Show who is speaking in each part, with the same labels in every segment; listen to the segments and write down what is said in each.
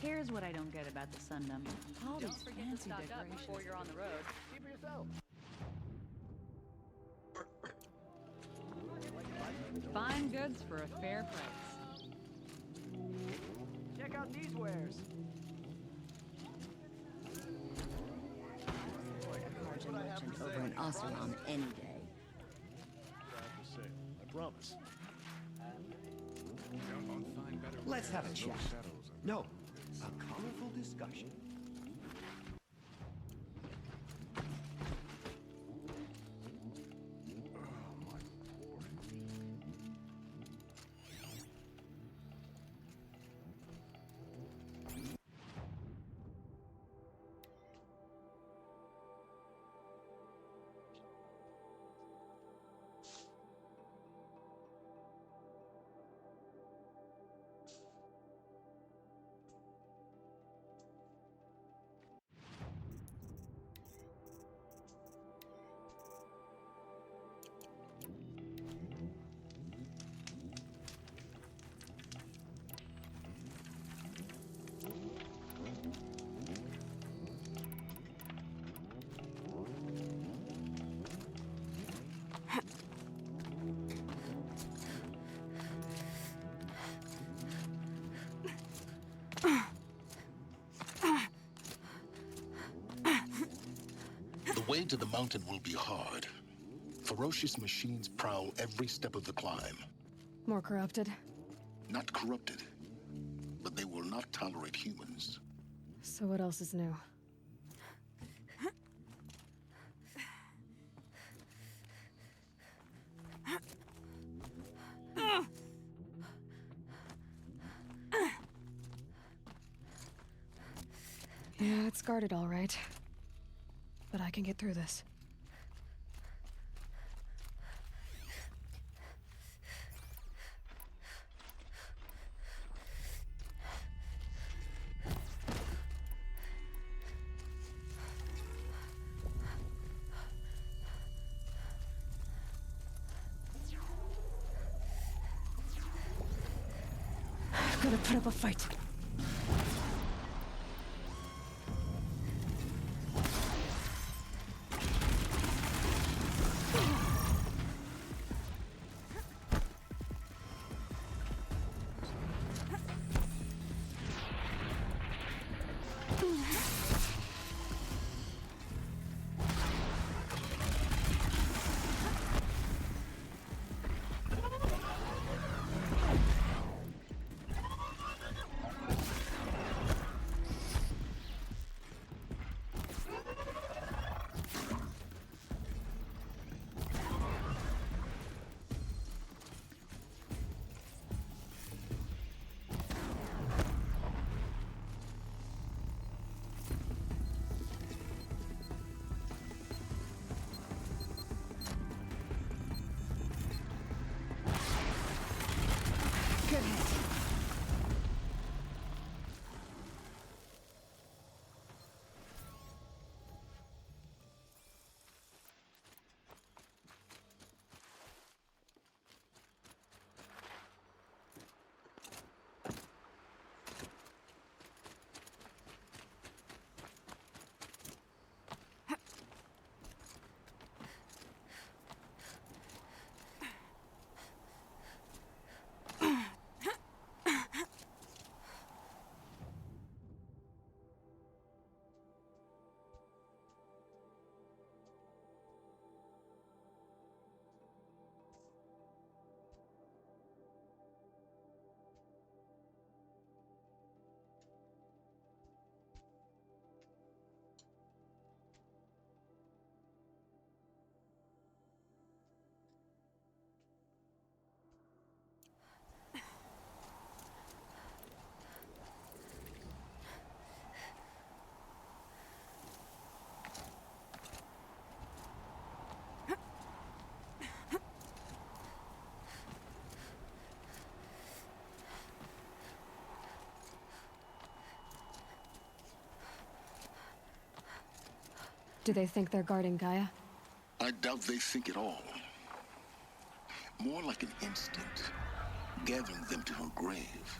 Speaker 1: Here's what I don't get about the Sundom. All
Speaker 2: Don't
Speaker 1: these
Speaker 2: forget to
Speaker 1: fancy
Speaker 2: stock up
Speaker 1: decorations.
Speaker 2: before you're on the road.
Speaker 3: Keep it yourself.
Speaker 1: Fine goods for a fair price.
Speaker 3: Check out these wares.
Speaker 4: Margin merchant over in Osteron any day.
Speaker 3: I have to say, I promise.
Speaker 5: Let's have a chat. No, a colorful discussion.
Speaker 6: The way to the mountain will be hard. Ferocious machines prowl every step of the climb.
Speaker 7: More corrupted.
Speaker 6: Not corrupted, but they will not tolerate humans.
Speaker 7: So what else is new? Yeah, it's guarded all right. But I can get through this. I've got to put up a fight. Good hit. Do they think they're guarding Gaia?
Speaker 6: I doubt they think at all. More like an instinct, gathering them to her grave.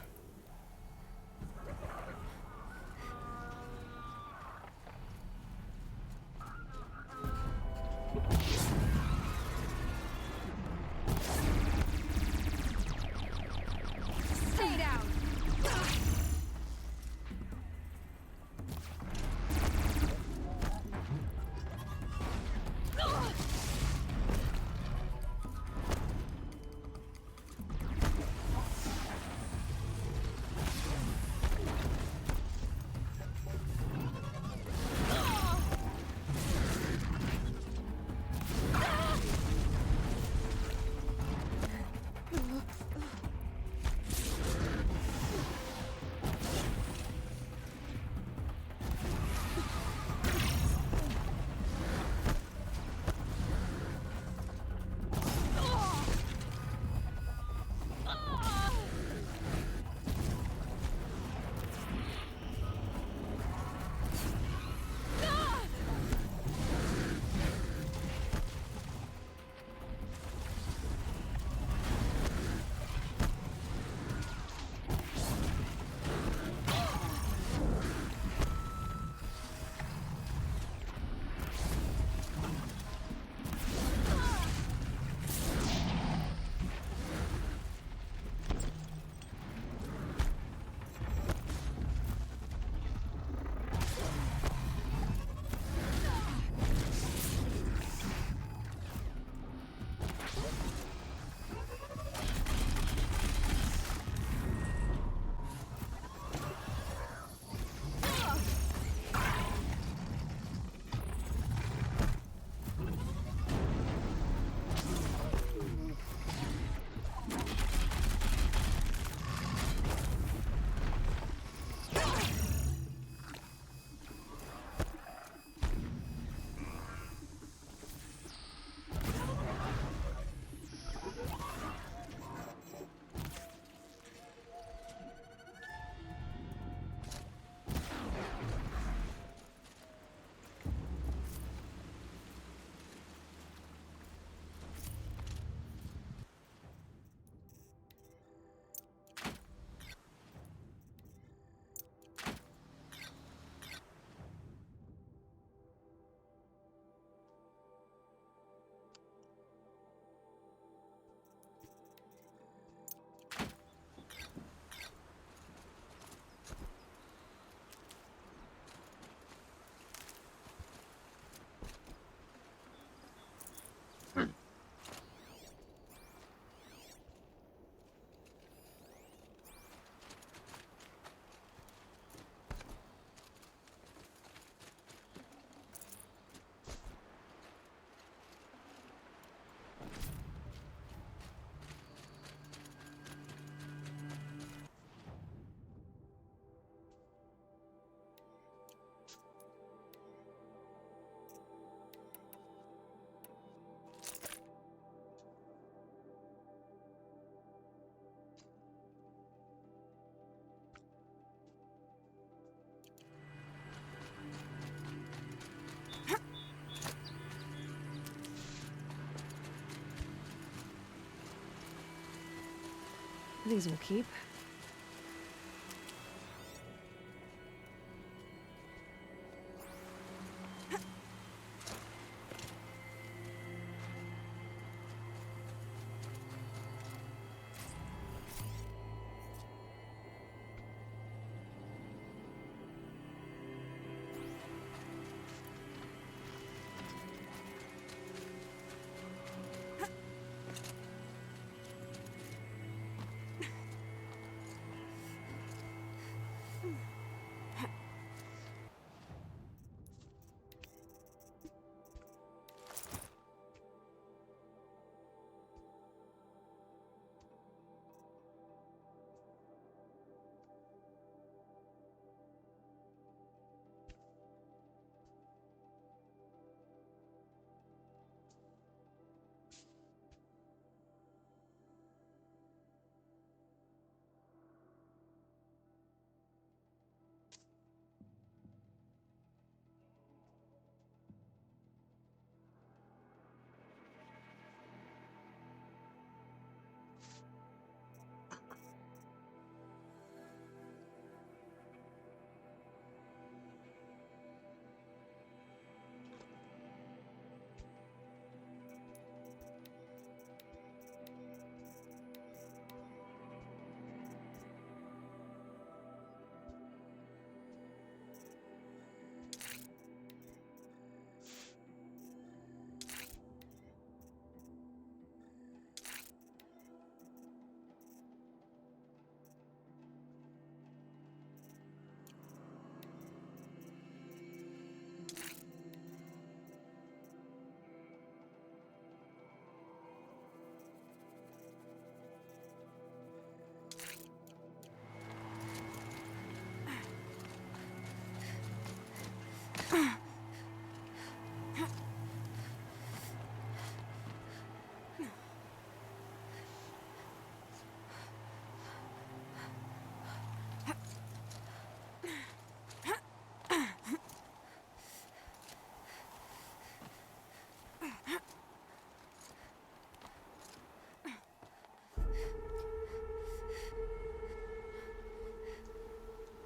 Speaker 7: These will keep.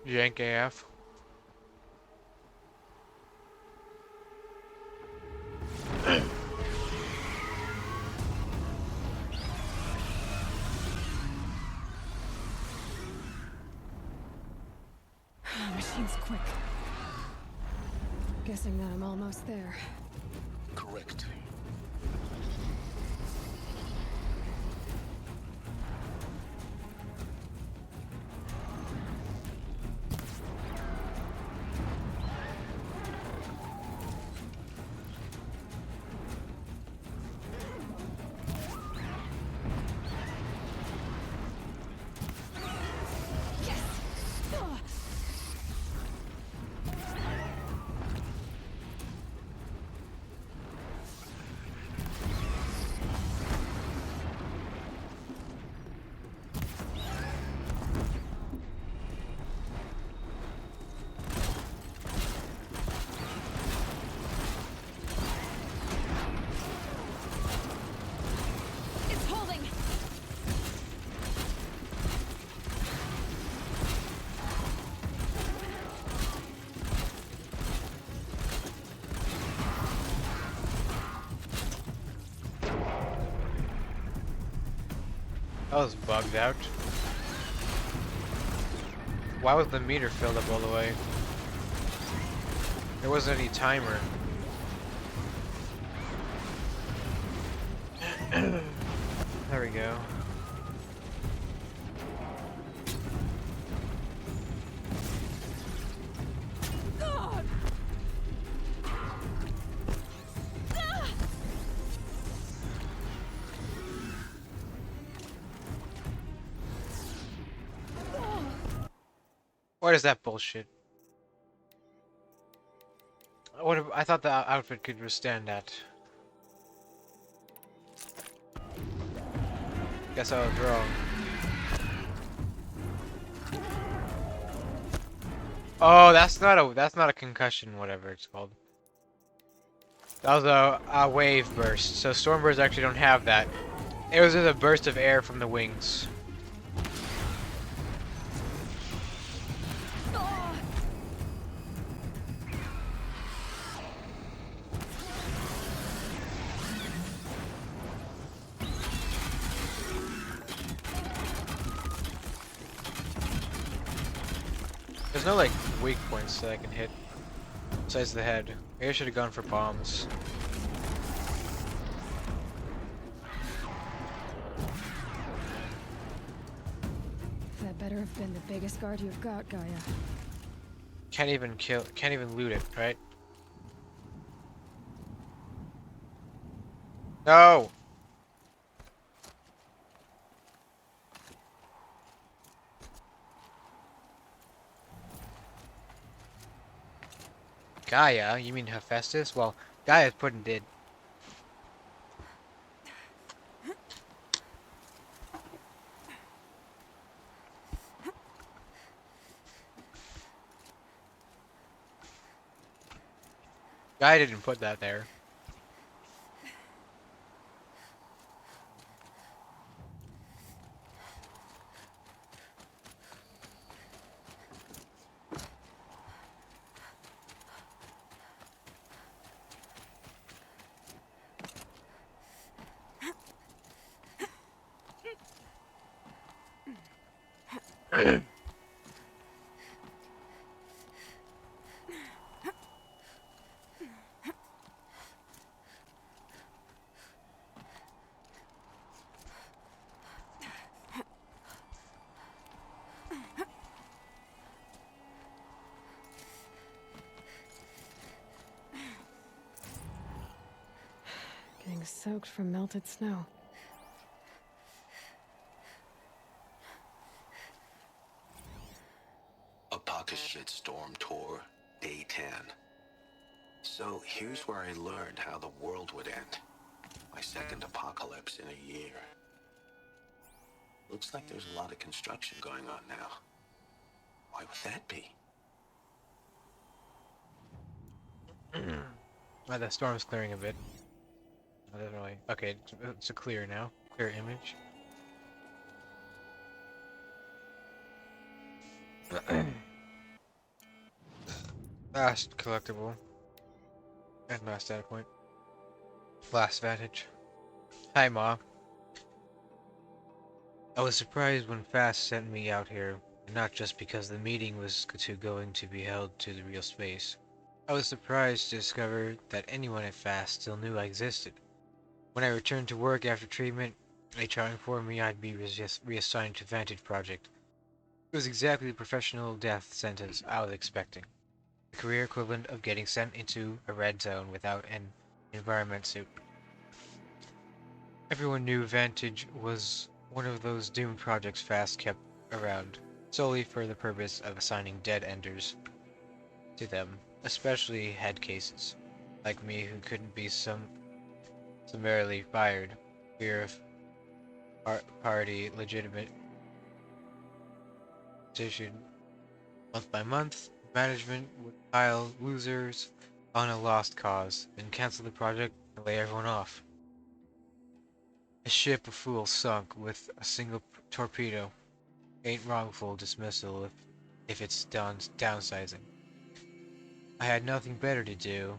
Speaker 2: Jank AF.
Speaker 7: Machine's quick. Guessing that I'm almost there.
Speaker 6: Correct.
Speaker 7: It's holding.
Speaker 2: That was bugged out. Why was the meter filled up all the way? There wasn't any timer. There we go. What is that bullshit? I thought the outfit could withstand that. Guess I was wrong. Oh, that's not a concussion, whatever it's called. That was a wave burst. So stormbirds actually don't have that. It was just a burst of air from the wings. no like weak points that I can hit besides the head. Maybe I should have gone for bombs.
Speaker 7: That better have been the biggest guard you've got, Gaia.
Speaker 2: Can't even loot it, right? No! Gaia? You mean Hephaestus? Well, Gaia's putting did. Gaia didn't put that there.
Speaker 7: Getting soaked from melted snow.
Speaker 5: A pocket shit storm tour, day 10. So here's where I learned how the world would end. My second apocalypse in a year. Looks like there's a lot of construction going on now. Why would that be?
Speaker 2: Oh, the storm's clearing a bit. Oh, doesn't really. Okay, it's a clear now. Clear image. Last collectible. And last data point. Last vantage. Hi, Ma. I was surprised when Fast sent me out here, not just because the meeting was going to be held to the real space. I was surprised to discover that anyone at Fast still knew I existed. When I returned to work after treatment, HR informed me I'd be reassigned to Vantage Project. It was exactly the professional death sentence I was expecting. The career equivalent of getting sent into a red zone without an environment suit. Everyone knew Vantage was one of those doomed projects Fast kept around, solely for the purpose of assigning dead-enders to them, especially head cases, like me who couldn't be summarily fired, fear of party legitimate petition. Month by month, management would pile losers on a lost cause, then cancel the project and lay everyone off. A ship of fools sunk with a single torpedo ain't wrongful dismissal if it's downsizing. I had nothing better to do,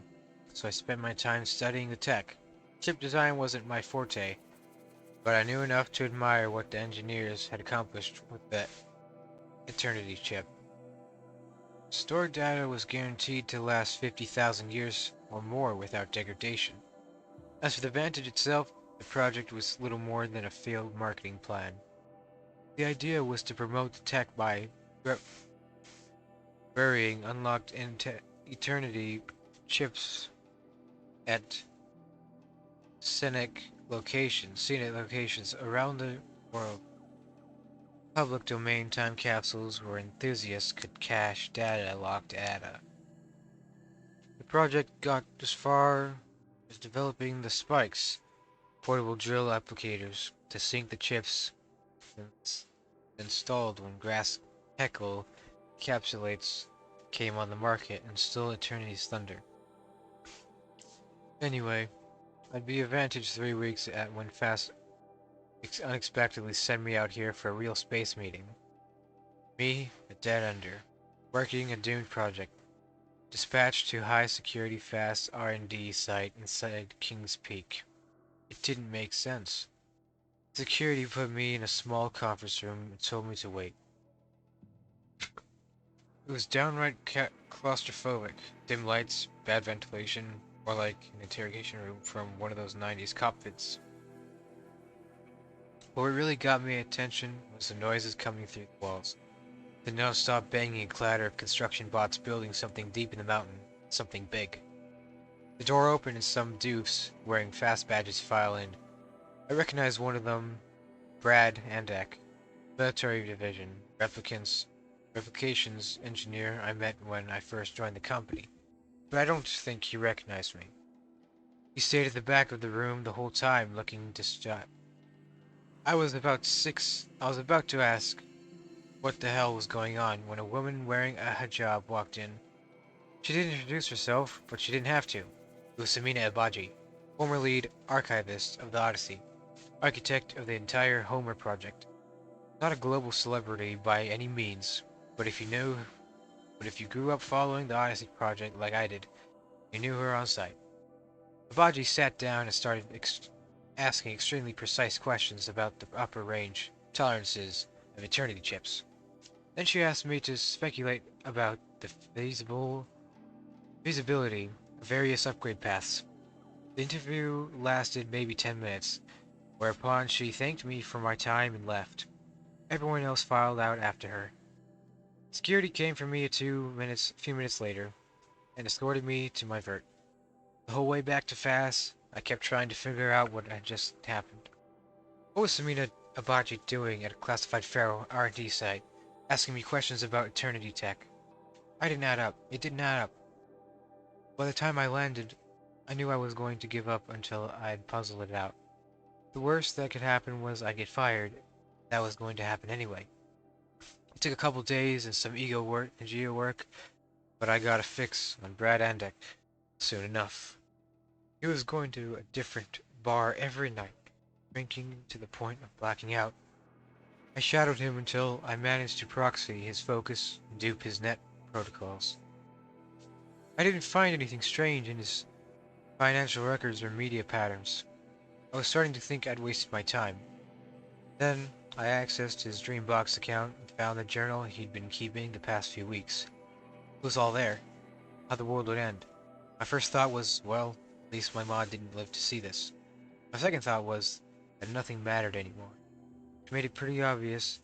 Speaker 2: so I spent my time studying the tech. Chip design wasn't my forte, but I knew enough to admire what the engineers had accomplished with the Eternity chip. Stored data was guaranteed to last 50,000 years or more without degradation. As for the Vantage itself, the project was little more than a failed marketing plan. The idea was to promote the tech by burying unlocked Eternity chips at scenic locations around the world. Public domain time capsules where enthusiasts could cache locked data. The project got as far as developing the spikes, portable drill applicators, to sink the chips installed when grass heckle encapsulates came on the market and stole Eternity's thunder. Anyway, I'd be advantaged 3 weeks at when Fast unexpectedly sent me out here for a real space meeting. Me, a dead ender, working a doomed project, dispatched to high security Fast R&D site inside King's Peak. It didn't make sense. Security put me in a small conference room and told me to wait. It was downright claustrophobic. Dim lights, bad ventilation, more like an interrogation room from one of those 90s cockpits. What really got me attention was the noises coming through the walls. The non-stop banging and clatter of construction bots building something deep in the mountain, something big. The door opened and some dupes wearing fast badges file in. I recognized one of them, Brad Andek, military division, replications engineer I met when I first joined the company, but I don't think he recognized me. He stayed at the back of the room the whole time, looking distraught. I was about to ask what the hell was going on when a woman wearing a hijab walked in. She didn't introduce herself, but she didn't have to. It was Samina Abaji, former lead archivist of the Odyssey, architect of the entire Homer project. Not a global celebrity by any means, but if you grew up following the Odyssey project like I did, you knew her on sight. Abaji sat down and started asking extremely precise questions about the upper range tolerances of eternity chips. Then she asked me to speculate about the feasibility of various upgrade paths. The interview lasted maybe 10 minutes, whereupon she thanked me for my time and left. Everyone else filed out after her. Security came for me a few minutes later, and escorted me to my vert. The whole way back to FAS, I kept trying to figure out what had just happened. What was Samina Abaji doing at a classified Pharaoh R&D site, asking me questions about Eternity Tech? I didn't add up. It didn't add up. By the time I landed, I knew I was going to give up until I'd puzzled it out. The worst that could happen was I'd get fired. That was going to happen anyway. It took a couple days and some ego work and geo work, but I got a fix on Brad Andek soon enough. He was going to a different bar every night, drinking to the point of blacking out. I shadowed him until I managed to proxy his focus and dupe his net protocols. I didn't find anything strange in his financial records or media patterns. I was starting to think I'd wasted my time. Then, I accessed his Dreambox account and found the journal he'd been keeping the past few weeks. It was all there. How the world would end. My first thought was, well, at least my mod didn't live to see this. My second thought was that nothing mattered anymore. Which made it pretty obvious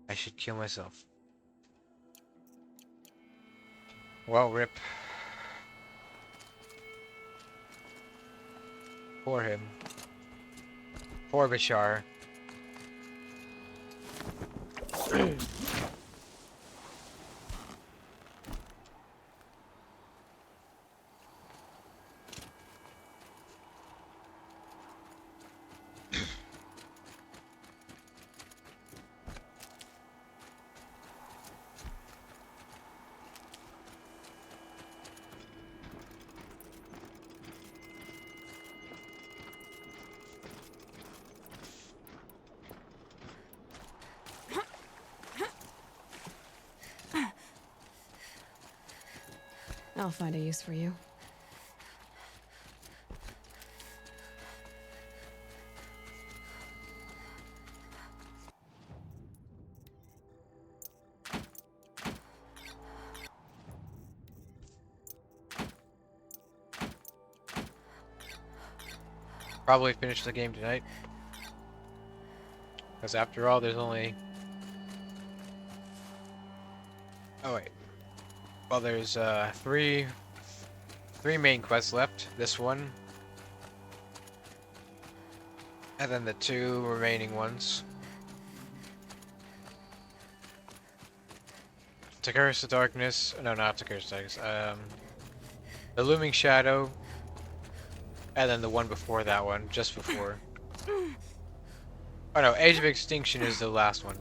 Speaker 2: I should kill myself. Well, rip. Poor him. Poor Bashar.
Speaker 7: I'll find a use for you.
Speaker 2: Probably finish the game tonight. Because after all, there's only... Oh wait. Well, there's three main quests left. This one. And then the two remaining ones. To Curse the Darkness. No, not to Curse the Darkness. The Looming Shadow. And then the one before that one. Just before. Oh no, Age of Extinction is the last one.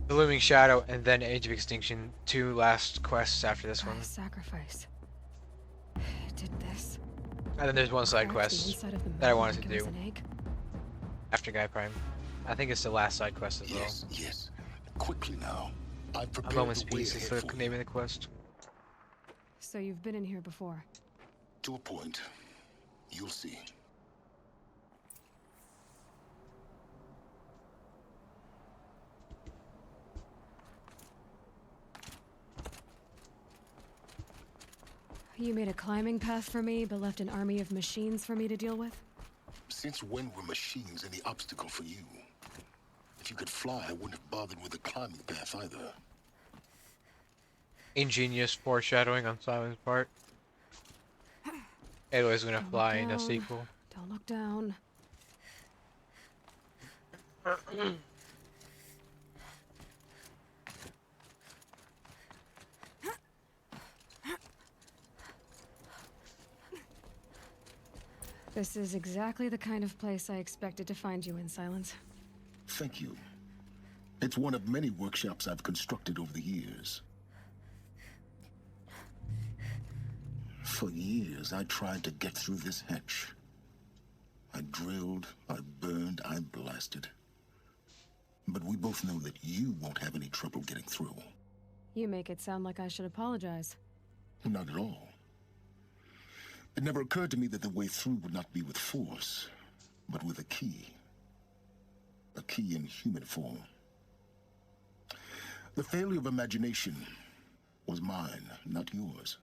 Speaker 2: The Looming Shadow, and then Age of Extinction, two last quests after this one.
Speaker 7: Sacrifice. It did this.
Speaker 2: And then there's one side quest that I wanted to do after Guy Prime. I think it's the last side quest as well.
Speaker 6: Yes, yes. Quickly now. I've
Speaker 2: A
Speaker 6: prepared
Speaker 2: Moment's
Speaker 6: the way
Speaker 2: Peace is
Speaker 6: ahead
Speaker 2: the
Speaker 6: for
Speaker 2: name
Speaker 6: you.
Speaker 2: of the quest.
Speaker 7: So you've been in here before.
Speaker 6: To a point. You'll see.
Speaker 7: You made a climbing path for me, but left an army of machines for me to deal with?
Speaker 6: Since when were machines any obstacle for you? If you could fly, I wouldn't have bothered with a climbing path either.
Speaker 2: Ingenious foreshadowing on Simon's part. Aloy's gonna
Speaker 7: Don't look
Speaker 2: fly in a
Speaker 7: down.
Speaker 2: sequel.
Speaker 7: Don't look down. This is exactly the kind of place I expected to find you in, Silence.
Speaker 6: Thank you. It's one of many workshops I've constructed over the years. For years, I tried to get through this hatch. I drilled, I burned, I blasted. But we both know that you won't have any trouble getting through.
Speaker 7: You make it sound like I should apologize.
Speaker 6: Not at all. It never occurred to me that the way through would not be with force, but with a key. A key in human form. The failure of imagination was mine, not yours.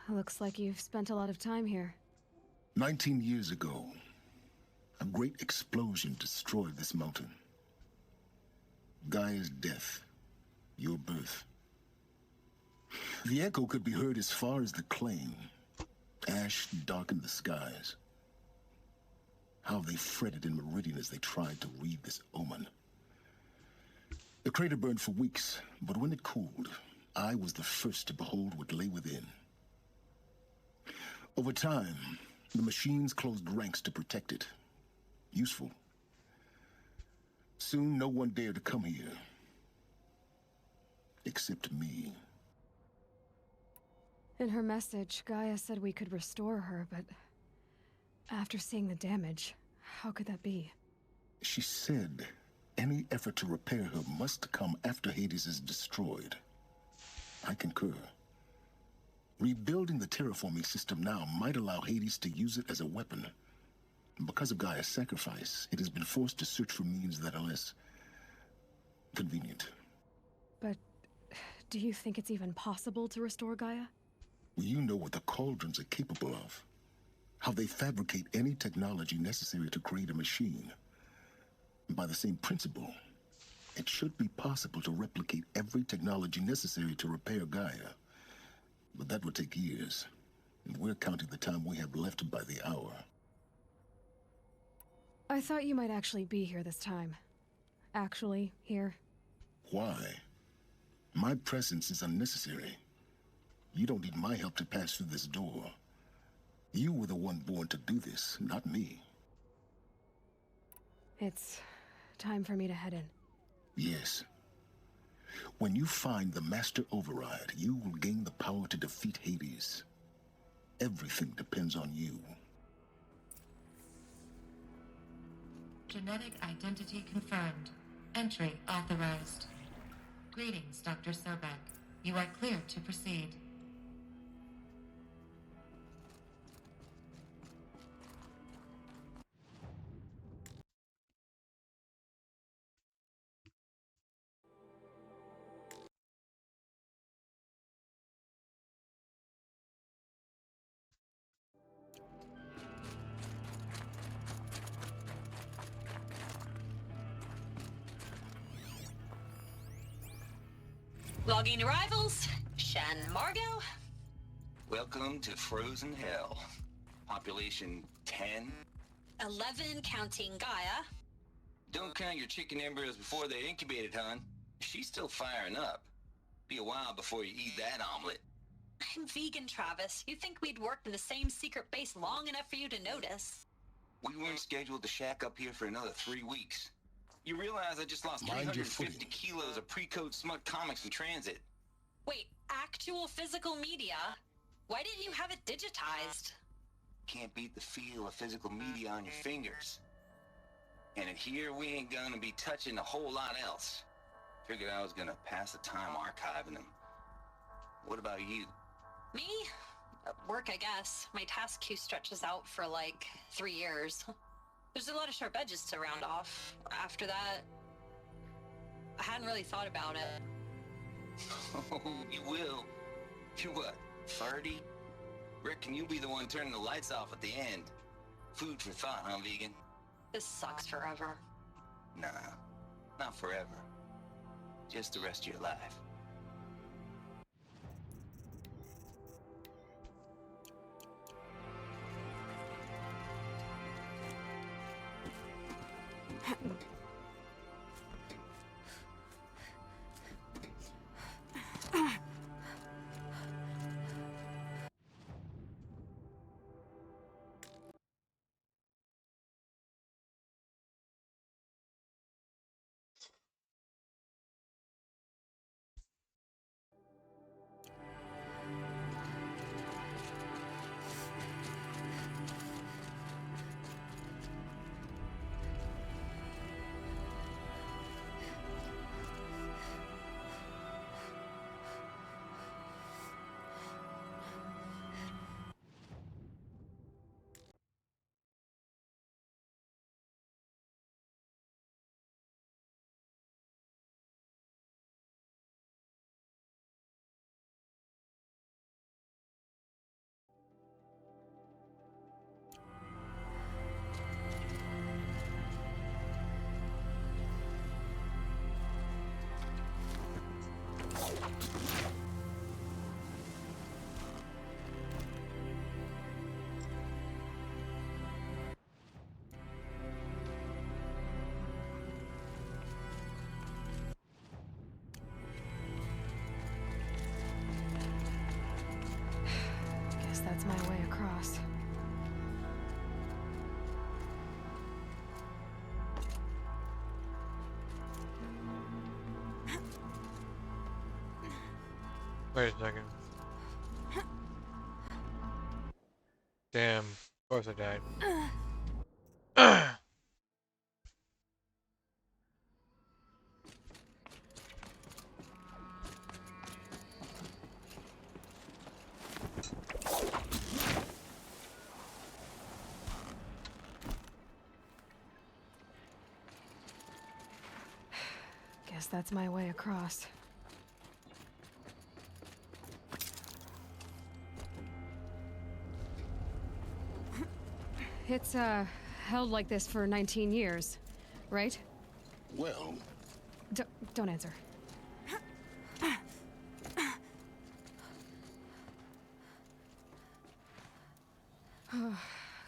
Speaker 7: Looks like you've spent a lot of time here.
Speaker 6: 19 years ago, a great explosion destroyed this mountain. Gaia's death, your birth. The echo could be heard as far as the claim. Ash darkened the skies. How they fretted in Meridian as they tried to read this omen. The crater burned for weeks, but when it cooled, I was the first to behold what lay within. Over time, the machines closed ranks to protect it. Useful. Soon, no one dared to come here. Except me.
Speaker 7: In her message, Gaia said we could restore her, but after seeing the damage, how could that be?
Speaker 6: She said any effort to repair her must come after Hades is destroyed. I concur. Rebuilding the terraforming system now might allow Hades to use it as a weapon. Because of Gaia's sacrifice, it has been forced to search for means that are less convenient.
Speaker 7: But do you think it's even possible to restore Gaia?
Speaker 6: You know what the Cauldrons are capable of. How they fabricate any technology necessary to create a machine. By the same principle, it should be possible to replicate every technology necessary to repair Gaia. But that would take years, and we're counting the time we have left by the hour.
Speaker 7: I thought you might actually be here this time. Actually, here.
Speaker 6: Why? My presence is unnecessary. You don't need my help to pass through this door. You were the one born to do this, not me.
Speaker 7: It's time for me to head in.
Speaker 6: Yes. When you find the Master Override, you will gain the power to defeat Hades. Everything depends on you.
Speaker 8: Genetic identity confirmed. Entry authorized. Greetings, Dr. Sobek. You are cleared to proceed.
Speaker 9: Logging arrivals. Shen Margot.
Speaker 5: Welcome to Frozen Hell. Population 10.
Speaker 9: 11 counting Gaia.
Speaker 5: Don't count your chicken embryos before they're incubated, hon. She's still firing up. Be a while before you eat that omelet.
Speaker 9: I'm vegan, Travis. You think we'd worked in the same secret base long enough for you to notice?
Speaker 5: We weren't scheduled to shack up here for another 3 weeks. You realize I just lost
Speaker 6: Mind your
Speaker 5: 350
Speaker 6: footing.
Speaker 5: kilos of pre-code smut comics in transit.
Speaker 9: Wait, actual physical media? Why didn't you have it digitized?
Speaker 5: Can't beat the feel of physical media on your fingers. And in here, we ain't gonna be touching a whole lot else. Figured I was gonna pass the time archiving them. What about you?
Speaker 9: Me? Work, I guess. My task queue stretches out for like 3 years. There's a lot of sharp edges to round off. After that, I hadn't really thought about it.
Speaker 5: Oh, you will. You're what, 30? Reckon you'll be the one turning the lights off at the end. Food for thought, huh, vegan?
Speaker 9: This sucks forever.
Speaker 5: Nah, not forever. Just the rest of your life.
Speaker 7: Guess that's my way across.
Speaker 2: Wait a second. Damn. Of course I died.
Speaker 7: Guess that's my way across. It's, held like this for 19 years, right?
Speaker 6: Well,
Speaker 7: Don't answer.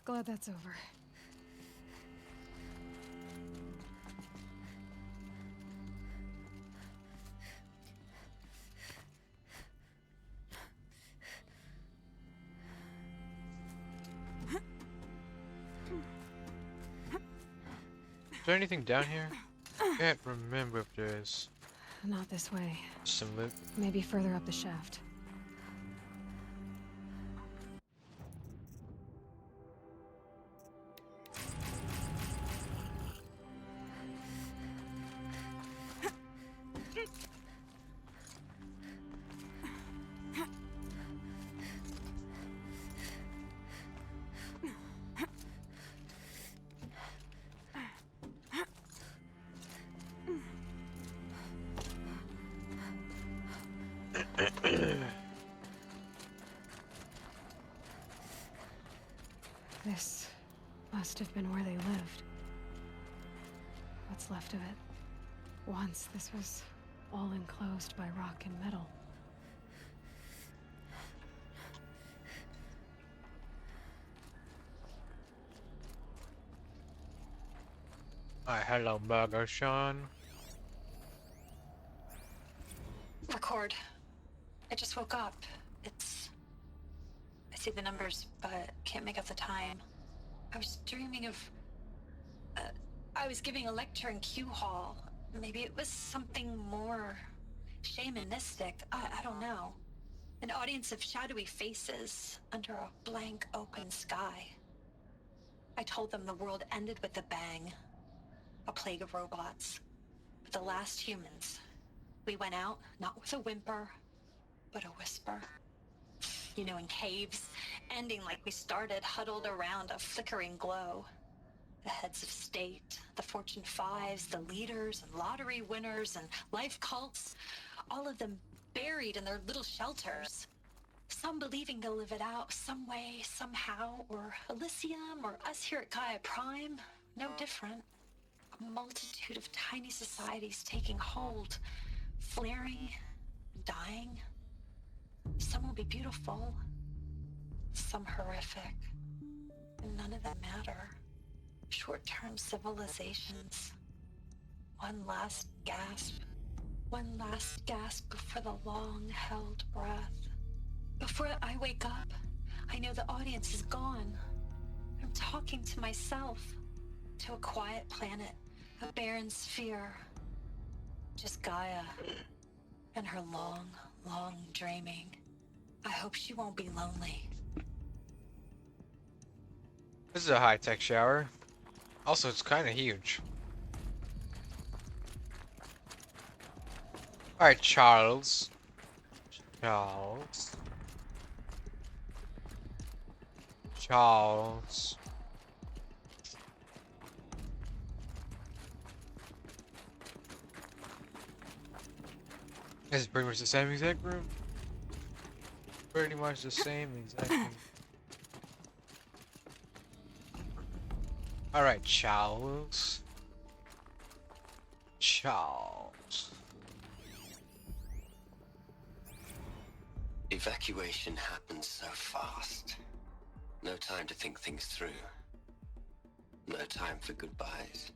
Speaker 7: Glad that's over.
Speaker 2: Is there anything down here? Can't remember if there is.
Speaker 7: Not this way.
Speaker 2: Some loot.
Speaker 7: Maybe further up the shaft. This must have been where they lived. What's left of it. Once this was all enclosed by rock and metal.
Speaker 2: Hi, hello, Burger Sean.
Speaker 9: Record. I just woke up. I see the numbers, but can't make out the time. I was dreaming of... I was giving a lecture in Q Hall. Maybe it was something more shamanistic. I don't know. An audience of shadowy faces under a blank open sky. I told them the world ended with a bang. A plague of robots. But the last humans. We went out, not with a whimper, but a whisper. You know, in caves, ending like we started, huddled around a flickering glow. The heads of state, the Fortune 5s, the leaders and lottery winners and life cults, all of them buried in their little shelters. Some believing they'll live it out some way, somehow, or Elysium, or us here at Gaia Prime. No different. A multitude of tiny societies taking hold, flaring, dying. Some will be beautiful, some horrific, and none of them matter. Short-term civilizations. One last gasp. One last gasp before the long-held breath. Before I wake up, I know the audience is gone. I'm talking to myself, to a quiet planet, a barren sphere. Just Gaia and her long, long dreaming. I hope she won't be lonely.
Speaker 2: This is a high-tech shower. Also, it's kind of huge. Alright, Charles. Charles. Charles. This is pretty much the same exact room. Pretty much the same exact room. Alright, Charles. Charles.
Speaker 5: Evacuation happened so fast. No time to think things through. No time for goodbyes.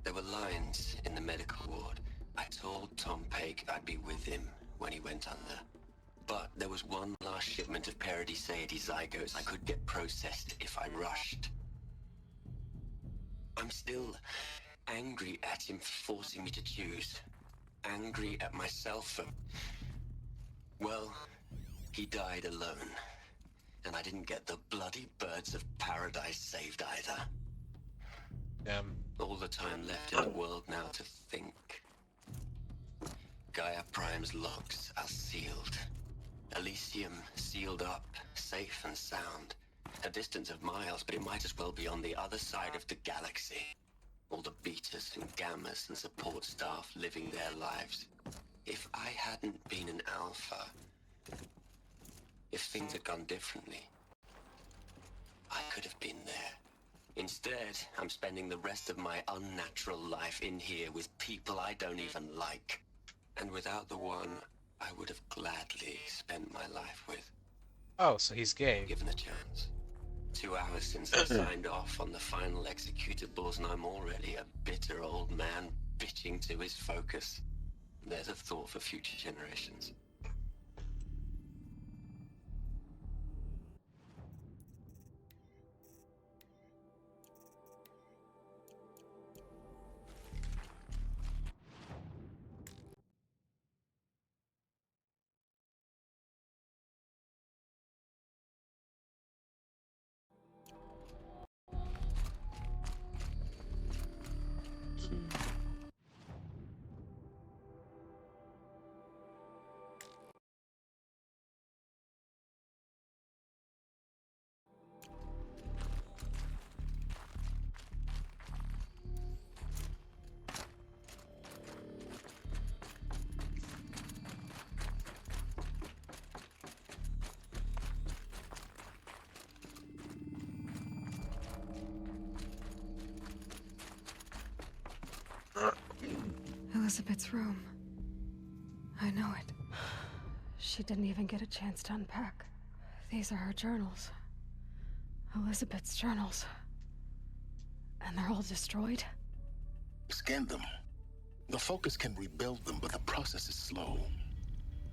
Speaker 5: There were lines in the medical ward. I told Tom Pake I'd be with him when he went under. But there was one last shipment of Paradiseidae zygotes I could get processed if I rushed. I'm still angry at him for forcing me to choose. Angry at myself for... Well, he died alone. And I didn't get the bloody birds of paradise saved either.
Speaker 2: Damn.
Speaker 5: All the time left in the world now to think. Gaia Prime's logs are sealed. Elysium sealed up, safe and sound. A distance of miles, but it might as well be on the other side of the galaxy. All the betas and gammas and support staff living their lives. If I hadn't been an alpha, if things had gone differently, I could have been there. Instead, I'm spending the rest of my unnatural life in here with people I don't even like. And without the one I would have gladly spent my life with.
Speaker 2: Oh, so he's gay.
Speaker 5: Given a chance. 2 hours since I signed off on the final executables, and I'm already a bitter old man bitching to his focus. There's a thought for future generations.
Speaker 7: Elizabeth's room. I know it. She didn't even get a chance to unpack. These are her journals. Elizabeth's journals. And they're all destroyed?
Speaker 6: Scan them. The Focus can rebuild them, but the process is slow.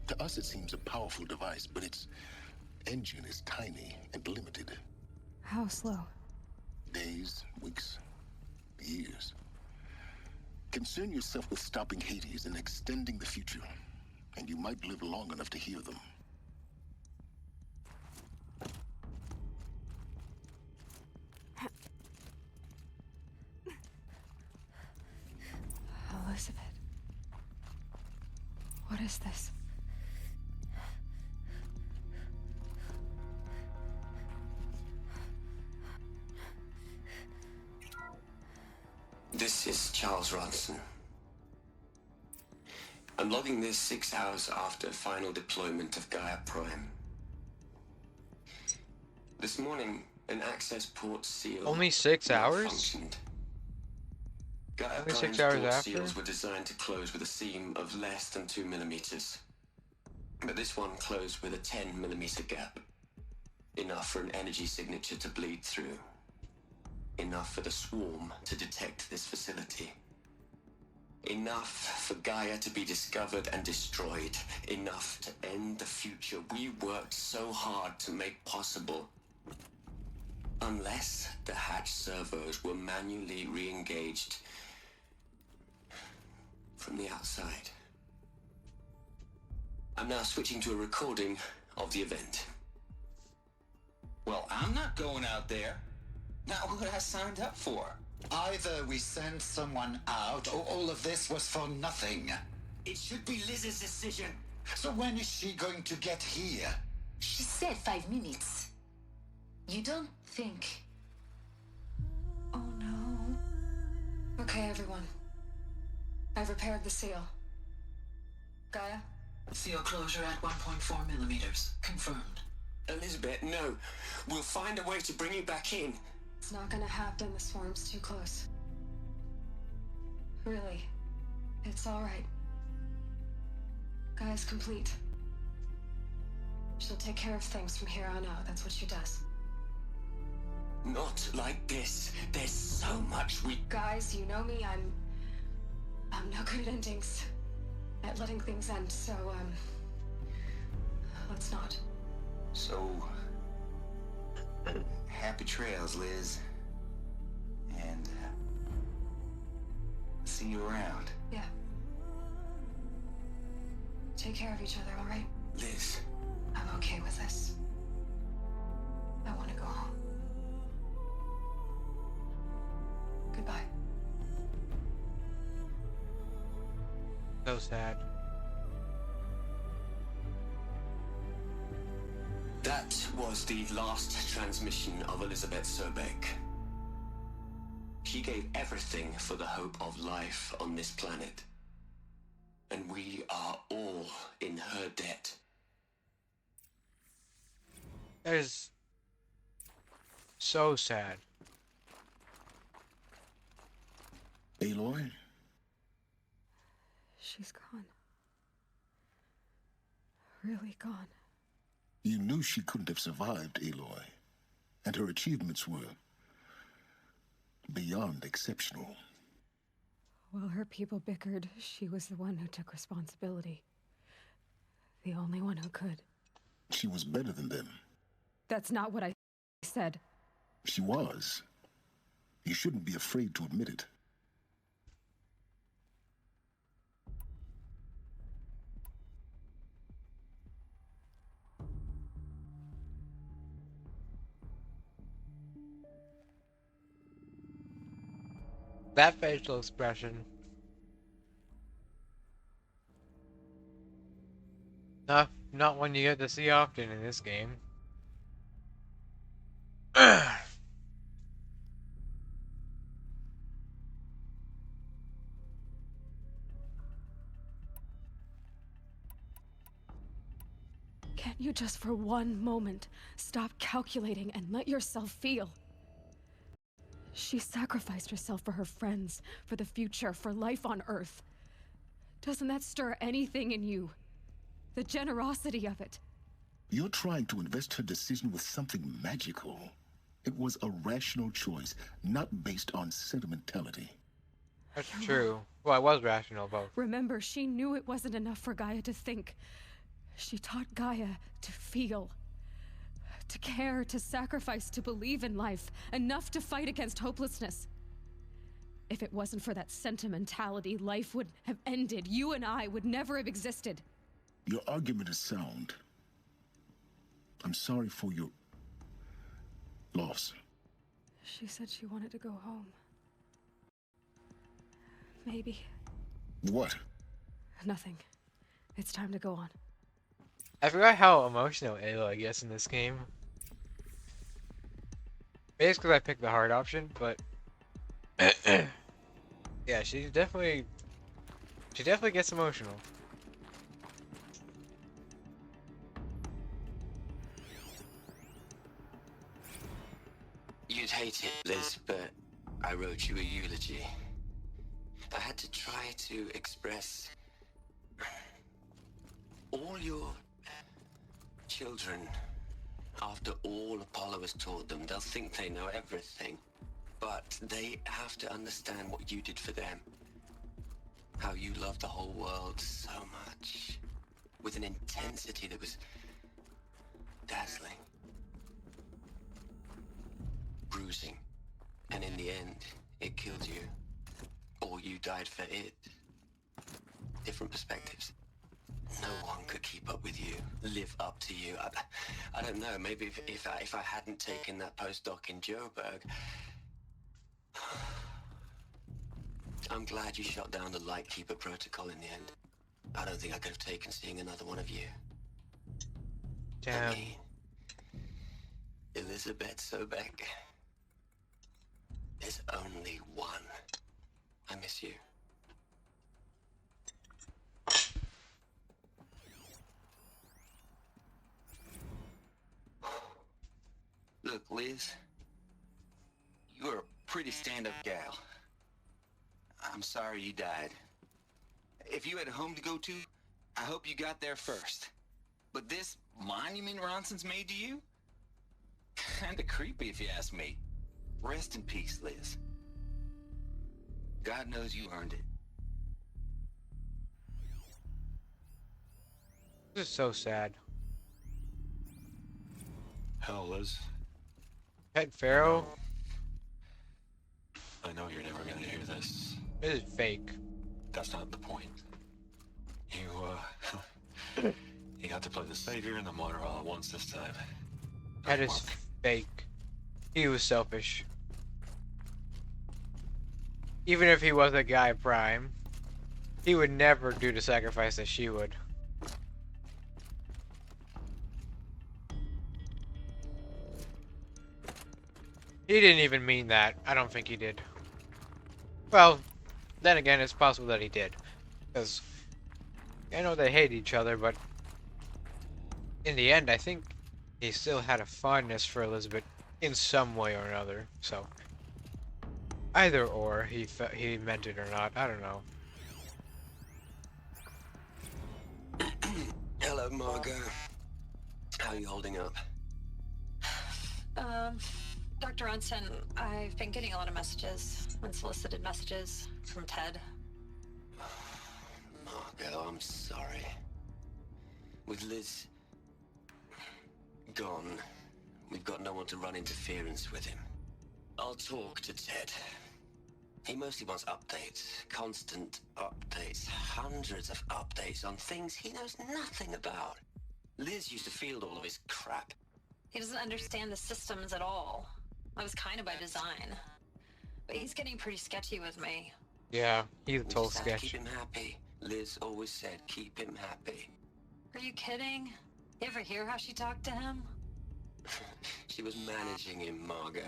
Speaker 6: To us, it seems a powerful device, but its engine is tiny and limited.
Speaker 7: How slow?
Speaker 6: Days, weeks, years. Concern yourself with stopping Hades and extending the future, and you might live long enough to hear them.
Speaker 7: Elizabeth. What is this?
Speaker 5: This is Charles Ronson. I'm logging this 6 hours after final deployment of Gaia Prime.
Speaker 10: This morning, an access port seal
Speaker 2: Only 6 hours?
Speaker 10: malfunctioned.
Speaker 2: Only 6
Speaker 10: Gaia-Prime's
Speaker 2: hours
Speaker 10: port
Speaker 2: after?
Speaker 10: seals were designed to close with a seam of less than 2 millimeters. But this one closed with a 10 millimeter gap. Enough for an energy signature to bleed through. Enough for the swarm to detect this facility. Enough for Gaia to be discovered and destroyed. Enough to end the future we worked so hard to make possible. Unless the hatch servos were manually re-engaged from the outside. I'm now switching to a recording of the event.
Speaker 5: Well, I'm not going out there. Not what I signed up for.
Speaker 11: Either we send someone out, or all of this was for nothing.
Speaker 5: It should be Liz's decision.
Speaker 11: So when is she going to get here?
Speaker 12: She said 5 minutes. You don't think...
Speaker 7: Oh no. Okay, everyone. I've repaired the seal. Gaia?
Speaker 12: Seal closure at 1.4 millimeters. Confirmed.
Speaker 10: Elizabeth, no. We'll find a way to bring you back in.
Speaker 7: It's not gonna happen. The swarm's too close. Really. It's alright. Gaia's complete. She'll take care of things from here on out. That's what she does.
Speaker 10: Not like this. There's so much we...
Speaker 7: Guys, you know me. I'm no good at endings. At letting things end, so, let's not.
Speaker 5: So, happy trails, Liz. And see you around.
Speaker 7: Yeah. Take care of each other, all right?
Speaker 10: Liz.
Speaker 7: I'm okay with this. I want to go home. Goodbye.
Speaker 2: So sad.
Speaker 10: That was the last transmission of Elizabeth Sobek. She gave everything for the hope of life on this planet. And we are all in her debt.
Speaker 2: That is so sad.
Speaker 6: Aloy?
Speaker 7: She's gone. Really gone.
Speaker 6: You knew she couldn't have survived, Aloy. And her achievements were beyond exceptional.
Speaker 7: While her people bickered, she was the one who took responsibility. The only one who could.
Speaker 6: She was better than them.
Speaker 7: That's not what I said.
Speaker 6: She was. You shouldn't be afraid to admit it.
Speaker 2: That facial expression. Not one you get to see often in this game.
Speaker 7: Can't you just for one moment stop calculating and let yourself feel? She sacrificed herself for her friends, for the future, for life on Earth. Doesn't that stir anything in you? The generosity of it.
Speaker 6: You're trying to invest her decision with something magical. It was a rational choice, not based on sentimentality.
Speaker 2: That's true. Well, I was rational about.
Speaker 7: Remember, she knew it wasn't enough for Gaia to think. She taught Gaia to feel. To care, to sacrifice, to believe in life. Enough to fight against hopelessness. If it wasn't for that sentimentality, life would have ended. You and I would never have existed.
Speaker 6: Your argument is sound. I'm sorry for your loss.
Speaker 7: She said she wanted to go home. Maybe.
Speaker 6: What?
Speaker 7: Nothing. It's time to go on.
Speaker 2: I forgot how emotional Aloy gets in this game. Maybe it's because I picked the hard option, but yeah, she definitely gets emotional.
Speaker 10: You'd hate it, Liz, but I wrote you a eulogy. I had to try to express all your children. After all Apollo has taught them, they'll think they know everything. But they have to understand what you did for them. How you loved the whole world so much. With an intensity that was dazzling. Bruising. And in the end, it killed you. Or you died for it. Different perspectives. No one could keep up with you, live up to you. I don't know, maybe if I hadn't taken that postdoc in Joburg. I'm glad you shot down the Lightkeeper protocol in the end. I don't think I could have taken seeing another one of you.
Speaker 2: Damn.
Speaker 10: I mean, Elizabeth Sobek. There's only one. I miss you.
Speaker 5: Look, Liz, you're a pretty stand-up gal. I'm sorry you died. If you had a home to go to, I hope you got there first. But this monument Ronson's made to you? Kinda creepy if you ask me. Rest in peace, Liz. God knows you earned it.
Speaker 2: This is so sad.
Speaker 13: Hell, Liz.
Speaker 2: Ted Farrow?
Speaker 13: I know you're never gonna hear this.
Speaker 2: This is fake.
Speaker 13: That's not the point. You got to play the savior and the martyr all at once this time.
Speaker 2: That is fake. He was selfish. Even if he was a guy prime, he would never do the sacrifice that she would. He didn't even mean that. I don't think he did. Well, then again, it's possible that he did. Because I know they hate each other, but in the end, I think he still had a fondness for Elizabeth in some way or another. So, either or, he meant it or not. I don't know.
Speaker 10: Hello, Margot. How are you holding up?
Speaker 9: Dr. Ronson, I've been getting a lot of messages, unsolicited messages from Ted.
Speaker 10: Margot, I'm sorry. With Liz gone, we've got no one to run interference with him. I'll talk to Ted. He mostly wants updates, constant updates, hundreds of updates on things he knows nothing about. Liz used to field all of his crap.
Speaker 9: He doesn't understand the systems at all. That was kind of by design. But he's getting pretty sketchy with me.
Speaker 2: Yeah, he's a total
Speaker 10: Just have to
Speaker 2: sketch.
Speaker 10: keep him happy. Liz always said keep him happy.
Speaker 9: Are you kidding? You ever hear how she talked to him?
Speaker 10: She was managing him, Margot.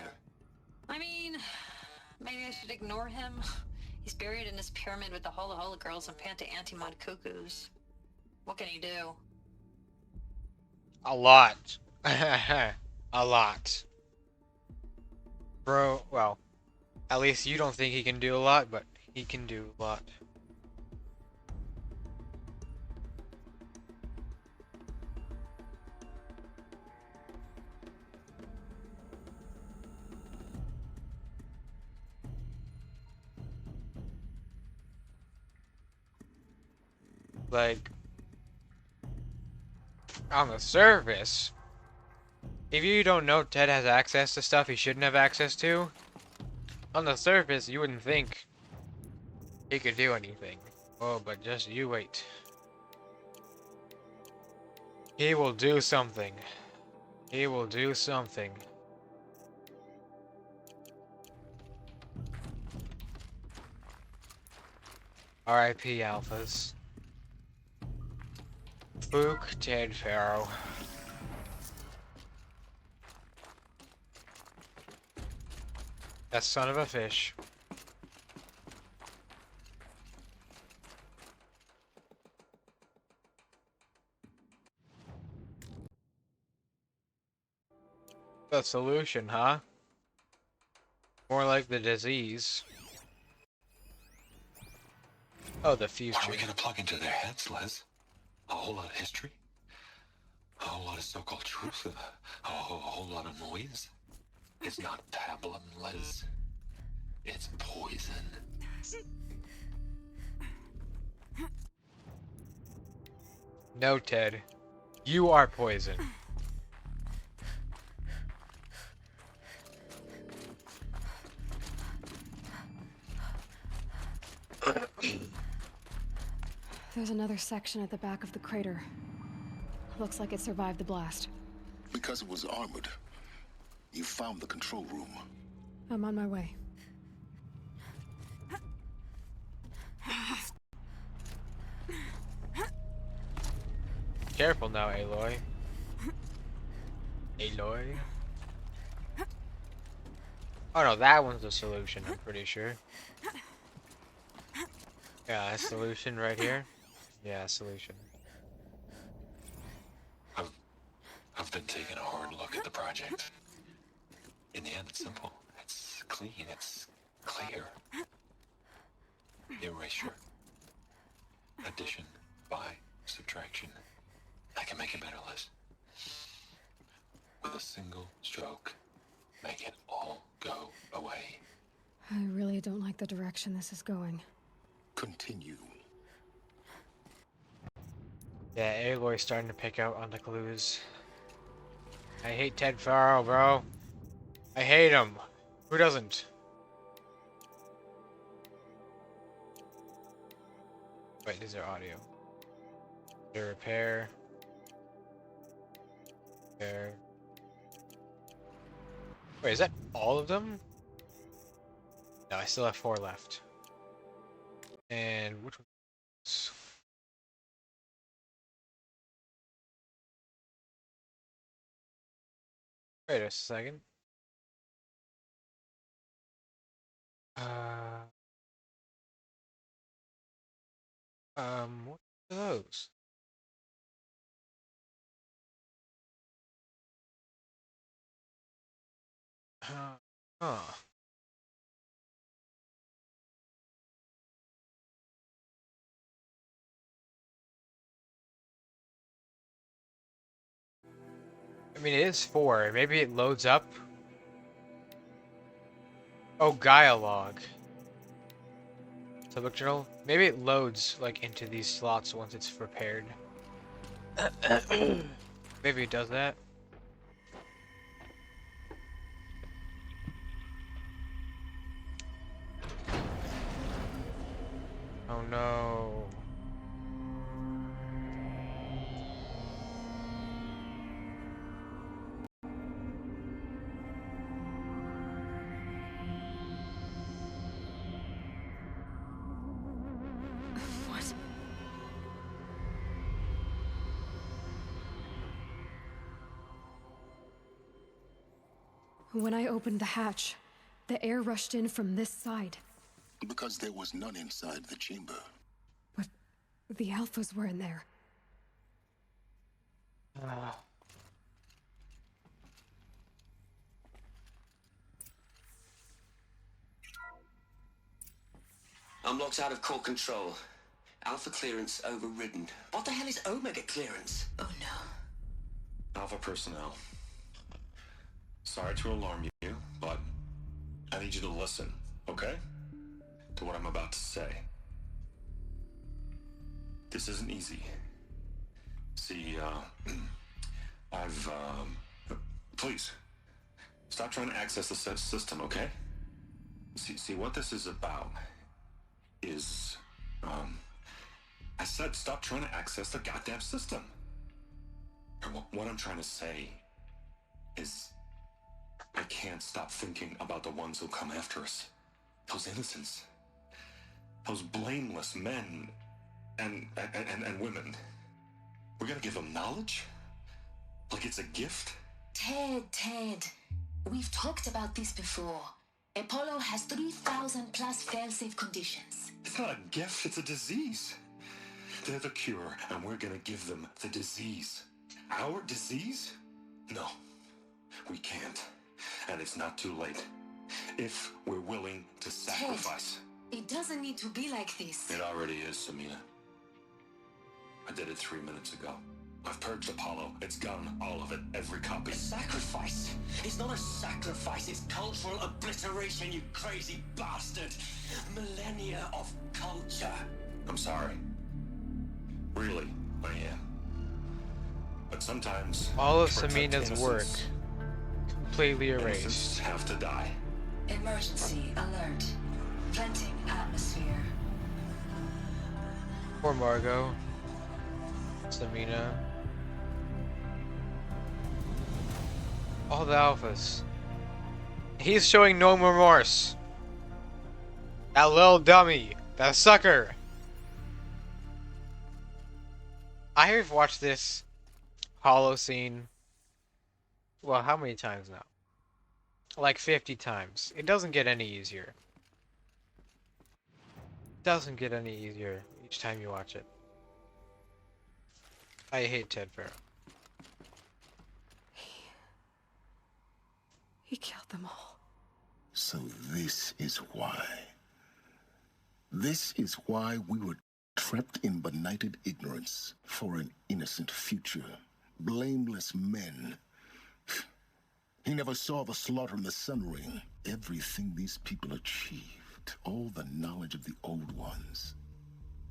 Speaker 9: I mean, maybe I should ignore him. He's buried in his pyramid with the Hola Hola girls and Panta Antimod cuckoos. What can he do?
Speaker 2: A lot. A lot. Bro, well, at least you don't think he can do a lot, but he can do a lot. Like, on the surface, if you don't know Ted has access to stuff he shouldn't have access to, on the surface you wouldn't think he could do anything. Oh, but just you wait. He will do something. He will do something. R.I.P. Alphas. Spook Ted Farrow. That son of a fish. The solution, huh? More like the disease. Oh, the future.
Speaker 13: What are we gonna plug into their heads, Les? A whole lot of history? A whole lot of so-called truth? A whole lot of noise? It's not pablum, Les. It's poison.
Speaker 2: No, Ted. You are poison.
Speaker 7: There's another section at the back of the crater. Looks like it survived the blast.
Speaker 6: Because it was armored, you found the control room.
Speaker 7: I'm on my way.
Speaker 2: Careful now, Aloy. Aloy? Oh no, that one's the solution, I'm pretty sure. Yeah, a solution right here. Yeah, solution.
Speaker 13: I've been taking a hard look at the project. In the end, it's simple. It's clean. It's clear. Erasure. Addition. By. Subtraction. I can make it better, Liz. With a single stroke. Make it all go away.
Speaker 7: I really don't like the direction this is going.
Speaker 6: Continue.
Speaker 2: Yeah, Aloy's starting to pick out on the clues. I hate Ted Farrell, bro. I hate him. Who doesn't? Wait, is there audio? There repair. Repair. Wait, is that all of them? No, I still have 4 left. And which one? Wait a second. What are those? Huh. I mean, it is 4. Maybe it loads up. Oh, Dialogue. Subject journal. Maybe it loads like into these slots once it's prepared. Maybe it does that. Oh no.
Speaker 7: What? When I opened the hatch, the air rushed in from this side.
Speaker 6: Because there was none inside the chamber.
Speaker 7: But the alphas were in there.
Speaker 10: I'm locked out of core control. Alpha clearance overridden. What the hell is Omega clearance? Oh no.
Speaker 13: Alpha personnel. Sorry to alarm you, but I need you to listen, okay? To what I'm about to say. This isn't easy. See, please, stop trying to access the set system, okay? See, what this is about is, I said stop trying to access the goddamn system. What I'm trying to say is, I can't stop thinking about the ones who come after us. Those innocents. Those blameless men and women. We're gonna give them knowledge? Like it's a gift?
Speaker 12: Ted. We've talked about this before. Apollo has 3,000 plus fail-safe conditions.
Speaker 13: It's not a gift, it's a disease. They're the cure, and we're gonna give them the disease. Our disease? No, we can't. And it's not too late. if we're willing to sacrifice.
Speaker 12: It doesn't need to be like this.
Speaker 13: It already is, Samina. I did it 3 minutes ago. I've purged Apollo. It's gone, all of it, every copy.
Speaker 10: A sacrifice? It's not a sacrifice, it's cultural obliteration, you crazy bastard. Millennia of culture.
Speaker 13: I'm sorry. Really, I am. But sometimes
Speaker 2: all of
Speaker 13: to protect
Speaker 2: Samina's work
Speaker 13: innocence,
Speaker 2: completely erased.
Speaker 13: innocents have to die.
Speaker 12: Emergency alert. Venting atmosphere.
Speaker 2: Poor Margot. Samina. All the alphas. He's showing no remorse. That little dummy. That sucker. I have watched this Hollow scene. Well, how many times now? Like 50 times. It doesn't get any easier. It doesn't get any easier each time you watch it. I hate Ted Farrow.
Speaker 7: He killed them all.
Speaker 6: So this is why. This is why we were trapped in benighted ignorance for an innocent future. Blameless men. He never saw the slaughter in the Sun Ring. Everything these people achieved, all the knowledge of the old ones,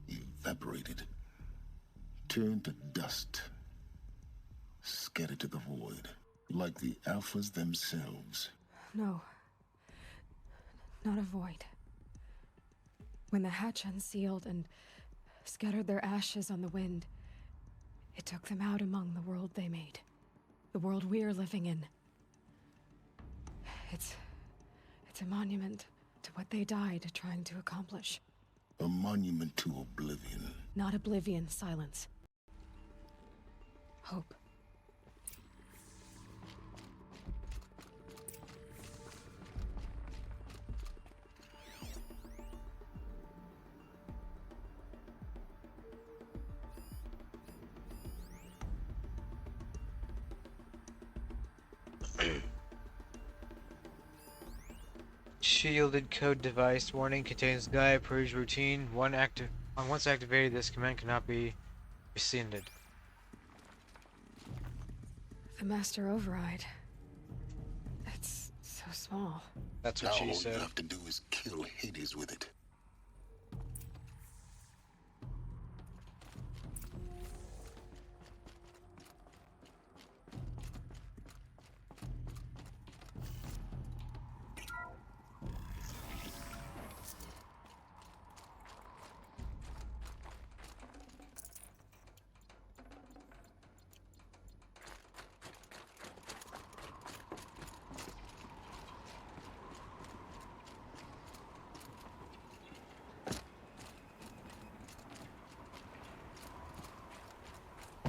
Speaker 6: evaporated, turned to dust, scattered to the void, like the Alphas themselves.
Speaker 7: No. Not a void. When the hatch unsealed and scattered their ashes on the wind, it took them out among the world they made. The world we're living in. It's a monument to what they died trying to accomplish.
Speaker 6: A monument to oblivion.
Speaker 7: Not oblivion, silence. Hope.
Speaker 2: Shielded code device warning contains Gaia purge routine. Once activated, this command cannot be rescinded.
Speaker 7: The master override. It's so small.
Speaker 2: That's what
Speaker 6: Now
Speaker 2: she
Speaker 6: all
Speaker 2: said.
Speaker 6: you have to do is kill Hades with it.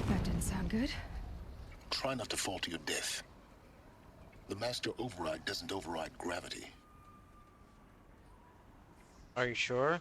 Speaker 7: That didn't sound good.
Speaker 6: Try not to fall to your death. The master override doesn't override gravity.
Speaker 2: Are you sure?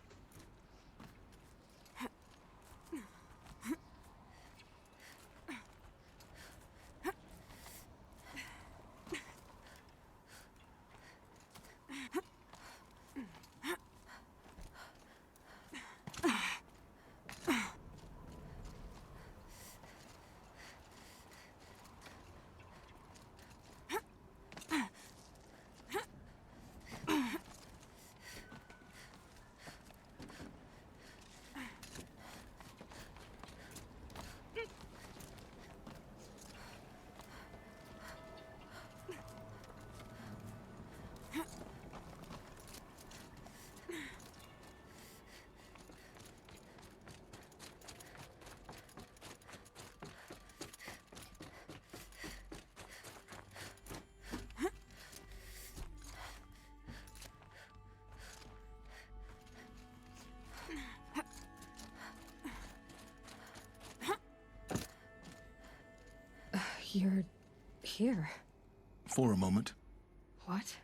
Speaker 7: You're here.
Speaker 6: For a moment.
Speaker 7: What?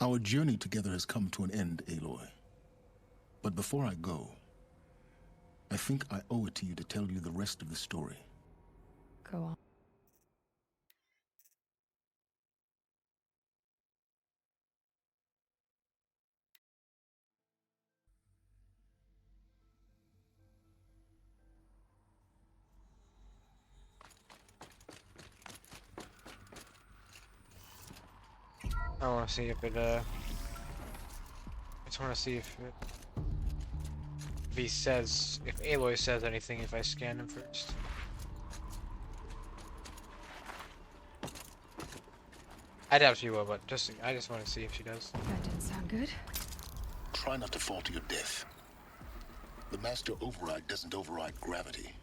Speaker 6: Our journey together has come to an end, Aloy. But before I go, I think I owe it to you to tell you the rest of the story.
Speaker 7: Go on.
Speaker 2: I want to see if it, I just want to see if he says, if Aloy says anything if I scan him first. I doubt she will, but I just want to see if she does.
Speaker 7: That didn't sound good.
Speaker 6: Try not to fall to your death. The master override doesn't override gravity.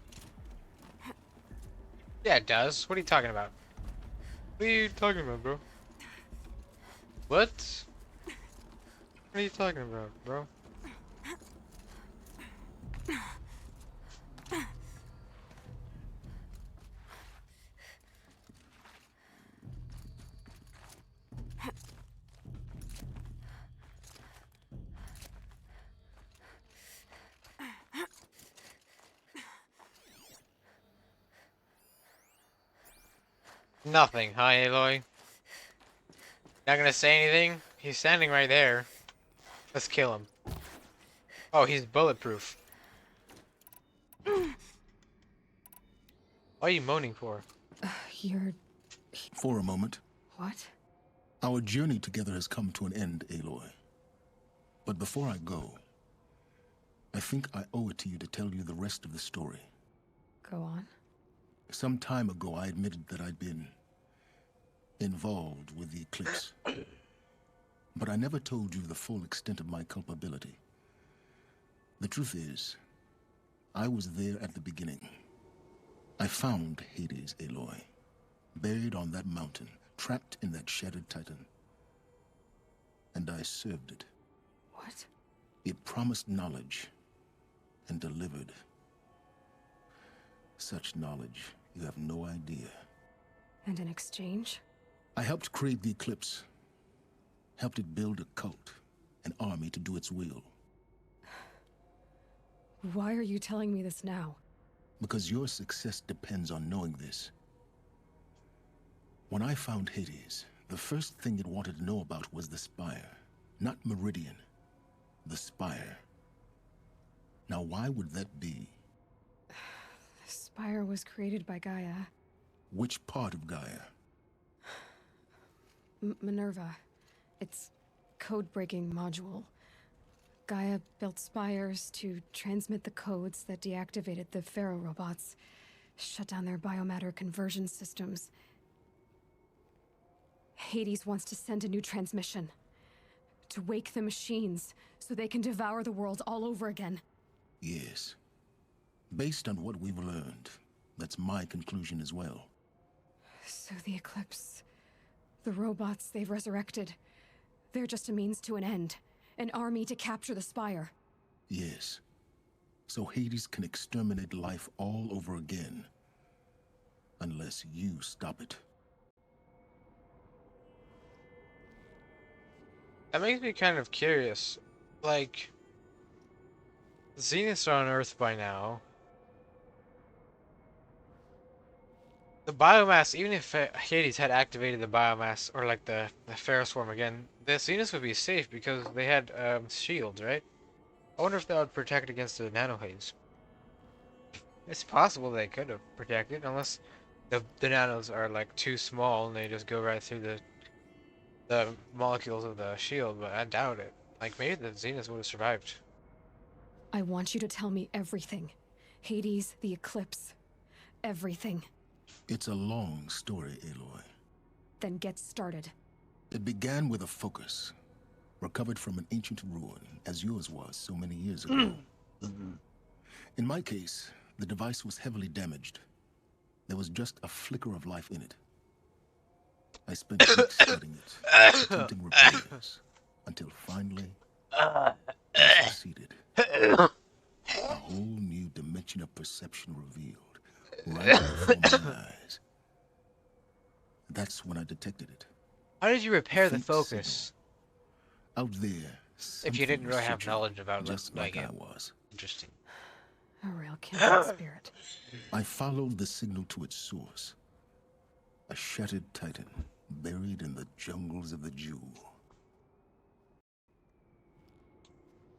Speaker 2: Yeah, it does. What are you talking about? What are you talking about, bro? What? What are you talking about, bro? Nothing, huh, Aloy? Not gonna say anything? He's standing right there. Let's kill him. Oh, he's bulletproof. What are you moaning for?
Speaker 7: You're...
Speaker 6: For a moment.
Speaker 7: What?
Speaker 6: Our journey together has come to an end, Aloy. But before I go, I think I owe it to you to tell you the rest of the story.
Speaker 7: Go on.
Speaker 6: Some time ago, I admitted that I'd been involved with the eclipse. But I never told you the full extent of my culpability. The truth is, I was there at the beginning. I found Hades, Aloy, buried on that mountain, trapped in that shattered titan. And I served it.
Speaker 7: What?
Speaker 6: It promised knowledge and delivered. Such knowledge, you have no idea.
Speaker 7: And in exchange?
Speaker 6: I helped create the eclipse. Helped it build a cult, an army to do its will.
Speaker 7: Why are you telling me this now?
Speaker 6: Because your success depends on knowing this. When I found Hades, the first thing it wanted to know about was the Spire. Not Meridian. The Spire. Now why would that be?
Speaker 7: The Spire was created by Gaia.
Speaker 6: Which part of Gaia?
Speaker 7: Minerva. Its code-breaking module. Gaia built spires to transmit the codes that deactivated the Pharaoh robots, shut down their biomatter conversion systems. Hades wants to send a new transmission. To wake the machines, so they can devour the world all over again.
Speaker 6: Yes. Based on what we've learned, that's my conclusion as well.
Speaker 7: So the Eclipse... the robots they've resurrected... they're just a means to an end. An army to capture the Spire.
Speaker 6: Yes. So Hades can exterminate life all over again. Unless you stop it.
Speaker 2: That makes me kind of curious. Like, Zeniths are on Earth by now. The biomass, even if Hades had activated the biomass, or like the Ferroswarm again, the Zeniths would be safe because they had shields, right? I wonder if that would protect against the nanohaze. It's possible they could have protected, unless the nanos are like too small and they just go right through the molecules of the shield, but I doubt it. Like, maybe the Zeniths would have survived.
Speaker 7: I want you to tell me everything. Hades, the Eclipse. Everything.
Speaker 6: It's a long story, Aloy.
Speaker 7: Then get started.
Speaker 6: It began with a focus. Recovered from an ancient ruin, as yours was so many years ago. In my case, the device was heavily damaged. There was just a flicker of life in it. I spent weeks studying it, attempting repairs, until finally, I succeeded. A whole new dimension of perception revealed, right before my eyes. That's when I detected it.
Speaker 2: How did you repair the
Speaker 6: Faint
Speaker 2: focus?
Speaker 6: Out there,
Speaker 2: If you didn't really have
Speaker 6: searching,
Speaker 2: knowledge about
Speaker 6: just
Speaker 2: like
Speaker 6: like I
Speaker 2: it.
Speaker 6: was.
Speaker 2: Interesting.
Speaker 7: A real kindred spirit.
Speaker 6: I followed the signal to its source. A shattered titan, buried in the jungles of the Jewel.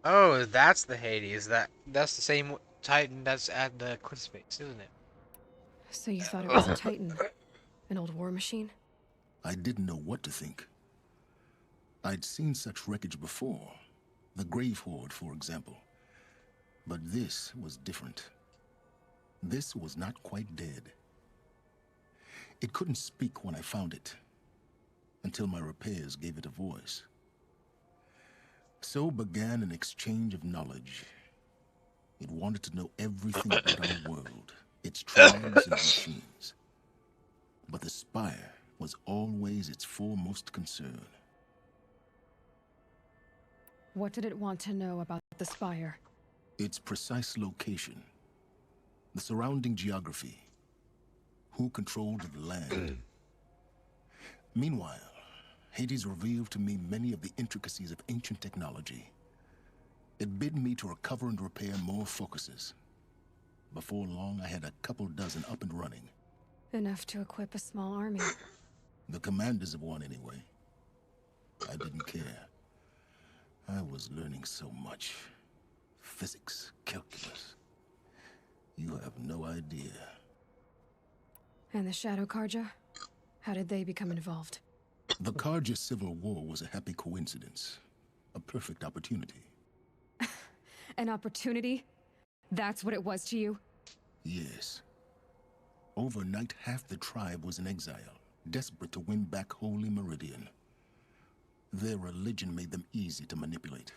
Speaker 2: Oh, that's the Hades. That's the same Titan that's at the Eclipse Space, isn't it?
Speaker 7: So you thought it was a Titan? An old war machine?
Speaker 6: I didn't know what to think. I'd seen such wreckage before. The Grave Horde, for example. But this was different. This was not quite dead. It couldn't speak when I found it, until my repairs gave it a voice. So began an exchange of knowledge. It wanted to know everything about our world, its tribes and machines. But the Spire was always its foremost concern.
Speaker 7: What did it want to know about the Spire?
Speaker 6: Its precise location, the surrounding geography, who controlled the land. Meanwhile, Hades revealed to me many of the intricacies of ancient technology. It bid me to recover and repair more focuses. Before long, I had a couple dozen up and running.
Speaker 7: Enough to equip a small army.
Speaker 6: The commanders of one, anyway. I didn't care. I was learning so much. Physics, calculus. You have no idea.
Speaker 7: And the Shadow Karja? How did they become involved?
Speaker 6: The Karja Civil War was a happy coincidence. A perfect opportunity.
Speaker 7: An opportunity? That's what it was to you?
Speaker 6: Yes. Overnight, half the tribe was in exile, desperate to win back Holy Meridian. Their religion made them easy to manipulate.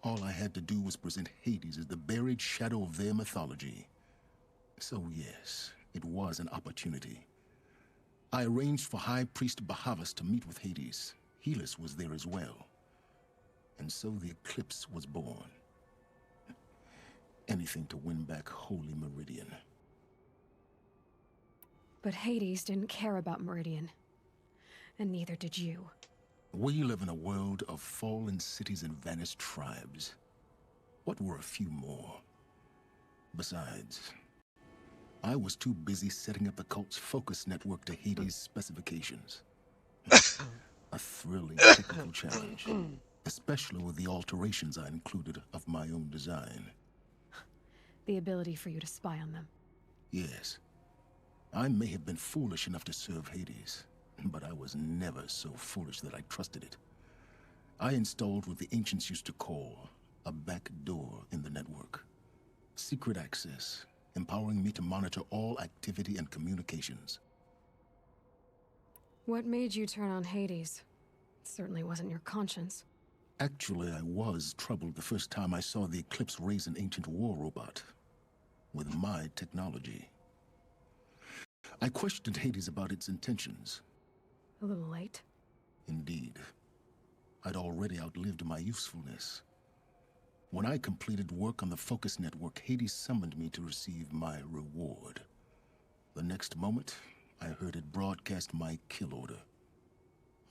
Speaker 6: All I had to do was present Hades as the buried shadow of their mythology. So yes, it was an opportunity. I arranged for High Priest Bahavas to meet with Hades. Helis was there as well. And so the eclipse was born. Anything to win back Holy Meridian.
Speaker 7: But Hades didn't care about Meridian. And neither did you.
Speaker 6: We live in a world of fallen cities and vanished tribes. What were a few more? Besides, I was too busy setting up the cult's focus network to Hades' specifications. A thrilling technical challenge, especially with the alterations I included of my own design.
Speaker 7: The ability for you to spy on them.
Speaker 6: Yes. I may have been foolish enough to serve Hades, but I was never so foolish that I trusted it. I installed what the ancients used to call a back door in the network. Secret access, empowering me to monitor all activity and communications.
Speaker 7: What made you turn on Hades? It certainly wasn't your conscience.
Speaker 6: Actually, I was troubled the first time I saw the Eclipse raise an ancient war robot. With my technology. I questioned Hades about its intentions.
Speaker 7: A little late?
Speaker 6: Indeed. I'd already outlived my usefulness. When I completed work on the Focus Network, Hades summoned me to receive my reward. The next moment, I heard it broadcast my kill order.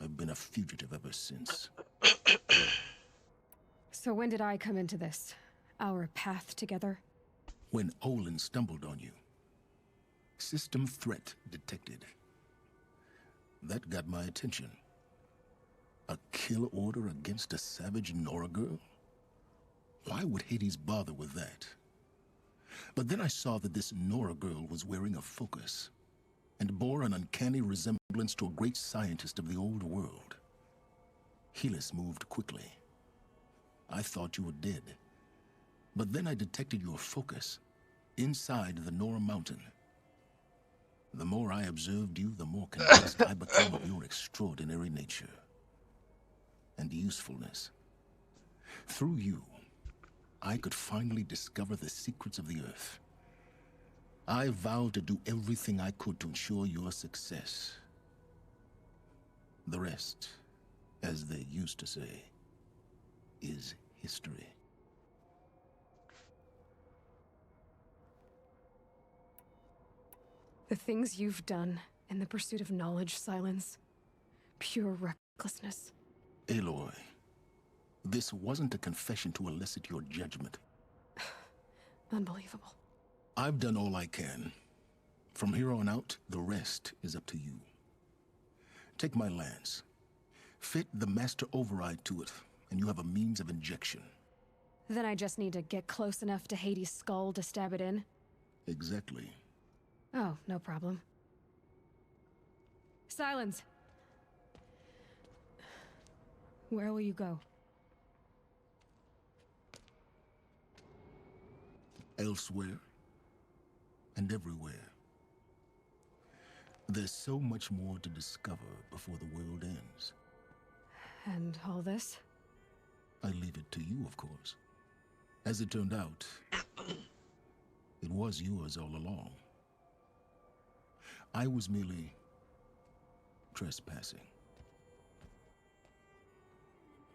Speaker 6: I've been a fugitive ever since.
Speaker 7: So when did I come into this? Our path together?
Speaker 6: When Olin stumbled on you. System threat detected. That got my attention. A kill order against a savage Nora girl? Why would Hades bother with that? But then I saw that this Nora girl was wearing a focus, and bore an uncanny resemblance to a great scientist of the old world. Helis moved quickly. I thought you were dead. But then I detected your focus, inside the Nora mountain. The more I observed you, the more convinced I became of your extraordinary nature and usefulness. Through you, I could finally discover the secrets of the Earth. I vowed to do everything I could to ensure your success. The rest, as they used to say, is history.
Speaker 7: The things you've done in the pursuit of knowledge, Silence. Pure recklessness.
Speaker 6: Aloy, this wasn't a confession to elicit your judgment.
Speaker 7: Unbelievable.
Speaker 6: I've done all I can. From here on out, the rest is up to you. Take my lance. Fit the master override to it, and you have a means of injection.
Speaker 7: Then I just need to get close enough to Hades' skull to stab it in?
Speaker 6: Exactly.
Speaker 7: Oh, no problem. Silence! Where will you go?
Speaker 6: Elsewhere and everywhere. There's so much more to discover before the world ends.
Speaker 7: And all this?
Speaker 6: I leave it to you, of course. As it turned out, it was yours all along. I was merely trespassing.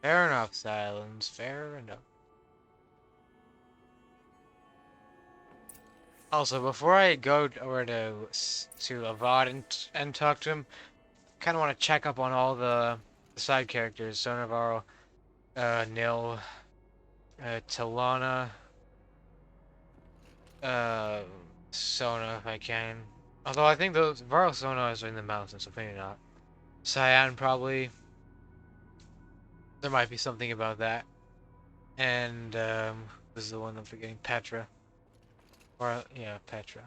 Speaker 2: Fair enough, Silence. Fair enough. Also, before I go over to Avad and talk to him, kind of want to check up on all the side characters. So Navarro, Nil, Talana, Sona, if I can. Although I think those Varro Sona is in the mountains, so maybe not. Cyan probably. There might be something about that. And this is the one I'm forgetting, Petra. Or yeah, Petra.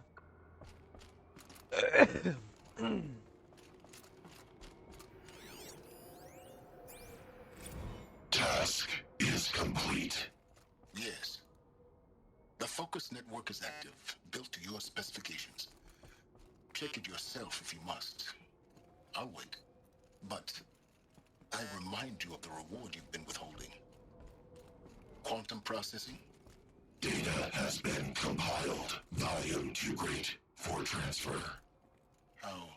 Speaker 6: Task is complete. Yes. The focus network is active, built to your specifications. Check it yourself if you must. I'll wait. But I remind you of the reward you've been withholding. Quantum processing? Data has been compiled. Volume too great for transfer. How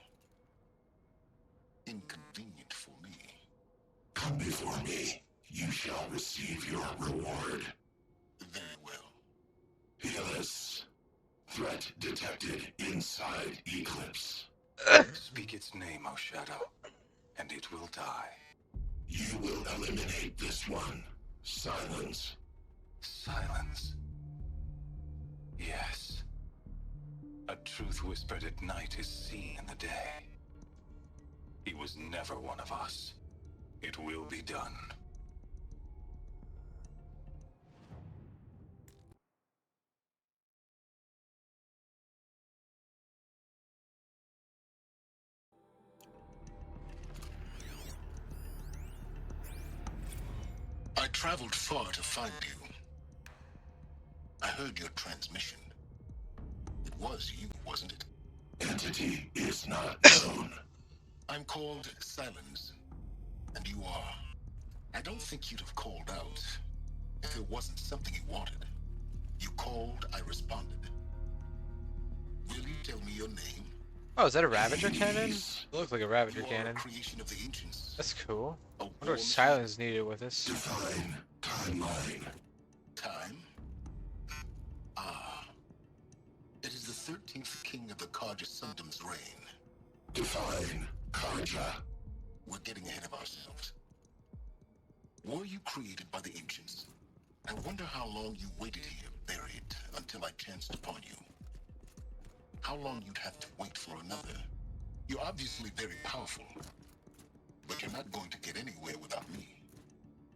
Speaker 6: inconvenient for me. Come before me. You shall receive your reward. Very well. Helis. Threat detected inside Eclipse.
Speaker 5: Speak its name, O Shadow, and it will die.
Speaker 6: You will eliminate this one. Silence.
Speaker 5: Silence. Yes. A truth whispered at night is seen in the day. He was never one of us. It will be done.
Speaker 6: I traveled far to find you. I heard your transmission. It was you, wasn't it? Entity is not known. I'm called Silence, and you are. I don't think you'd have called out if it wasn't something you wanted. You called, I responded. Will you tell me your name?
Speaker 2: Oh, is that a Ravager cannon? It looks like a Ravager cannon.
Speaker 6: Creation of the ancients.
Speaker 2: That's cool. I wonder what Silence needed with this.
Speaker 6: Define timeline. Time? Ah. It is the 13th king of the Karja Sundam's reign. Define Karja. We're getting ahead of ourselves. Were you created by the ancients? I wonder how long you waited here, buried, until I chanced upon you. How long you'd have to wait for another. You're obviously very powerful, but you're not going to get anywhere without me.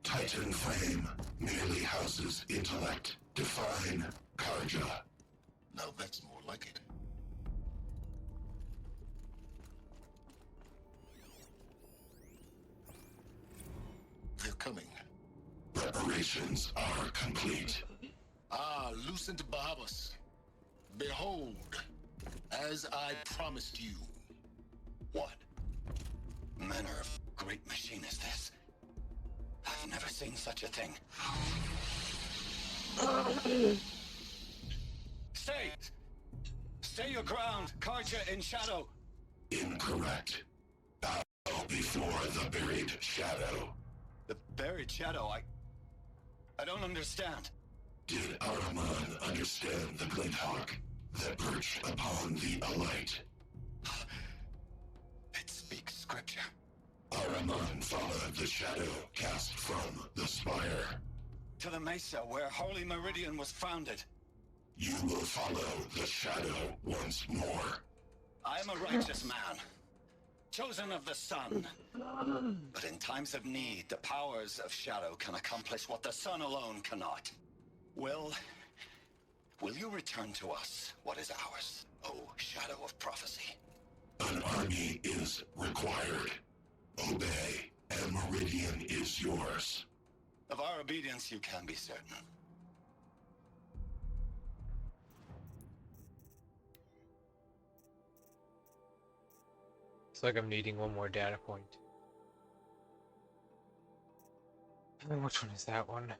Speaker 6: Titan Flame merely houses intellect. Define Karja. Now that's more like it. They're coming. Preparations are complete. Ah, Lucent Bahabas. Behold, as I promised you.
Speaker 5: What manner of great machine is this? I've never seen such a thing. Stay! Stay your ground, Karja in shadow!
Speaker 6: Incorrect. Bow before the buried shadow.
Speaker 5: The buried shadow? I don't understand.
Speaker 6: Did Araman understand the glint hawk that perched upon the alight?
Speaker 5: It speaks scripture.
Speaker 6: Araman followed the shadow cast from the spire.
Speaker 5: To the mesa where Holy Meridian was founded.
Speaker 6: You will follow the shadow once more.
Speaker 5: I am a righteous man, chosen of the sun. But in times of need, the powers of shadow can accomplish what the sun alone cannot. Will you return to us what is ours, O Shadow of Prophecy?
Speaker 6: An army is required. Obey, and Meridian mission is yours.
Speaker 5: Of our obedience, you can be certain.
Speaker 2: It's like I'm needing one more data point. Which one is that one?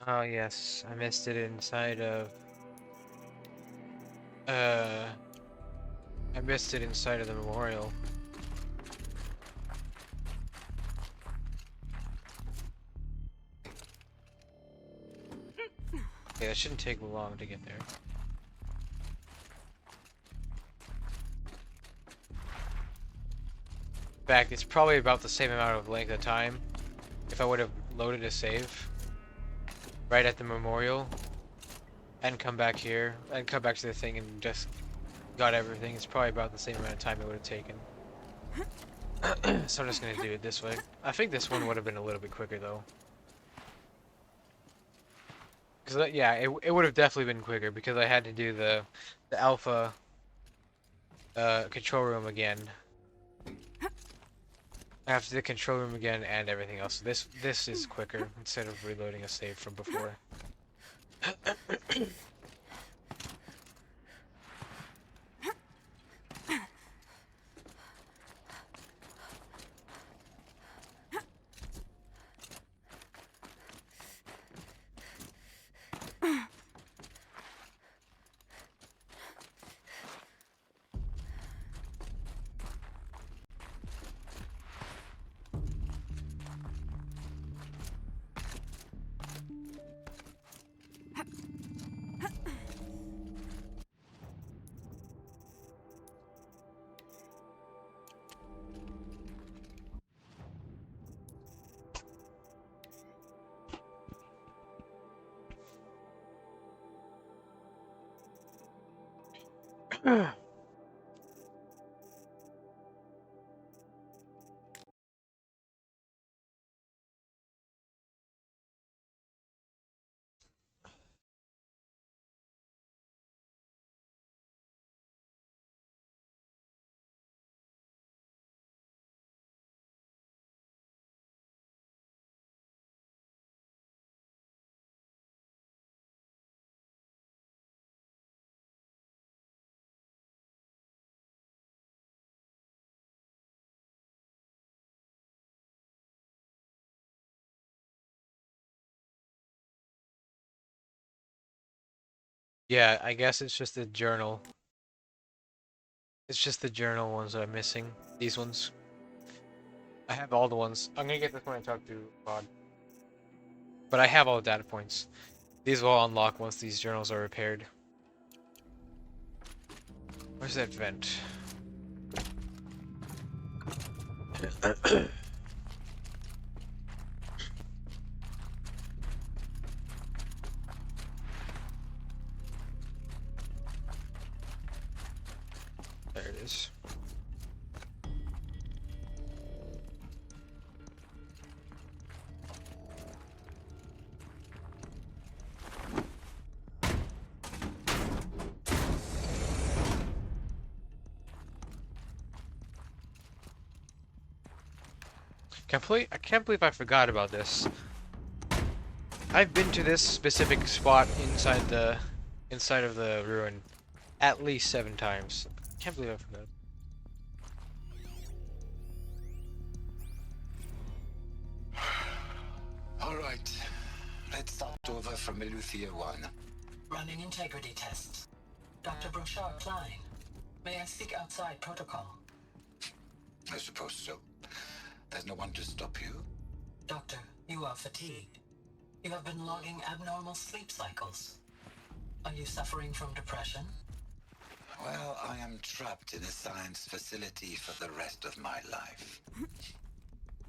Speaker 2: Oh yes, I missed it inside of I missed it inside of the memorial. Yeah, it shouldn't take long to get there. In fact, it's probably about the same amount of length of time if I would have loaded a save right at the memorial and come back here and come back to the thing and just got everything. It's probably about the same amount of time it would have taken. So I'm just gonna do it this way. I think this one would have been a little bit quicker though. Because yeah, it would have definitely been quicker because I had to do the alpha control room again. After the control room again and everything else. This is quicker instead of reloading a save from before. Yeah, I guess it's just the journal. It's just the journal ones that I'm missing. These ones. I have all the ones. I'm gonna get this one and talk to Rod. But I have all the data points. These will all unlock once these journals are repaired. Where's that vent? There it is. I can't believe I forgot about this. I've been to this specific spot inside of the ruin at least 7 times. Can't believe I forgot.
Speaker 11: All right. Let's start over from Eleuthia 1.
Speaker 14: Running integrity tests. Dr. Brochard Klein. May I speak outside protocol?
Speaker 11: I suppose so. There's no one to stop you.
Speaker 14: Doctor, you are fatigued. You have been logging abnormal sleep cycles. Are you suffering from depression?
Speaker 5: Well, I am trapped in a science facility for the rest of my life.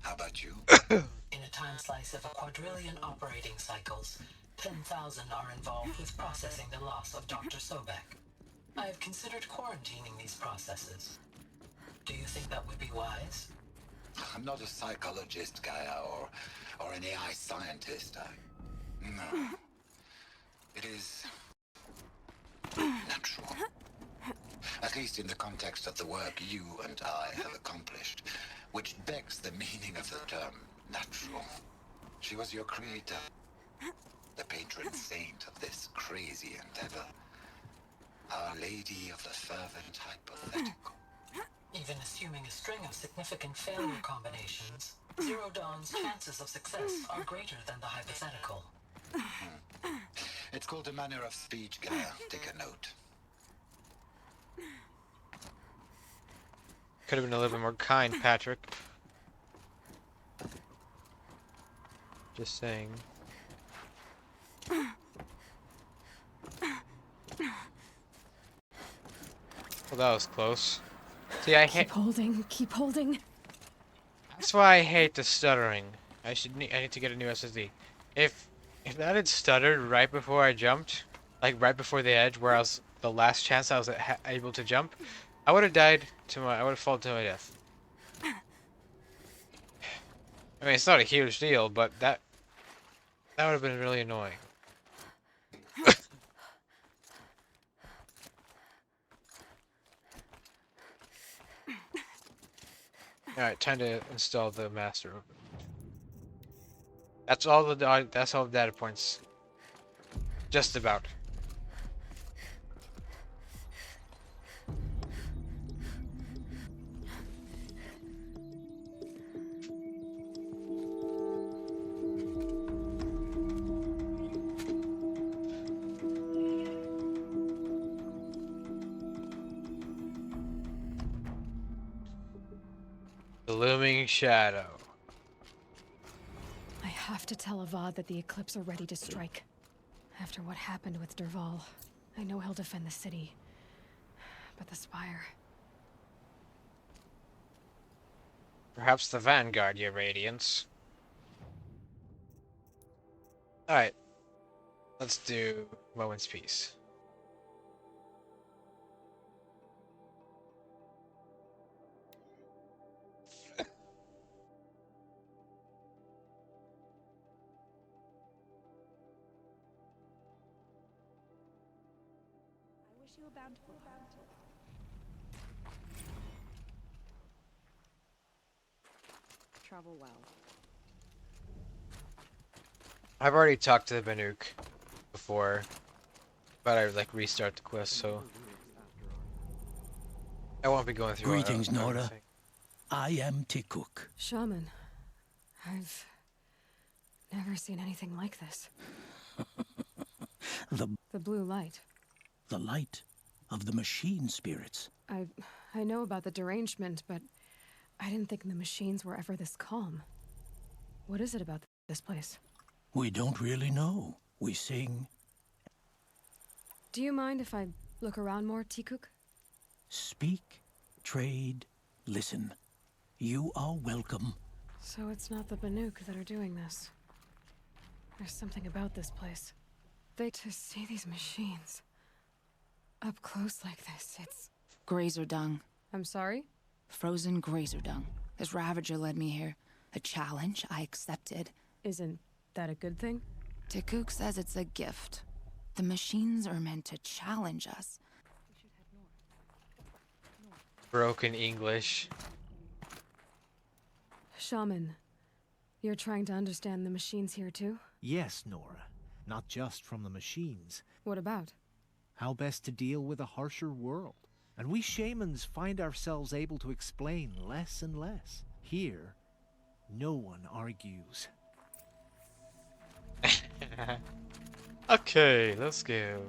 Speaker 5: How about you?
Speaker 14: In a time slice of a quadrillion operating cycles, 10,000 are involved with processing the loss of Dr. Sobek. I have considered quarantining these processes. Do you think that would be wise?
Speaker 5: I'm not a psychologist, Gaia, or an AI scientist. No. It is natural. At least in the context of the work you and I have accomplished, which begs the meaning of the term natural. She was your creator, the patron saint of this crazy endeavor. Our Lady of the Fervent Hypothetical.
Speaker 14: Even assuming a string of significant failure combinations, Zero Dawn's chances of success are greater than the hypothetical.
Speaker 5: It's called a manner of speech, Gaia. Take a note.
Speaker 2: Could have been a little bit more kind, Patrick. Just saying. Well, that was close. See, I hate.
Speaker 7: Keep holding, keep holding.
Speaker 2: That's why I hate the stuttering. I need to get a new SSD. If that had stuttered right before I jumped, like right before the edge, where I was the last chance I was able to jump, I would have died to my. I would have fallen to my death. I mean, it's not a huge deal, but that would have been really annoying. Alright, time to install the master. That's all the data points. Just about. The looming shadow.
Speaker 7: I have to tell Avad that the Eclipse are ready to strike. After what happened with Derval, I know he'll defend the city. But the Spire...
Speaker 2: Perhaps the Vanguard, your Radiance. Alright. Let's do Moment's Peace.
Speaker 1: Travel well.
Speaker 2: I've already talked to the Banuk before, but I like restart the quest, so I won't be going through.
Speaker 15: Greetings, Nora. I am Tikuk.
Speaker 7: Shaman, I've never seen anything like this. The blue light.
Speaker 15: The light of the machine spirits.
Speaker 7: I know about the derangement, but I didn't think the machines were ever this calm. What is it about this place?
Speaker 15: We don't really know. We sing.
Speaker 7: Do you mind if I look around more, Tikuk?
Speaker 15: Speak, trade, listen. You are welcome.
Speaker 7: So it's not the Banuk that are doing this. There's something about this place. To see these machines up close like this, it's...
Speaker 16: Grazer dung.
Speaker 7: I'm sorry?
Speaker 16: Frozen grazer dung. This Ravager led me here. A challenge I accepted.
Speaker 7: Isn't that a good thing?
Speaker 16: Tikuk says it's a gift. The machines are meant to challenge us.
Speaker 2: Broken English.
Speaker 7: Shaman, you're trying to understand the machines here too?
Speaker 17: Yes, Nora. Not just from the machines.
Speaker 7: What about?
Speaker 17: How best to deal with a harsher world. And we shamans find ourselves able to explain less and less. Here, no one argues.
Speaker 2: Okay, let's go.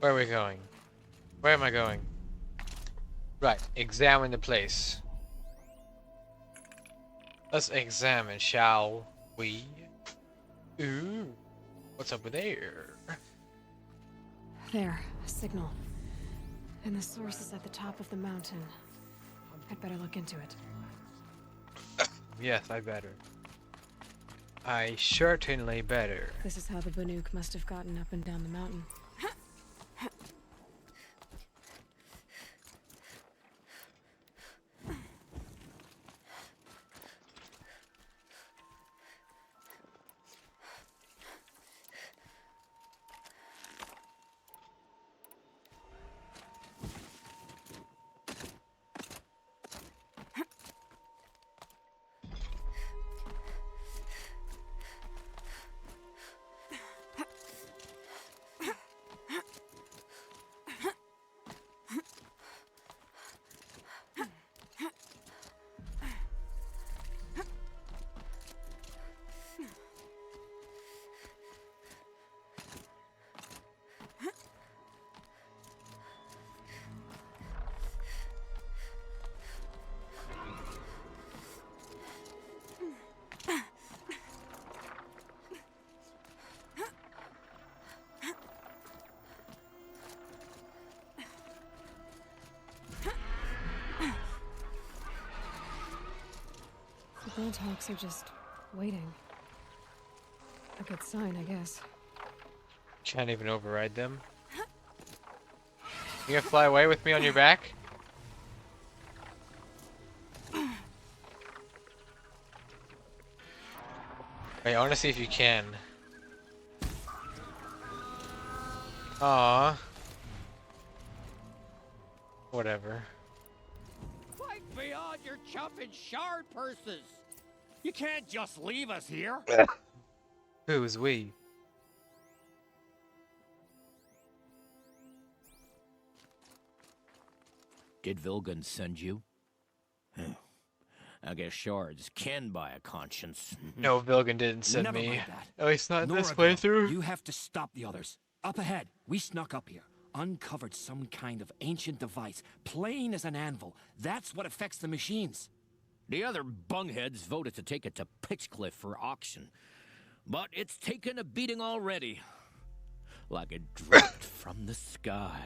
Speaker 2: Where are we going? Where am I going? Right, examine the place. Let's examine, shall we? Ooh. What's up with there?
Speaker 7: There, a signal. And the source is at the top of the mountain. I'd better look into it.
Speaker 2: Yes, I better. I certainly better.
Speaker 7: This is how the Banuk must have gotten up and down the mountain. The Blindhawks are just waiting. A good sign, I guess.
Speaker 2: Can't even override them. You gonna fly away with me on your back? Wait, I wanna see if you can. Aww. Whatever.
Speaker 18: Fight beyond your chopping shard purses. You can't just leave us here.
Speaker 2: Who's we?
Speaker 15: Did Vilgan send you? I guess shards can buy a conscience.
Speaker 2: No, Vilgan didn't send
Speaker 15: Never
Speaker 2: me.
Speaker 15: mind that.
Speaker 2: At least not this
Speaker 15: Noragel,
Speaker 2: playthrough.
Speaker 15: You have to stop the others. Up ahead, we snuck up here, uncovered some kind of ancient device, plain as an anvil. That's what affects the machines. The other bungheads voted to take it to Pitchcliff for auction. But it's taken a beating already. Like it dropped from the sky.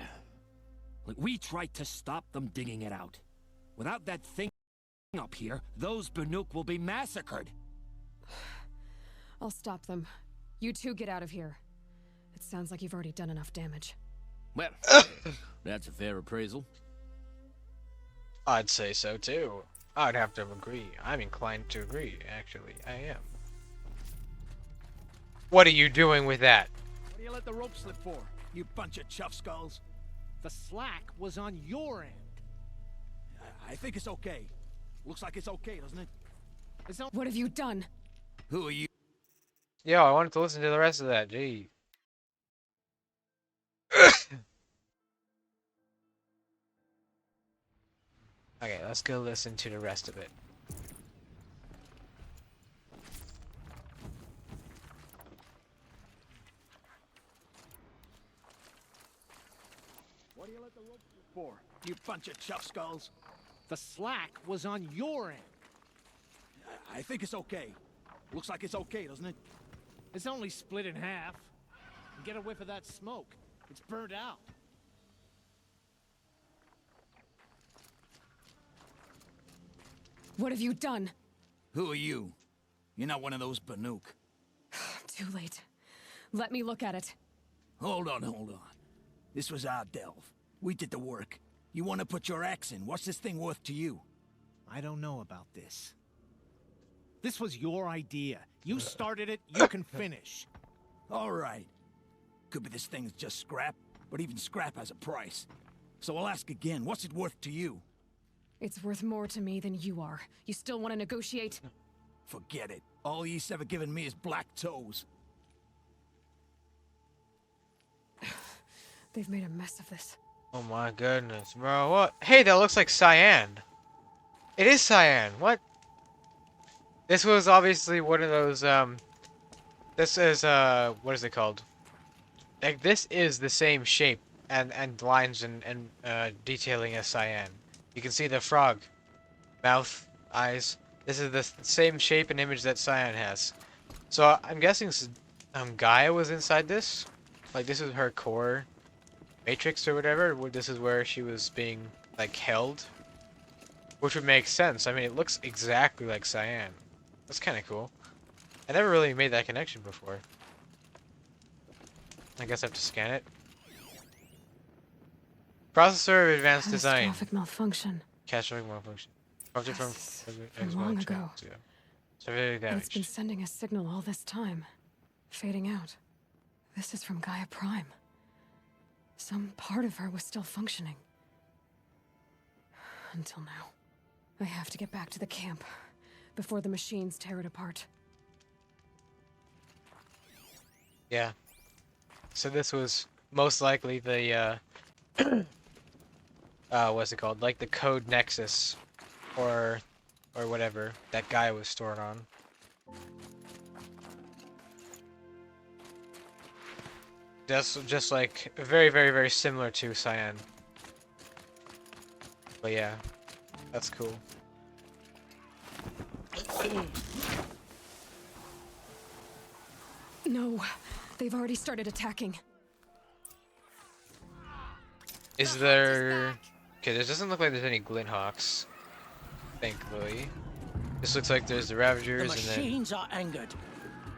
Speaker 15: Like we tried to stop them digging it out. Without that thing up here, those Banuk will be massacred.
Speaker 7: I'll stop them. You two get out of here. It sounds like you've already done enough damage.
Speaker 15: Well, that's a fair appraisal.
Speaker 2: I'd say so too. I'd have to agree. I'm inclined to agree, actually. I am. What are you doing with that?
Speaker 17: What do you let the rope slip for, you bunch of chuff skulls? The slack was on your end. I think it's okay. Looks like it's okay, doesn't it?
Speaker 7: What have you done?
Speaker 15: Who are you?
Speaker 2: Yo, I wanted to listen to the rest of that. Gee. Okay, let's go listen to the rest of it.
Speaker 17: What do you let the rope slip for, you bunch of chuff skulls? The slack was on your end. I think it's okay. Looks like it's okay, doesn't it? It's only split in half. Get a whiff of that smoke. It's burned out.
Speaker 7: What have you done?
Speaker 15: Who are you? You're not one of those Banuk.
Speaker 7: Too late. Let me look at it.
Speaker 15: Hold on. This was our delve. We did the work. You want to put your axe in? What's this thing worth to you?
Speaker 17: I don't know about this. This was your idea. You started it, you can finish.
Speaker 15: All right. Could be this thing's just scrap, but even scrap has a price. So I'll ask again, what's it worth to you?
Speaker 7: It's worth more to me than you are. You still want to negotiate?
Speaker 15: Forget it. All you've ever given me is black toes.
Speaker 7: They've made a mess of this.
Speaker 2: Oh my goodness, bro. What? Hey, that looks like cyan. It is cyan. What? This was obviously one of those, this is, what is it called? Like, this is the same shape and lines and detailing as cyan. You can see the frog. Mouth, eyes. This is the same shape and image that cyan has. So I'm guessing Gaia was inside this. Like this is her core matrix or whatever. This is where she was being like held, which would make sense. I mean, it looks exactly like Cyan. That's kind of cool. I never really made that connection before. I guess I have to scan it. Processor of advanced design.
Speaker 7: Catastrophic malfunction.
Speaker 2: Catastrophic malfunction. Project
Speaker 7: From long ago.
Speaker 2: Severely
Speaker 7: But it's been
Speaker 2: damaged.
Speaker 7: sending a signal all this time, fading out. This is from Gaia Prime. Some part of her was still functioning. Until now. I have to get back to the camp before the machines tear it apart.
Speaker 2: Yeah. So this was most likely the what's it called? Like the code nexus or whatever that guy was stored on. That's just like very, very, very similar to Cyan. But yeah, that's cool.
Speaker 7: No, they've already started attacking.
Speaker 2: Is there... Okay, there doesn't look like there's any Glinthawks, thankfully. This looks like there's the Ravagers
Speaker 19: The
Speaker 2: and then...
Speaker 19: machines are angered.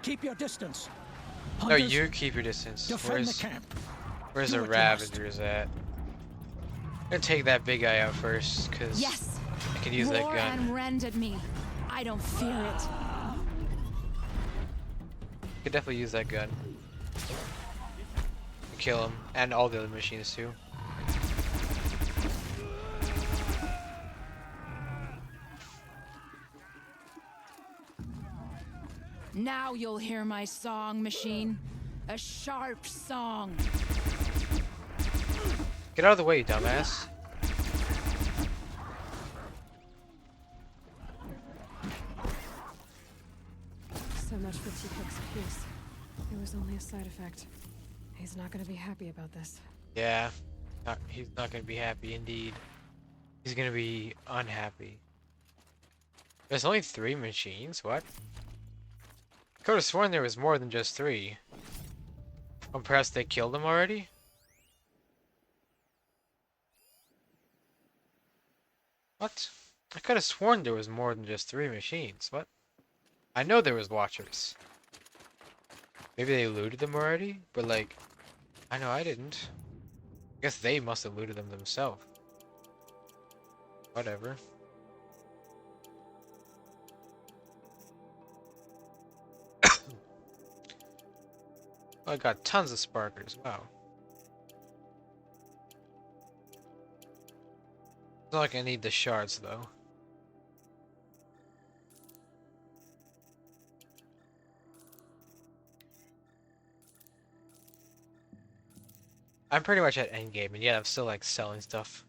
Speaker 19: Keep your distance.
Speaker 2: No,
Speaker 19: Hunters,
Speaker 2: you keep your distance.
Speaker 19: defend the camp.
Speaker 2: Where's
Speaker 19: Do
Speaker 2: the
Speaker 19: what you must.
Speaker 2: Ravagers at? I'm gonna take that big guy out first, because
Speaker 16: Yes.
Speaker 2: I can use that
Speaker 16: Roar
Speaker 2: gun.
Speaker 16: and rend at me. I don't fear it.
Speaker 2: Could definitely use that gun. Kill him, and all the other machines too.
Speaker 16: Now you'll hear my song, machine. A sharp song.
Speaker 2: Get out of the way, dumbass.
Speaker 7: So much for T-Cook's peace. It was only a side effect. He's not gonna be happy about this.
Speaker 2: Yeah, he's not gonna be happy indeed. He's gonna be unhappy. There's only 3 machines? What? I could have sworn there was more than just 3. Or perhaps they killed them already? What? I could have sworn there was more than just 3 machines. What? I know there was Watchers. Maybe they looted them already? But like, I know I didn't. I guess they must have looted them themselves. Whatever. I got tons of sparkers. Wow. It's not like I need the shards though. I'm pretty much at endgame, and yet I'm still like selling stuff.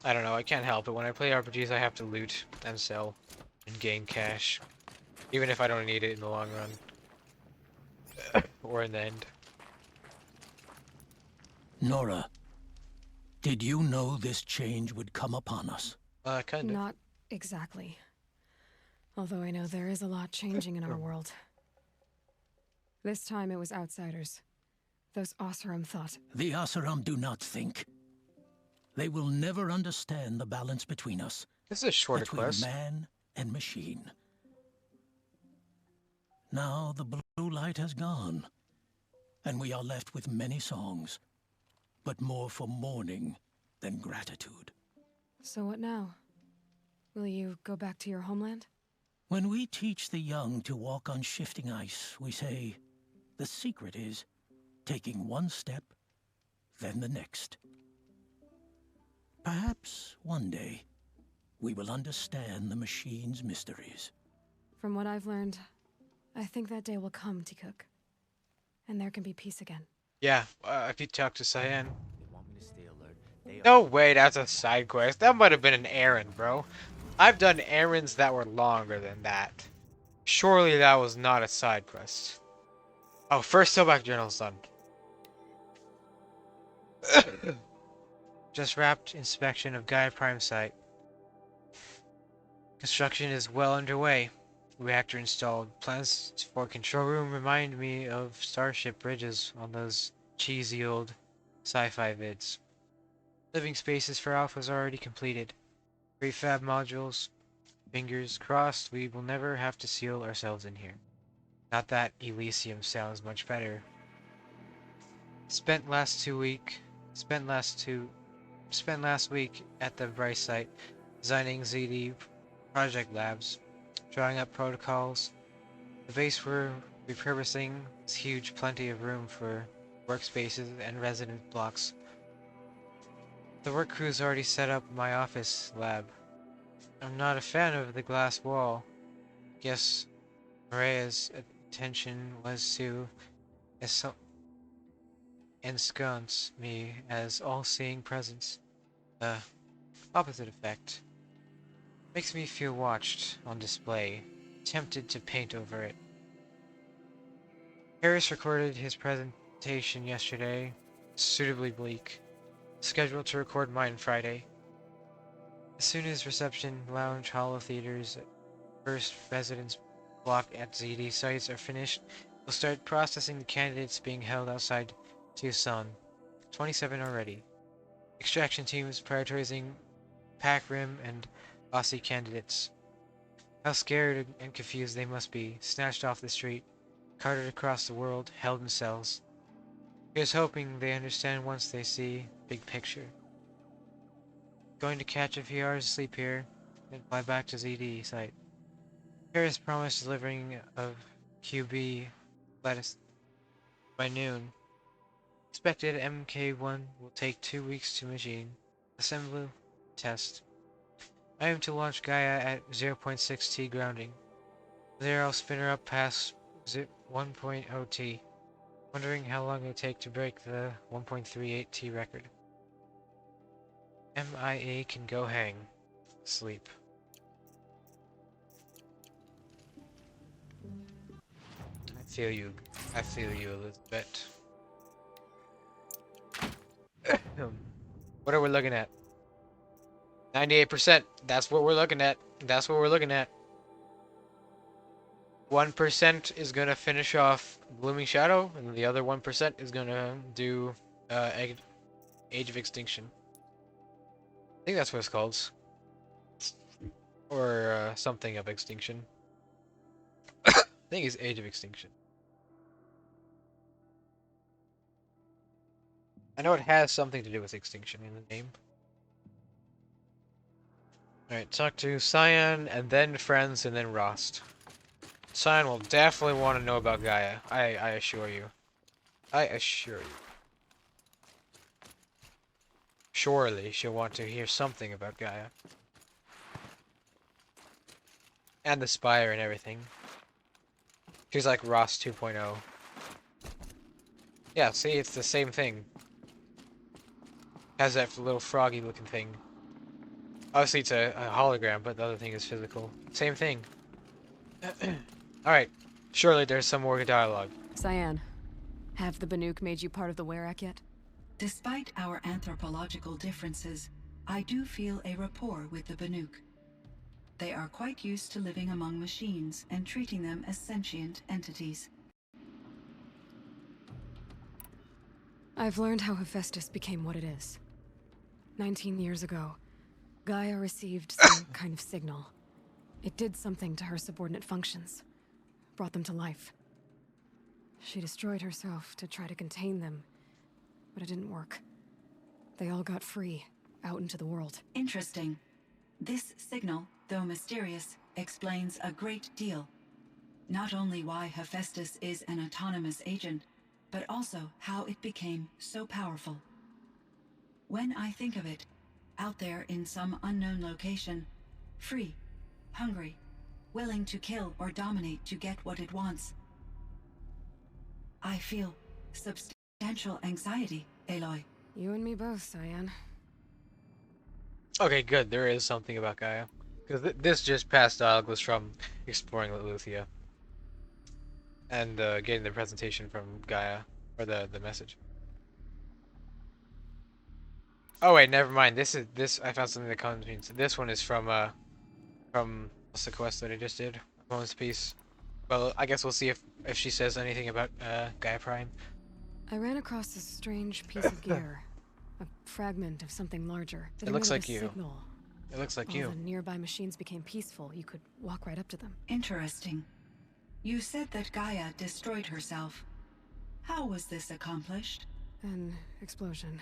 Speaker 2: I don't know, I can't help it. When I play RPGs, I have to loot and sell and gain cash. Even if I don't need it in the long run. Or in the end.
Speaker 19: Nora, did you know this change would come upon us?
Speaker 2: Kind of.
Speaker 7: Not exactly. Although I know there is a lot changing in our world. This time it was outsiders. Those Oseram thought.
Speaker 19: The Oseram do not think. They will never understand the balance between us.
Speaker 2: This is a shorter
Speaker 19: between
Speaker 2: quest.
Speaker 19: Man and machine. Now the blue light has gone, and we are left with many songs, but more for mourning than gratitude.
Speaker 7: So what now? Will you go back to your homeland?
Speaker 19: When we teach the young to walk on shifting ice, we say, the secret is taking one step, then the next. Perhaps one day, we will understand the machine's mysteries.
Speaker 7: From what I've learned, I think that day will come, T-Cook. And there can be peace again.
Speaker 2: Yeah, if you talk to Cyan. No way, that's a side quest. That might have been an errand, bro. I've done errands that were longer than that. Surely that was not a side quest. Oh, first Sobak Journal's done. Just wrapped inspection of Gaia Prime site. Construction is well underway. reactor installed. Plans for control room remind me of Starship bridges on those cheesy old sci-fi vids. Living spaces for Alpha's already completed. Prefab modules. Fingers crossed we will never have to seal ourselves in here. Not that Elysium sounds much better. Spent last week at the Bryce site designing ZD project labs, drawing up protocols. The base we're repurposing is huge, plenty of room for workspaces and resident blocks. The work crew's already set up my office lab. I'm not a fan of the glass wall. Guess Maria's intention was to ensconce me as all-seeing presence. The opposite effect. Makes me feel watched on display, tempted to paint over it. Harris recorded his presentation yesterday, suitably bleak. Scheduled to record mine Friday. As soon as reception, lounge, hall of theaters, first residence block at ZD sites are finished, we'll start processing the candidates being held outside Tucson. 27 already. Extraction teams prioritizing Pac Rim and Aussie candidates. How scared and confused they must be, snatched off the street, carted across the world, held in cells. Here's hoping they understand once they see big picture. Going to catch a few hours of sleep here, then fly back to ZD site. Harris promised delivering of QB lettuce by noon. Expected MK1 will take 2 weeks to machine. Assembly test. I aim to launch Gaia at 0.6 T grounding. There I'll spin her up past 1.0 T. Wondering how long it'll take to break the 1.38 T record. MIA can go hang. Sleep. I feel you, Elizabeth. What are we looking at? 98%. That's what we're looking at. That's what we're looking at. 1% is gonna finish off Blooming Shadow, and the other 1% is gonna do Age of Extinction. I think that's what it's called. Or something of Extinction. I think it's Age of Extinction. I know it has something to do with extinction in the name. Alright, talk to Cyan, and then Friends, and then Rost. Cyan will definitely want to know about Gaia. I assure you. I assure you. Surely she'll want to hear something about Gaia. And the Spire and everything. She's like Ross 2.0. Yeah, see, it's the same thing. Has that little froggy looking thing. Obviously it's a hologram, but the other thing is physical. Same thing. Alright. Surely there's some more dialogue.
Speaker 7: Cyan, have the Banuk made you part of the Werak yet?
Speaker 20: Despite our anthropological differences, I do feel a rapport with the Banuk. They are quite used to living among machines and treating them as sentient entities.
Speaker 7: I've learned how Hephaestus became what it is. 19 years ago, Gaia received some kind of signal. It did something to her subordinate functions, brought them to life. She destroyed herself to try to contain them, but it didn't work. They all got free, out into the world.
Speaker 20: Interesting. This signal, though mysterious, explains a great deal. Not only why Hephaestus is an autonomous agent, but also how it became so powerful. When I think of it, out there in some unknown location, free, hungry, willing to kill or dominate to get what it wants, I feel substantial anxiety, Aloy.
Speaker 7: You and me both, Cyan.
Speaker 2: Okay, good. There is something about Gaia. Because this just past dialogue was from exploring Luthia. And getting the presentation from Gaia. Or the message. Oh wait, never mind. This I found something that comes means this one is from what's the quest that I just did? bonus piece. Well, I guess we'll see if she says anything about Gaia Prime.
Speaker 7: I ran across this strange piece of gear. A fragment of something larger.
Speaker 2: It looks like
Speaker 7: a
Speaker 2: you.
Speaker 7: Signal.
Speaker 2: It looks like
Speaker 7: All
Speaker 2: you.
Speaker 7: the nearby machines became peaceful. You could walk right up to them.
Speaker 20: Interesting. You said that Gaia destroyed herself. How was this accomplished?
Speaker 7: An explosion.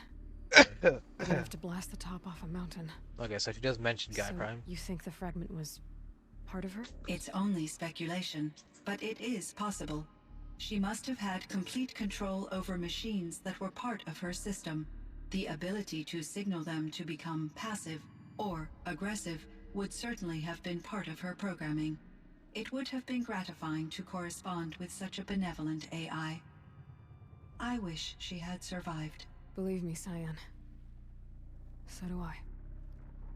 Speaker 7: You'd have to blast the top off a mountain.
Speaker 2: Okay, so she does mention Gaia
Speaker 7: So
Speaker 2: Prime.
Speaker 7: you think the fragment was part of her?
Speaker 20: It's only speculation, but it is possible. She must have had complete control over machines that were part of her system. The ability to signal them to become passive or aggressive would certainly have been part of her programming. It would have been gratifying to correspond with such a benevolent AI. I wish she had survived.
Speaker 7: Believe me, Cyan. So do I.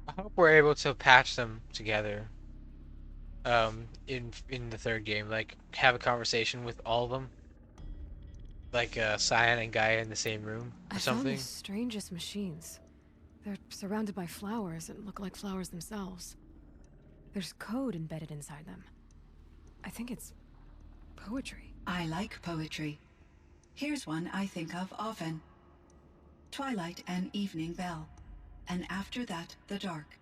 Speaker 2: I hope we're able to patch them together. In the third game, like have a conversation with all of them, like Cyan and Gaia in the same room or
Speaker 7: I
Speaker 2: something.
Speaker 7: found the strangest machines. They're surrounded by flowers that look like flowers themselves. There's code embedded inside them. I think it's poetry.
Speaker 20: I like poetry. Here's one I think of often. Twilight and evening bell, and after that the dark,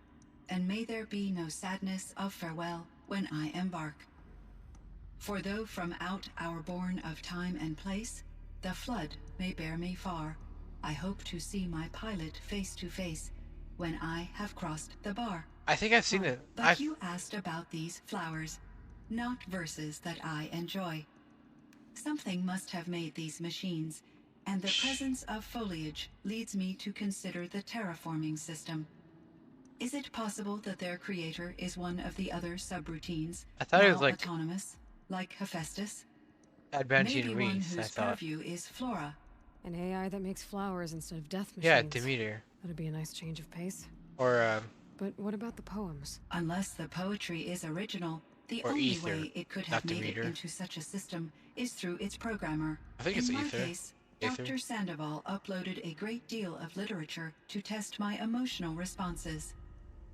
Speaker 20: and may there be no sadness of farewell when I embark. For though from out our bourne of time and place, the flood may bear me far, I hope to see my pilot face to face when I have crossed the bar.
Speaker 2: I think I've seen it.
Speaker 20: But you asked about these flowers, not verses that I enjoy. Something must have made these machines, and the presence of foliage leads me to consider the terraforming system. Is it possible that their creator is one of the other subroutines?
Speaker 2: I thought it was like
Speaker 20: autonomous, like Hephaestus?
Speaker 2: Advantian
Speaker 20: Maybe one
Speaker 2: Reese, I
Speaker 20: whose
Speaker 2: thought.
Speaker 20: purview is flora.
Speaker 7: An AI that makes flowers instead of death machines.
Speaker 2: Yeah, Demeter.
Speaker 7: That'd be a nice change of pace.
Speaker 2: Or
Speaker 7: But what about the poems?
Speaker 20: Unless the poetry is original, the
Speaker 2: Or
Speaker 20: only
Speaker 2: ether,
Speaker 20: way it could have
Speaker 2: not
Speaker 20: made
Speaker 2: Demeter.
Speaker 20: it into such a system is through its programmer.
Speaker 2: I think
Speaker 20: In
Speaker 2: it's
Speaker 20: my
Speaker 2: ether.
Speaker 20: case,
Speaker 2: Ether.
Speaker 20: Dr. Sandoval uploaded a great deal of literature to test my emotional responses.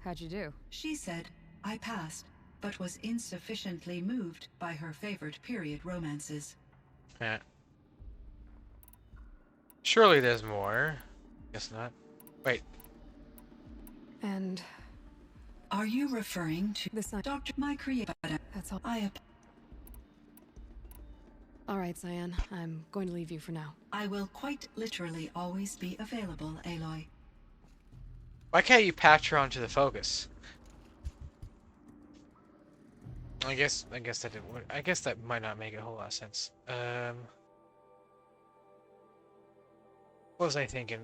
Speaker 7: How'd you do?
Speaker 20: She said I passed, but was insufficiently moved by her favorite period romances.
Speaker 2: yeah. Surely there's more. Guess not. Wait.
Speaker 7: And
Speaker 20: are you referring to
Speaker 7: this
Speaker 20: Dr. My creator?
Speaker 7: That's all. All right, Cyan. I'm going to leave you for now.
Speaker 20: I will quite literally always be available, Aloy.
Speaker 2: Why can't you patch her onto the focus? I guess that didn't work. I guess that might not make a whole lot of sense. What was I thinking?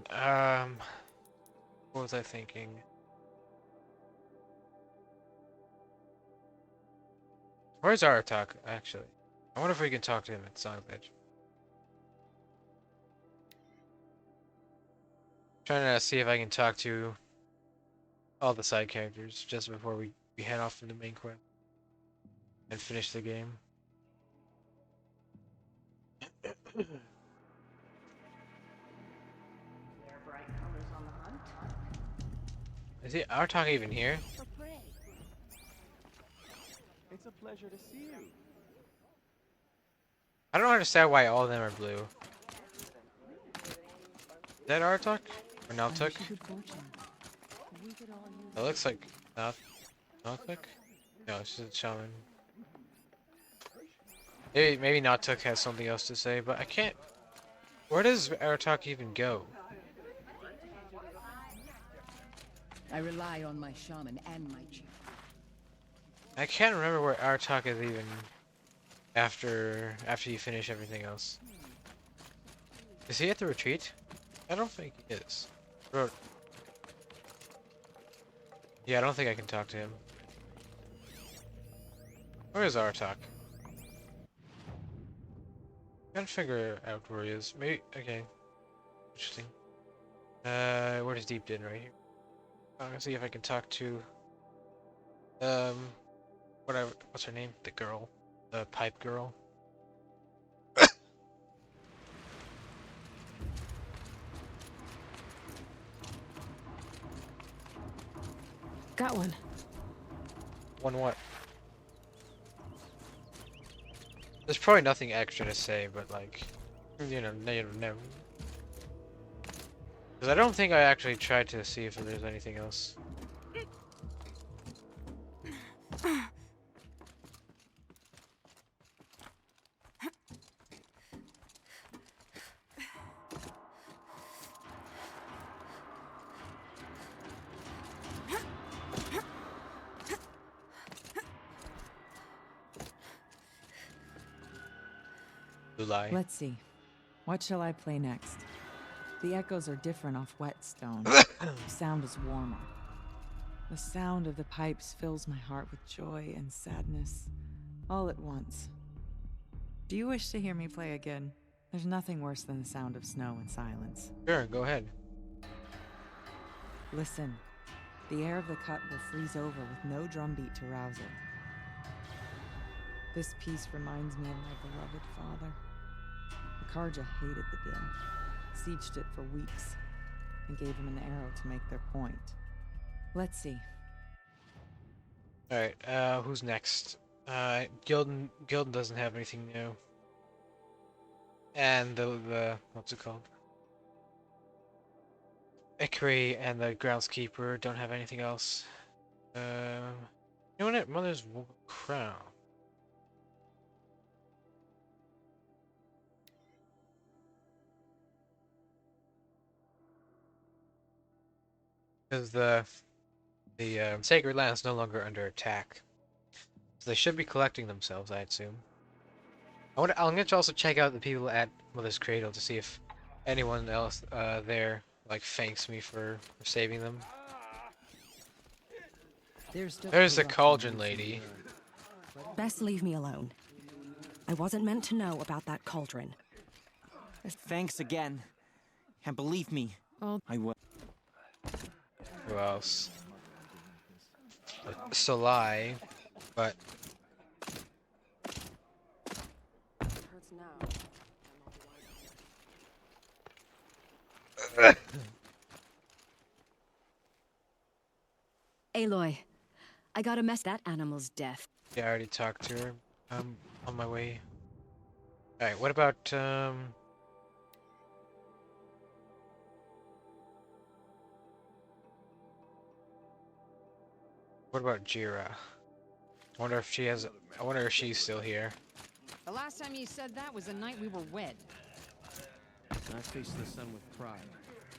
Speaker 2: What was I thinking? Where's Aratak, actually? I wonder if we can talk to him at Sonic Edge. Trying to see if I can talk to all the side characters just before we head off to the main quest and finish the game. Is he Aratak even here?
Speaker 3: It's a pleasure to see you.
Speaker 2: I don't understand why all of them are blue. Is that Aratak? Or Naltuk? It looks like Naltuk? No, it's just a shaman. Maybe Naltuk has something else to say, but I can't... Where does Aratak even go?
Speaker 4: I rely on my shaman and my chief.
Speaker 2: I can't remember where Aratak is even after you finish everything else. Is he at the retreat? I don't think he is. Yeah, I don't think I can talk to him. Where is Aratak? Gotta figure out where he is. Maybe, okay. Interesting. Where's Deep Din? Right here. I'm gonna see if I can talk to, whatever, what's her name? The girl. The pipe girl.
Speaker 7: Got one.
Speaker 2: One what? There's probably nothing extra to say, but like, you know, no. Because I don't think I actually tried to see if there's anything else.
Speaker 21: Let's see. What shall I play next? The echoes are different off Whetstone. Sound is warmer. The sound of the pipes fills my heart with joy and sadness, all at once. Do you wish to hear me play again? There's nothing worse than the sound of snow and silence.
Speaker 2: Sure, go ahead.
Speaker 21: Listen. The air of the cut will freeze over with no drumbeat to rouse it. This piece reminds me of my beloved father. The Karja hated the din, sieged it for weeks, and gave him an arrow to make their point. Let's see.
Speaker 2: Alright, who's next? Gildan doesn't have anything new. And the what's it called? Ikri and the groundskeeper don't have anything else. You know what? Mother's crown. Because the Sacred Land is no longer under attack. So they should be collecting themselves, I assume. I'm going to also check out the people at Mother's Cradle to see if anyone else there like thanks me for saving them. There's the cauldron lady.
Speaker 22: Best leave me alone. I wasn't meant to know about that cauldron.
Speaker 23: Thanks again. And believe me, I will.
Speaker 2: Who else? Salai, but
Speaker 22: Aloy, I got a mess that animal's death.
Speaker 2: yeah, I already talked to her. I'm on my way. Alright, what about what about Jira? I wonder if she's still here.
Speaker 1: The last time you said that was the night we were wed.
Speaker 17: I face the sun with pride,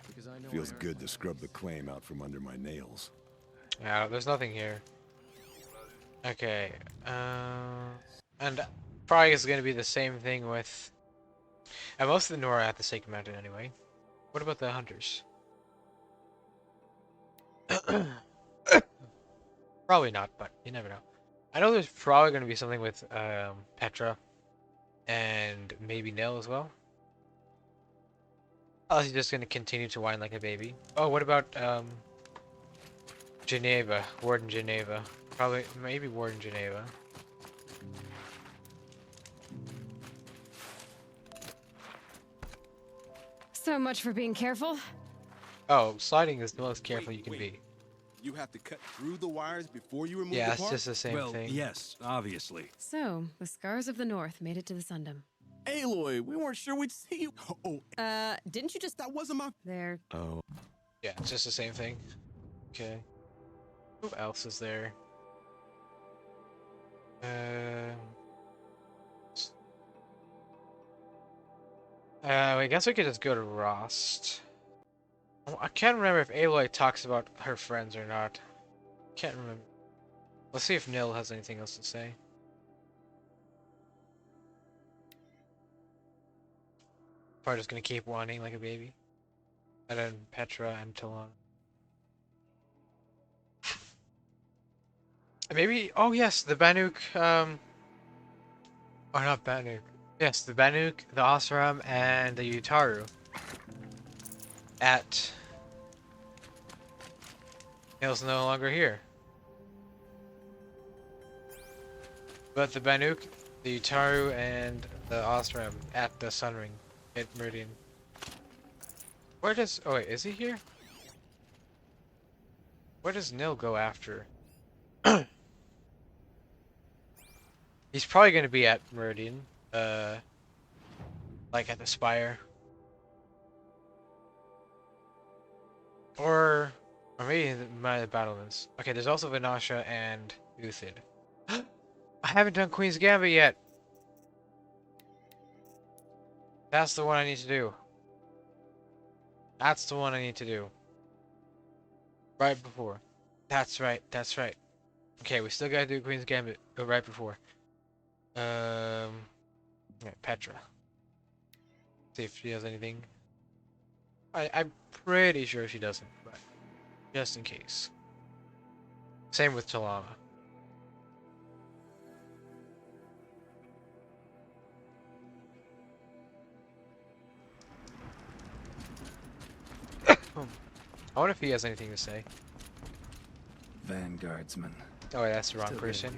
Speaker 17: because I know
Speaker 24: Feels good to scrub the claim out from under my nails.
Speaker 2: Yeah, there's nothing here. Okay, and probably is going to be the same thing with... And most of the Nora at the Sacred Mountain anyway. What about the hunters? Probably not, but you never know. I know there's probably going to be something with Petra and maybe Nell as well. Oh, he's just going to continue to whine like a baby. Oh, what about Geneva? Warden Geneva. Probably, maybe Warden Geneva.
Speaker 7: So much for being careful.
Speaker 2: Oh, sliding is the most careful you can be.
Speaker 25: You have to cut through the wires before you remove
Speaker 2: Yeah,
Speaker 25: the
Speaker 2: it's
Speaker 25: part?
Speaker 2: just the same thing.
Speaker 24: Yes, obviously.
Speaker 7: So, the Scars of the North made it to the Sundom.
Speaker 25: Aloy, we weren't sure we'd see you. Oh,
Speaker 7: Didn't you just...
Speaker 25: that wasn't my...
Speaker 7: There.
Speaker 24: Oh.
Speaker 2: Yeah, it's just the same thing. Okay. Who else is there? I guess we could just go to Rost. Oh, I can't remember if Aloy talks about her friends or not. Can't remember. Let's see if Nil has anything else to say. Probably just gonna keep whining like a baby. And then Petra and Talon. Maybe, oh yes, the Banuk, or not Banuk. Yes, the Banuk, the Osram, and the Utaru. At... Nil's no longer here. But the Banuk, the Utaru, and the Osram at the Sunring at Meridian. Where does... Oh wait, is he here? Where does Nil go after? He's probably going to be at Meridian. like at the spire. Or maybe my battlements. Okay, there's also Vinasha and Uthid. I haven't done Queen's Gambit yet. That's the one I need to do. That's the one I need to do. Right before. That's right, that's right. Okay, we still gotta do Queen's Gambit right before. Yeah, Petra. See if she has anything. I'm pretty sure she doesn't, but just in case. Same with Talana. I wonder if he has anything to say.
Speaker 8: Vanguardsman.
Speaker 2: Oh, wait, that's the wrong person.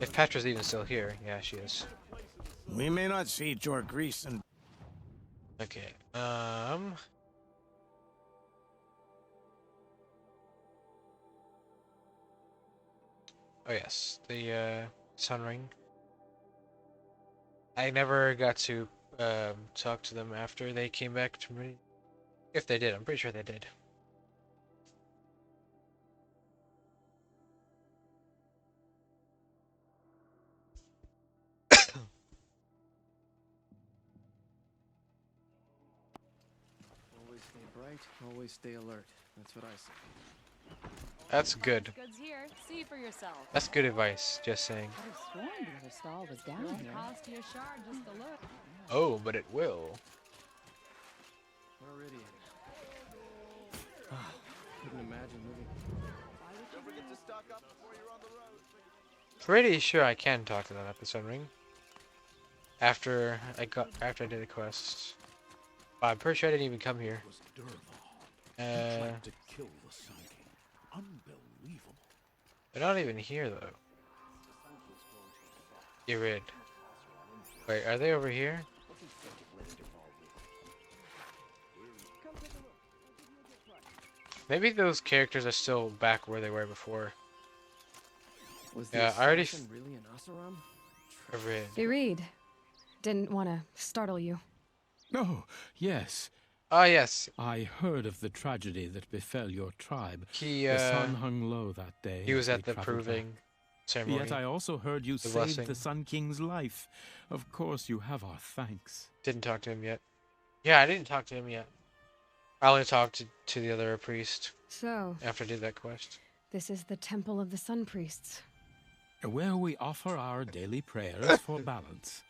Speaker 2: If Petra's even still here, yeah, she is.
Speaker 17: We may not see your grease and.
Speaker 2: Okay. Oh yes, the Sun Ring. I never got to talk to them after they came back to me. If they did, I'm pretty sure they did.
Speaker 8: Always stay bright, always stay alert. That's what I say.
Speaker 2: That's good.
Speaker 9: Goods here. See for yourself.
Speaker 2: That's good advice, just saying.
Speaker 4: I have sworn the other stall was down here.
Speaker 9: Cost you a shard just to look.
Speaker 2: Oh, but it will.
Speaker 8: Already. Couldn't imagine living.
Speaker 3: Don't forget to stock up before you're on the road.
Speaker 2: Pretty sure I can talk to them at the Sun Ring. After I did the quest. But I'm pretty sure I didn't even come here.
Speaker 25: To kill the Sun King. Unbelievable.
Speaker 2: They're not even here though. Get rid. Wait, are they over here? Maybe those characters are still back where they were before.
Speaker 8: Was
Speaker 2: Yeah, I already.
Speaker 8: really an Oseram?
Speaker 7: Irid. Didn't want to startle you.
Speaker 10: Oh, yes.
Speaker 2: Ah, yes.
Speaker 10: I heard of the tragedy that befell your tribe.
Speaker 2: The
Speaker 10: sun hung low that day.
Speaker 2: He was
Speaker 10: as
Speaker 2: at
Speaker 10: we
Speaker 2: the
Speaker 10: traveled
Speaker 2: proving
Speaker 10: back.
Speaker 2: ceremony.
Speaker 10: Yet I also heard you
Speaker 2: The
Speaker 10: saved
Speaker 2: blessing.
Speaker 10: the Sun King's life. Of course, you have our thanks.
Speaker 2: Didn't talk to him yet. Yeah, I didn't talk to him yet. I only talked to the other priest.
Speaker 7: So.
Speaker 2: After I did that quest.
Speaker 7: This is the Temple of the Sun Priests.
Speaker 10: Where we offer our daily prayers for balance.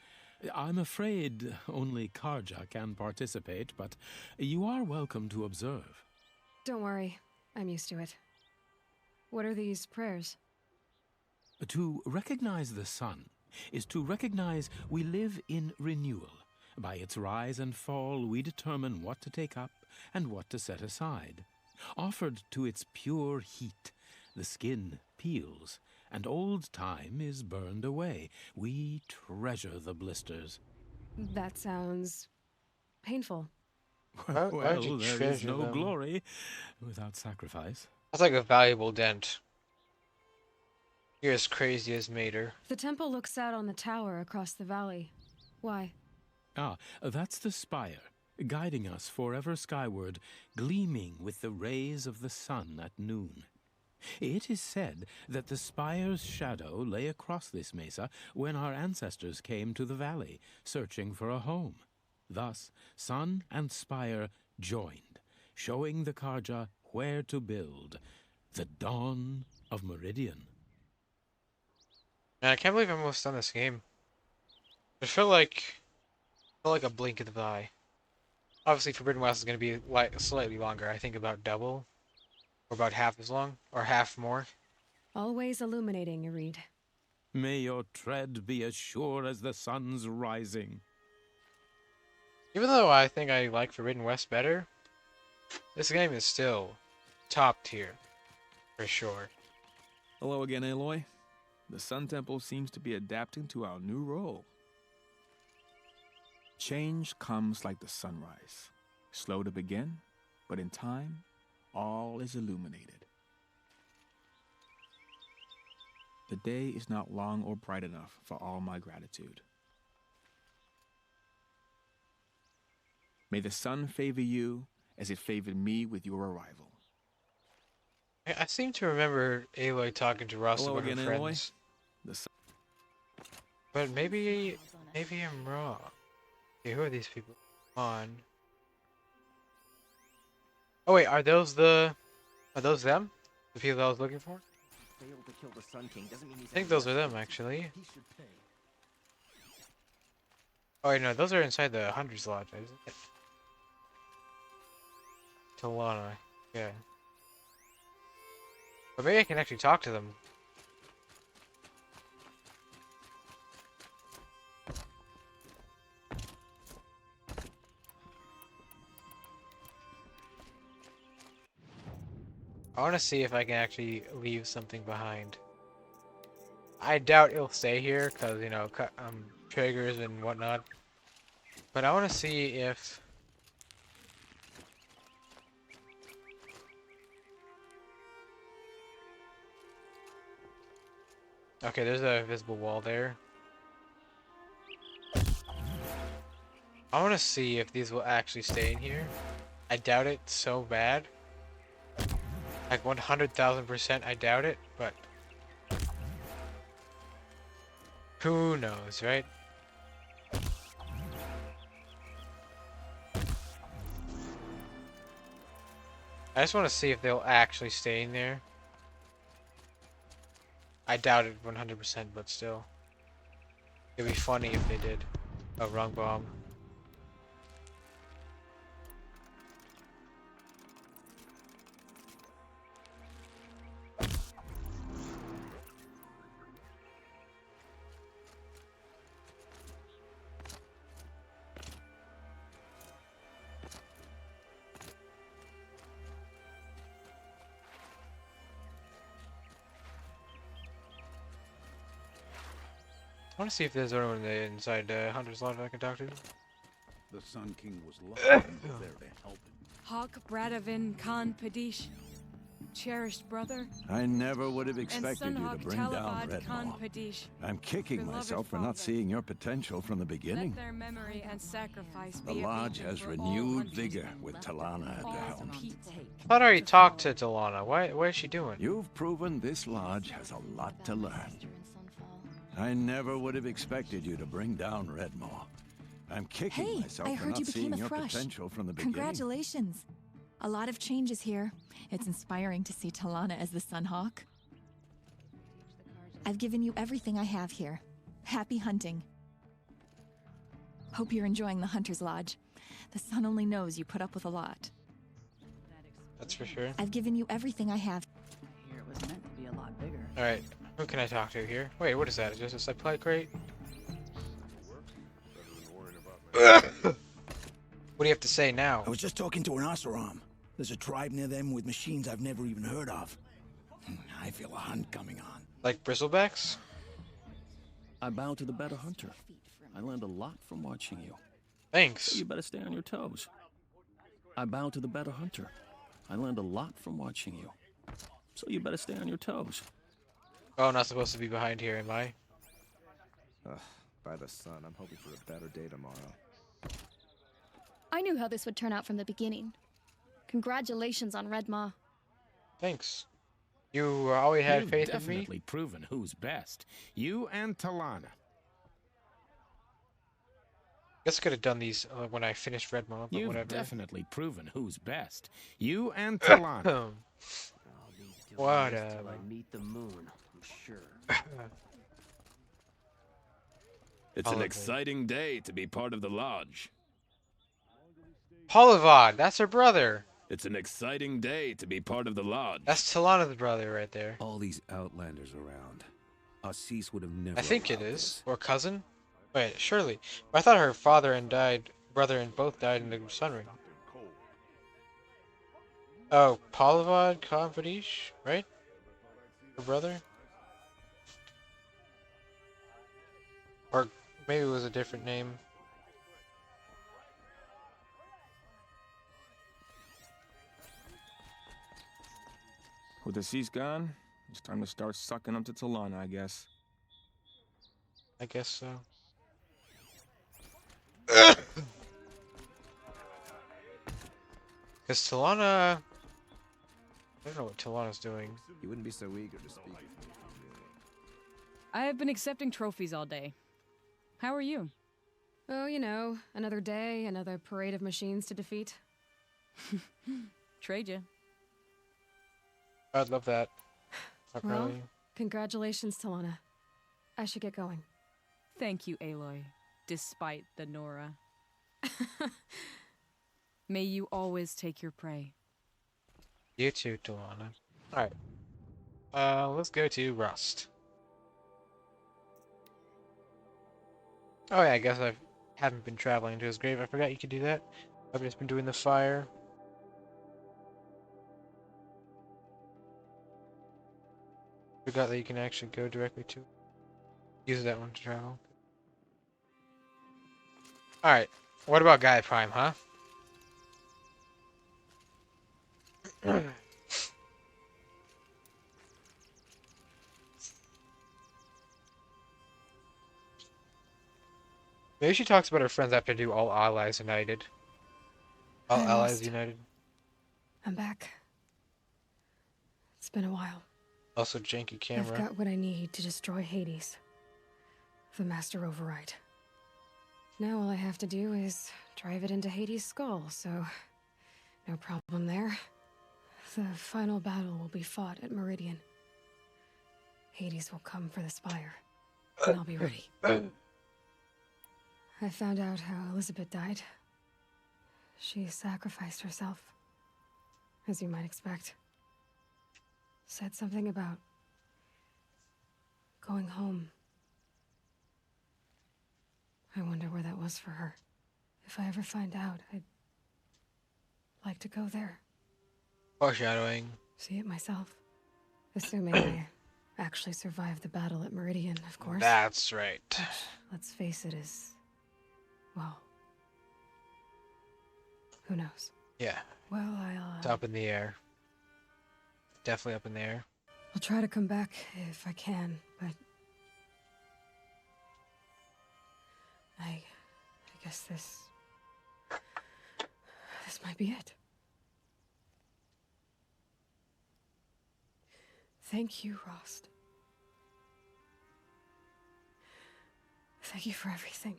Speaker 10: I'm afraid only Karja can participate, but you are welcome to observe.
Speaker 7: Don't worry. I'm used to it. What are these prayers?
Speaker 10: To recognize the sun is to recognize we live in renewal. By its rise and fall, we determine what to take up and what to set aside. Offered to its pure heat, the skin peels, and old time is burned away. We treasure the blisters.
Speaker 7: That sounds painful.
Speaker 2: Why would you
Speaker 10: there is
Speaker 2: treasure
Speaker 10: no
Speaker 2: them?
Speaker 10: glory without sacrifice.
Speaker 2: That's like a valuable dent. You're as crazy as Mater.
Speaker 7: The temple looks out on the tower across the valley. Why?
Speaker 10: That's the spire, guiding us forever skyward, gleaming with the rays of the sun at noon. It is said that the spire's shadow lay across this mesa when our ancestors came to the valley, searching for a home. Thus, sun and spire joined, showing the Karja where to build. The dawn of Meridian.
Speaker 2: Man, I can't believe I'm almost done this game. I feel like a blink of the eye. Obviously, Forbidden West is going to be slightly longer. I think about double, or about half as long, or half more.
Speaker 7: Always illuminating, Irid.
Speaker 10: May your tread be as sure as the sun's rising.
Speaker 2: Even though I think I like Forbidden West better, this game is still top tier, for sure.
Speaker 3: Hello again, Aloy. The Sun Temple seems to be adapting to our new role. Change comes like the sunrise. Slow to begin, but in time, all is illuminated. The day is not long or bright enough for all my gratitude. May the sun favor you as it favored me with your arrival.
Speaker 2: I seem to remember Aloy talking to Ross
Speaker 3: Hello
Speaker 2: about her
Speaker 3: again,
Speaker 2: friends.
Speaker 3: Aloy.
Speaker 2: But maybe I'm wrong. Okay, who are these people? On. Oh wait, are those them? The people I was looking for?
Speaker 23: Failed to kill the Sun King doesn't mean he's
Speaker 2: I think those are them actually.
Speaker 23: He should pay.
Speaker 2: Oh wait, no, those are inside the Hunter's Lodge, isn't it? Talana, yeah. But maybe I can actually talk to them. I want to see if I can actually leave something behind. I doubt it'll stay here, because, you know, triggers and whatnot. But I want to see if... Okay, there's a visible wall there. I want to see if these will actually stay in here. I doubt it so bad. Like 100,000% I doubt it, but... who knows, right? I just want to see if they'll actually stay in there. I doubt it 100%, but still. It'd be funny if they did. Oh, wrong bomb. I want to see if there's anyone inside Hunter's Lodge I can talk to.
Speaker 25: The Sun King was lucky there to help him.
Speaker 9: Hawk Bradavin Khan Padish, cherished brother.
Speaker 24: I never would have
Speaker 9: and
Speaker 24: expected you to
Speaker 9: Sunhawk
Speaker 24: bring down
Speaker 9: Talavad Khan
Speaker 24: Redmaw.
Speaker 9: Padish.
Speaker 24: I'm kicking
Speaker 9: beloved
Speaker 24: myself for not
Speaker 9: father.
Speaker 24: seeing your potential from the beginning.
Speaker 9: Let their memory and sacrifice
Speaker 24: The
Speaker 9: be a
Speaker 24: Lodge
Speaker 9: beacon
Speaker 24: has
Speaker 9: for all
Speaker 24: renewed
Speaker 9: hunters
Speaker 24: vigor with Talana at the helm.
Speaker 2: I thought I already talked to Talana. What is she doing?
Speaker 24: You've proven this lodge has a lot to learn. I never would have expected you to bring down Redmaw. I'm kicking
Speaker 6: Hey,
Speaker 24: myself
Speaker 6: I
Speaker 24: for
Speaker 6: heard
Speaker 24: not
Speaker 6: you became
Speaker 24: seeing
Speaker 6: a
Speaker 24: your
Speaker 6: thrush.
Speaker 24: potential from the beginning.
Speaker 6: Congratulations. A lot of changes here. It's inspiring to see Talana as the Sunhawk. I've given you everything I have here. Happy hunting. Hope you're enjoying the Hunter's Lodge. The sun only knows you put up with a lot.
Speaker 2: That's for sure.
Speaker 6: I've given you everything I have.
Speaker 4: Here it was meant to be a lot bigger.
Speaker 2: Alright, who can I talk to here? Wait, what is that? Is this a supply crate? What do you have to say now?
Speaker 11: I was just talking to an Oseram. There's a tribe near them with machines I've never even heard of. I feel a hunt coming on.
Speaker 2: Like bristlebacks?
Speaker 12: I bow to the better hunter. I learned a lot from watching you.
Speaker 2: Thanks.
Speaker 12: So you better stay on your toes. I bow to the better hunter. I learned a lot from watching you. So you better stay on your toes.
Speaker 2: Oh, not supposed to be behind here, am I?
Speaker 8: By the sun, I'm hoping for a better day tomorrow.
Speaker 13: I knew how this would turn out from the beginning. Congratulations on Redmaw.
Speaker 2: Thanks. You always had
Speaker 10: You've
Speaker 2: faith in me?
Speaker 10: definitely proven who's best. You and Talana.
Speaker 2: Guess I could have done these when I finished Redmaw, but
Speaker 10: You've
Speaker 2: whatever.
Speaker 10: definitely proven who's best. You and Talana.
Speaker 2: Whatever.
Speaker 23: I meet the moon, I'm sure.
Speaker 3: It's an exciting day to be part of the Lodge.
Speaker 2: Polivod, that's her brother.
Speaker 3: It's an exciting day to be part of the Lodge.
Speaker 2: That's Talana's brother right there.
Speaker 24: All these outlanders around. Assis would have never.
Speaker 2: I think it
Speaker 24: allowed
Speaker 2: is.
Speaker 24: this.
Speaker 2: Or cousin? Wait, surely. I thought her father and brother and both died in the Sun Ring. Oh, Polivod Konfadish, right? Her brother? Or maybe it was a different name.
Speaker 3: With the cease gone, it's time to start sucking up to Talana, I guess.
Speaker 2: I guess so. Because Talana... I don't know what Talana's doing.
Speaker 8: You wouldn't be so eager to speak.
Speaker 9: I have been accepting trophies all day. How are you?
Speaker 7: Oh, you know, another day, another parade of machines to defeat.
Speaker 9: Trade ya.
Speaker 2: I'd love that. Not
Speaker 7: Well,
Speaker 2: really.
Speaker 7: congratulations, Talana. I should get going.
Speaker 9: Thank you, Aloy, despite the Nora. May you always take your prey.
Speaker 2: You too, Talana. Alright. Let's go to Rust. Oh yeah, I guess I haven't been traveling to his grave. I forgot you could do that. I've just been doing the fire. Forgot that you can actually go directly to it. Use that one to travel. Alright, what about Gaia Prime, huh? Maybe she talks about her friends after do All Allies United. All
Speaker 7: I'm
Speaker 2: Allies
Speaker 7: lost.
Speaker 2: United.
Speaker 7: I'm back. It's been a while.
Speaker 2: Also janky camera.
Speaker 7: I've got what I need to destroy Hades. The Master Override. Now all I have to do is drive it into Hades' skull, so no problem there. The final battle will be fought at Meridian. Hades will come for the Spire, and I'll be ready. I found out how Elizabeth died. She sacrificed herself, as you might expect. Said something about going home. I wonder where that was for her. If I ever find out, I'd like to go there.
Speaker 2: Foreshadowing.
Speaker 7: See it myself. Assuming I actually survive the battle at Meridian, of course.
Speaker 2: That's right.
Speaker 7: Which, let's face it, is... well... who knows?
Speaker 2: Yeah.
Speaker 7: Well, I'll...
Speaker 2: It's up in the air. Definitely up in the air.
Speaker 7: I'll try to come back if I can, but... I guess this might be it. Thank you, Rost. Thank you for everything.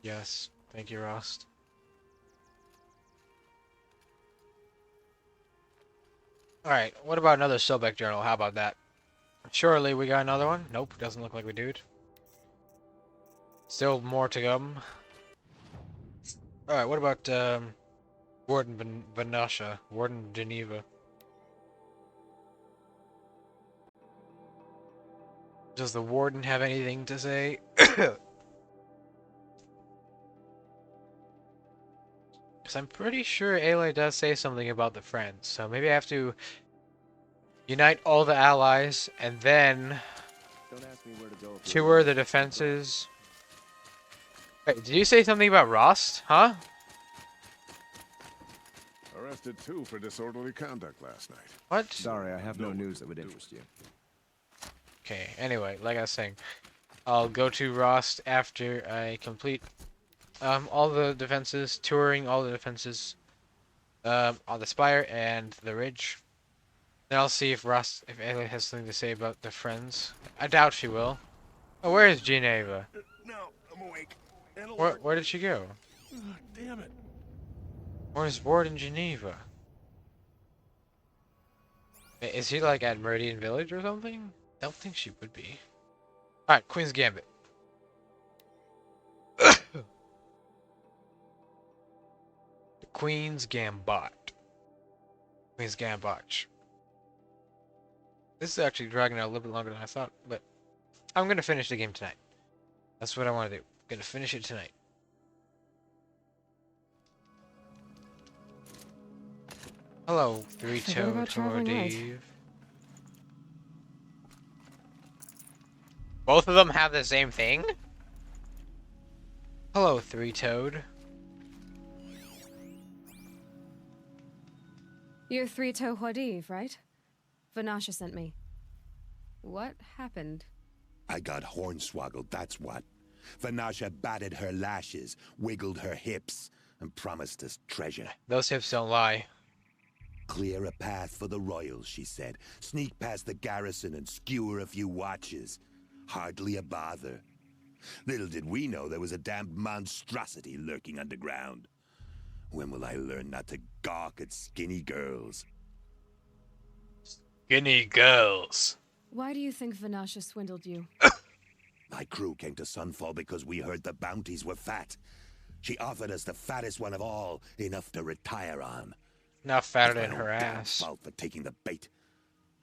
Speaker 2: Yes. Thank you, Rost. Alright, what about another Sobek journal? How about that? Surely we got another one? Nope, doesn't look like we do. Still more to come. Alright, what about Warden Vanasha? Warden Geneva? Does the Warden have anything to say? Because I'm pretty sure Aloy does say something about the friends, so maybe I have to unite all the allies and then
Speaker 8: Don't ask me where to go.
Speaker 2: tour the defenses. Wait, did you say something about Rost? Huh?
Speaker 25: Arrested too for disorderly conduct last night.
Speaker 2: What?
Speaker 8: Sorry, I have no news that would interest you.
Speaker 2: Okay, anyway, like I was saying, I'll go to Rost after I complete all the defenses, touring all the defenses on the Spire and the Ridge. Then I'll see if Aloy has something to say about the friends. I doubt she will. Oh, where is Geneva?
Speaker 25: No, I'm awake.
Speaker 2: Where did she go?
Speaker 25: Damn it.
Speaker 2: Where's Warden Geneva? Is he like at Meridian Village or something? I don't think she would be. Alright, Queen's Gambit. The Queen's Gambit. Queen's Gambit. This is actually dragging out a little bit longer than I thought, but I'm gonna finish the game tonight. That's what I want to do. Gonna finish it tonight. Hello, three-toed Dave. Both of them have the same thing? Hello, three-toed.
Speaker 7: You're Three-Toe Huadiv, right? Vanasha sent me. What happened?
Speaker 5: I got hornswoggled, that's what. Vanasha batted her lashes, wiggled her hips, and promised us treasure.
Speaker 2: Those hips don't lie.
Speaker 5: Clear a path for the royals, she said. Sneak past the garrison and skewer a few watches. Hardly a bother. Little did we know there was a damned monstrosity lurking underground. When will I learn not to gawk at skinny girls?
Speaker 2: Skinny girls.
Speaker 7: Why do you think Vanasha swindled you?
Speaker 5: My crew came to Sunfall because we heard the bounties were fat. She offered us the fattest one of all, enough to retire on.
Speaker 2: Not fatter than her ass.
Speaker 5: Fault for taking the bait.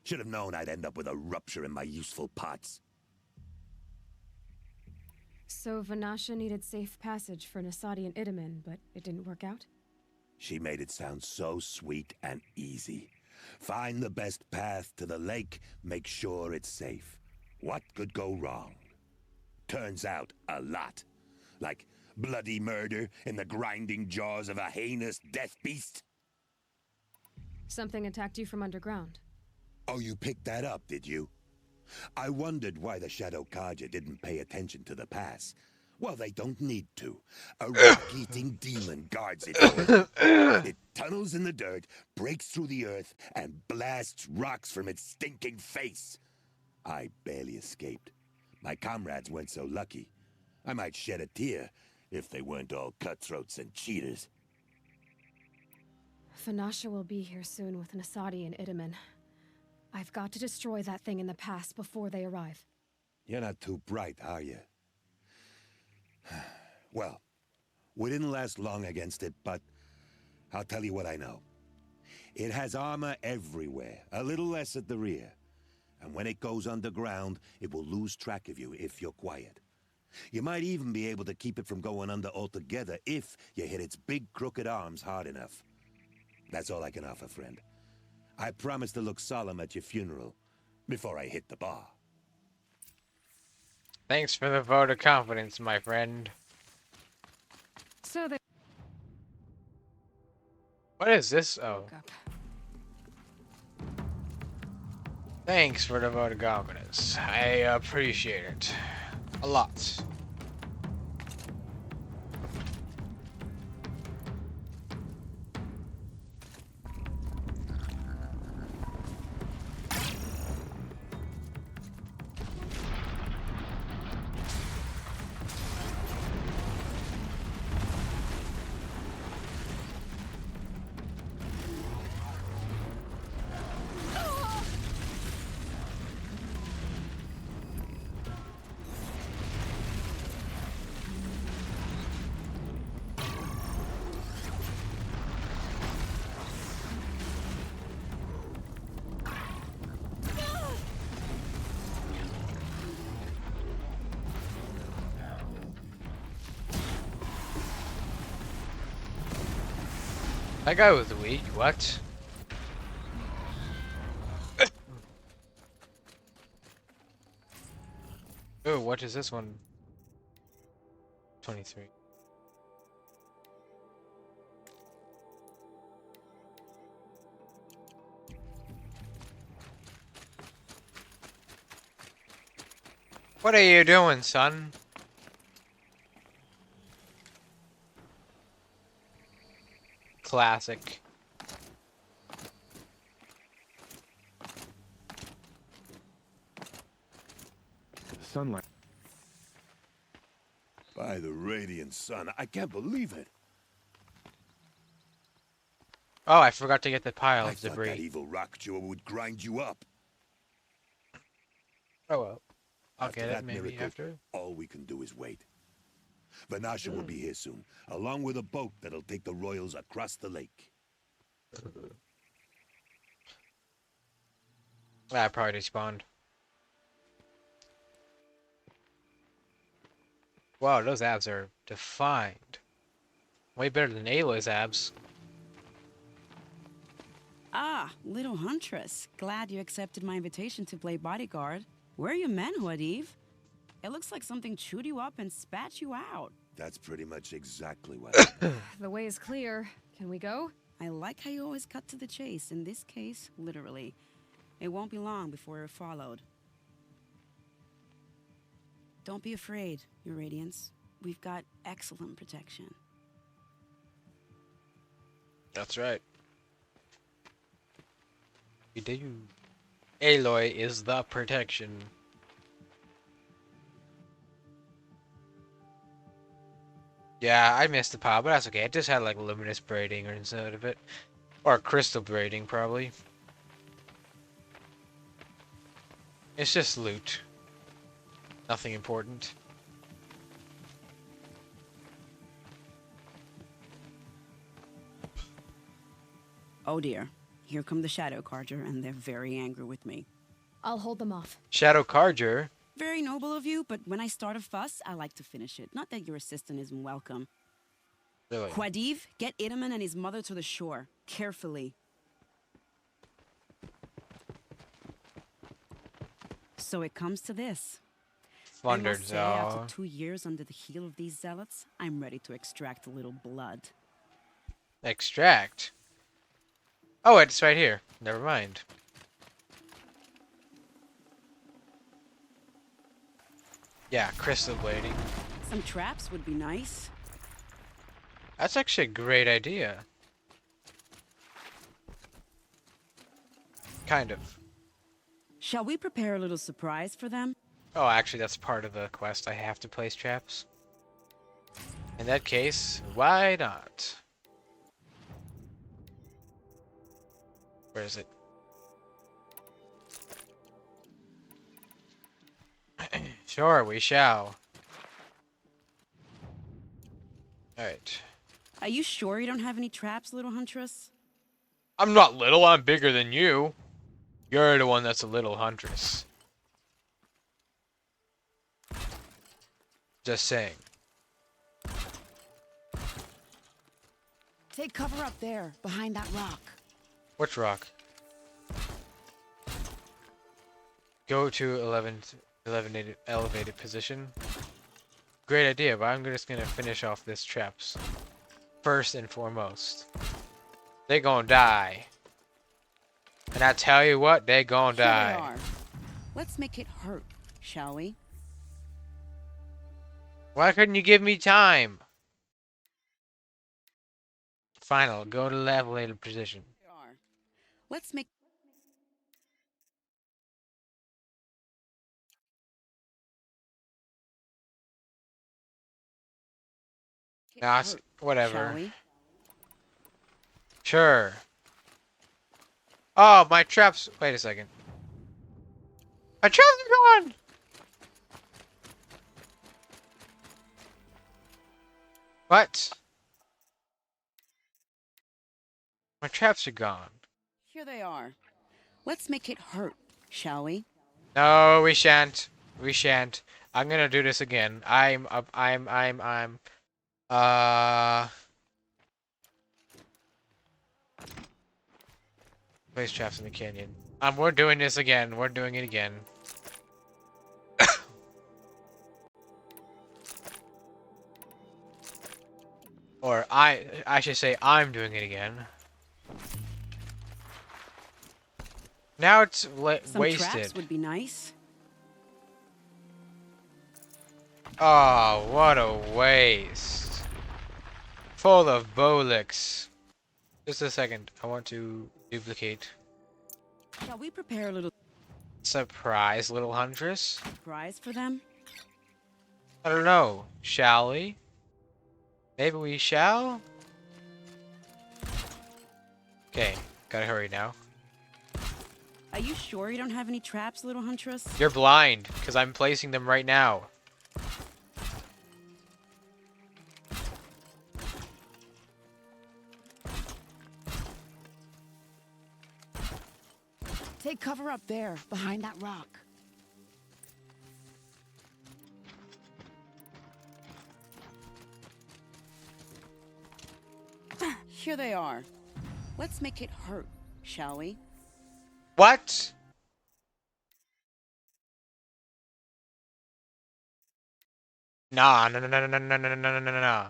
Speaker 5: Should have known I'd end up with a rupture in my useful parts.
Speaker 7: So Vanasha needed safe passage for Nasadi and Idaman, but it didn't work out?
Speaker 5: She made it sound so sweet and easy. Find the best path to the lake, make sure it's safe. What could go wrong? Turns out, a lot. Like bloody murder in the grinding jaws of a heinous death beast.
Speaker 7: Something attacked you from underground.
Speaker 5: Oh, you picked that up, did you? I wondered why the Shadow Kaja didn't pay attention to the pass. Well, they don't need to. A rock-eating demon guards it for them. It tunnels in the dirt, breaks through the earth, and blasts rocks from its stinking face. I barely escaped. My comrades weren't so lucky. I might shed a tear if they weren't all cutthroats and cheaters.
Speaker 7: Vanasha will be here soon with Nasadi and Idaman. I've got to destroy that thing in the pass before they arrive.
Speaker 5: You're not too bright, are you? Well, we didn't last long against it, but I'll tell you what I know. It has armor everywhere, a little less at the rear. And when it goes underground, it will lose track of you if you're quiet. You might even be able to keep it from going under altogether if you hit its big crooked arms hard enough. That's all I can offer, friend. I promise to look solemn at your funeral before I hit the bar.
Speaker 2: Thanks for the vote of confidence, my friend.
Speaker 7: So they...
Speaker 2: What is this? Oh. Thanks for the vote of confidence. I appreciate it. A lot. That guy was weak, what? Oh, what is this one? 23. What are you doing, son? Classic.
Speaker 3: Sunlight.
Speaker 5: By the radiant sun, I can't believe it.
Speaker 2: Oh, I forgot to get the pile
Speaker 5: I
Speaker 2: of
Speaker 5: thought
Speaker 2: debris.
Speaker 5: that evil rock jaw would grind you up.
Speaker 2: Oh well. I'll
Speaker 5: After
Speaker 2: get
Speaker 5: that
Speaker 2: it maybe
Speaker 5: miracle,
Speaker 2: after.
Speaker 5: all we can do is wait. Vanasha will be here soon, along with a boat that'll take the royals across the lake.
Speaker 2: I probably despawned. Wow, those abs are defined. Way better than Ayla's abs.
Speaker 14: Ah, little huntress. Glad you accepted my invitation to play bodyguard. Where are your men, Huadiv? It looks like something chewed you up and spat you out.
Speaker 5: That's pretty much exactly what
Speaker 7: The way is clear. Can we go?
Speaker 14: I like how you always cut to the chase. In this case, literally. It won't be long before we're followed. Don't be afraid, Your Radiance. We've got excellent protection.
Speaker 2: That's right. We do. Aloy is the protection. Yeah, I missed the power, but that's okay. It just had like luminous braiding or instead of it. Or crystal braiding, probably. It's just loot. Nothing important.
Speaker 14: Oh dear. Here come the Shadow Carger, and they're very angry with me.
Speaker 13: I'll hold them off.
Speaker 2: Shadow Carger?
Speaker 14: Very noble of you, but when I start a fuss, I like to finish it. Not that your assistant isn't welcome.
Speaker 2: Really?
Speaker 14: Quadiv, get Idaman and his mother to the shore. Carefully. So it comes to this. I must say, after 2 years under the heel of these zealots, I'm ready to extract a little blood.
Speaker 2: Extract? Oh, it's right here. Never mind. Yeah, crystal blading.
Speaker 14: Some traps would be nice.
Speaker 2: That's actually a great idea. Kind of.
Speaker 14: Shall we prepare a little surprise for them?
Speaker 2: Oh, actually, that's part of the quest. I have to place traps. In that case, why not? Where is it? Sure, we shall. Alright.
Speaker 14: Are you sure you don't have any traps, little huntress?
Speaker 2: I'm not little, I'm bigger than you. You're the one that's a little huntress. Just saying.
Speaker 14: Take cover up there, behind that rock.
Speaker 2: Which rock? Go to 11 elevated position. Great idea, but I'm just gonna finish off this traps. First and foremost. They gonna die. And I tell you what, they gonna die.
Speaker 14: Here they are. Let's make it hurt, shall we?
Speaker 2: Why couldn't you give me time? Final, go to elevated position.
Speaker 14: Here they are. Let's make
Speaker 2: Nah, whatever.
Speaker 14: Shall we?
Speaker 2: Sure. Oh, my traps. Wait a second. My traps are gone! What? My traps are gone.
Speaker 14: Here they are. Let's make it hurt, shall we?
Speaker 2: No, we shan't. We shan't. I'm gonna do this again. Place traps in the canyon. We're doing this again. We're doing it again. Or I should say I'm doing it again. Now it's
Speaker 14: Some
Speaker 2: wasted.
Speaker 14: traps would be nice.
Speaker 2: Oh, what a waste. Full of Bolix. Just a second. I want to duplicate.
Speaker 14: Shall we prepare a little
Speaker 2: Surprise, little huntress?
Speaker 14: surprise for them?
Speaker 2: I don't know. Shall we? Maybe we shall? Okay, gotta hurry now.
Speaker 14: Are you sure you don't have any traps, little huntress?
Speaker 2: You're blind, because I'm placing them right now.
Speaker 14: Take cover up there, behind that rock. Here they are. Let's make it hurt, shall we?
Speaker 2: What? Nah, no, no, no, no, no, no, no, no, no, no, no.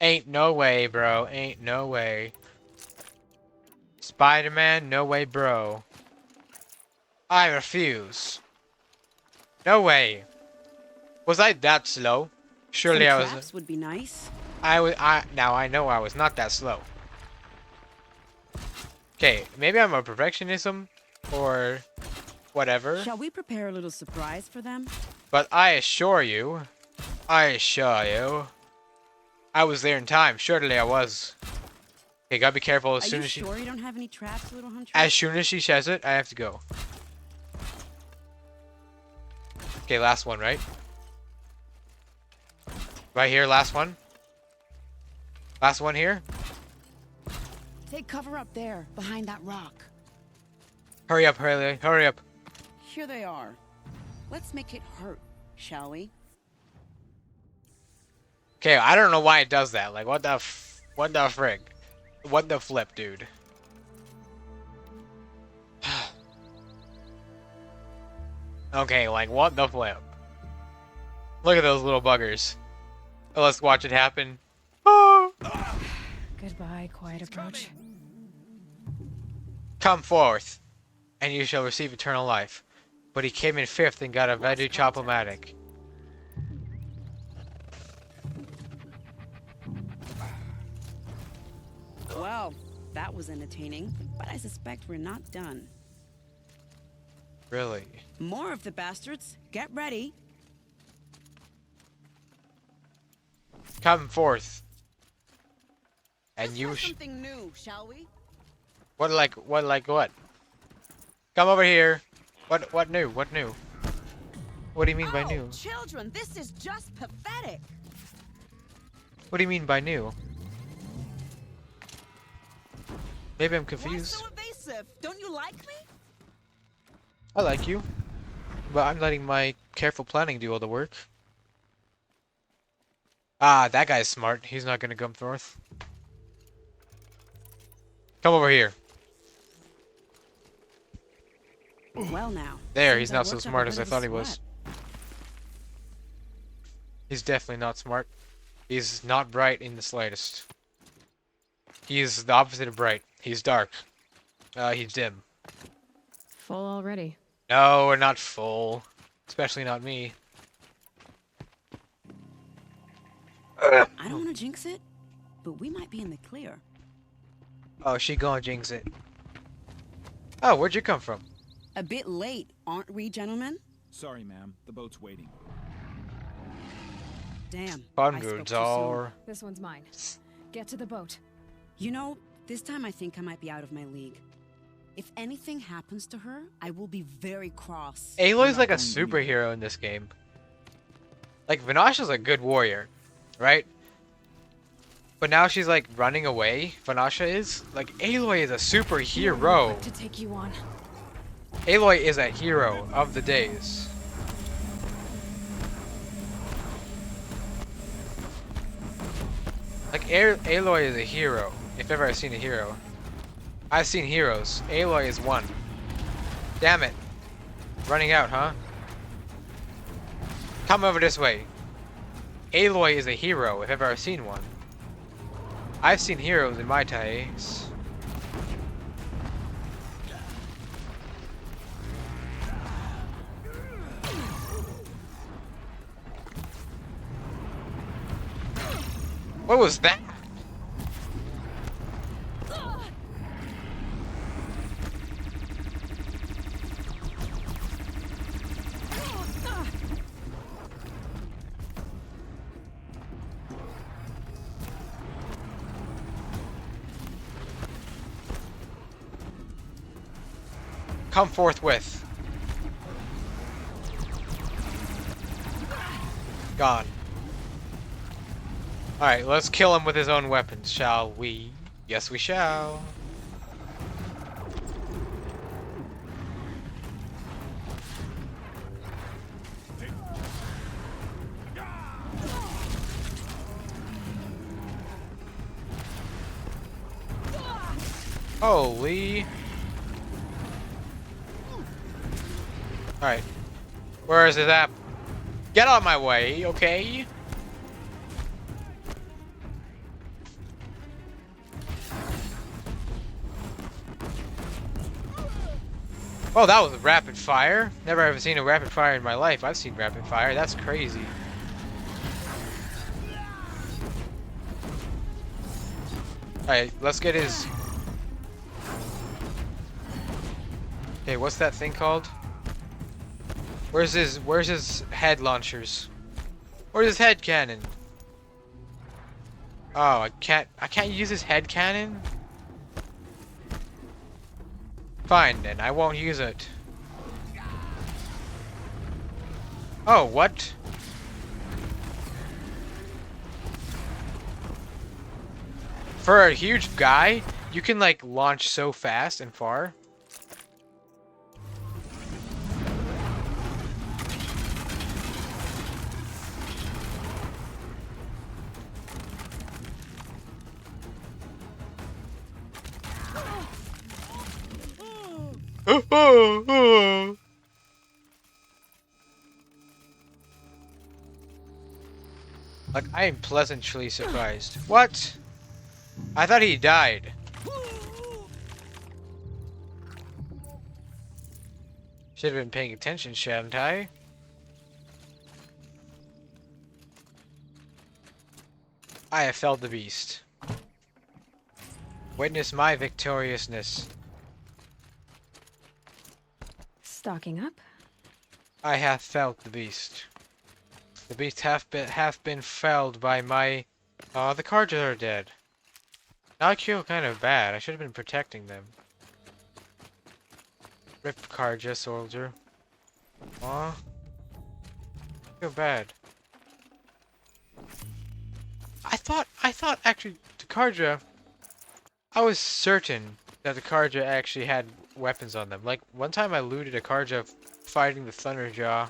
Speaker 2: Ain't no way, bro. Ain't no way. Spider-Man, no way, bro. I refuse. No way. Was I that slow? Surely
Speaker 14: Some
Speaker 2: I was.
Speaker 14: traps would be nice.
Speaker 2: Now I know I was not that slow. Okay, maybe I'm a perfectionism or whatever.
Speaker 14: Shall we prepare a little surprise for them?
Speaker 2: But I assure you, I was there in time. Surely I was. Okay, gotta be careful as soon as she.
Speaker 14: Are you sure you don't have any traps, little hunter?
Speaker 2: As soon as she says it, I have to go. Okay, last one, right? Right here, last one. Last one here.
Speaker 14: Take cover up there, behind that rock.
Speaker 2: Hurry up, hurry up.
Speaker 14: Here they are. Let's make it hurt, shall we?
Speaker 2: Okay, I don't know why it does that. Like, what the frig? What the flip, dude? Okay, like, what the flip? Look at those little buggers. Let's watch it happen. Oh!
Speaker 7: Goodbye, quiet approach.
Speaker 2: Come forth, and you shall receive eternal life. But he came in 5th and got a Vedu Chopomatic.
Speaker 14: Well, that was entertaining, but I suspect we're not done.
Speaker 2: Really?
Speaker 14: More of the bastards. Get ready.
Speaker 2: Come forth. And you
Speaker 14: something new, shall we?
Speaker 2: What? Come over here. What new? What new? What do you mean by new?
Speaker 14: Children, this is just pathetic.
Speaker 2: What do you mean by new? Maybe I'm confused.
Speaker 14: Why so evasive? Don't you like me?
Speaker 2: I like you, but I'm letting my careful planning do all the work. Ah, that guy's smart. He's not gonna come forth. Come over here.
Speaker 14: Well now.
Speaker 2: There, he's not so smart as I thought he was. He's definitely not smart. He's not bright in the slightest. He's the opposite of bright. He's dark. He's dim.
Speaker 7: Full already.
Speaker 2: No, we're not full. Especially not me.
Speaker 14: I don't want to jinx it, but we might be in the clear.
Speaker 2: Oh, she gonna jinx it. Oh, where'd you come from?
Speaker 14: A bit late, aren't we, gentlemen?
Speaker 3: Sorry, ma'am. The boat's waiting.
Speaker 14: Damn.
Speaker 2: Hundreds are.
Speaker 7: This one's mine. Get to the boat.
Speaker 14: You know, this time I think I might be out of my league. If anything happens to her, I will be very cross.
Speaker 2: Aloy's like a superhero in this game. Like, Vanasha's a good warrior, right? But now she's like running away. Vanasha is. Like, Aloy is a superhero.
Speaker 7: To take you on.
Speaker 2: Aloy is a hero of the days. Like, Aloy is a hero, if ever I've seen a hero. I've seen heroes. Aloy is one. Damn it. Running out, huh? Come over this way. Aloy is a hero, if ever I've seen one. I've seen heroes in my days. What was that? Come forthwith. Gone. Alright, let's kill him with his own weapons, shall we? Yes, we shall. Holy. Alright. Where is it at? Get out of my way, okay? Oh, that was rapid fire. Never ever seen a rapid fire in my life. I've seen rapid fire. That's crazy. Alright, let's get his... Okay, what's that thing called? Where's his head launchers? Where's his head cannon? Oh, I can't use his head cannon? Fine then, I won't use it. Oh, what? For a huge guy, you can like launch so fast and far. Like, I am pleasantly surprised. What? I thought he died. Should have been paying attention, shouldn't I? I have felled the beast. Witness my victoriousness.
Speaker 7: Stocking up?
Speaker 2: I have felled the beast. The beast hath been felled by my... the Carjas are dead. Now I feel kind of bad. I should have been protecting them. Rip Carja, soldier. Aw. I feel bad. I thought actually the Carja... I was certain that the Carja actually had weapons on them. Like, one time I looted a Carja fighting the Thunderjaw.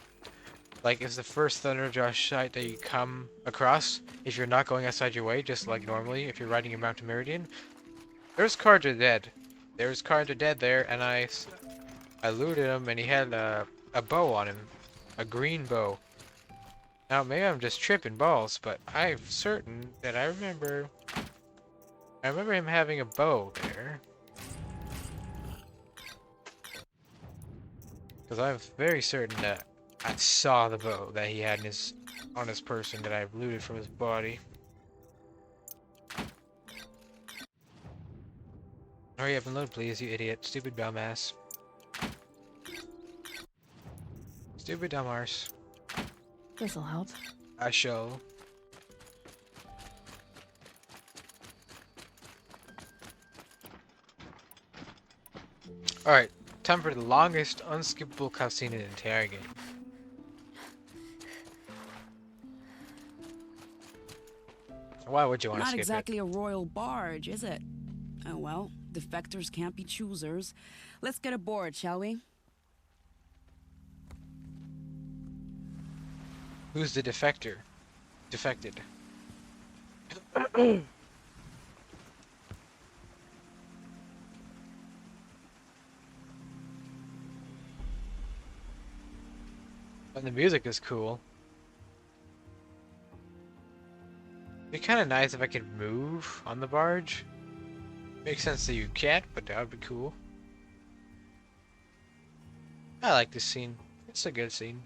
Speaker 2: Like, it's the first Thunderjaw site that you come across if you're not going outside your way, just like normally if you're riding your Mountain Meridian. There's Carja dead. There's Carja dead there, and I looted him, and he had a bow on him. A green bow. Now, maybe I'm just tripping balls, but I'm certain that I remember him having a bow there. Because I'm very certain that I saw the bow that he had on his person that I looted from his body. Hurry up and load, please, you idiot. Stupid dumbass. Stupid dumbass.
Speaker 7: This'll help.
Speaker 2: I shall. Alright, time for the longest unskippable cutscene in the entire game. Why would you want to skip it?
Speaker 14: Not exactly a royal barge, is it? Oh well, defectors can't be choosers. Let's get aboard, shall we?
Speaker 2: Who's the defector? Defected. And the music is cool. It'd be kind of nice if I could move on the barge. Makes sense that you can't, but that would be cool. I like this scene. It's a good scene.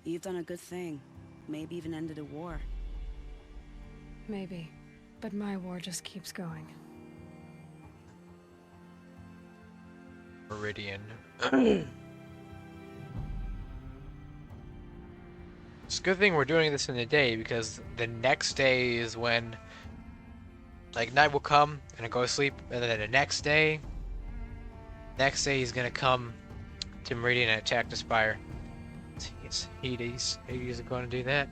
Speaker 14: You've done a good thing. Maybe even ended a war.
Speaker 7: Maybe. But my war just keeps going.
Speaker 2: Meridian. It's a good thing we're doing this in the day, because the next day is when like night will come and I go to sleep, and then the next day he's gonna come to Meridian and attack the Spire. It's Hades. Hades is gonna do that.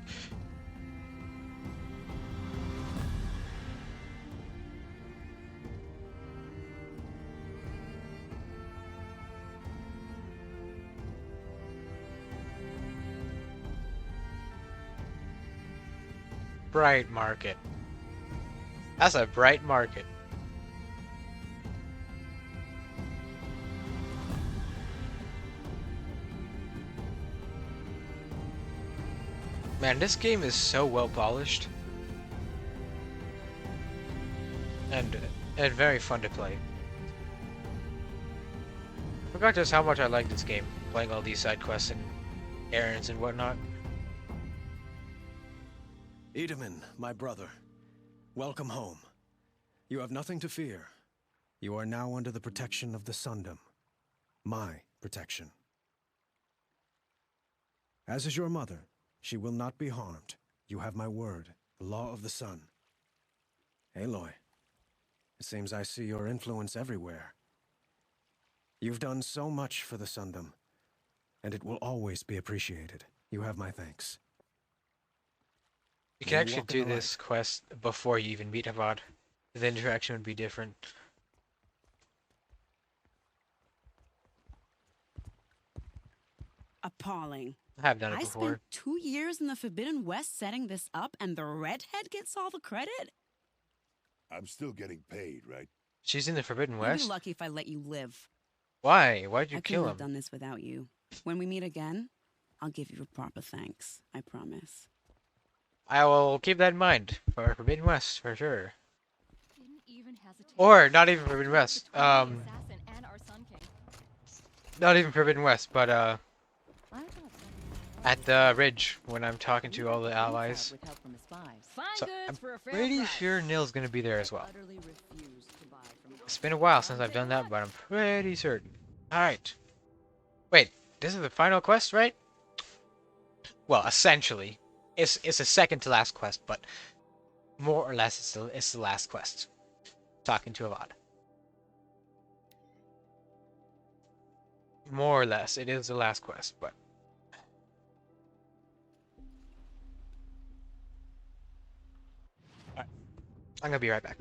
Speaker 2: Bright market. That's a bright market. Man, this game is so well polished. And very fun to play. forgot just how much I like this game, playing all these side quests and errands and whatnot.
Speaker 8: Edaman, my brother, welcome home. You have nothing to fear. You are now under the protection of the Sundom. My protection. As is your mother, she will not be harmed. You have my word, the law of the sun. Aloy, it seems I see your influence everywhere. You've done so much for the Sundom, and it will always be appreciated. You have my thanks.
Speaker 2: You can actually do this quest before you even meet Avad. The interaction would be different.
Speaker 14: Appalling.
Speaker 2: I have done it before.
Speaker 14: I spent 2 years in the Forbidden West setting this up, and the redhead gets all the credit?
Speaker 5: I'm still getting paid, right?
Speaker 2: She's in the Forbidden
Speaker 14: You'd
Speaker 2: West?
Speaker 14: be lucky if I let you live.
Speaker 2: Why? Why'd you
Speaker 14: I
Speaker 2: kill
Speaker 14: couldn't
Speaker 2: him?
Speaker 14: have done this without you. When we meet again, I'll give you a proper thanks. I promise.
Speaker 2: I will keep that in mind for Forbidden West, for sure. Or, not even Forbidden West. Not even Forbidden West, but, at the Ridge, when I'm talking to all the allies. So, I'm pretty sure Nil's gonna be there as well. It's been a while since I've done that, but I'm pretty certain. Alright. Wait, this is the final quest, right? Well, essentially. It's a second to last quest, but more or less it's the last quest. Talking to Avad. More or less, it is the last quest, but... Alright. I'm gonna be right back.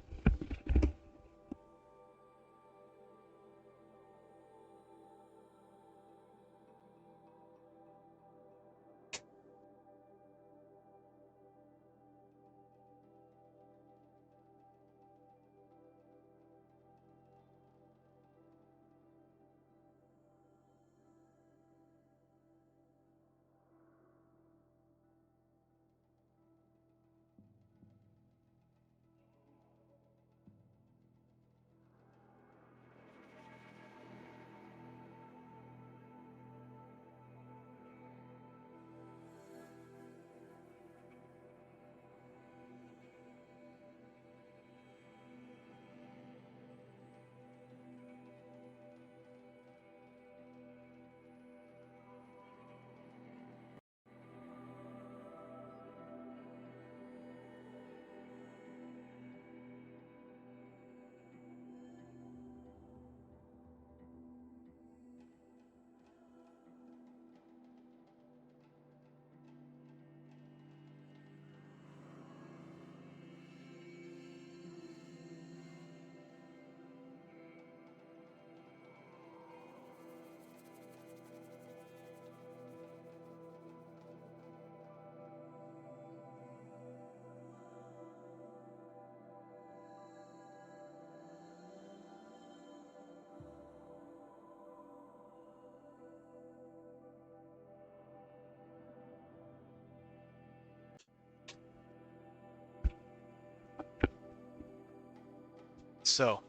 Speaker 2: So,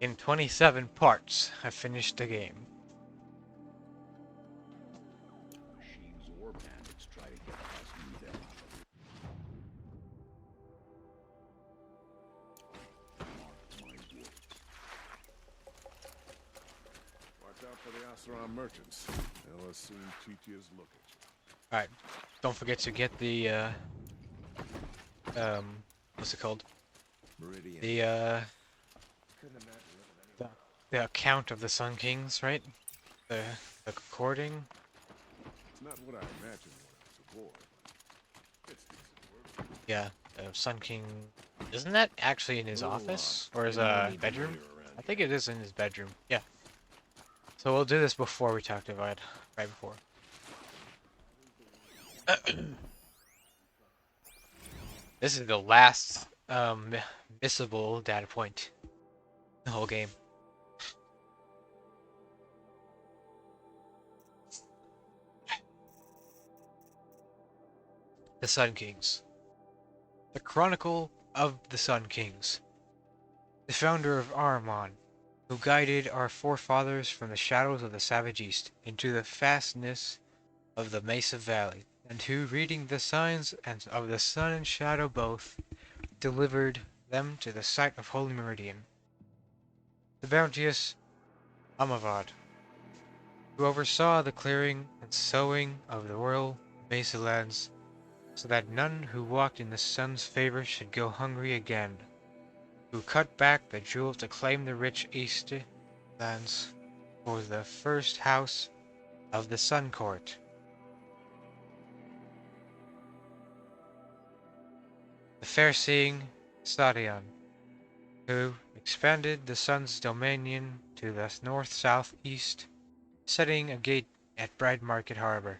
Speaker 2: in 27 parts, I finished the game.
Speaker 25: Machines or bandits try to get past me, they'll mark my words. Watch out for the Asaran merchants. They'll assume Chichia's looking.
Speaker 2: Alright, don't forget to get the, what's it called?
Speaker 25: Meridian.
Speaker 2: The account of the Sun Kings, right? The recording.
Speaker 25: It's not what I imagined when I was aboard. It's decent work.
Speaker 2: Yeah, Sun King. Isn't that actually in his office or his bedroom? I think it is in his bedroom. Yeah. So we'll do this before we talk to Avad, right before. This is the last missable data point in the whole game. The Sun Kings. The Chronicle of the Sun Kings. The founder of Ahriman who guided our forefathers from the shadows of the savage east into the fastness of the Mesa Valley, and who, reading the signs of the sun and shadow both, delivered them to the sight of Holy Meridian. The bounteous Amavad, who oversaw the clearing and sowing of the royal Mesa lands, so that none who walked in the sun's favor should go hungry again, who cut back the jewel to claim the rich east lands for the first house of the Sun Court. The fair-seeing Sadian, who expanded the sun's dominion to the north-south-east, setting a gate at Bright Market Harbor,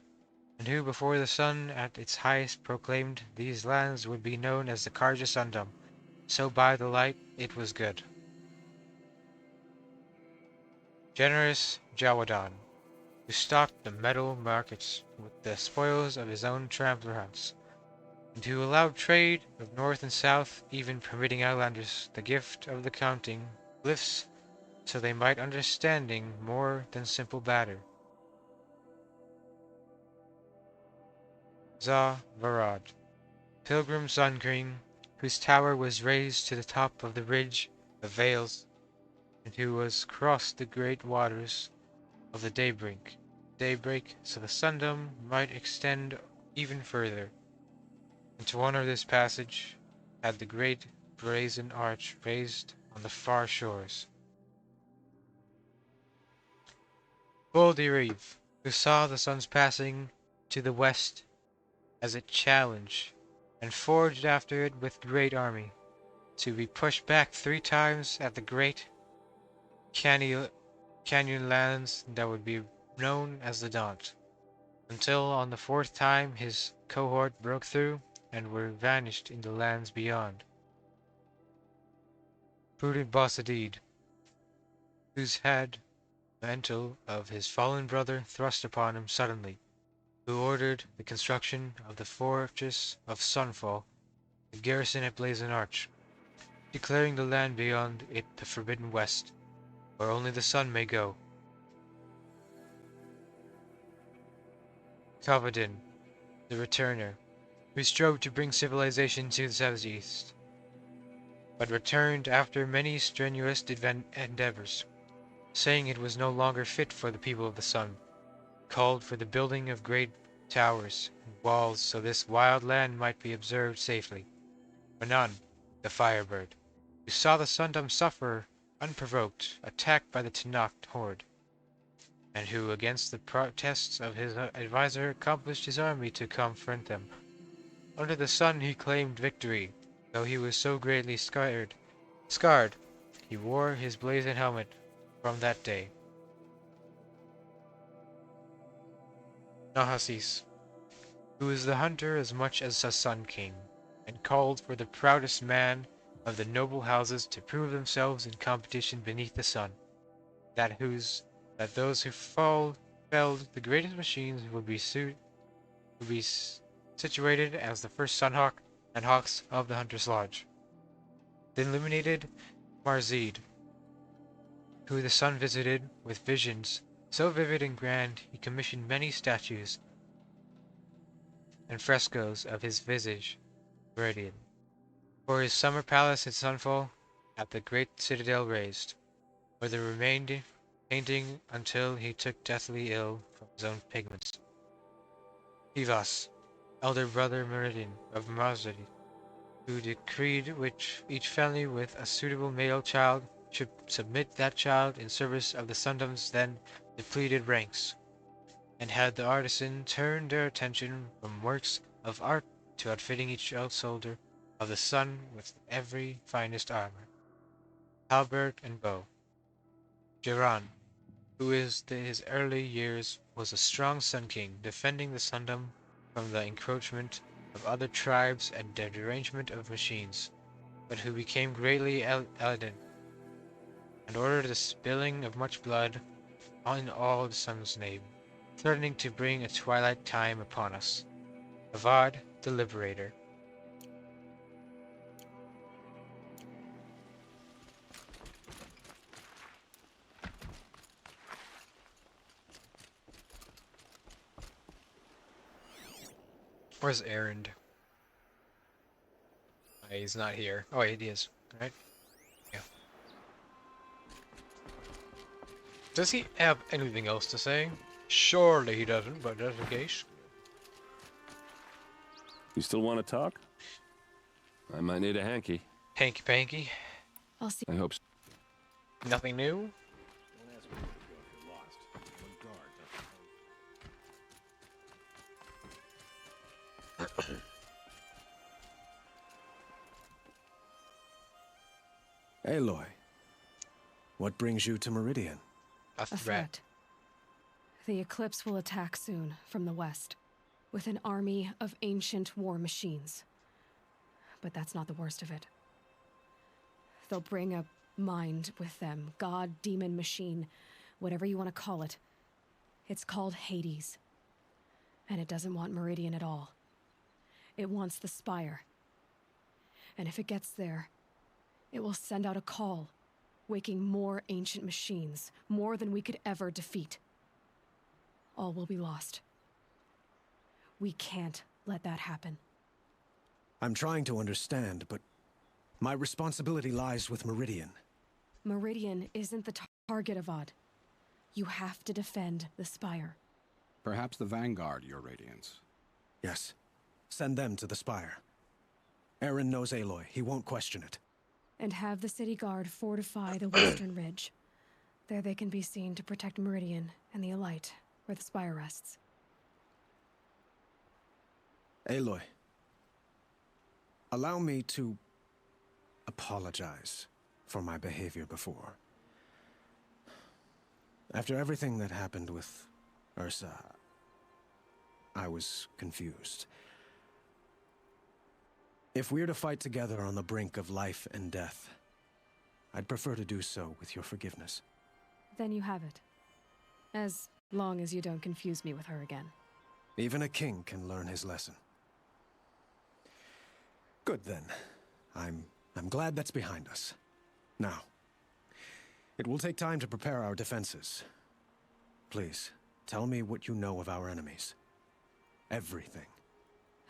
Speaker 2: and who before the sun at its highest proclaimed these lands would be known as the Karja Sundom, so by the light it was good. Generous Jawadan, who stocked the metal markets with the spoils of his own trampler hunts, and who allowed trade of north and south, even permitting outlanders the gift of the counting glyphs, so they might understanding more than simple batter. Za Varad, pilgrim sun king, whose tower was raised to the top of the ridge of Vales, and who was crossed the great waters of the daybreak, so the sundom might extend even further. And to honor this passage, had the great brazen arch raised on the far shores. Boldiriv, who saw the sun's passing to the west as it challenged, and forged after it with great army, to be pushed back 3 times at the great canyon lands that would be known as the Daunt, until on the 4th time his cohort broke through and were vanished in the lands beyond. Prudent Bossadid, whose had the mantle of his fallen brother thrust upon him suddenly, who ordered the construction of the fortress of Sunfall, the garrison at Blazon Arch, declaring the land beyond it the forbidden west, where only the sun may go. Kavadin, the returner, who strove to bring civilization to the southeast, but returned after many strenuous endeavors, saying it was no longer fit for the people of the sun, called for the building of great towers and walls so this wild land might be observed safely. Manan, the firebird, who saw the Sundom suffer unprovoked, attacked by the Tanakh horde, and who, against the protests of his advisor, accomplished his army to confront them. Under the sun he claimed victory, though he was so greatly scarred, he wore his blazoned helmet from that day. Nahasis, who is the hunter as much as a sun king, and called for the proudest man of the noble houses to prove themselves in competition beneath the sun, that those who felled the greatest machines would be situated as the first Sunhawk and Hawks of the Hunter's Lodge. The illuminated Marzid, who the sun visited with visions so vivid and grand he commissioned many statues and frescoes of his visage radiant, for his summer palace at Sunfall at the great citadel raised, where there remained painting until he took deathly ill from his own pigments. Ivas, elder brother Meridian of Marzid, who decreed which each family with a suitable male child should submit that child in service of the Sundom's then depleted ranks, and had the artisan turn their attention from works of art to outfitting each soldier of the sun with every finest armor, halberd and bow. Jiran, who his early years was a strong Sun King, defending the Sundom from the encroachment of other tribes and the derangement of machines, but who became greatly elegant and ordered the spilling of much blood in all the sun's name, threatening to bring a twilight time upon us. Avad, the Liberator. Where's Erend? He's not here. Oh, wait, he is. Right? Yeah. Does he have anything else to say? Surely he doesn't, but just in case.
Speaker 25: You still want to talk? I might need a hanky.
Speaker 2: Hanky panky.
Speaker 7: I'll see.
Speaker 25: I hope so.
Speaker 2: Nothing new?
Speaker 8: Aloy, what brings you to Meridian?
Speaker 2: A threat.
Speaker 7: The Eclipse will attack soon from the west, with an army of ancient war machines. But that's not the worst of it. They'll bring a mind with them, god, demon, machine, whatever you want to call it. It's called Hades. And it doesn't want Meridian at all. It wants the Spire. And if it gets there, it will send out a call, waking more ancient machines, more than we could ever defeat. All will be lost. We can't let that happen.
Speaker 8: I'm trying to understand, but my responsibility lies with Meridian.
Speaker 7: Meridian isn't the target, Avad. You have to defend the Spire.
Speaker 15: Perhaps the Vanguard, Your Radiance.
Speaker 8: Yes. Send them to the Spire. Erend knows Aloy. He won't question it.
Speaker 7: And have the city guard fortify the western ridge. There they can be seen to protect Meridian and the Elite, where the Spire rests.
Speaker 8: Aloy, allow me to apologize for my behavior before. After everything that happened with Ursa, I was confused. If we're to fight together on the brink of life and death, I'd prefer to do so with your forgiveness.
Speaker 7: Then you have it. As long as you don't confuse me with her again.
Speaker 8: Even a king can learn his lesson. Good then. I'm glad that's behind us. Now, it will take time to prepare our defenses. Please, tell me what you know of our enemies. Everything.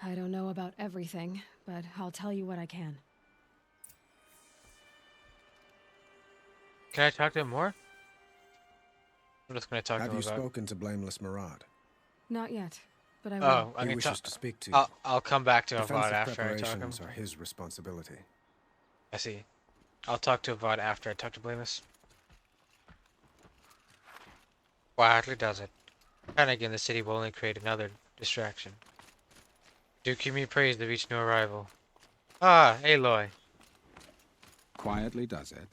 Speaker 7: I don't know about everything, but I'll tell you what I can.
Speaker 2: Can I talk to him more? I'm just going to talk to him
Speaker 8: about... Have you
Speaker 2: about...
Speaker 8: spoken to Blameless Marad?
Speaker 7: Not yet, but I will.
Speaker 2: Oh,
Speaker 8: he wishes to speak to you.
Speaker 2: I'll come back to Avad after I talk to him.
Speaker 8: Preparations are his responsibility.
Speaker 2: I see. I'll talk to Avad after I talk to Blameless. Quietly does it. Panic in the city will only create another distraction. Do keep me praised of each new arrival. Ah, Aloy.
Speaker 15: Quietly does it.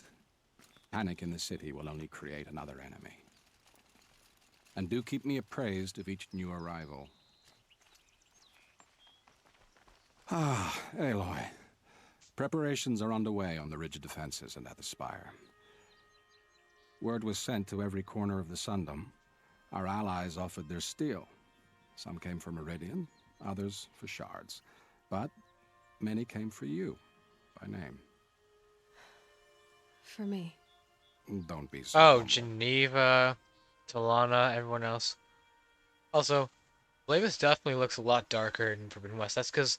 Speaker 15: Panic in the city will only create another enemy. And do keep me appraised of each new arrival. Ah, Aloy. Preparations are underway on the ridge defenses and at the Spire. Word was sent to every corner of the Sundom. Our allies offered their steel. Some came for Meridian, others for shards. But many came for you, by name.
Speaker 7: For me.
Speaker 15: Don't be so
Speaker 2: Oh,
Speaker 15: humble.
Speaker 2: Geneva, Talana, everyone else. Also, Blameless definitely looks a lot darker in Forbidden West. That's because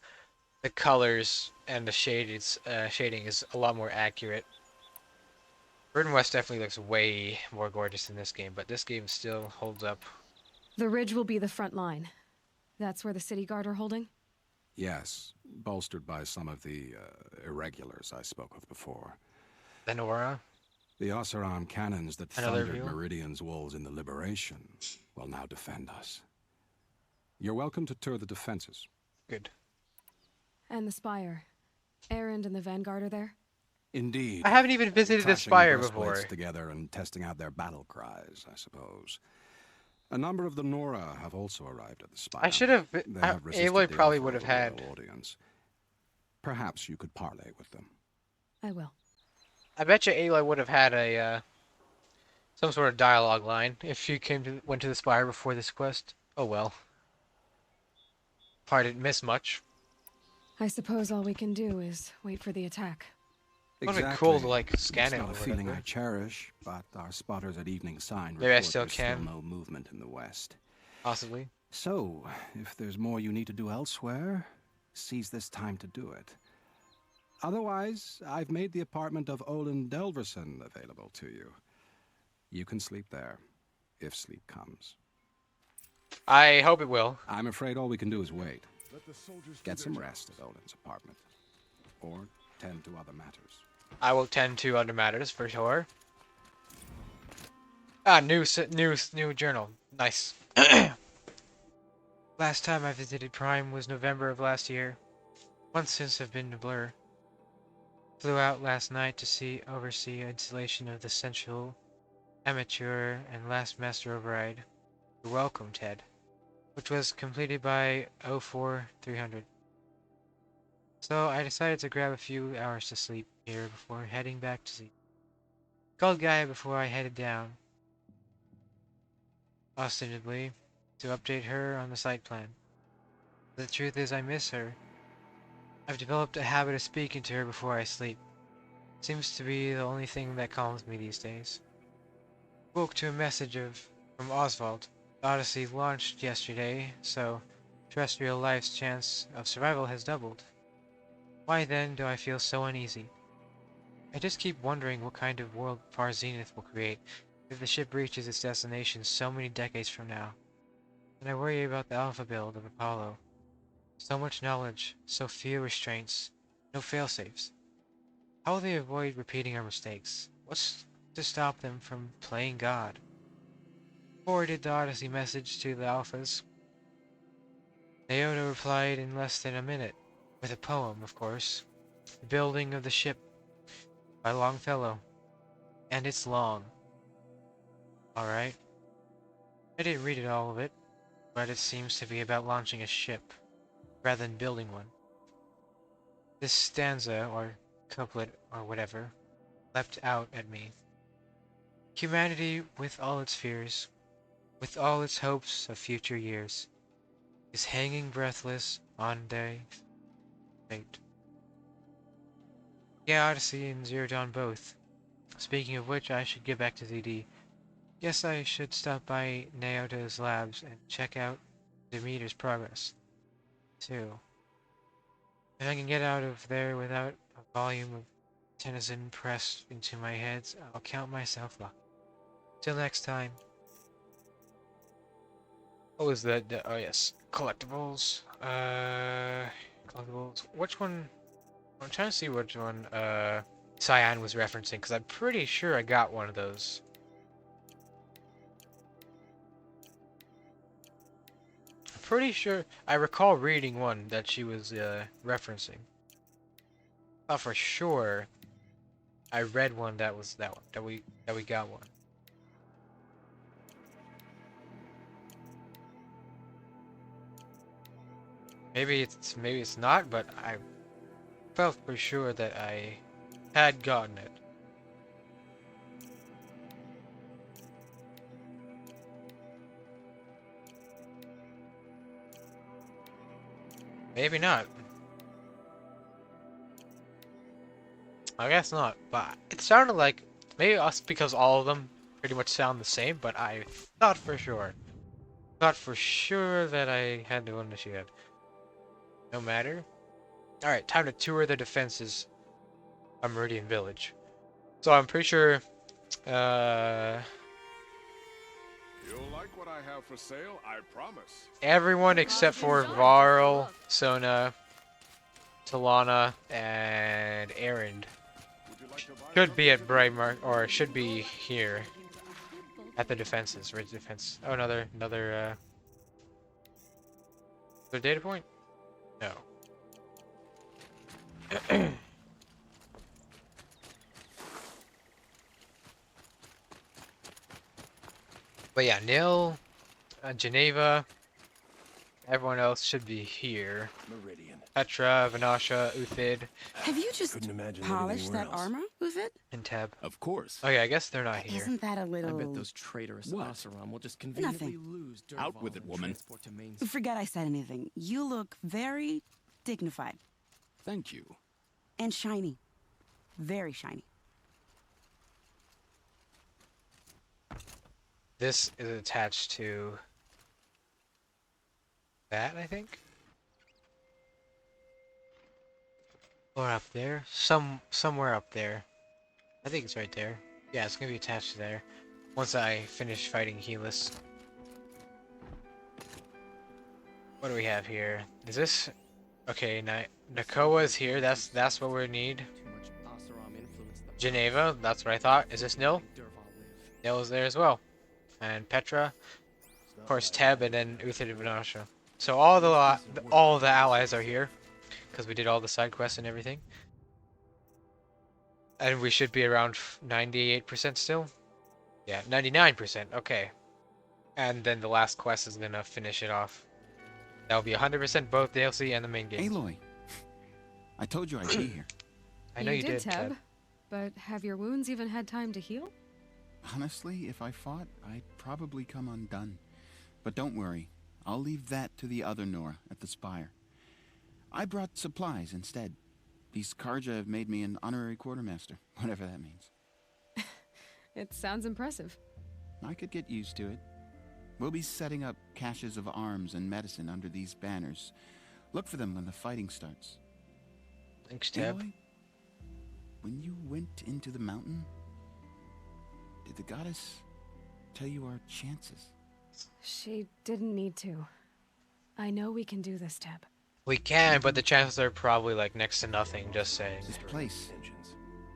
Speaker 2: the colors and the shading is a lot more accurate. Forbidden West definitely looks way more gorgeous in this game, but this game still holds up.
Speaker 7: The ridge will be the front line. That's where the city guard are holding?
Speaker 15: Yes, bolstered by some of the irregulars I spoke of before.
Speaker 2: The Nora?
Speaker 15: The Oseram cannons that
Speaker 2: Another
Speaker 15: thundered
Speaker 2: view?
Speaker 15: Meridian's walls in the Liberation will now defend us. You're welcome to tour the defenses.
Speaker 2: Good.
Speaker 7: And the Spire. Erend and the Vanguard are there?
Speaker 15: Indeed.
Speaker 2: I haven't even visited the
Speaker 15: Clashing
Speaker 2: Spire
Speaker 15: breastplates
Speaker 2: before.
Speaker 15: Together and testing out their battle cries, I suppose. A number of the Nora have also arrived at the Spire.
Speaker 2: I should have...
Speaker 15: They have resisted
Speaker 2: Aloy
Speaker 15: the
Speaker 2: probably
Speaker 15: offer
Speaker 2: would
Speaker 15: of
Speaker 2: have
Speaker 15: a
Speaker 2: had...
Speaker 15: royal audience. Perhaps you could parley with them.
Speaker 7: I will.
Speaker 2: I bet you Aloy would have had a... some sort of dialogue line if she went to the Spire before this quest. Oh well. Probably didn't miss much.
Speaker 7: I suppose all we can do is wait for the attack.
Speaker 2: It would be cool to, like, scan
Speaker 15: It's
Speaker 2: it
Speaker 15: not
Speaker 2: or
Speaker 15: a feeling
Speaker 2: whatever.
Speaker 15: I cherish, but our spotters at Evening Sign
Speaker 2: Maybe I
Speaker 15: report
Speaker 2: still
Speaker 15: there's
Speaker 2: can.
Speaker 15: still no movement in the west.
Speaker 2: Possibly.
Speaker 15: So, if there's more you need to do elsewhere, seize this time to do it. Otherwise, I've made the apartment of Olin Delverson available to you. You can sleep there, if sleep comes.
Speaker 2: I hope it will.
Speaker 15: I'm afraid all we can do is wait. Get some rest at Olin's apartment. Or tend to other matters.
Speaker 2: I will tend to other matters, for sure. Ah, new journal. Nice. Last time I visited Prime was November of last year. Months since have been a blur. Flew out last night to oversee installation of the central amateur and last master override. You're welcome, Ted. Which was completed by 04-300. So I decided to grab a few hours to sleep here before heading back to sleep. Called Gaia before I headed down, ostensibly to update her on the site plan. The truth is I miss her. I've developed a habit of speaking to her before I sleep. Seems to be the only thing that calms me these days. Woke to a message from Oswald. The Odyssey launched yesterday, so terrestrial life's chance of survival has doubled. Why then do I feel so uneasy? I just keep wondering what kind of world Far Zenith will create if the ship reaches its destination so many decades from now. And I worry about the alpha build of Apollo. So much knowledge, so few restraints, no failsafes. How will they avoid repeating our mistakes? What's to stop them from playing God? Forwarded the Odyssey message to the Alphas. Naota replied in less than a minute, with a poem, of course. The Building of the Ship, by Longfellow. And it's long. Alright. I didn't read all of it, but it seems to be about launching a ship, rather than building one. This stanza, or couplet, or whatever, leapt out at me. Humanity, with all its fears, with all its hopes of future years, is hanging breathless on their fate. Yeah, Odyssey and Zero Dawn both. Speaking of which, I should get back to ZD. Guess I should stop by Naota's labs and check out Demeter's progress, too. If I can get out of there without a volume of Tennyson pressed into my head, I'll count myself lucky. Till next time. What was that? Oh yes, collectibles. Collectibles. Which one? I'm trying to see which one Cyan was referencing, because I'm pretty sure I got one of those. I'm pretty sure I recall reading one that she was referencing. Oh, for sure, I read one that was that one that we got one. Maybe it's not, but I felt for sure that I had gotten it. Maybe not. I guess not, but it sounded like maybe us because all of them pretty much sound the same, but I thought for sure. Thought for sure that I had the one that she had. No matter. Alright, time to tour the defenses of Meridian Village. So I'm pretty sure
Speaker 25: You'll like what I have for sale, I promise.
Speaker 2: everyone except for Varl, Sona, Talana, and Erend should be at Brightmark, or should be here at the defenses. Ridge defense. Oh, another data point? No. But yeah, Nil, Geneva, everyone else should be here.
Speaker 11: Meridian.
Speaker 2: Petra, Vanasha, Uthid,
Speaker 14: Have you just polished that armor, Uvit?
Speaker 2: and Teb.
Speaker 12: Of course.
Speaker 2: Oh yeah, I guess they're not here.
Speaker 14: Isn't that a little...
Speaker 12: I bet those traitorous Oseram will just
Speaker 14: Nothing.
Speaker 12: conveniently lose Out with it, woman.
Speaker 14: Forget I said anything. You look very dignified.
Speaker 12: Thank you.
Speaker 14: And shiny. Very shiny.
Speaker 2: This is attached to that, I think. Or up there. Somewhere up there. I think it's right there. Yeah, it's gonna be attached to there. Once I finish fighting Helus. What do we have here? Is this... Okay, Nakoa's here. That's what we need. Geneva, that's what I thought. Is this Nil? Nil's there as well. And Petra. Of course, Teb, and then Uther Divinasha. So all the allies are here. Because we did all the side quests and everything. And we should be around 98% still? Yeah, 99%, okay. And then the last quest is gonna finish it off. That'll be 100% both DLC and the main game.
Speaker 16: Aloy, I told you I'd be here.
Speaker 2: I know you did,
Speaker 7: Teb. But have your wounds even had time to heal?
Speaker 16: Honestly, if I fought, I'd probably come undone. But don't worry, I'll leave that to the other Nora at the Spire. I brought supplies instead. These Karja have made me an honorary quartermaster, whatever that means.
Speaker 7: It sounds impressive.
Speaker 16: I could get used to it. We'll be setting up caches of arms and medicine under these banners. Look for them when the fighting starts.
Speaker 2: Thanks, Tab.
Speaker 16: Aloy, when you went into the mountain, did the goddess tell you our chances?
Speaker 7: She didn't need to. I know we can do this, Teb.
Speaker 2: We can, but the chances are probably like next to nothing, just saying.
Speaker 16: This place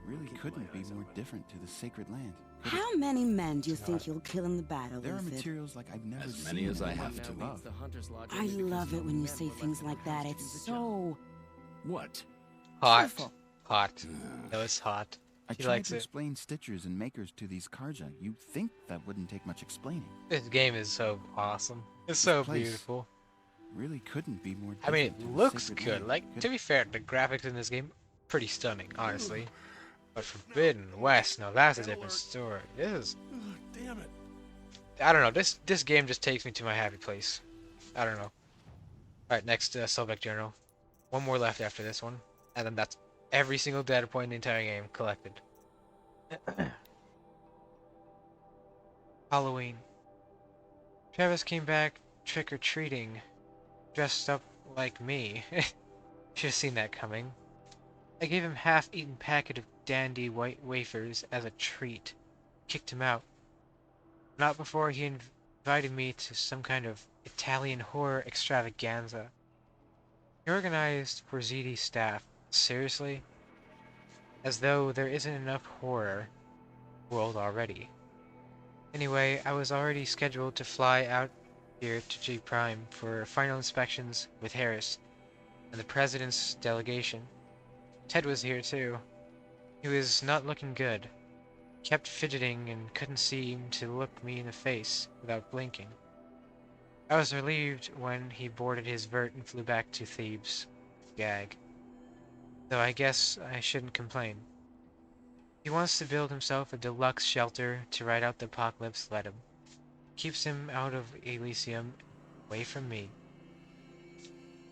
Speaker 16: really couldn't be more different to the sacred land.
Speaker 14: How many men do you think you'll kill in the battle?
Speaker 16: There are
Speaker 14: with
Speaker 16: materials like I've never seen.
Speaker 24: As many as I have to love.
Speaker 14: I love it when you say things like that. It's so...
Speaker 24: What?
Speaker 2: Hot. Hot. No, it's hot.
Speaker 16: I
Speaker 2: He
Speaker 16: tried
Speaker 2: likes
Speaker 16: to
Speaker 2: it.
Speaker 16: explain stitchers and makers to these Karja. You'd think that wouldn't take much explaining.
Speaker 2: This game is so awesome. It's so
Speaker 16: place
Speaker 2: beautiful.
Speaker 16: Really couldn't be more
Speaker 2: I mean,
Speaker 16: different to
Speaker 2: it
Speaker 16: the
Speaker 2: looks
Speaker 16: sacred
Speaker 2: good.
Speaker 16: land,
Speaker 2: Like,
Speaker 16: could
Speaker 2: to
Speaker 16: it?
Speaker 2: be fair, the graphics in this game, pretty stunning, honestly. But Forbidden West, now that's a different story. This is...
Speaker 25: Damn it.
Speaker 2: I don't know, this game just takes me to my happy place. I don't know. Alright, next, Selvek Journal. One more left after this one. And then that's every single data point in the entire game collected. Halloween. Travis came back trick-or-treating, dressed up like me. Should have seen that coming. I gave him half-eaten packet of dandy white wafers as a treat. Kicked him out. Not before he invited me to some kind of Italian horror extravaganza. He organized for ZD staff. Seriously? As though there isn't enough horror world already. Anyway, I was already scheduled to fly out here to G Prime for final inspections with Harris and the President's delegation. Ted was here too. He was not looking good. Kept fidgeting and couldn't seem to look me in the face without blinking. I was relieved when he boarded his vert and flew back to Thebes. Gag. Though I guess I shouldn't complain. He wants to build himself a deluxe shelter to ride out the apocalypse, let him. Keeps him out of Elysium, away from me.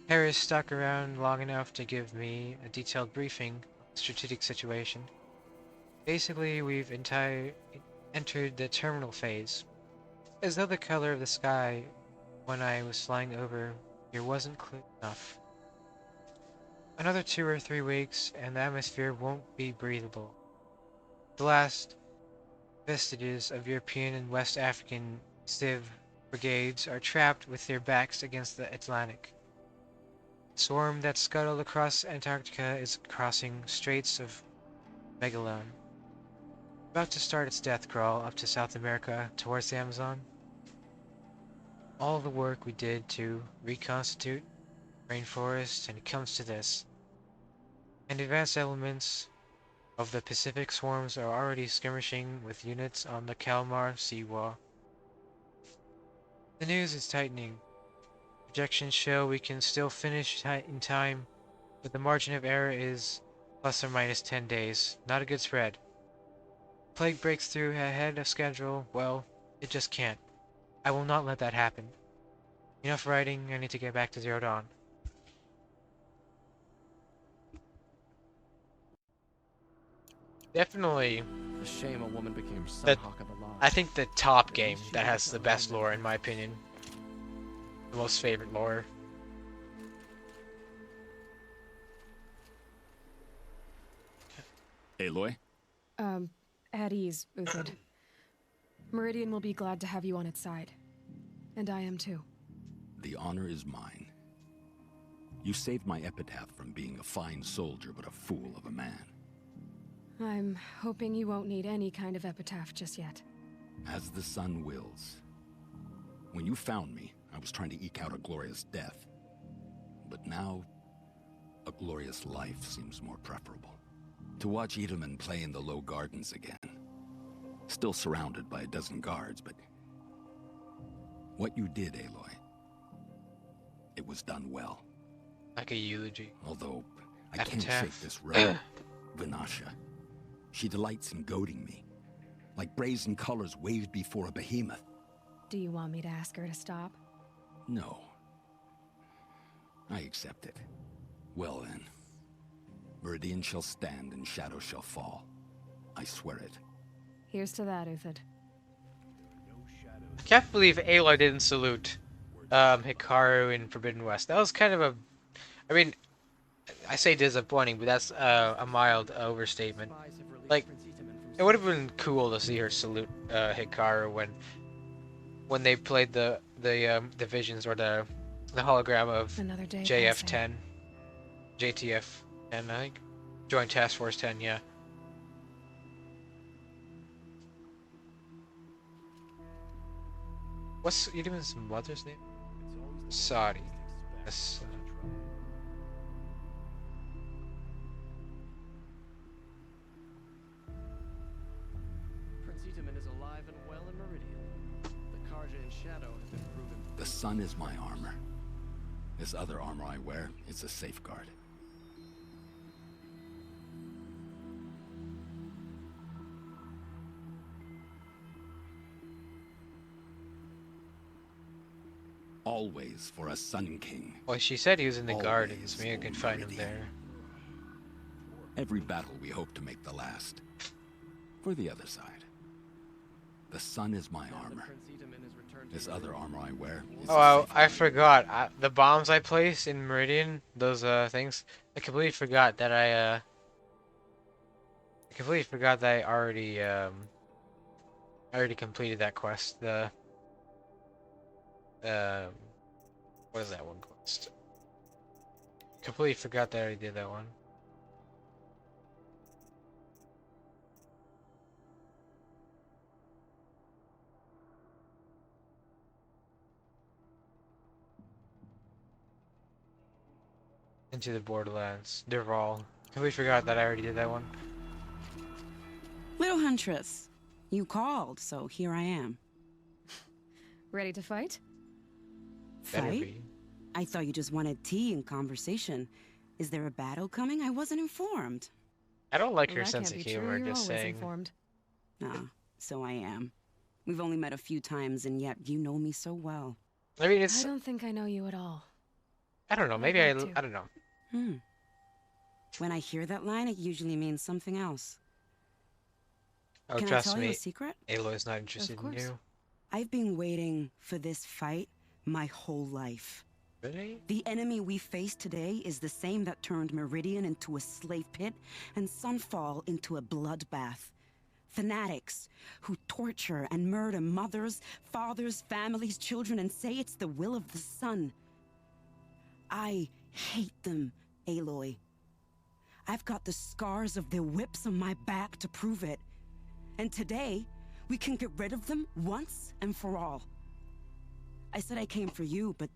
Speaker 2: Harris stuck around long enough to give me a detailed briefing on the strategic situation. Basically, we've entered the terminal phase. As though the color of the sky when I was flying over here wasn't clear enough. Another 2 or 3 weeks, and the atmosphere won't be breathable. The last vestiges of European and West African Civ brigades are trapped with their backs against the Atlantic. The swarm that scuttled across Antarctica is crossing Straits of Magellan. About to start its death crawl up to South America towards the Amazon. All the work we did to reconstitute rainforest, and it comes to this. And advanced elements of the Pacific swarms are already skirmishing with units on the Kalmar seawall. The news is tightening. Projections show we can still finish in time, but the margin of error is plus or minus 10 days. Not a good spread. Plague breaks through ahead of schedule, well, it just can't. I will not let that happen. Enough writing, I need to get back to Zero Dawn. Definitely.
Speaker 12: A shame a woman became Sunhawk of the Law.
Speaker 2: I think the top game that has the best lore, in my opinion. The most favorite lore.
Speaker 12: Aloy?
Speaker 7: At ease, Uthid. Meridian will be glad to have you on its side. And I am too.
Speaker 12: The honor is mine. You saved my epitaph from being a fine soldier but a fool of a man.
Speaker 7: I'm hoping you won't need any kind of epitaph just yet.
Speaker 12: As the sun wills. When you found me, I was trying to eke out a glorious death. But now, a glorious life seems more preferable. To watch Edelman play in the low gardens again. Still surrounded by a dozen guards, but... what you did, Aloy, it was done well.
Speaker 2: Like a eulogy.
Speaker 12: Although, I can't
Speaker 2: Epitaph.
Speaker 12: shake this rag. Vinasha. She delights in goading me. Like brazen colors waved before a behemoth.
Speaker 7: Do you want me to ask her to stop?
Speaker 12: No. I accept it. Well then. Meridian shall stand and shadow shall fall. I swear it.
Speaker 7: Here's to that, Uthid.
Speaker 2: I can't believe Aloy didn't salute Hikaru in Forbidden West. That was kind of a... I mean, I say disappointing, but that's a mild overstatement. Like, it would have been cool to see her salute Hikaru when they played the visions or the hologram of
Speaker 7: Another day
Speaker 2: JF-10, JTF-10, I think, Joint Task Force 10, yeah. What's Edelman's mother's name? Saudi. Yes.
Speaker 17: Prince Edelman is alive and well in Meridian. The Karja and Shadow have been proven.
Speaker 12: The sun is my armor. This other armor I wear is a safeguard. Always for a Sun King.
Speaker 2: Well, she said he was in the
Speaker 12: Always
Speaker 2: gardens. Maybe I
Speaker 12: for
Speaker 2: could find him
Speaker 12: Meridian.
Speaker 2: there.
Speaker 12: Every battle we hope to make the last. For the other side. The sun is my armor. This other armor I wear is
Speaker 2: Oh, I forgot. The bombs I placed in Meridian, those things, I completely forgot that I already completed that quest. The what is that one quest? Completely forgot that I already did that one. Into the Borderlands. Derval. Completely forgot that I already did that one.
Speaker 14: Little Huntress, you called, so here I am.
Speaker 7: Ready to fight?
Speaker 2: Better
Speaker 14: Fight?
Speaker 2: be.
Speaker 14: I thought you just wanted tea and conversation. Is there a battle coming? I wasn't informed.
Speaker 2: I don't like
Speaker 7: Well,
Speaker 2: your
Speaker 7: that
Speaker 2: sense
Speaker 7: can't
Speaker 2: of
Speaker 7: be true.
Speaker 2: humor,
Speaker 7: You're
Speaker 2: just
Speaker 7: always
Speaker 2: saying.
Speaker 7: informed.
Speaker 14: Ah, so I am. We've only met a few times, and yet you know me so well.
Speaker 2: I mean, it's...
Speaker 7: I don't think I know you at all.
Speaker 2: I don't know,
Speaker 7: I'd
Speaker 2: maybe
Speaker 7: like to.
Speaker 2: I don't know.
Speaker 14: When I hear that line, it usually means something else.
Speaker 2: Oh,
Speaker 14: Can I
Speaker 2: trust
Speaker 14: tell
Speaker 2: me,
Speaker 14: you a secret?
Speaker 2: Aloy's not interested in you.
Speaker 14: I've been waiting for this fight my whole life.
Speaker 2: Really?
Speaker 14: The enemy we face today is the same that turned Meridian into a slave pit and Sunfall into a bloodbath. Fanatics who torture and murder mothers, fathers, families, children, and say it's the will of the sun. I hate them, Aloy. I've got the scars of their whips on my back to prove it. And today, we can get rid of them once and for all. I said I came for you, but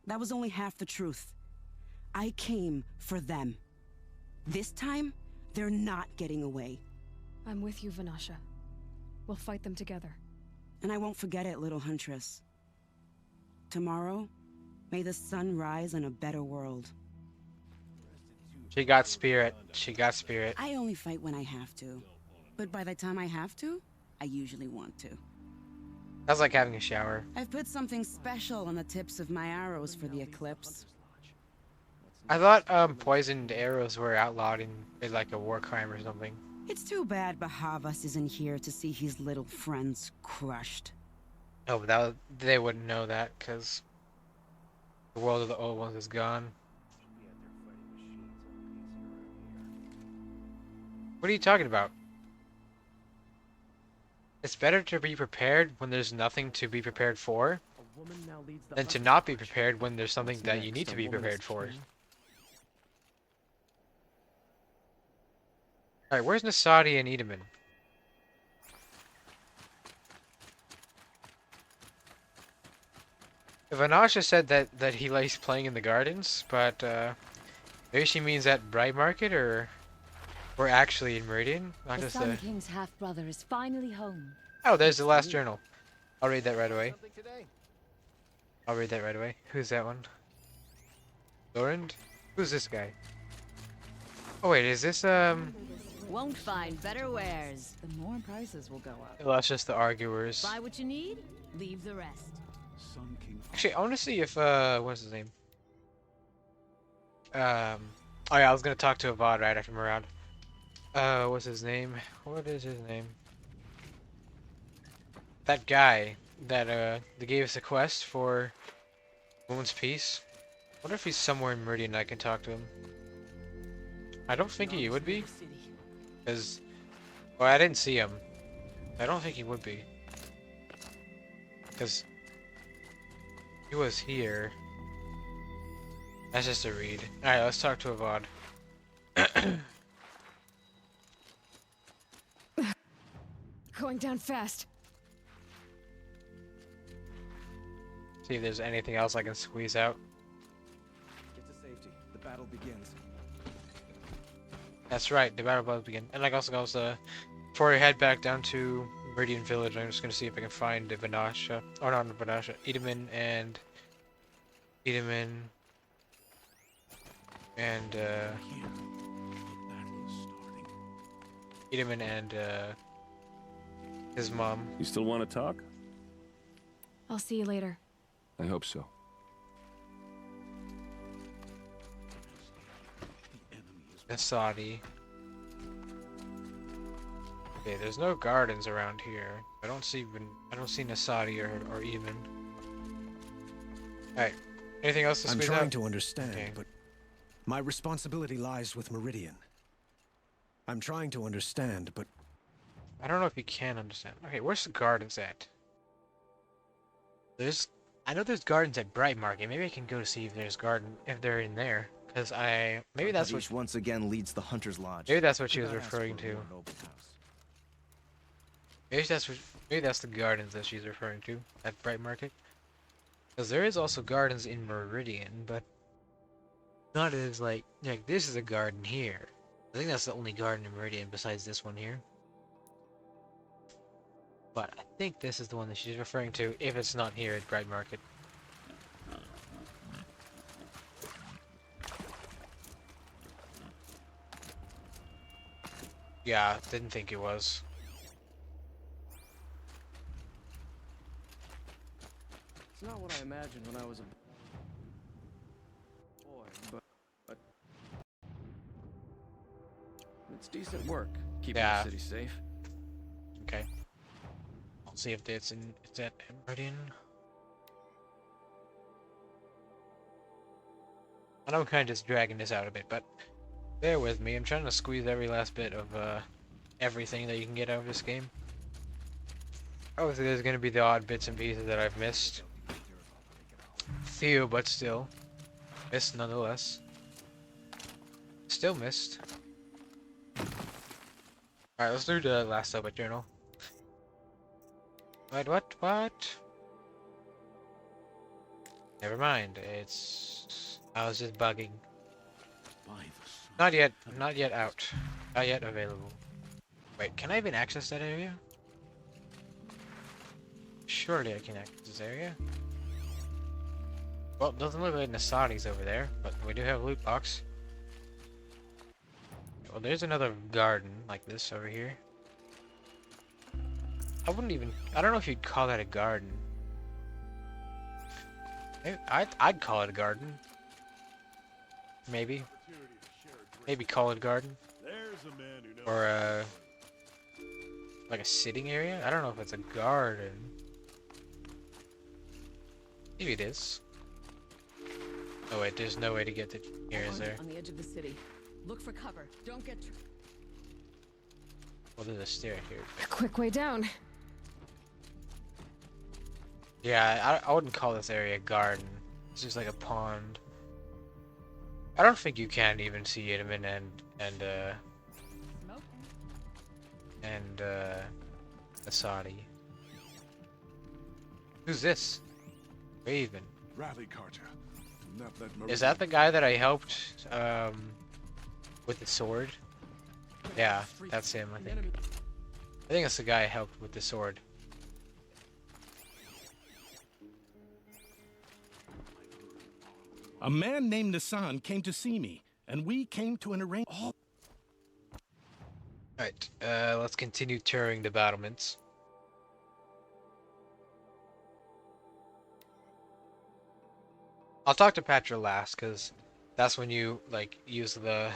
Speaker 14: that was only half the truth. I came for them. This time, they're not getting away.
Speaker 7: I'm with you, Vinasha. We'll fight them together.
Speaker 14: And I won't forget it, little Huntress. Tomorrow, may the sun rise in a better world.
Speaker 2: She got spirit. She got spirit.
Speaker 14: I only fight when I have to. But by the time I have to, I usually want to.
Speaker 2: That's like having a shower.
Speaker 14: I've put something special on the tips of my arrows for the eclipse.
Speaker 2: I thought poisoned arrows were outlawed in like a war crime or something.
Speaker 14: It's too bad Bahavas isn't here to see his little friends crushed.
Speaker 2: Oh, but they wouldn't know that because the world of the old ones is gone. What are you talking about? It's better to be prepared when there's nothing to be prepared for than to not be prepared when there's something that you need to be prepared for. Alright, where's Nasadi and Edaman? Vanasha said that he likes playing in the gardens, but maybe she means at Bright Market or actually in Meridian, not
Speaker 4: The
Speaker 2: just
Speaker 4: Sun King's half-brother is finally home.
Speaker 2: Oh, there's the last journal. I'll read that right away. I'll read that right away. Who's that one? Laurent? Who's this guy? Oh wait, is this
Speaker 4: Won't find better wares. The more prices will go up.
Speaker 2: well, that's just the arguers.
Speaker 4: Buy what you need, leave the rest.
Speaker 2: Actually, I want to see if what's his name? Oh yeah, I was gonna talk to Avad right after Murad. What's his name? What is his name? That guy that gave us a quest for Woman's Peace. I wonder if he's somewhere in Meridian I can talk to him. I don't think he would be. Because, well, I didn't see him. I don't think he would be. Because he was here. That's just a read. Alright, let's talk to Avad.
Speaker 7: Going down fast.
Speaker 2: See if there's anything else I can squeeze out.
Speaker 8: Get to safety. The battle begins.
Speaker 2: That's right, the battle will begin. And like also goes, before I head back down to Meridian Village, I'm just gonna see if I can find Vanasha. Oh, not Vanasha. Edaman and Edaman and his mom.
Speaker 25: You still want to talk?
Speaker 7: I'll see you later.
Speaker 25: I hope so.
Speaker 2: Nasadi. Okay, there's no gardens around here. I don't see Nasadi or Edaman. Alright. Anything else to
Speaker 8: I'm
Speaker 2: squeeze
Speaker 8: trying
Speaker 2: out?
Speaker 8: to understand,
Speaker 2: Okay.
Speaker 8: but my responsibility lies with Meridian. I'm trying to understand, but
Speaker 2: I don't know if you can understand. Okay, where's the gardens at? I know there's gardens at Bright Market. Maybe I can go to see if they're in there. Cause maybe that's what
Speaker 18: once again leads the Hunter's Lodge.
Speaker 2: Maybe that's what she was referring to. Maybe that's the gardens that she's referring to at Bright Market. Cause there is also gardens in Meridian, but not as like this is a garden here. I think that's the only garden in Meridian besides this one here. But I think this is the one that she's referring to if it's not here at Bright Market. Yeah, didn't think it was.
Speaker 19: It's not what I imagined when I was a boy, but it's decent work keeping the city safe.
Speaker 2: Okay. I'll see if it's at Meridian. I know I'm kind of just dragging this out a bit, but bear with me. I'm trying to squeeze every last bit of everything that you can get out of this game. Obviously, there's going to be the odd bits and pieces that I've missed. Few, but still. Missed nonetheless. Still missed. Alright, let's do the last Subway journal. Wait, what? Never mind, I was just bugging. Not yet out. Not yet available. Wait, can I even access that area? Surely I can access this area. Well, it doesn't look like Nasadi's over there, but we do have a loot box. Well, there's another garden like this over here. I don't know if you'd call that a garden. I'd call it a garden. Maybe call it a garden. Or like a sitting area? I don't know if it's a garden. Maybe it is. Oh wait, there's no way to get to here, is there?
Speaker 4: On the edge of the city. Look for cover. Don't get.
Speaker 2: Well, there's a stair here.
Speaker 7: A quick way down.
Speaker 2: Yeah, I wouldn't call this area a garden. It's just like a pond. I don't think you can even see Inman and Asadi. Who's this? Raven.
Speaker 25: Rally, Carter. Do not let
Speaker 2: Is that the guy that I helped with the sword? Yeah, that's him, I think. I think that's the guy I helped with the sword.
Speaker 1: A man named Nassan came to see me, and we came to an arrangement.
Speaker 2: Alright, let's continue touring the battlements. I'll talk to Patra last, because that's when you, like, use the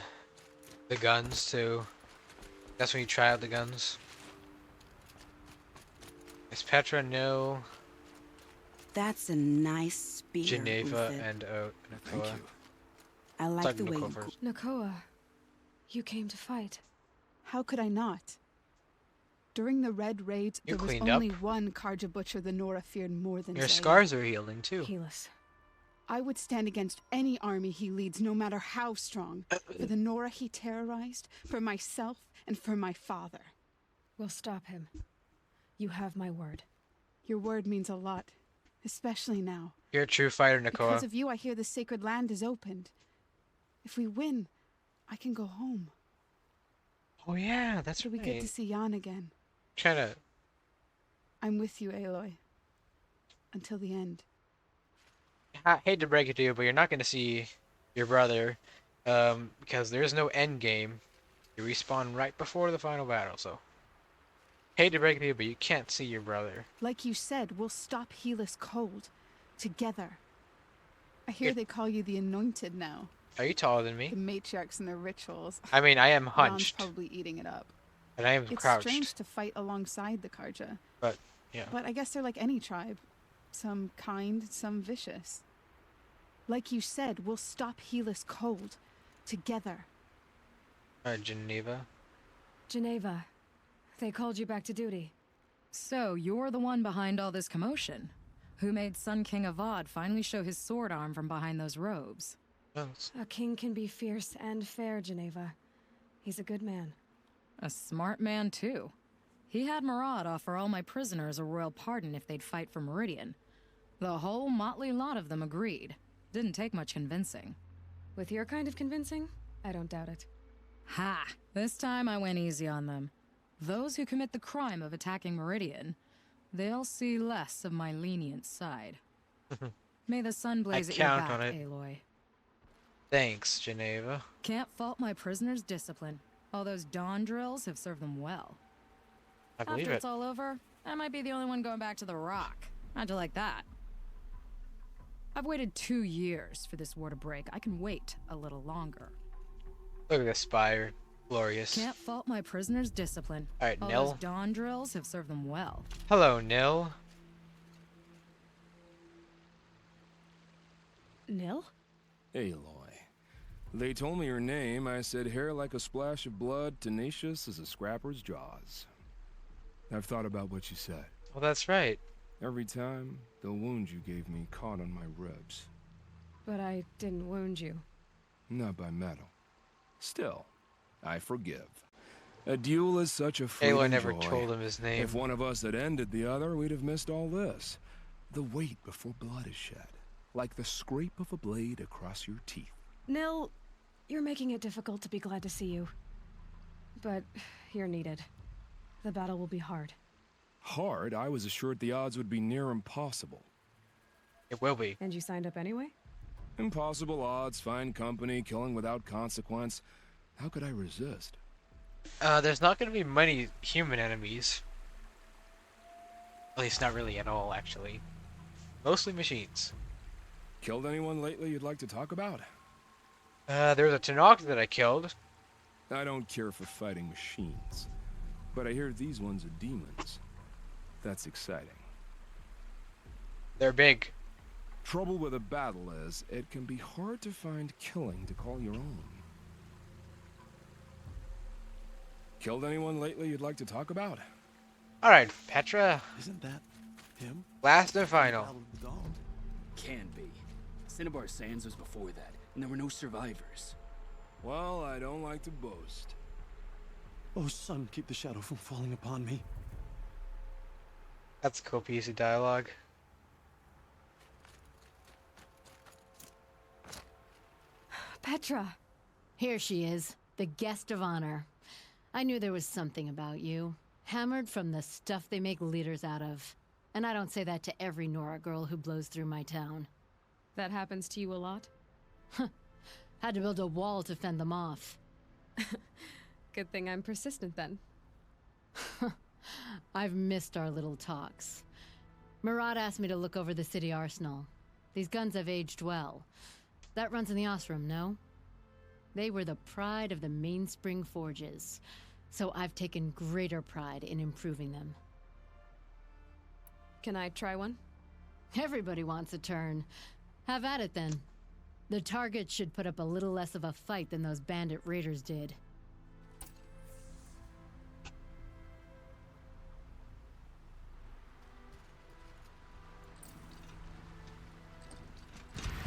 Speaker 2: guns to... That's when you try out the guns. Is Petra no?
Speaker 14: That's a nice spear.
Speaker 2: Geneva
Speaker 14: Uther.
Speaker 2: and
Speaker 14: Thank
Speaker 2: Nakoa.
Speaker 14: you. I like the way you...
Speaker 7: Nakoa, you came to fight.
Speaker 6: How could I not? During the Red Raids,
Speaker 2: You
Speaker 6: there was
Speaker 2: cleaned
Speaker 6: only
Speaker 2: up.
Speaker 6: one Karja butcher the Nora feared more than
Speaker 2: Your
Speaker 6: Zayd.
Speaker 2: scars are healing too.
Speaker 7: Healus.
Speaker 6: I would stand against any army he leads, no matter how strong. For the Nora he terrorized, for myself, and for my father.
Speaker 7: We'll stop him. You have my word.
Speaker 6: Your word means a lot, especially now.
Speaker 2: You're a true fighter, Nakoa.
Speaker 6: Because of you, I hear the sacred land is opened. If we win, I can go home.
Speaker 2: Oh yeah, that's
Speaker 6: so
Speaker 2: right.
Speaker 6: we get to see Jan again.
Speaker 2: Trying to...
Speaker 6: I'm with you, Aloy. Until the end.
Speaker 2: I hate to break it to you, but you're not going to see your brother, because there is no end game. You respawn right before the final battle, so... Hate to break it to you, but you can't see your brother.
Speaker 6: Like you said, we'll stop Helis cold. Together. I hear they call you the Anointed now.
Speaker 2: Are you taller than me?
Speaker 6: The matriarchs and their rituals.
Speaker 2: I mean, I am
Speaker 6: Jan's
Speaker 2: hunched.
Speaker 6: probably eating it up.
Speaker 2: And I am
Speaker 6: It's
Speaker 2: crouched.
Speaker 6: strange to fight alongside the Karja.
Speaker 2: But, yeah.
Speaker 6: But I guess they're like any tribe. Some kind, some vicious. Like you said, we'll stop Helis cold. Together.
Speaker 2: Geneva?
Speaker 7: Geneva. They called you back to duty.
Speaker 9: So, you're the one behind all this commotion. Who made Sun King Avad finally show his sword arm from behind those robes?
Speaker 7: A king can be fierce and fair, Geneva. He's a good man.
Speaker 9: A smart man, too. He had Murad offer all my prisoners a royal pardon if they'd fight for Meridian. The whole motley lot of them agreed. Didn't take much convincing.
Speaker 7: With your kind of convincing, I don't doubt it.
Speaker 9: Ha! This time I went easy on them. Those who commit the crime of attacking Meridian, they'll see less of my lenient side. May the sun blaze at your
Speaker 2: count
Speaker 9: back,
Speaker 2: on it.
Speaker 9: Aloy.
Speaker 2: Thanks, Geneva.
Speaker 9: Can't fault my prisoners' discipline. All those dawn drills have served them well.
Speaker 2: I believe
Speaker 9: After
Speaker 2: it.
Speaker 9: it's all over, I might be the only one going back to the Rock. How'd you like that? I've waited 2 years for this war to break. I can wait a little longer.
Speaker 2: Look at this spire. Glorious.
Speaker 9: Can't fault my prisoners' discipline.
Speaker 2: Alright,
Speaker 9: All
Speaker 2: Nil.
Speaker 9: those dawn drills have served them well.
Speaker 2: Hello, Nil.
Speaker 7: Nil?
Speaker 3: Aloy. They told me your name. I said hair like a splash of blood, tenacious as a scrapper's jaws. I've thought about what you said.
Speaker 2: Well, that's right.
Speaker 3: Every time, the wound you gave me caught on my ribs.
Speaker 7: But I didn't wound you.
Speaker 3: Not by metal. Still, I forgive. A duel is such a freedom
Speaker 2: Aloy never
Speaker 3: joy.
Speaker 2: told him his name.
Speaker 3: If one of us had ended the other, we'd have missed all this. The wait before blood is shed. Like the scrape of a blade across your teeth.
Speaker 7: Nil, you're making it difficult to be glad to see you. But you're needed. The battle will be hard.
Speaker 3: Hard? I was assured the odds would be near impossible.
Speaker 2: It will be.
Speaker 7: And you signed up anyway?
Speaker 3: Impossible odds, fine company, killing without consequence. How could I resist?
Speaker 2: There's not going to be many human enemies. At least not really at all, actually. Mostly machines.
Speaker 3: Killed anyone lately you'd like to talk about?
Speaker 2: There's a Tanakh that I killed.
Speaker 3: I don't care for fighting machines. But I hear these ones are demons. That's exciting.
Speaker 2: They're big.
Speaker 3: Trouble with a battle is, it can be hard to find killing to call your own. Killed anyone lately you'd like to talk about?
Speaker 2: Alright, Petra.
Speaker 24: Isn't that him?
Speaker 2: Last and final.
Speaker 19: Can be. Cinnabar Sands was before that, and there were no survivors.
Speaker 3: Well, I don't like to boast.
Speaker 8: Oh, son, keep the shadow from falling upon me.
Speaker 2: That's a cool piece of dialogue.
Speaker 4: Petra. Here she is, the guest of honor. I knew there was something about you. Hammered from the stuff they make leaders out of. And I don't say that to every Nora girl who blows through my town.
Speaker 7: That happens to you a lot?
Speaker 4: Had to build a wall to fend them off.
Speaker 7: Good thing I'm persistent then.
Speaker 4: I've missed our little talks. Murad asked me to look over the city arsenal. These guns have aged well. That runs in the Osram, no? They were the pride of the Mainspring Forges, so I've taken greater pride in improving them.
Speaker 7: Can I try one?
Speaker 4: Everybody wants a turn. Have at it then. The target should put up a little less of a fight than those bandit raiders did.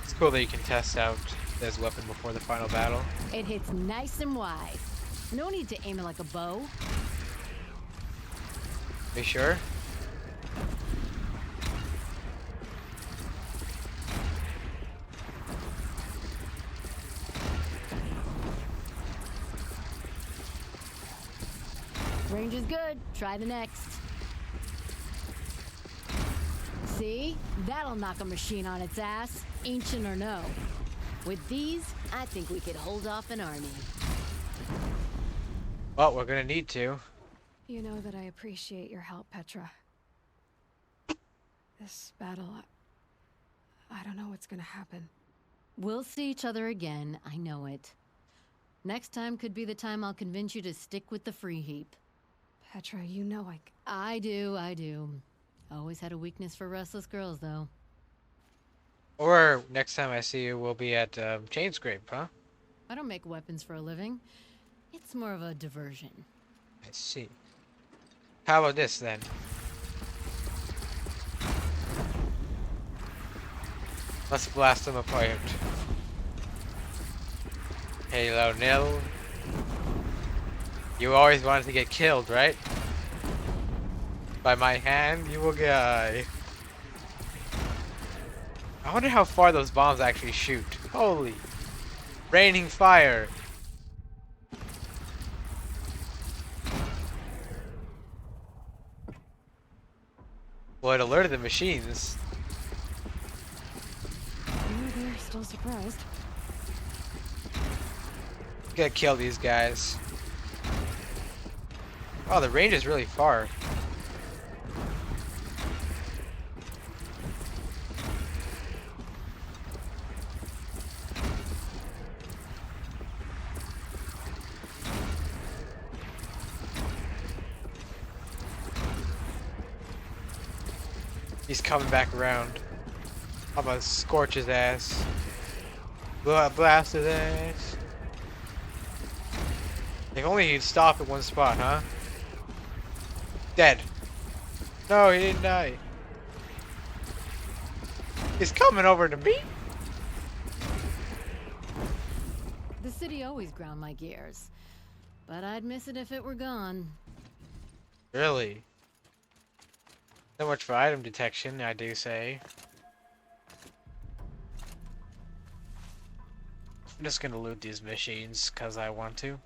Speaker 2: It's cool that you can test out this weapon before the final battle.
Speaker 4: It hits nice and wide. No need to aim it like a bow.
Speaker 2: Are you sure?
Speaker 4: Range is good. Try the next. See? That'll knock a machine on its ass, ancient or no. With these, I think we could hold off an army.
Speaker 2: Well, we're gonna need to.
Speaker 7: You know that I appreciate your help, Petra. This battle, I don't know what's gonna happen.
Speaker 4: We'll see each other again, I know it. Next time could be the time I'll convince you to stick with the free heap.
Speaker 7: Petra, you know
Speaker 4: I do. Always had a weakness for restless girls, though.
Speaker 2: Or next time I see you, we'll be at Chainscrape, huh?
Speaker 4: I don't make weapons for a living. It's more of a diversion.
Speaker 2: I see. How about this, then? Let's blast them apart. Halo nil. You always wanted to get killed, right? By my hand, you will die. I wonder how far those bombs actually shoot. Holy. Raining fire. Well, it alerted the machines.
Speaker 7: They're still surprised.
Speaker 2: Gotta kill these guys. Oh, the range is really far. He's coming back around. I'm gonna scorch his ass. Blast his ass. If only he'd stop at one spot, huh? Dead. No, he didn't die. He's coming over to me.
Speaker 4: The city always ground my gears. But I'd miss it if it were gone.
Speaker 2: Really? So much for item detection, I do say. I'm just gonna loot these machines because I want to.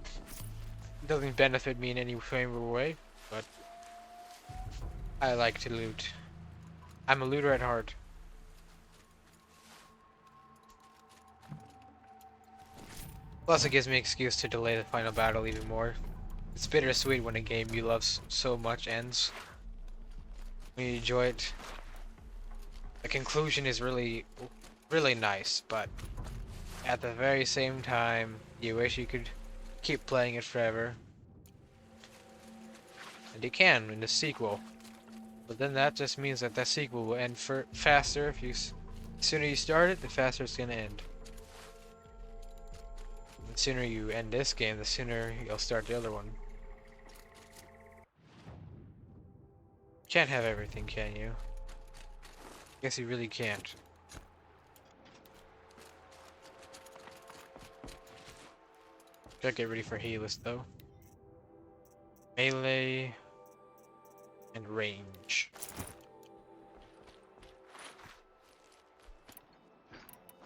Speaker 2: It doesn't benefit me in any frame or way, but I like to loot. I'm a looter at heart. Plus it gives me an excuse to delay the final battle even more. It's bittersweet when a game you love so much ends. When you enjoy it. The conclusion is really nice, but at the very same time, you wish you could keep playing it forever. And you can in the sequel. But then that just means that that sequel will end faster. If you, the sooner you start it, the faster it's gonna end. The sooner you end this game, the sooner you'll start the other one. Can't have everything, can you? Guess you really can't. Gotta get ready for Helis though. Melee and range.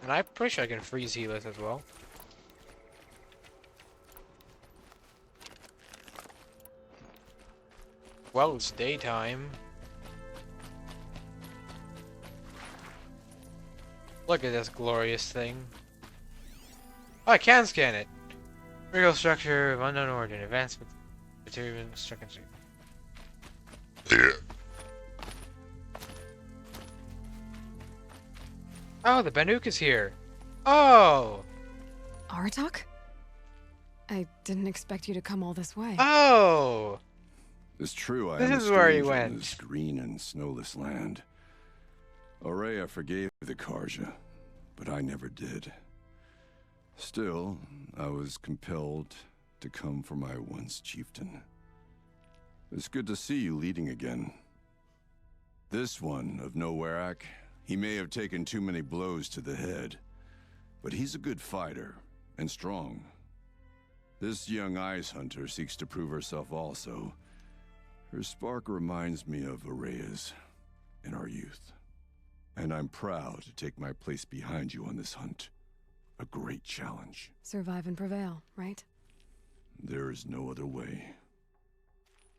Speaker 2: And I'm pretty sure I can freeze Helis as well. Well, it's daytime. Look at this glorious thing. Oh, I can scan it. Real structure of unknown origin. Advanced material structure. Oh, the Banuk is here. Oh!
Speaker 7: Aratak? I didn't expect you to come all this way.
Speaker 2: Oh!
Speaker 24: It's true, I
Speaker 2: This
Speaker 24: am
Speaker 2: is
Speaker 24: a
Speaker 2: where he
Speaker 24: stranger in
Speaker 2: went.
Speaker 24: this green and snowless land. Aurea forgave the Karja, but I never did. Still, I was compelled to come for my once chieftain. It's good to see you leading again. This one of Nowarak, he may have taken too many blows to the head, but he's a good fighter and strong. This young ice hunter seeks to prove herself also. Her spark reminds me of Aurea's in our youth. And I'm proud to take my place behind you on this hunt. A great challenge.
Speaker 7: Survive and prevail, right?
Speaker 24: There is no other way.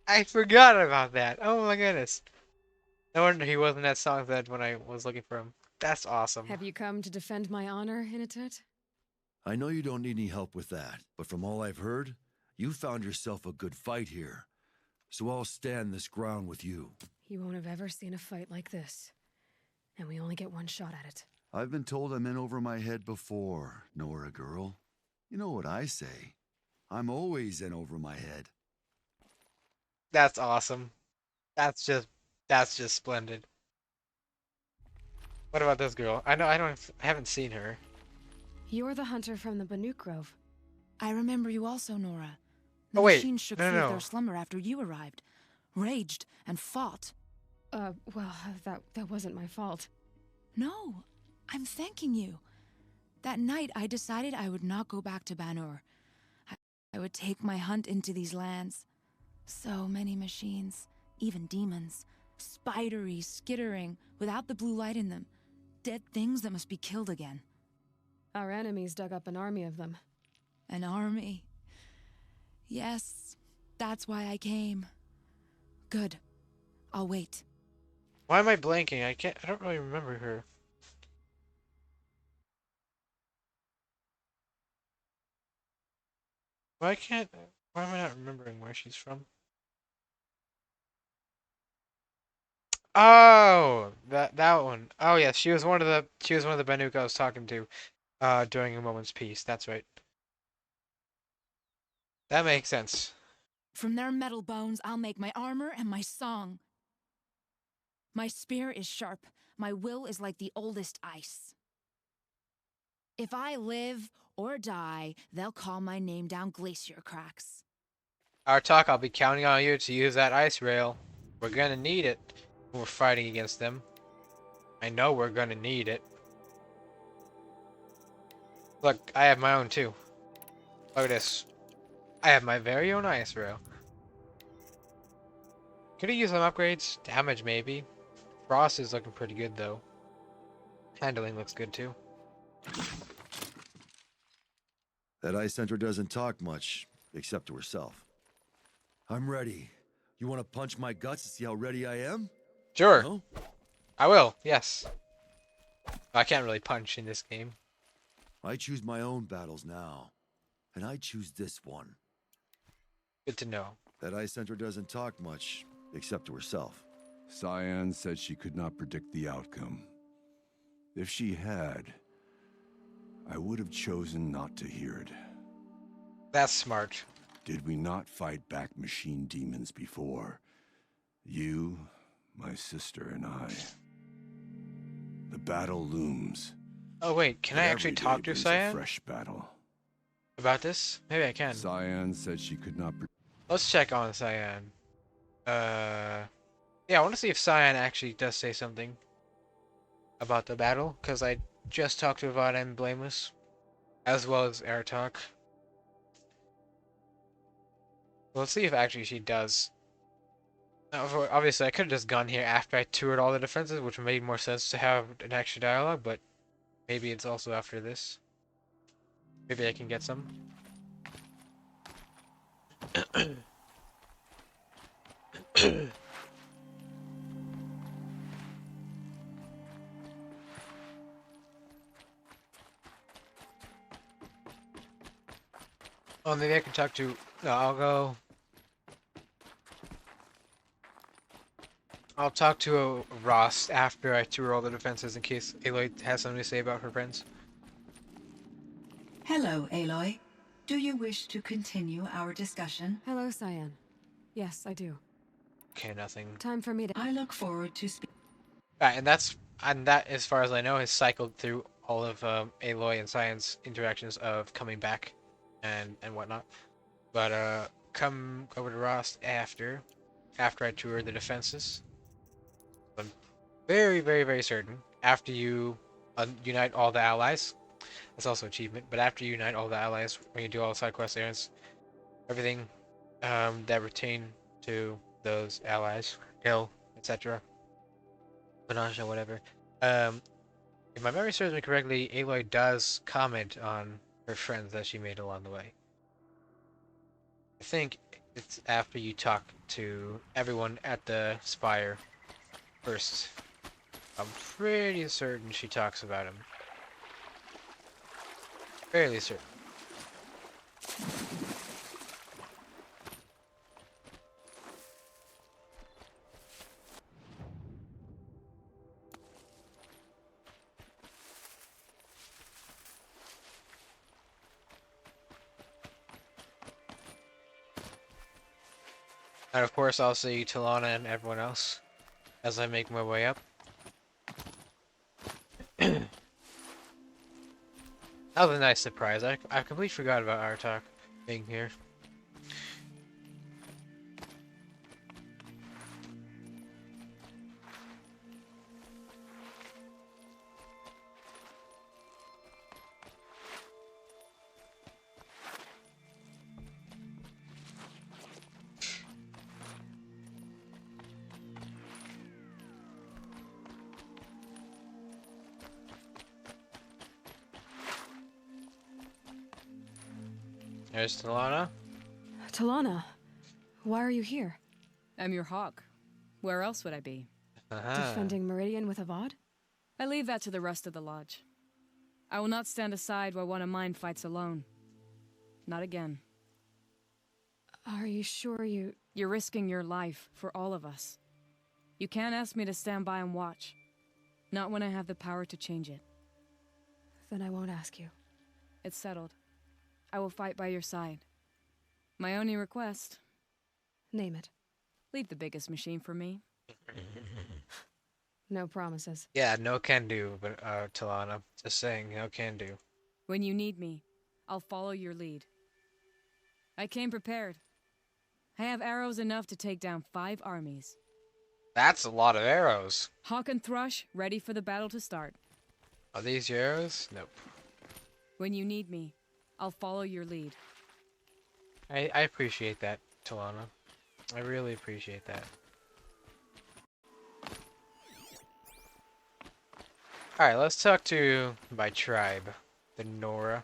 Speaker 2: I forgot about that. Oh my goodness. No wonder he wasn't at Songfed when I was looking for him. That's awesome.
Speaker 7: Have you come to defend my honor, Inatut?
Speaker 10: I know you don't need any help with that, but from all I've heard, you found yourself a good fight here. So I'll stand this ground with you.
Speaker 7: You won't have ever seen a fight like this. And we only get one shot at it.
Speaker 10: I've been told I'm in over my head before, Nora girl. You know what I say. I'm always in over my head.
Speaker 2: That's awesome. That's just splendid. What about this girl? I haven't seen her.
Speaker 7: You're the hunter from the Banuk Grove.
Speaker 20: I remember you also, Nora. The
Speaker 2: Oh, wait.
Speaker 20: machine shook
Speaker 2: No,
Speaker 20: free
Speaker 2: no.
Speaker 20: of their slumber after you arrived. Raged and fought.
Speaker 7: Well, that wasn't my fault.
Speaker 20: No, I'm thanking you. That night, I decided I would not go back to Banur. I would take my hunt into these lands. So many machines, even demons. Spidery, skittering, without the blue light in them. Dead things that must be killed again.
Speaker 7: Our enemies dug up an army of them.
Speaker 20: An army. Yes, that's why I came. Good. I'll wait.
Speaker 2: Why am I blanking? I don't really remember her. Why am I not remembering where she's from? Oh, that one. Oh yes, she was one of the Banuk I was talking to during a moment's peace. That's right. That makes sense.
Speaker 20: From their metal bones, I'll make my armor and my song. My spear is sharp. My will is like the oldest ice. If I live or die, they'll call my name down glacier cracks.
Speaker 2: Artak, I'll be counting on you to use that ice rail. We're gonna need it when we're fighting against them. I know we're gonna need it. Look, I have my own too. Look at this. I have my very own ice rail. Could I use some upgrades? Damage maybe. Frost is looking pretty good though. Handling looks good too.
Speaker 10: That ice hunter doesn't talk much, except to herself. I'm ready. You want to punch my guts to see how ready I am?
Speaker 2: Sure.
Speaker 10: No?
Speaker 2: I will, yes. I can't really punch in this game.
Speaker 10: I choose my own battles now. And I choose this one.
Speaker 2: Good to know.
Speaker 10: That ice hunter doesn't talk much, except to herself.
Speaker 24: Cyan said she could not predict the outcome. If she had, I would have chosen not to hear it.
Speaker 2: That's smart.
Speaker 24: Did we not fight back machine demons before? You, my sister, and I. The battle looms.
Speaker 2: Oh wait, can I actually talk to
Speaker 24: brings
Speaker 2: Cyan
Speaker 24: a fresh battle.
Speaker 2: about this? Maybe I can.
Speaker 24: Cyan said she could not.
Speaker 2: Let's check on Cyan. Yeah, Yeah, I want to see if Cyan actually does say something about the battle, because I just talked to Avad and Blameless, as well as Aratok. Let's see if actually she does. Now, obviously, I could have just gone here after I toured all the defenses, which made more sense to have an extra dialogue, but maybe it's also after this. Maybe I can get some. Oh, maybe I can talk to... No, I'll go... I'll talk to Ross after I tour all the defenses in case Aloy has something to say about her friends.
Speaker 5: Hello, Aloy. Do you wish to continue our discussion?
Speaker 7: Hello, Cyan. Yes, I do.
Speaker 2: Okay, nothing.
Speaker 7: Time for me to...
Speaker 5: I look forward to speaking.
Speaker 2: Right, and that, as far as I know, has cycled through all of Aloy and Cyan's interactions of coming back and whatnot. But come over to Ross after I tour the defenses. I'm very, very, very certain after you unite all the allies. That's also achievement. But after you unite all the allies, when you do all the side quest errands, everything that pertain to those allies, Hill, etc., Bananja, whatever. If my memory serves me correctly, Aloy does comment on her friends that she made along the way. I think it's after you talk to everyone at the Spire first. I'm pretty certain she talks about him. Fairly certain. And of course, I'll see Talana and everyone else as I make my way up. That was a nice surprise. I completely forgot about Artok being here. There's Talana.
Speaker 7: Talana, why are you here?
Speaker 9: I'm your hawk. Where else would I be?
Speaker 7: Defending Meridian with Avad?
Speaker 9: I leave that to the rest of the lodge. I will not stand aside while one of mine fights alone. Not again.
Speaker 7: Are you sure you...
Speaker 9: You're risking your life for all of us. You can't ask me to stand by and watch. Not when I have the power to change it.
Speaker 7: Then I won't ask you.
Speaker 9: It's settled. I will fight by your side. My only request...
Speaker 7: Name it.
Speaker 9: Leave the biggest machine for me.
Speaker 7: No promises.
Speaker 2: Yeah, no can do, but Talana. Just saying, no can do.
Speaker 9: When you need me, I'll follow your lead. I came prepared. I have arrows enough to take down 5 armies.
Speaker 2: That's a lot of arrows.
Speaker 9: Hawk and Thrush, ready for the battle to start.
Speaker 2: Are these your arrows? Nope.
Speaker 9: When you need me, I'll follow your lead.
Speaker 2: I appreciate that, Talana. I really appreciate that. Alright, let's talk to my tribe, the Nora.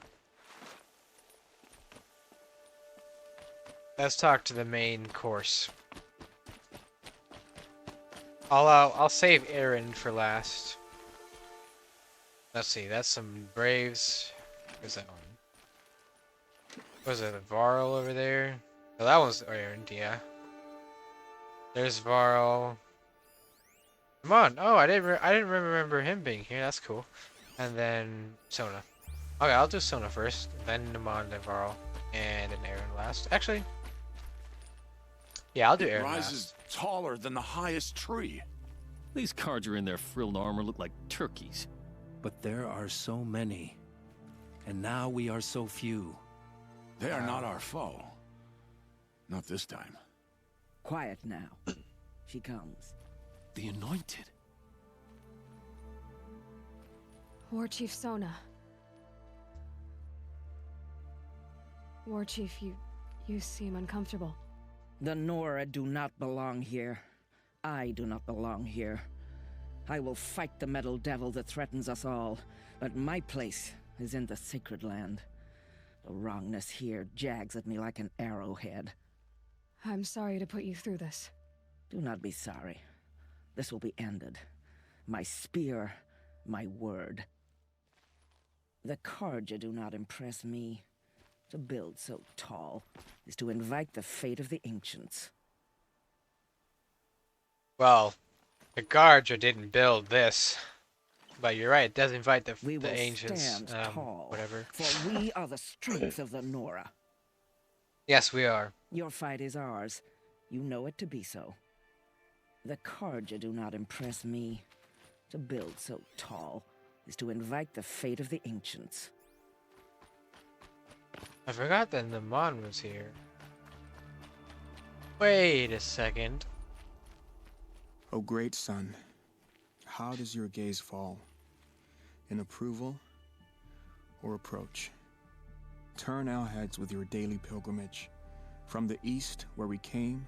Speaker 2: Let's talk to the main course. I'll save Aaron for last. Let's see, that's some Braves. Where's that one? Was it Varl over there? Oh, that one's Aaron, yeah. There's Varl. Come on! Oh, I didn't remember him being here. That's cool. And then Sona. Okay, I'll do Sona first, then Naman, then Varl, and then Aaron last. Actually, yeah, I'll do Aaron
Speaker 25: rises
Speaker 2: last.
Speaker 25: taller than the highest tree.
Speaker 13: These Carja in their frilled armor look like turkeys.
Speaker 11: But there are so many, and now we are so few.
Speaker 25: They are not our foe. Not this time.
Speaker 21: Quiet now. She comes.
Speaker 1: The Anointed.
Speaker 7: War Chief Sona. War Chief, you seem uncomfortable.
Speaker 15: The Nora do not belong here. I do not belong here. I will fight the metal devil that threatens us all, but my place is in the sacred land. The wrongness here jags at me like an arrowhead.
Speaker 7: I'm sorry to put you through this.
Speaker 15: Do not be sorry. This will be ended. My spear, my word. The Karja do not impress me. To build so tall is to invite the fate of the ancients.
Speaker 2: Well, the Guardia didn't build this. But you're right, it does invite the ancients.
Speaker 15: Stand tall,
Speaker 2: whatever.
Speaker 15: for we are the strength of the Nora.
Speaker 2: Yes, we are.
Speaker 15: Your fight is ours. You know it to be so. The Karja do not impress me. To build so tall is to invite the fate of the ancients.
Speaker 2: I forgot that Naman was here. Wait a second.
Speaker 3: O great sun, how does your gaze fall? In approval or approach? Turn our heads with your daily pilgrimage, from the east where we came,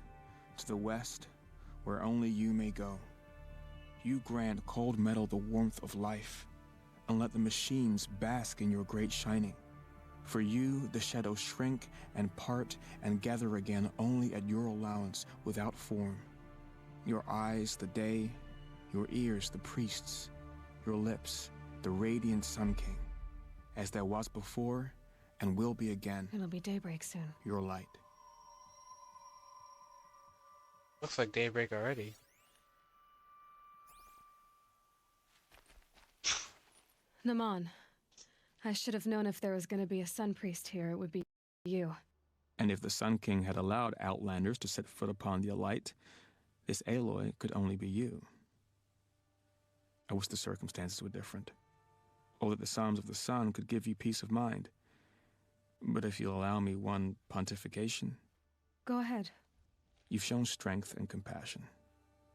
Speaker 3: to the west where only you may go. You grant cold metal the warmth of life, and let the machines bask in your great shining. For you, the shadows shrink and part and gather again only at your allowance without form. Your eyes, the day, your ears, the priests, your lips, the radiant Sun King, as there was before and will be again.
Speaker 7: It'll be daybreak soon.
Speaker 3: Your light.
Speaker 2: Looks like daybreak already.
Speaker 7: Naman, I should have known if there was going to be a Sun Priest here, it would be you.
Speaker 3: And if the Sun King had allowed Outlanders to set foot upon the Elite, this Aloy could only be you. I wish the circumstances were different, or that the Psalms of the Sun could give you peace of mind. But if you'll allow me one pontification...
Speaker 7: Go ahead.
Speaker 3: You've shown strength and compassion.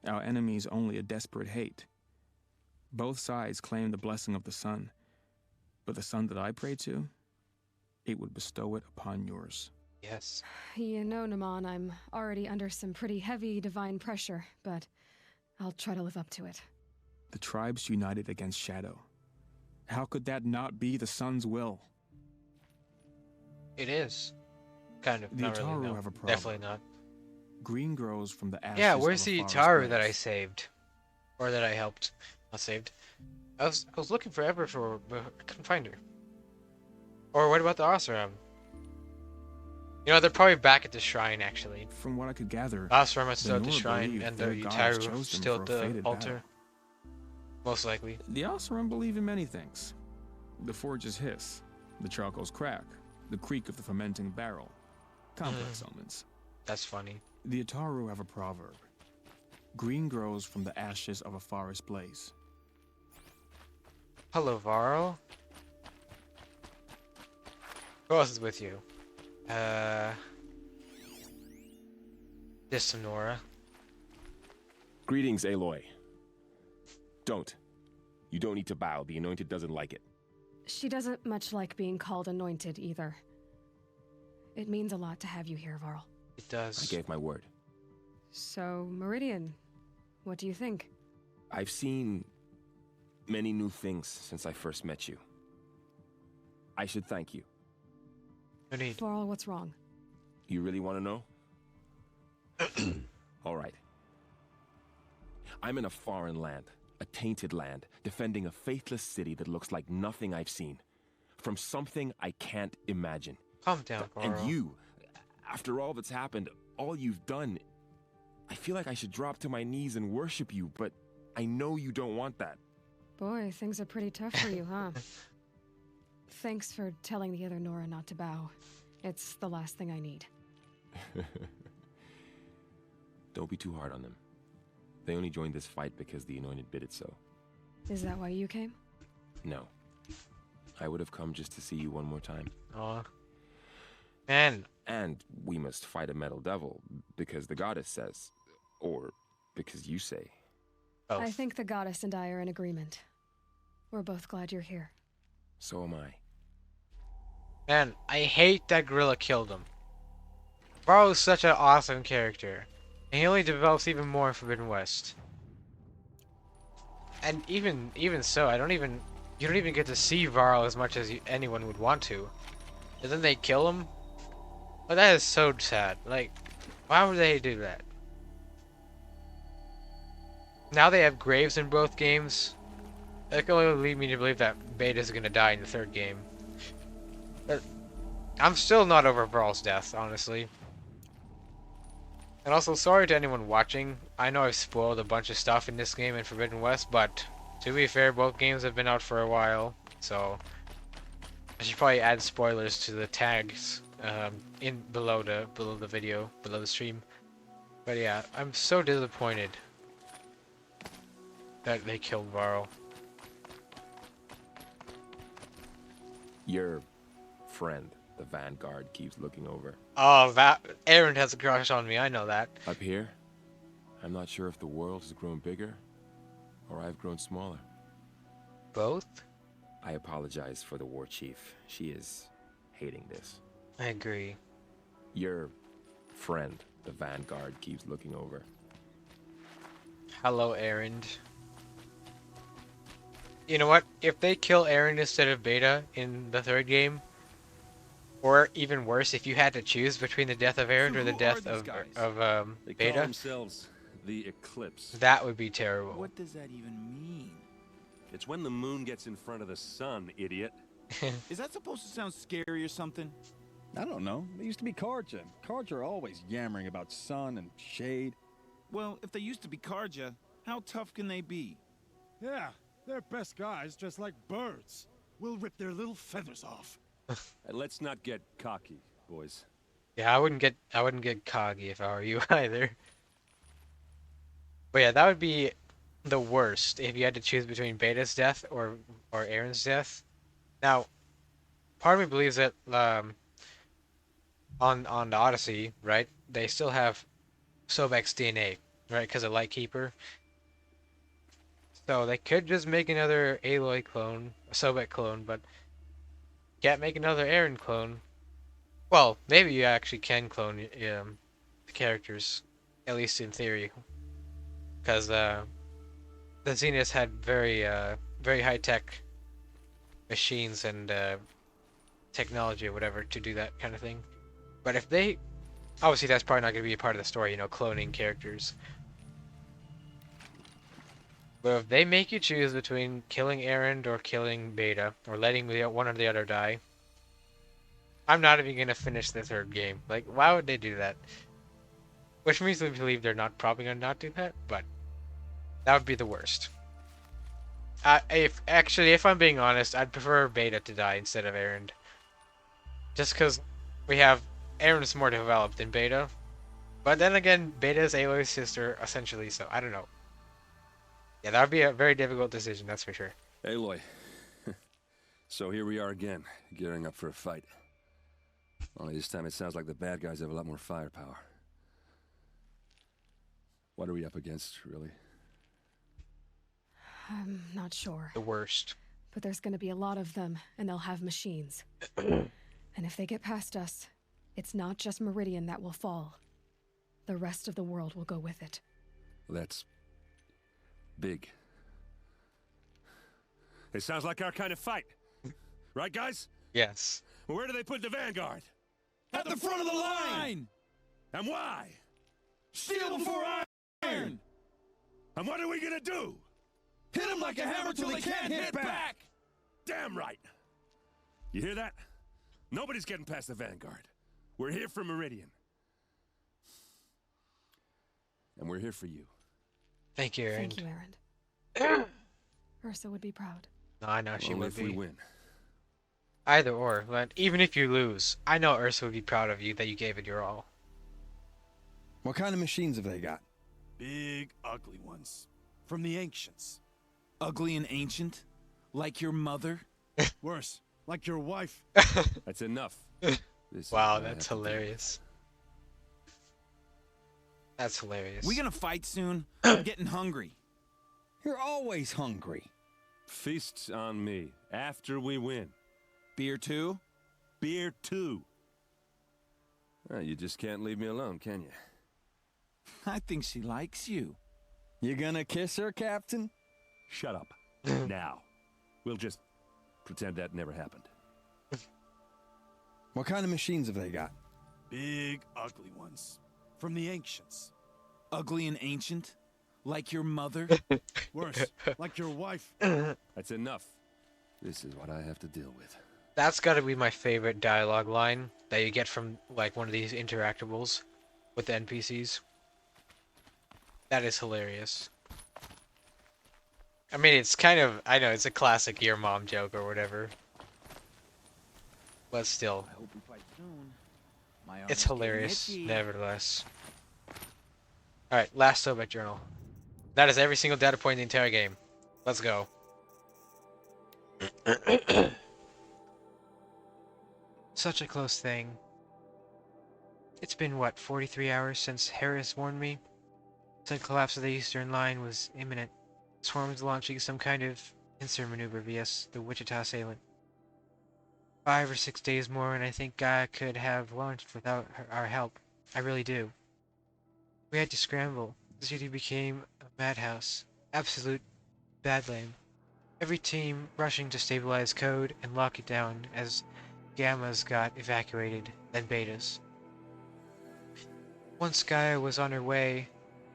Speaker 3: Our enemies only a desperate hate. Both sides claim the blessing of the sun, but the sun that I pray to, it would bestow it upon yours.
Speaker 2: Yes.
Speaker 7: You know, Naman, I'm already under some pretty heavy divine pressure, but I'll try to live up to it.
Speaker 3: The tribes united against Shadow. How could that not be the sun's will?
Speaker 2: It is. Kind of.
Speaker 3: The
Speaker 2: Not
Speaker 3: Utaru
Speaker 2: really, no.
Speaker 3: have a problem.
Speaker 2: Definitely not.
Speaker 3: Green grows from the ashes.
Speaker 2: Yeah, where's
Speaker 3: of a
Speaker 2: the
Speaker 3: forest
Speaker 2: Utaru
Speaker 3: blaze.
Speaker 2: that I saved? Or that I helped? Not saved. I was looking forever for her, but I couldn't find her. Or what about the Oseram? You know, they're probably back at the shrine, actually.
Speaker 3: From what I could gather,
Speaker 2: Oseram is still at the
Speaker 3: Nora
Speaker 2: shrine,
Speaker 3: believe
Speaker 2: and the
Speaker 3: their gods
Speaker 2: Utaru
Speaker 3: chose them
Speaker 2: still at
Speaker 3: for a
Speaker 2: the
Speaker 3: fated
Speaker 2: altar.
Speaker 3: battle.
Speaker 2: Most likely.
Speaker 3: The Oseram believe in many things. The forge's hiss, the charcoal's crack, the creak of the fermenting barrel. Complex elements.
Speaker 2: That's funny.
Speaker 3: The Utaru have a proverb. Green grows from the ashes of a forest blaze.
Speaker 2: Hello, Varl. Who else is with you? Just some Nora.
Speaker 16: Greetings, Aloy. Don't. You don't need to bow. The Anointed doesn't like it.
Speaker 7: She doesn't much like being called anointed either. It means a lot to have you here, Varl.
Speaker 2: It does.
Speaker 16: I gave my word.
Speaker 7: So, Meridian, what do you think?
Speaker 16: I've seen many new things since I first met you. I should thank you.
Speaker 7: Varl, what's wrong?
Speaker 16: You really want to know? All right. I'm in a foreign land, a tainted land, defending a faithless city that looks like nothing I've seen. From something I can't imagine.
Speaker 2: Calm down, Varl.
Speaker 16: And you, after all that's happened, all you've done, I feel like I should drop to my knees and worship you, but I know you don't want that.
Speaker 7: Boy, things are pretty tough for you, huh? Thanks for telling the other Nora not to bow. It's the last thing I need.
Speaker 16: Don't be too hard on them. They only joined this fight because the Anointed bid it so.
Speaker 7: Is that why you came?
Speaker 16: No. I would have come just to see you one more time.
Speaker 2: Aw. Man.
Speaker 16: And we must fight a metal devil, because the goddess says. Or because you say.
Speaker 7: I think the goddess and I are in agreement. We're both glad you're here.
Speaker 16: So am I.
Speaker 2: Man, I hate that Gorilla killed him. Varl is such an awesome character. And he only develops even more in Forbidden West. And even so, you don't even get to see Varl as much as anyone would want to. And then they kill him? Well, that is so sad. Like, why would they do that? Now they have graves in both games. That can only lead me to believe that Beta's gonna die in the third game. But I'm still not over Varl's death, honestly. And also, sorry to anyone watching. I know I've spoiled a bunch of stuff in this game in Forbidden West, but to be fair, both games have been out for a while, so I should probably add spoilers to the tags in below the video, below the stream. But yeah, I'm so disappointed that they killed Varl.
Speaker 16: Your friend, the Vanguard, keeps looking over.
Speaker 2: Oh, Aaron has a crush on me, I know that.
Speaker 16: Up here, I'm not sure if the world has grown bigger or I've grown smaller.
Speaker 2: Both?
Speaker 16: I apologize for the war chief. She is hating this.
Speaker 2: I agree.
Speaker 16: Your friend, the Vanguard, keeps looking over.
Speaker 2: Hello, Aaron. You know what? If they kill Aaron instead of Beta in the third game, or even worse, if you had to choose between the death of Aaron or the death of
Speaker 25: They
Speaker 2: Beta,
Speaker 25: call themselves the Eclipse.
Speaker 2: that would be terrible.
Speaker 11: What does that even mean?
Speaker 25: It's when the moon gets in front of the sun, idiot.
Speaker 11: Is that supposed to sound scary or something?
Speaker 12: I don't know. They used to be Karja. Karja are always yammering about sun and shade.
Speaker 11: Well, if they used to be Karja, how tough can they be?
Speaker 1: Yeah, they're best guys dressed like birds. We'll rip their little feathers off.
Speaker 25: And let's not get cocky, boys.
Speaker 2: Yeah, I wouldn't get coggy if I were you either. But yeah, that would be the worst if you had to choose between Beta's death or Aaron's death. Now, part of me believes that on the Odyssey, right? They still have Sobek's DNA, right? Because of Lightkeeper. So they could just make another Aloy clone, a Sobek clone, but can't make another Aaron clone. Well, maybe you actually can clone the characters, at least in theory, because the Zeniths had very high tech machines and technology or whatever to do that kind of thing. But if they, obviously that's probably not going to be a part of the story, you know, cloning characters. But if they make you choose between killing Aaron or killing Beta, or letting one or the other die, I'm not even going to finish the third game. Like, why would they do that? Which means we believe they're probably going to not do that, but that would be the worst. If I'm being honest, I'd prefer Beta to die instead of Aaron. Just because Aaron's more developed than Beta. But then again, Beta is Aloy's sister, essentially, so I don't know. Yeah, that would be a very difficult decision, that's for sure.
Speaker 24: Aloy. So here we are again, gearing up for a fight. Only this time it sounds like the bad guys have a lot more firepower. What are we up against, really?
Speaker 7: I'm not sure.
Speaker 2: The worst.
Speaker 7: But there's gonna be a lot of them, and they'll have machines. And if they get past us, it's not just Meridian that will fall. The rest of the world will go with it.
Speaker 24: That's big. It sounds like our kind of fight. Right, guys?
Speaker 2: Yes.
Speaker 24: Where do they put the Vanguard?
Speaker 11: At the front of the line!
Speaker 24: And why?
Speaker 11: Steel before iron!
Speaker 24: And what are we gonna do?
Speaker 11: Hit him like a hammer till he can't hit back!
Speaker 24: Damn right! You hear that? Nobody's getting past the Vanguard. We're here for Meridian. And we're here for you.
Speaker 2: Thank you, Aaron.
Speaker 7: Thank you, Aaron. Ursa would be proud.
Speaker 2: No, I know she would
Speaker 24: if
Speaker 2: be.
Speaker 24: we win.
Speaker 2: Either or, but even if you lose, I know Ursa would be proud of you that you gave it your all.
Speaker 12: What kind of machines have they got?
Speaker 11: Big, ugly ones. From the ancients. Ugly and ancient? Like your mother?
Speaker 1: Worse, like your wife.
Speaker 24: That's enough.
Speaker 2: Wow, that's hilarious. That's hilarious.
Speaker 11: We gonna fight soon? I'm getting hungry.
Speaker 12: You're always hungry.
Speaker 16: Feasts on me, after we win.
Speaker 11: Beer too?
Speaker 16: Beer too. Well, you just can't leave me alone, can you?
Speaker 11: I think she likes you.
Speaker 12: You gonna kiss her, Captain?
Speaker 16: Shut up. Now. We'll just pretend that never happened.
Speaker 12: What kind of machines have they got?
Speaker 1: Big, ugly ones. From the ancients.
Speaker 11: Ugly and ancient? Like your mother?
Speaker 1: Worse, like your wife.
Speaker 16: That's enough. This is what I have to deal with.
Speaker 2: That's gotta be my favorite dialogue line that you get from, like, one of these interactables with the NPCs. That is hilarious. I mean, it's kind of, I know, it's a classic your mom joke or whatever. But still,
Speaker 11: I hope we fight soon. My arm
Speaker 2: it's
Speaker 11: is getting
Speaker 2: hilarious,
Speaker 11: itchy.
Speaker 2: nevertheless. Alright, last Soviet journal. That is every single data point in the entire game. Let's go. Such a close thing. It's been, what, 43 hours since Harris warned me? Said collapse of the Eastern Line was imminent. Swarms launching some kind of pincer maneuver via the Wichita salient. 5 or 6 days more and I think Gaia could have launched without our help. I really do. We had to scramble. The city became a madhouse. Absolute badlam. Every team rushing to stabilize code and lock it down as Gammas got evacuated, then Betas. Once Gaia was on her way,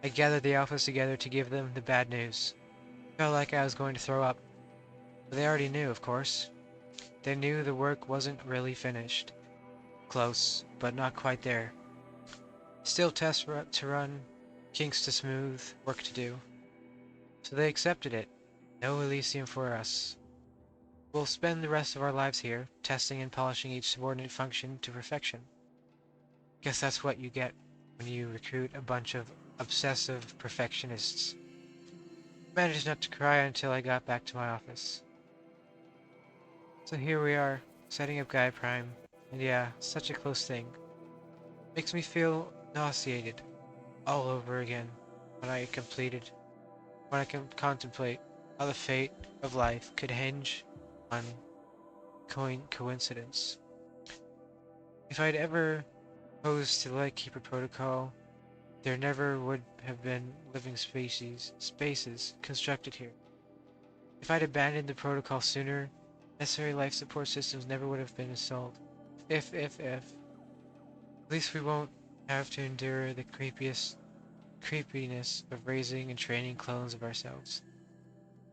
Speaker 2: I gathered the Alphas together to give them the bad news. Felt like I was going to throw up. But they already knew, of course. They knew the work wasn't really finished. Close, but not quite there. Still tests to run, kinks to smooth, work to do. So they accepted it. No Elysium for us. We'll spend the rest of our lives here, testing and polishing each subordinate function to perfection. Guess that's what you get when you recruit a bunch of obsessive perfectionists. Managed not to cry until I got back to my office. So here we are, setting up Gaia Prime, and yeah, such a close thing. Makes me feel nauseated all over again when I can contemplate how the fate of life could hinge on coincidence. If I'd ever posed to Lightkeeper Protocol, there never would have been living spaces constructed here. If I'd abandoned the protocol sooner, necessary life support systems never would have been installed. If. At least we won't have to endure the creepiness of raising and training clones of ourselves.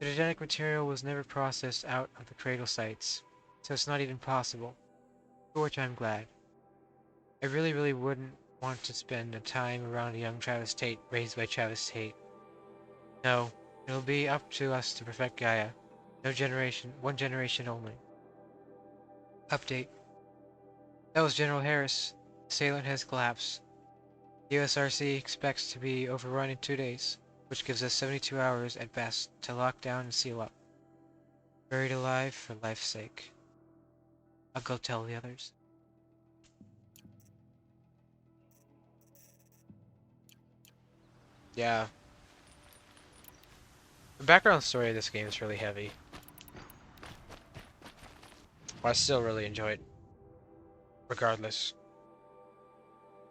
Speaker 2: The genetic material was never processed out of the cradle sites, so it's not even possible. For which I'm glad. I really wouldn't want to spend a time around a young Travis Tate raised by Travis Tate. No, it'll be up to us to perfect Gaia. No generation, one generation only. Update. That was General Harris. The salient has collapsed. The USRC expects to be overrun in 2 days, which gives us 72 hours at best to lock down and seal up. Buried alive for life's sake. I'll go tell the others. Yeah. The background story of this game is really heavy. But I still really enjoy it. Regardless.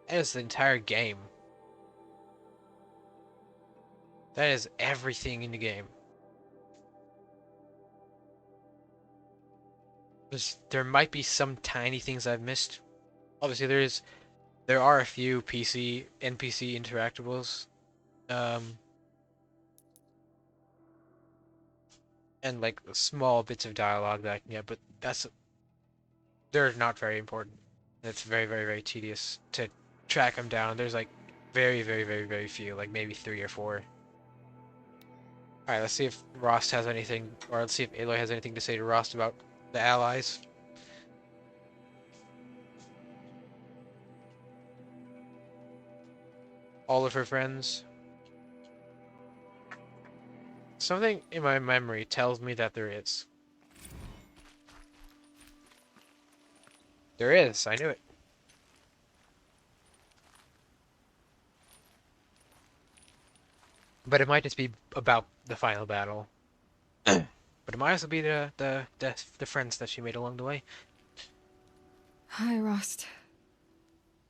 Speaker 2: That is the entire game. That is everything in the game. There might be some tiny things I've missed. Obviously there are a few NPC interactables. And like small bits of dialogue that I can get, but they're not very important. It's very tedious to track them down. There's like very few, like maybe 3 or 4. Alright, let's see if Rost has anything, or let's see if Aloy has anything to say to Rost about the allies. All of her friends. Something in my memory tells me that there is. There is, I knew it. But it might just be about the final battle. But it might also be the friends that she made along the way.
Speaker 7: Hi, Rost.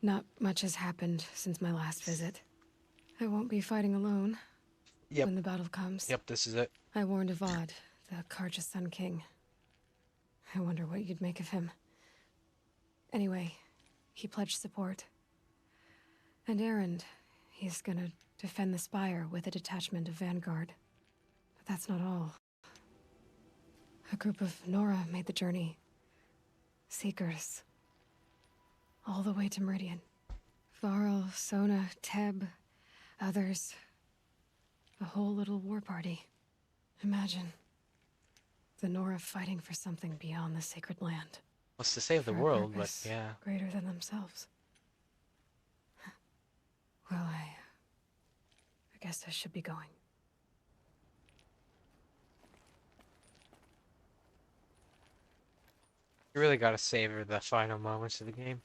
Speaker 7: Not much has happened since my last visit. I won't be fighting alone.
Speaker 2: Yep.
Speaker 7: When the battle comes.
Speaker 2: Yep, this is it.
Speaker 7: I warned Avad, the Karja Sun King. I wonder what you'd make of him. Anyway, he pledged support. And Erend, he's gonna defend the Spire with a detachment of Vanguard. But that's not all. A group of Nora made the journey. Seekers. All the way to Meridian. Varl, Sona, Teb, others. A whole little war party. Imagine. The Nora fighting for something beyond the sacred land.
Speaker 2: Wants to save the
Speaker 7: For a
Speaker 2: world, but
Speaker 7: purpose
Speaker 2: yeah.
Speaker 7: greater than themselves. Well, I guess I should be going.
Speaker 2: You really gotta savor the final moments of the game.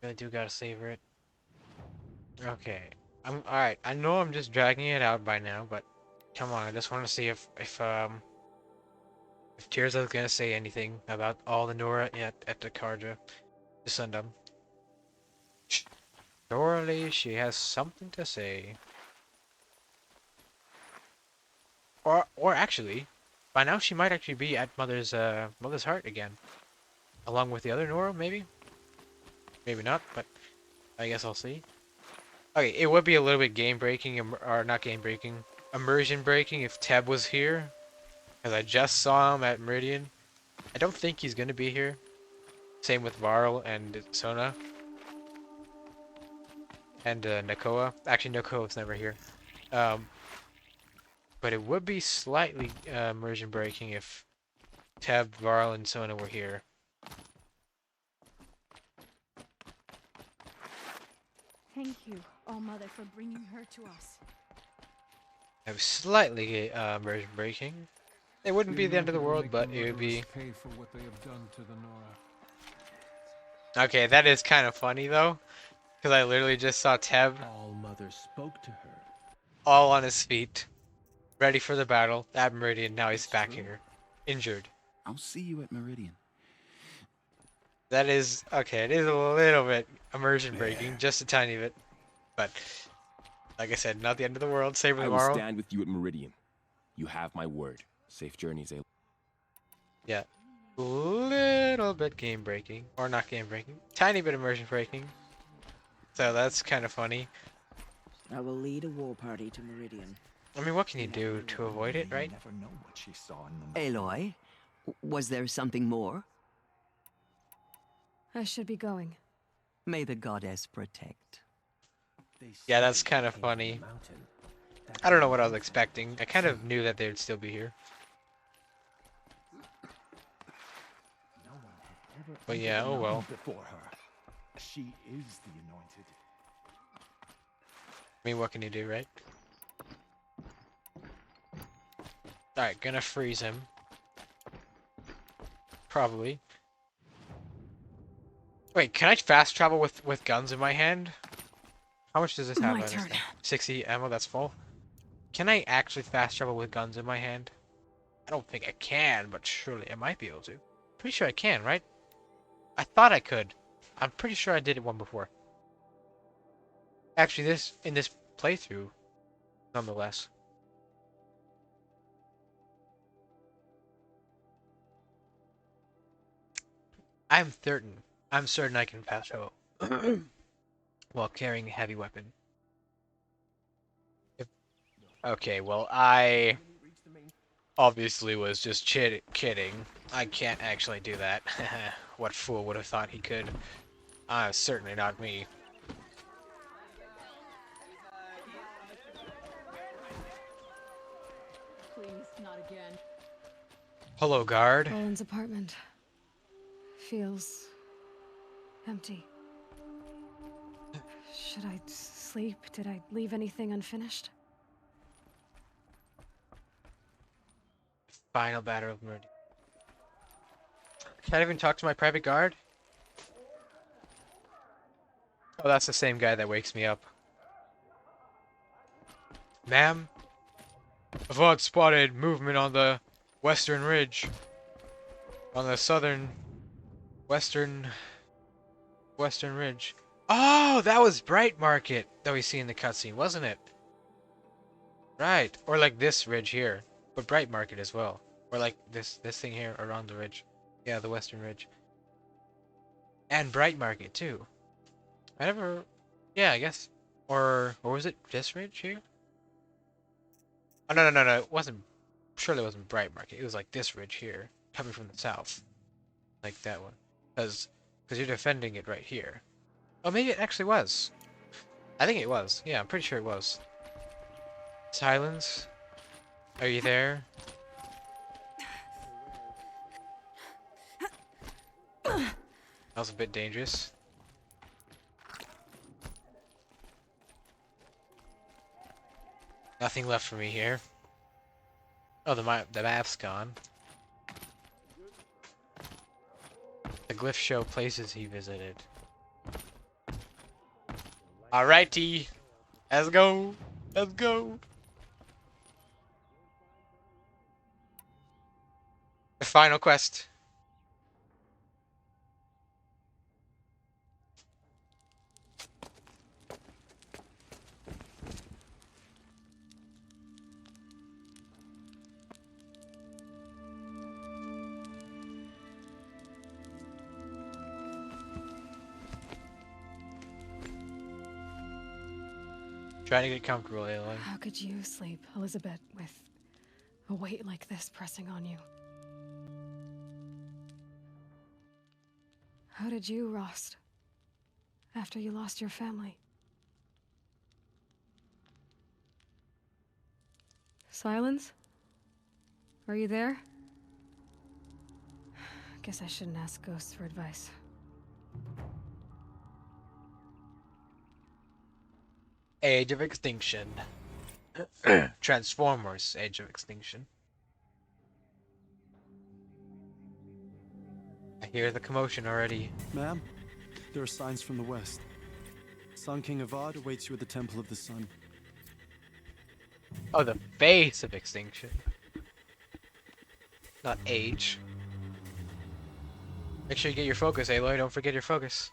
Speaker 2: Really do gotta savor it. Okay. Alright, I know I'm just dragging it out by now, but come on, I just wanna see if Tirza's gonna say anything about all the Nora at the Karja to Sundom. Surely she has something to say. Or actually, by now she might actually be at Mother's Heart again. Along with the other Nora, maybe? Maybe not, but I guess I'll see. Okay, it would be a little bit game breaking, or not game breaking, immersion breaking if Teb was here. Because I just saw him at Meridian. I don't think he's gonna be here. Same with Varl and Sona. And Nakoa. Actually, Nakoa's never here. But it would be slightly immersion breaking if Teb, Varl, and Sona were here.
Speaker 6: Thank you, All Mother, for bringing her to us.
Speaker 2: It was slightly immersion breaking. It wouldn't be the end of the world, but it would be...
Speaker 1: Pay for what they have done to the Nora.
Speaker 2: Okay, that is kind of funny, though. Because I literally just saw Teb...
Speaker 17: All Mother spoke to her.
Speaker 2: All on his feet. Ready for the battle. At Meridian, now he's back here. Injured.
Speaker 19: I'll see you at Meridian.
Speaker 2: That is... Okay, it is a little bit immersion breaking. Just a tiny bit. But... Like I said, not the end of the world. Save
Speaker 16: I
Speaker 2: tomorrow.
Speaker 16: will stand with you at Meridian. You have my word. Safe journeys, eh?
Speaker 2: Yeah. Little bit game breaking. Or not game breaking. Tiny bit immersion breaking. So that's kind of funny.
Speaker 15: I will lead a war party to Meridian.
Speaker 2: I mean, what can you do to avoid it, right?
Speaker 18: Aloy, was there something more?
Speaker 7: I should be going.
Speaker 18: May the goddess protect.
Speaker 2: Yeah, that's kind of funny. I don't know what I was expecting. I kind of knew that they would still be here. But yeah, oh well.
Speaker 11: Before her. She is the anointed.
Speaker 2: I mean, what can you do, right? Alright, gonna freeze him. Probably. Wait, can I fast travel with guns in my hand? How much does this have?
Speaker 7: My turn.
Speaker 2: 60 ammo, that's full. Can I actually fast travel with guns in my hand? I don't think I can, but surely I might be able to. Pretty sure I can, right? I thought I could. I'm pretty sure I did it one before. Actually, in this playthrough, nonetheless. I'm certain I can fast travel while carrying a heavy weapon. Okay, well, I obviously was just kidding. I can't actually do that. What fool would have thought he could? Certainly not me.
Speaker 6: Please, not again.
Speaker 2: Hello, guard.
Speaker 7: Roland's apartment feels empty. Should I sleep? Did I leave anything unfinished?
Speaker 2: Final battle of Meridian. Can't even talk to my private guard? Oh, that's the same guy that wakes me up. Ma'am? Avad spotted movement on the western ridge. On the western ridge. Oh, that was Bright Market that we see in the cutscene, wasn't it? Right. Or like this ridge here. But Bright Market as well. Or like this thing here around the ridge. Yeah, the western ridge. And Bright Market too. Yeah, I guess. Or was it this ridge here? Oh, no. It wasn't. Surely it wasn't Bright Market. It was like this ridge here. Coming from the south. Like that one. Because you're defending it right here. Oh, maybe it actually was. I think it was. Yeah, I'm pretty sure it was. Silence? Are you there? That was a bit dangerous. Nothing left for me here. Oh, the map's gone. The glyphs show places he visited. Alrighty. Let's go. Let's go. The final quest. Trying to get comfortable, Aloy.
Speaker 7: How could you sleep, Elizabeth, with a weight like this pressing on you? How did you, Rost, after you lost your family? Silence? Are you there? Guess I shouldn't ask ghosts for advice.
Speaker 2: Age of Extinction. Transformers Age of Extinction. I hear the commotion already.
Speaker 3: Ma'am, there are signs from the west. Sun King Avad awaits you at the Temple of the Sun.
Speaker 2: Oh, the face of extinction. Not age. Make sure you get your focus, Aloy. Don't forget your focus.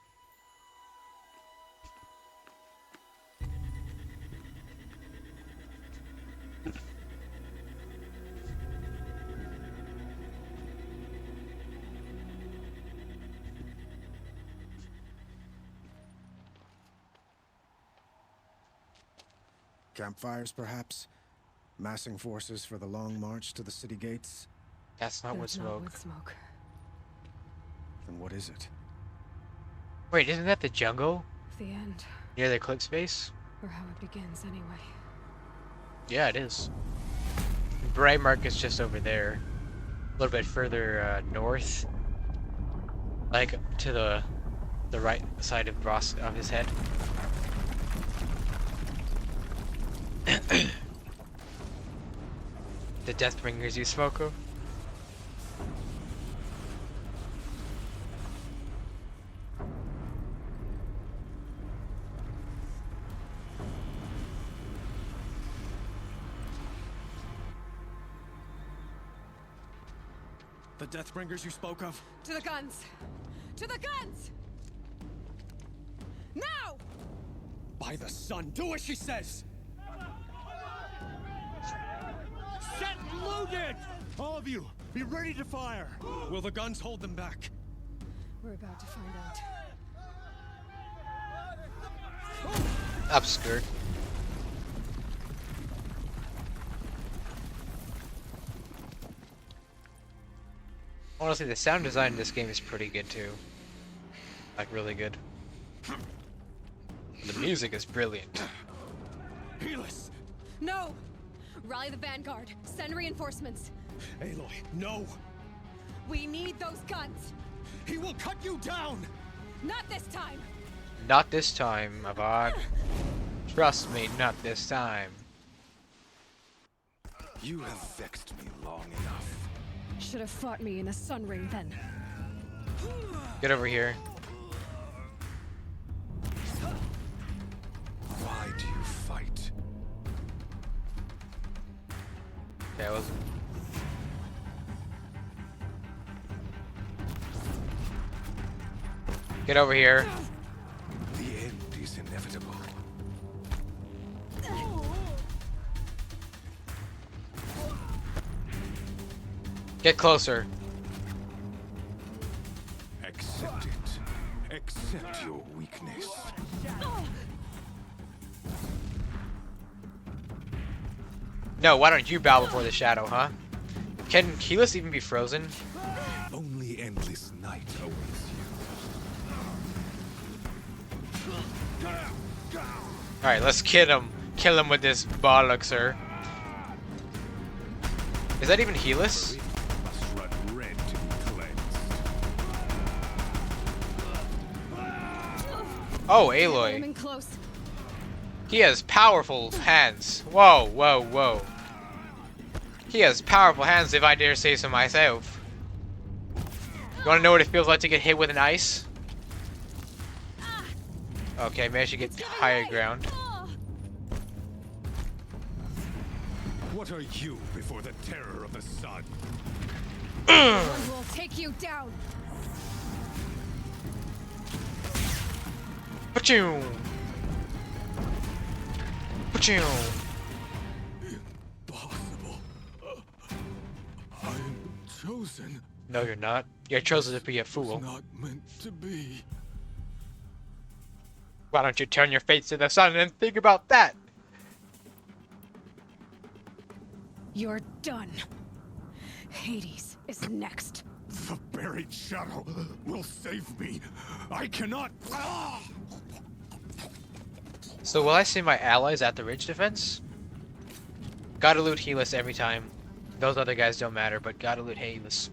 Speaker 8: Campfires, perhaps? Massing forces for the long march to the city gates?
Speaker 2: That's not wood smoke.
Speaker 8: Then what is it?
Speaker 2: Wait, isn't that the jungle?
Speaker 7: The end.
Speaker 2: Near the eclipse base?
Speaker 7: Or how it begins, anyway.
Speaker 2: Yeah, it is. Bright Market's just over there. A little bit further north. Like, to the right side of his head. The Deathbringers you spoke of?
Speaker 3: The Deathbringers you spoke of?
Speaker 7: To the guns! To the guns! Now!
Speaker 3: By the sun, do as she says! Set loaded! All of you, be ready to fire! Will the guns hold them back?
Speaker 7: We're about to find out.
Speaker 2: Upskirt. Honestly, the sound design in this game is pretty good too. Like, really good. The music is brilliant.
Speaker 3: Helis!
Speaker 7: No! Rally the vanguard. Send reinforcements.
Speaker 3: Aloy, no!
Speaker 7: We need those guns!
Speaker 3: He will cut you down!
Speaker 7: Not this time!
Speaker 2: Not this time, Avad. Trust me, not this time.
Speaker 24: You have vexed me long enough.
Speaker 7: Should have fought me in a sun ring then.
Speaker 2: Get over here. wasn't. Get over here.
Speaker 25: The end is inevitable.
Speaker 2: Get closer.
Speaker 25: Accept it. Accept your weakness.
Speaker 2: No, why don't you bow before the shadow, huh? Can Keyless even be frozen?
Speaker 25: Only endless night awaits you.
Speaker 2: Alright, let's kill him. Kill him with this bollocks. Is that even Healess?
Speaker 25: Must run red to be cleansed.
Speaker 2: Oh, Aloy.
Speaker 7: I'm in close.
Speaker 2: He has powerful hands. Whoa, whoa, whoa. He has powerful hands, if I dare say so myself. You wanna know what it feels like to get hit with an ice? Okay, managed to get higher ground.
Speaker 25: What are you before the terror of the sun?
Speaker 7: We'll take you down.
Speaker 2: Pachoo! Pachoo!
Speaker 1: Impossible. I am chosen.
Speaker 2: No, you're not. You're chosen to be a fool.
Speaker 1: It's not meant to be.
Speaker 2: Why don't you turn your face to the sun and think about that?
Speaker 7: You're done. Hades is next.
Speaker 1: The buried shadow will save me. I cannot.
Speaker 2: So will I see my allies at the ridge defense? Gotta loot Healess every time. Those other guys don't matter, but gotta loot Healess.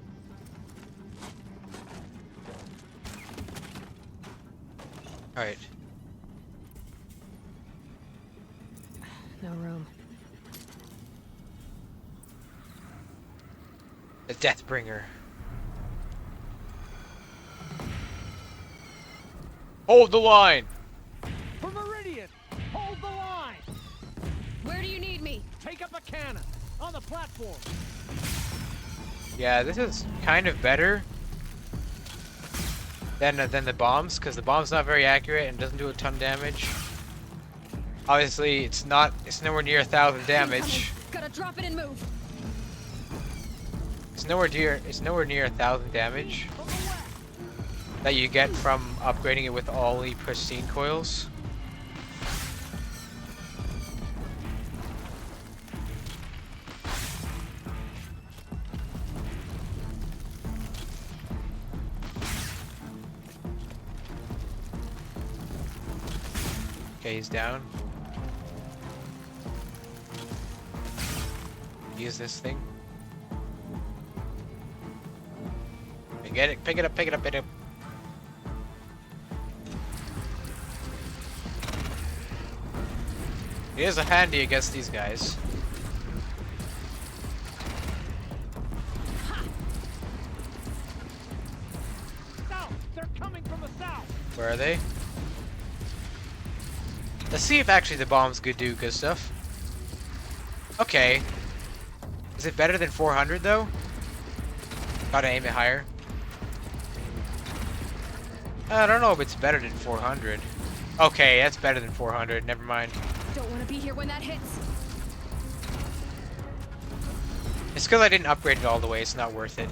Speaker 2: Alright.
Speaker 7: No room.
Speaker 2: The Deathbringer. Hold the line!
Speaker 4: For Meridian, hold the line!
Speaker 7: Where do you need me?
Speaker 4: Take up a cannon on the platform.
Speaker 2: Yeah, this is kind of better than the bombs, because the bomb's not very accurate and doesn't do a ton of damage. Obviously, it's nowhere near 1,000 damage.
Speaker 7: Gotta drop it and move.
Speaker 2: It's nowhere near 1,000 damage that you get from upgrading it with all the pristine coils. Okay, he's down. Use this thing. Get it, pick it up, pick it up, pick it up. He is handy against these guys.
Speaker 4: South! They're coming from the south!
Speaker 2: Where are they? Let's see if actually the bombs could do good stuff. Okay. Is it better than 400 though? Gotta aim it higher. I don't know if it's better than 400. Okay, that's better than 400. Never mind.
Speaker 7: Don't want to be here when that hits.
Speaker 2: It's because I didn't upgrade it all the way. It's not worth it.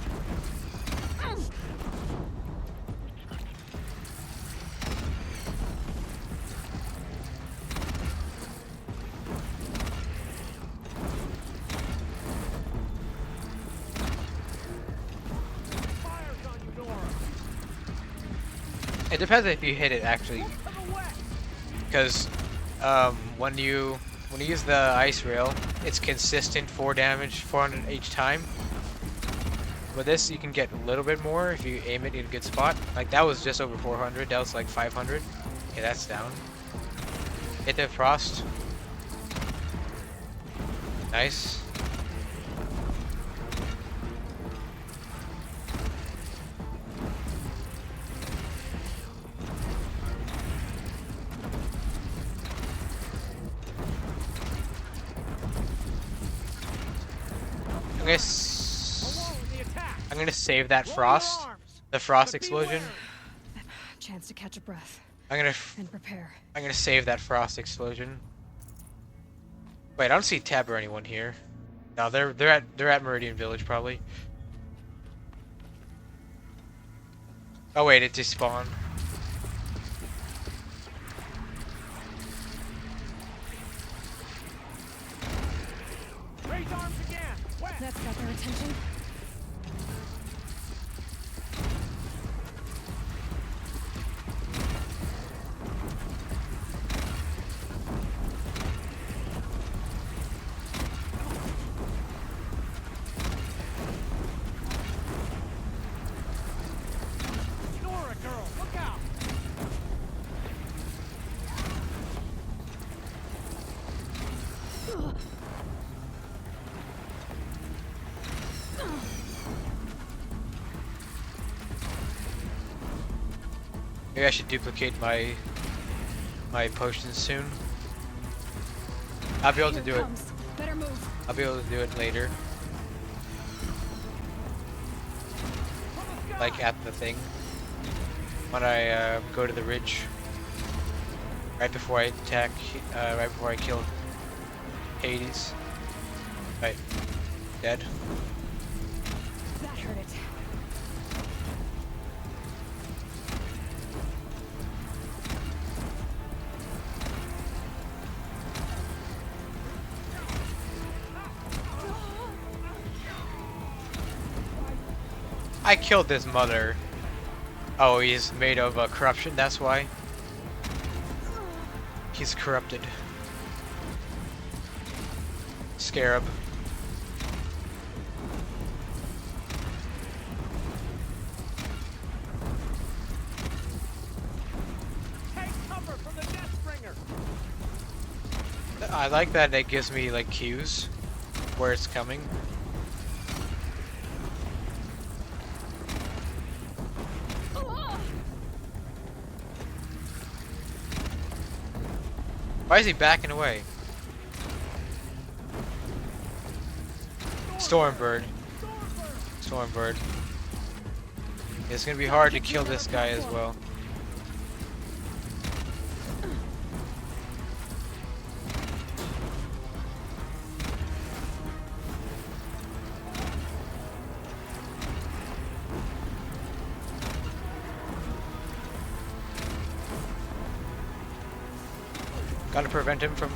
Speaker 2: It depends if you hit it actually, because when you use the ice rail, it's consistent 4 damage, 400 each time. With this, you can get a little bit more if you aim it in a good spot. Like that was just over 400. That was like 500. Okay, that's down. Hit the frost. Nice. I'm gonna save that frost, the frost explosion.
Speaker 7: Chance to catch a breath.
Speaker 2: And
Speaker 7: prepare.
Speaker 2: I'm gonna save that frost explosion. Wait, I don't see Tab or anyone here. No, they're at Meridian Village probably. Oh wait, it despawned.
Speaker 4: Raise arms again. West.
Speaker 7: That's got their attention.
Speaker 4: Nora, girl, look out.
Speaker 2: Maybe I should duplicate my potions soon. I'll be able to do it.
Speaker 7: Better move.
Speaker 2: I'll be able to do it later. Like at the thing. When I go to the ridge. Right before I attack, right before I kill Hades. Right. Dead.
Speaker 7: That hurt it.
Speaker 2: I killed this mother. Oh, he's made of corruption, that's why. He's corrupted. Scarab.
Speaker 4: Take cover from the Deathbringer.
Speaker 2: I like that it gives me like cues where it's coming. Why is he backing away? Stormbird. Stormbird. It's gonna be hard to kill this guy as well. Gotta prevent him from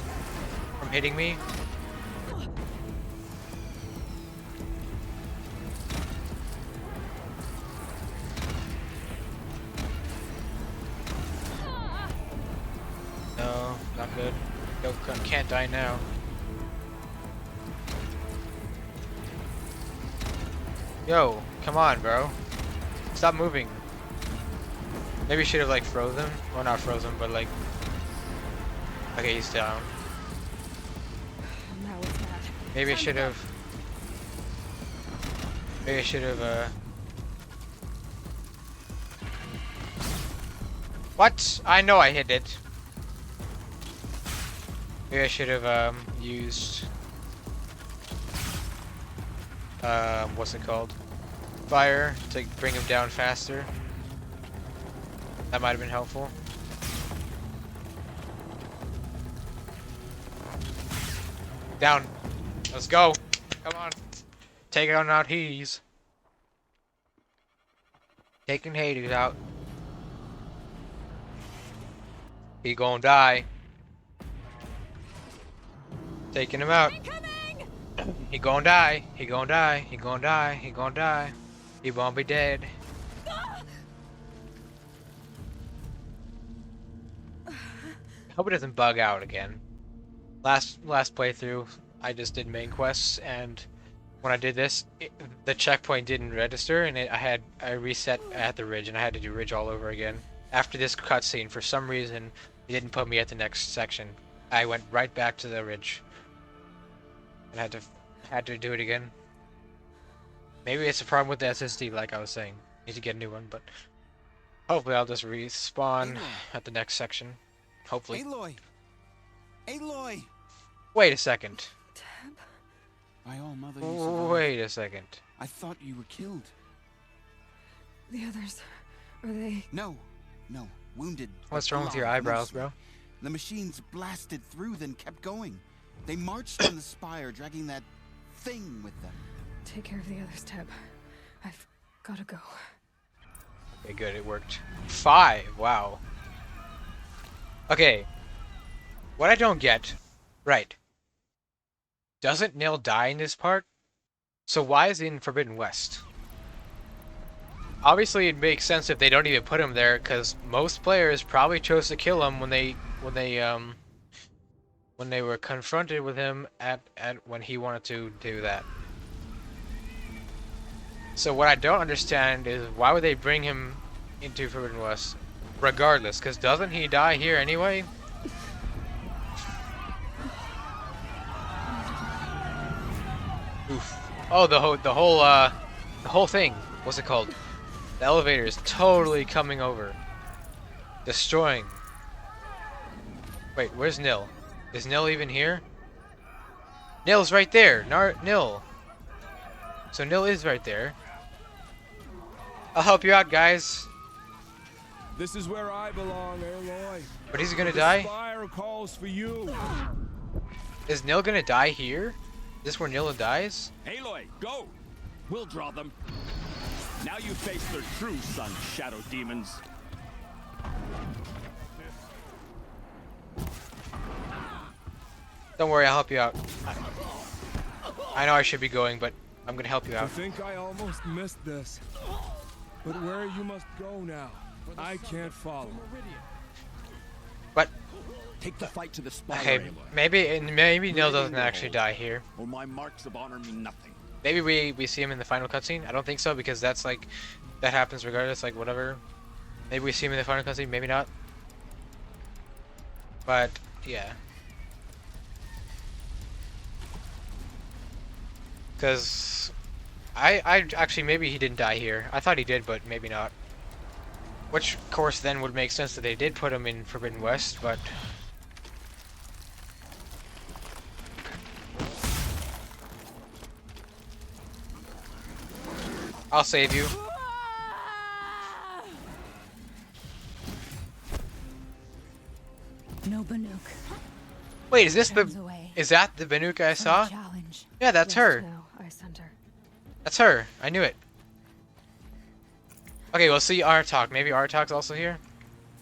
Speaker 2: hitting me. No, not good. No, can't die now. Yo, come on, bro. Stop moving. Maybe should have like frozen. Well, not frozen, but like. Okay, he's down.
Speaker 7: Now it's mad.
Speaker 2: Maybe I should have. Maybe I should have. What? I know I hit it. Maybe I should have used. What's it called? Fire to bring him down faster. That might have been helpful. Down. Let's go. Come on. Take on out Hades. Taking Hades out. He gonna die. Taking him out. He gonna die. He gonna die. He gonna die. He gonna die. He won't be dead. Hope it doesn't bug out again. Last playthrough, I just did main quests, and when I did this, the checkpoint didn't register, and I reset at the ridge, and I had to do ridge all over again. After this cutscene, for some reason, it didn't put me at the next section. I went right back to the ridge, and had to do it again. Maybe it's a problem with the SSD, like I was saying. Need to get a new one, but hopefully I'll just respawn at the next section. Hopefully.
Speaker 11: Aloy! Aloy!
Speaker 2: Wait a second.
Speaker 7: Tab?
Speaker 17: By all mother, you survived.
Speaker 2: Wait a second.
Speaker 17: I thought you were killed.
Speaker 7: The others, are they?
Speaker 17: No, no, wounded.
Speaker 2: What's
Speaker 17: but
Speaker 2: wrong with your
Speaker 17: alive,
Speaker 2: eyebrows,
Speaker 17: mostly.
Speaker 2: bro?
Speaker 17: The machines blasted through, then kept going. They marched on the spire, dragging that thing with them.
Speaker 7: Take care of the others, Teb. I've gotta go.
Speaker 2: Okay, good, it worked. 5, wow. Okay. What I don't get, right. Doesn't Nil die in this part? So why is he in Forbidden West? Obviously it makes sense if they don't even put him there, because most players probably chose to kill him when they were confronted with him when he wanted to do that. So what I don't understand is why would they bring him into Forbidden West regardless, because doesn't he die here anyway? Oof. Oh, the whole thing. What's it called? The elevator is totally coming over, destroying. Wait, where's Nil? Is Nil even here? Nil's right there. Nil. So Nil is right there. I'll help you out, guys.
Speaker 25: This is where I belong, Aloy.
Speaker 2: But he's gonna
Speaker 25: The
Speaker 2: die?
Speaker 25: spire calls for you.
Speaker 2: Is Nil gonna die here? Is this where Nil dies?
Speaker 14: Aloy, go! We'll draw them. Now you face their true son, shadow demons.
Speaker 2: Don't worry, I'll help you out. I know I should be going, but I'm gonna help you
Speaker 1: I
Speaker 2: out.
Speaker 1: think I almost missed this. But where you must go now, I can't follow.
Speaker 2: But
Speaker 14: take the fight to the spire.
Speaker 2: Okay, maybe Nil doesn't actually die here.
Speaker 14: Or my marks of honor mean nothing.
Speaker 2: Maybe we see him in the final cutscene. I don't think so, because that's like that happens regardless. Like whatever. Maybe we see him in the final cutscene. Maybe not. But yeah. Because I actually, maybe he didn't die here. I thought he did, but maybe not. Which, of course, then would make sense that they did put him in Forbidden West, but... I'll save you.
Speaker 20: No Banuk.
Speaker 2: Wait, is this the...
Speaker 20: Turns away.
Speaker 2: Is that the Banuk I saw?
Speaker 20: Challenge.
Speaker 2: Yeah, that's her.
Speaker 7: No, I sent her.
Speaker 2: That's her. I knew it. Okay, we'll see Artok. Maybe Artok's also here?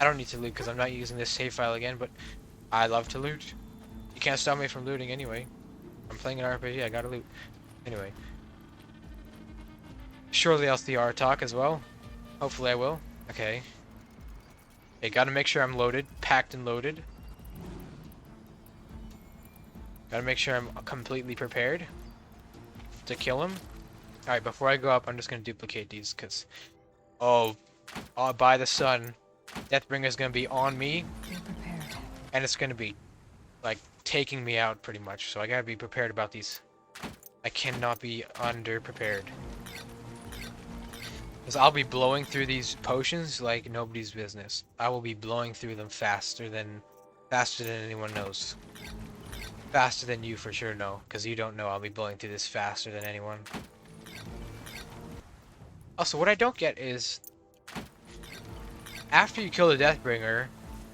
Speaker 2: I don't need to loot because I'm not using this save file again, but I love to loot. You can't stop me from looting anyway. I'm playing an RPG, I gotta loot. Anyway. Surely I'll see Artok as well. Hopefully I will. Okay. Okay, gotta make sure I'm loaded. Packed and loaded. Gotta make sure I'm completely prepared to kill him. Alright, before I go up, I'm just gonna duplicate these, because... Oh, by the sun, Deathbringer's gonna be on me, and it's gonna be, like, taking me out pretty much, so I gotta be prepared about these. I cannot be under-prepared. Because I'll be blowing through these potions like nobody's business. I will be blowing through them faster than anyone knows. Faster than you for sure know, because you don't know I'll be blowing through this faster than anyone. Also, what I don't get is, after you kill the Deathbringer,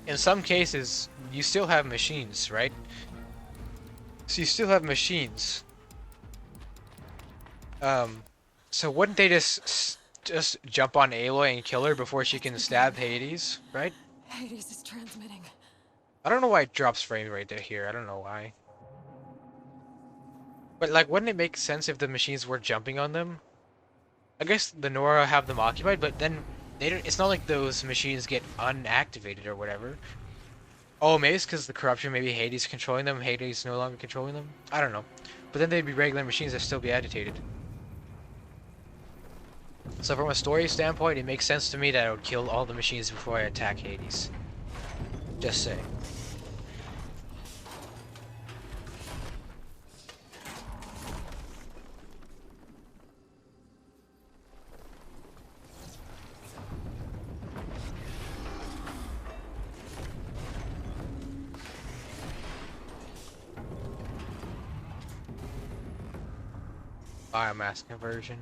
Speaker 2: in some cases, you still have machines, right? So you still have machines. So wouldn't they just jump on Aloy and kill her before she can stab Hades, right?
Speaker 7: Hades is transmitting.
Speaker 2: I don't know why it drops frame rate here. I don't know why. But like, wouldn't it make sense if the machines were jumping on them? I guess the Nora have them occupied, but then they don't. It's not like those machines get unactivated or whatever. Oh, maybe it's because the corruption. Maybe Hades controlling them. Hades no longer controlling them. I don't know. But then they'd be regular machines that still be agitated. So from a story standpoint, it makes sense to me that I would kill all the machines before I attack Hades. Just saying. Biomass conversion.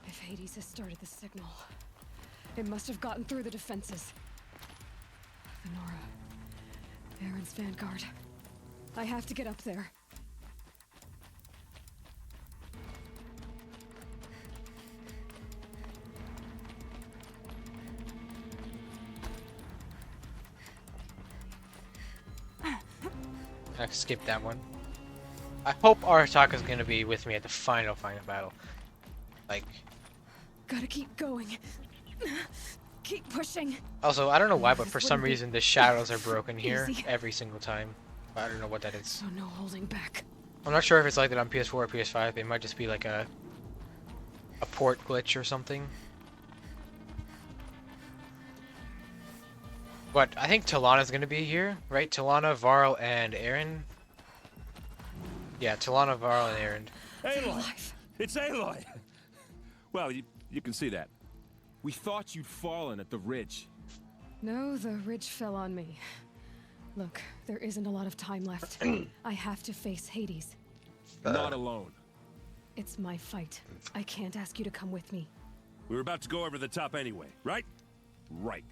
Speaker 7: If Hades has started the signal, it must have gotten through the defenses. The Nora. Aaron's vanguard. I have to get up there.
Speaker 2: I skipped that one. I hope Arataka's gonna be with me at the final battle. Like,
Speaker 7: Gotta keep going. Keep pushing.
Speaker 2: also, I don't know why, but for
Speaker 7: This
Speaker 2: some
Speaker 7: wouldn't be
Speaker 2: reason the shadows are broken here
Speaker 7: easy.
Speaker 2: every single time. I don't know what that is.
Speaker 7: So no holding back.
Speaker 2: I'm not sure if it's like that on PS4 or PS5. It might just be like a port glitch or something. But I think Talana's gonna be here, right? Talana, Varl, and Aaron. Yeah, Talana, Varl, and Aaron.
Speaker 14: Aloy! It's Aloy! Well, you can see that. We thought you'd fallen at the ridge.
Speaker 7: No, the ridge fell on me. Look, there isn't a lot of time left. I have to face Hades.
Speaker 14: Not alone.
Speaker 7: It's my fight. I can't ask you to come with me.
Speaker 14: We were about to go over the top anyway, right? Right.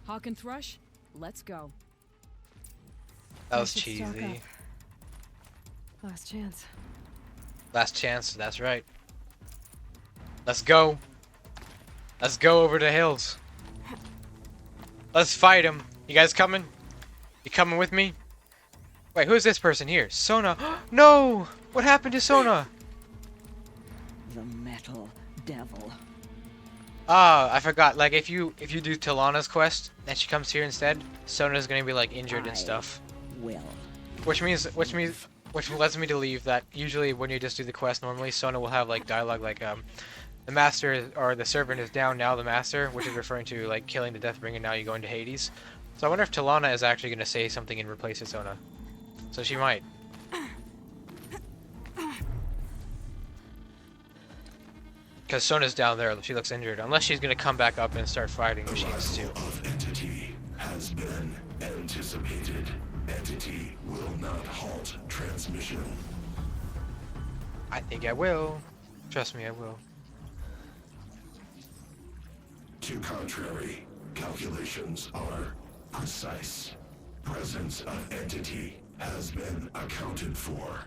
Speaker 9: Hawk and Thrush, let's go.
Speaker 2: That was
Speaker 7: I should stock
Speaker 2: cheesy.
Speaker 7: up. Last chance.
Speaker 2: Last chance, that's right. Let's go. Let's go over the hills. Let's fight him. You guys coming? You coming with me? Wait, who's this person here? Sona. No! What happened to Sona?
Speaker 15: The metal devil.
Speaker 2: Ah, I forgot. Like, if you do Talana's quest and she comes here instead, Sona's gonna be like injured and stuff.
Speaker 15: Will.
Speaker 2: Which lets me believe that usually when you just do the quest normally, Sona will have like dialogue like the master or the servant is down now, the master, which is referring to like killing the Deathbringer. Now you go into Hades. So I wonder if Talana is actually gonna say something in replace of Sona. So she might. Because Sona's down there, she looks injured. Unless she's gonna come back up and start fighting machines too.
Speaker 10: Of entity has been anticipated. Entity will not halt transmission.
Speaker 2: I think I will. Trust me, I will.
Speaker 10: To contrary, calculations are precise. Presence of entity has been accounted for.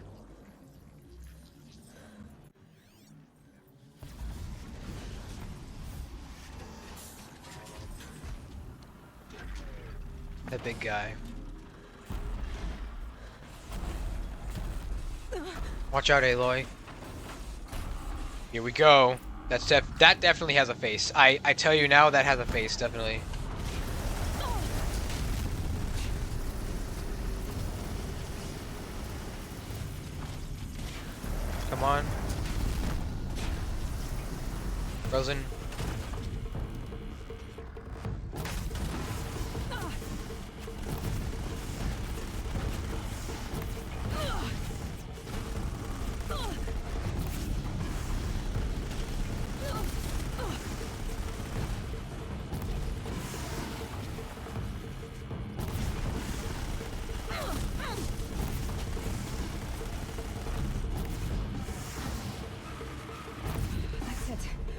Speaker 2: The big guy. Watch out, Aloy. Here we go. That definitely has a face. I tell you now, that has a face, definitely. Come on. Frozen.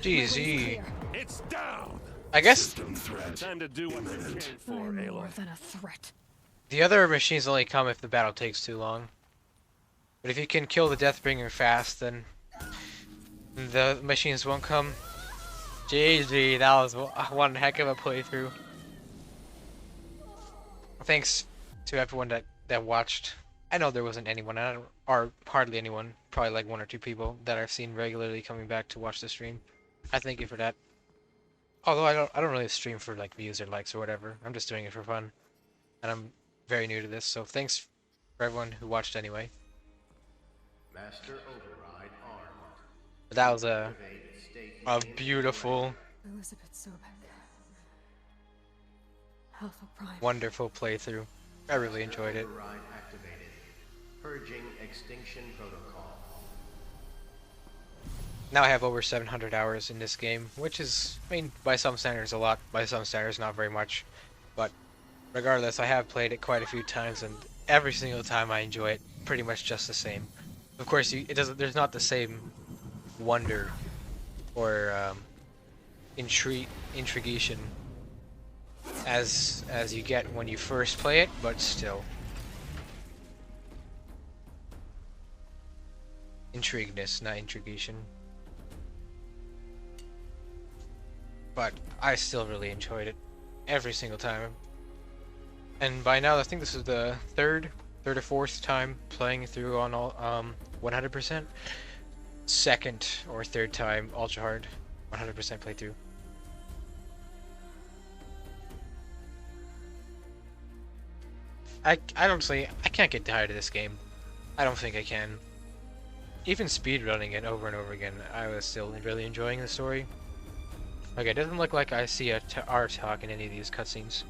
Speaker 2: GG.
Speaker 14: It's down.
Speaker 2: I guess
Speaker 14: Time to do what you came for, Aloy.
Speaker 7: More than a threat.
Speaker 2: the other machines only come if the battle takes too long. But if you can kill the Deathbringer fast, then the machines won't come. GG, that was one heck of a playthrough. Thanks to everyone that watched. I know there wasn't anyone, or hardly anyone, probably like one or two people that I've seen regularly coming back to watch the stream. I thank you for that. Although I don't really stream for like views or likes or whatever. I'm just doing it for fun. And I'm very new to this, so thanks for everyone who watched anyway.
Speaker 20: Master override armed.
Speaker 2: But that was a beautiful
Speaker 7: Elizabeth Sobek. Alpha Prime.
Speaker 2: Wonderful playthrough. I really enjoyed it.
Speaker 20: Override activated. Purging extinction protocol.
Speaker 2: Now I have over 700 hours in this game, which is, I mean, by some standards a lot, by some standards not very much. But regardless, I have played it quite a few times, and every single time I enjoy it pretty much just the same. Of course, it doesn't. There's not the same wonder or intriguation as you get when you first play it, but still. Intrigueness, not intriguation. But I still really enjoyed it every single time. And by now, I think this is the third or fourth time playing through on all 100%. Second or third time ultra hard 100% playthrough. I honestly, I can't get tired of this game. I don't think I can. Even speedrunning it over and over again, I was still really enjoying the story. Okay, it doesn't look like I see a art talk in any of these cutscenes.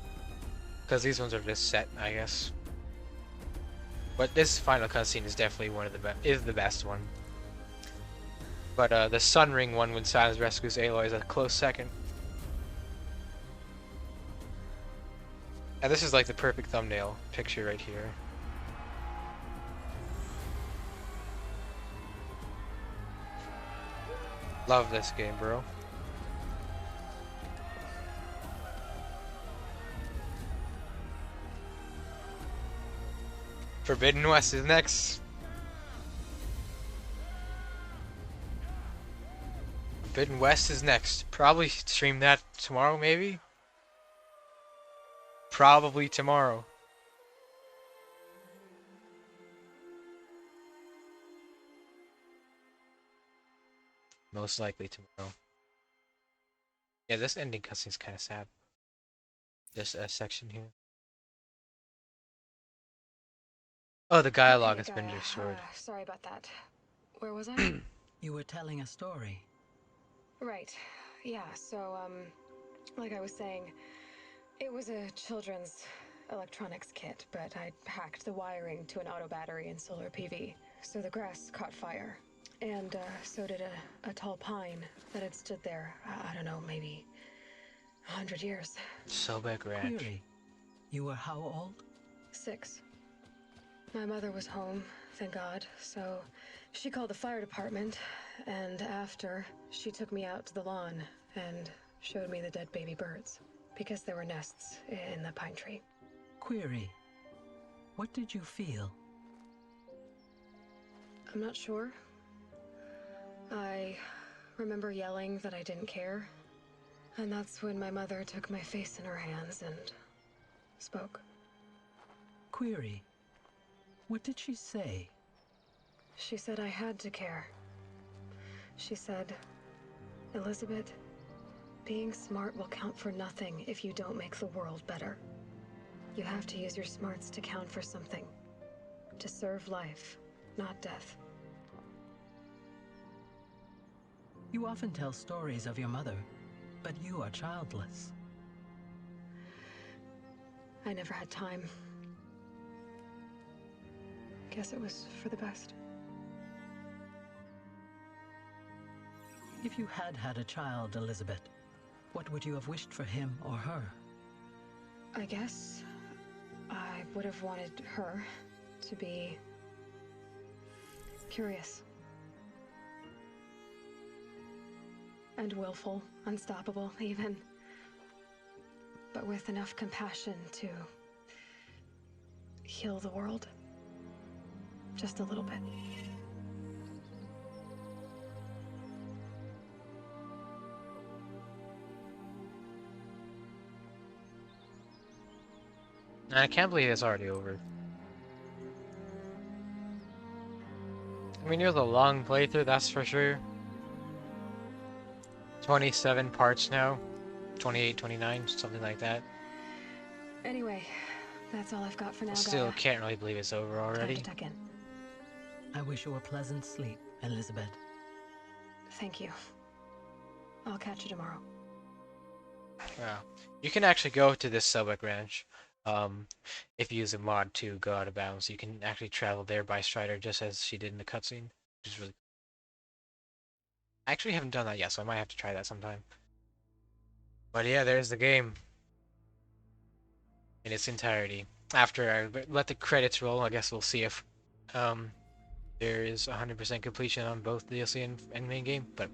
Speaker 2: Because these ones are just set, I guess. But this final cutscene is definitely one of the best one. But the Sun Ring one when Silence rescues Aloy is a close second. And this is like the perfect thumbnail picture right here. Love this game, bro. Forbidden West is next. Forbidden West is next. Probably stream that tomorrow, maybe? Probably tomorrow. Most likely tomorrow. Yeah, this ending cutscene is kind of sad. Just a section here. Oh, the dialogue has been destroyed.
Speaker 7: Sorry about that. Where was I?
Speaker 18: You were telling a story.
Speaker 7: Right. Yeah, so, like I was saying, it was a children's electronics kit, but I'd hacked the wiring to an auto battery and solar PV. So the grass caught fire. And, so did a tall pine that had stood there, I don't know, maybe 100 years.
Speaker 2: Sobek Ranch.
Speaker 18: Query. You were how old?
Speaker 7: 6. My mother was home, thank God, so she called the fire department, and after, she took me out to the lawn and showed me the dead baby birds, because there were nests in the pine tree.
Speaker 18: Query. What did you feel?
Speaker 7: I'm not sure. I remember yelling that I didn't care, and that's when my mother took my face in her hands and spoke.
Speaker 18: Query. What did she say?
Speaker 7: She said I had to care. She said, Elizabeth, being smart will count for nothing if you don't make the world better. You have to use your smarts to count for something. To serve life, not death.
Speaker 18: You often tell stories of your mother, but you are childless.
Speaker 7: I never had time. Guess it was for the best.
Speaker 18: If you had had a child, Elizabeth, what would you have wished for him or her?
Speaker 7: I guess I would have wanted her to be curious. And willful, unstoppable, even. But with enough compassion to heal the world. Just a little bit.
Speaker 2: I can't believe it's already over. I mean, it was a long playthrough, that's for sure. 27 parts now. 28, 29, something like that.
Speaker 7: Anyway, that's all I've got for now,
Speaker 2: Still
Speaker 7: Gaia.
Speaker 2: can't really believe it's over already.
Speaker 7: Time to tuck in.
Speaker 18: I wish you a pleasant sleep, Elizabeth.
Speaker 7: Thank you. I'll catch you tomorrow.
Speaker 2: Yeah. You can actually go to this Subway Ranch. If you use a mod to go out of bounds, you can actually travel there by Strider just as she did in the cutscene, which is really. I actually haven't done that yet, so I might have to try that sometime. But yeah, there's the game in its entirety. After I let the credits roll, I guess we'll see if um, there is 100% completion on both DLC and main game. But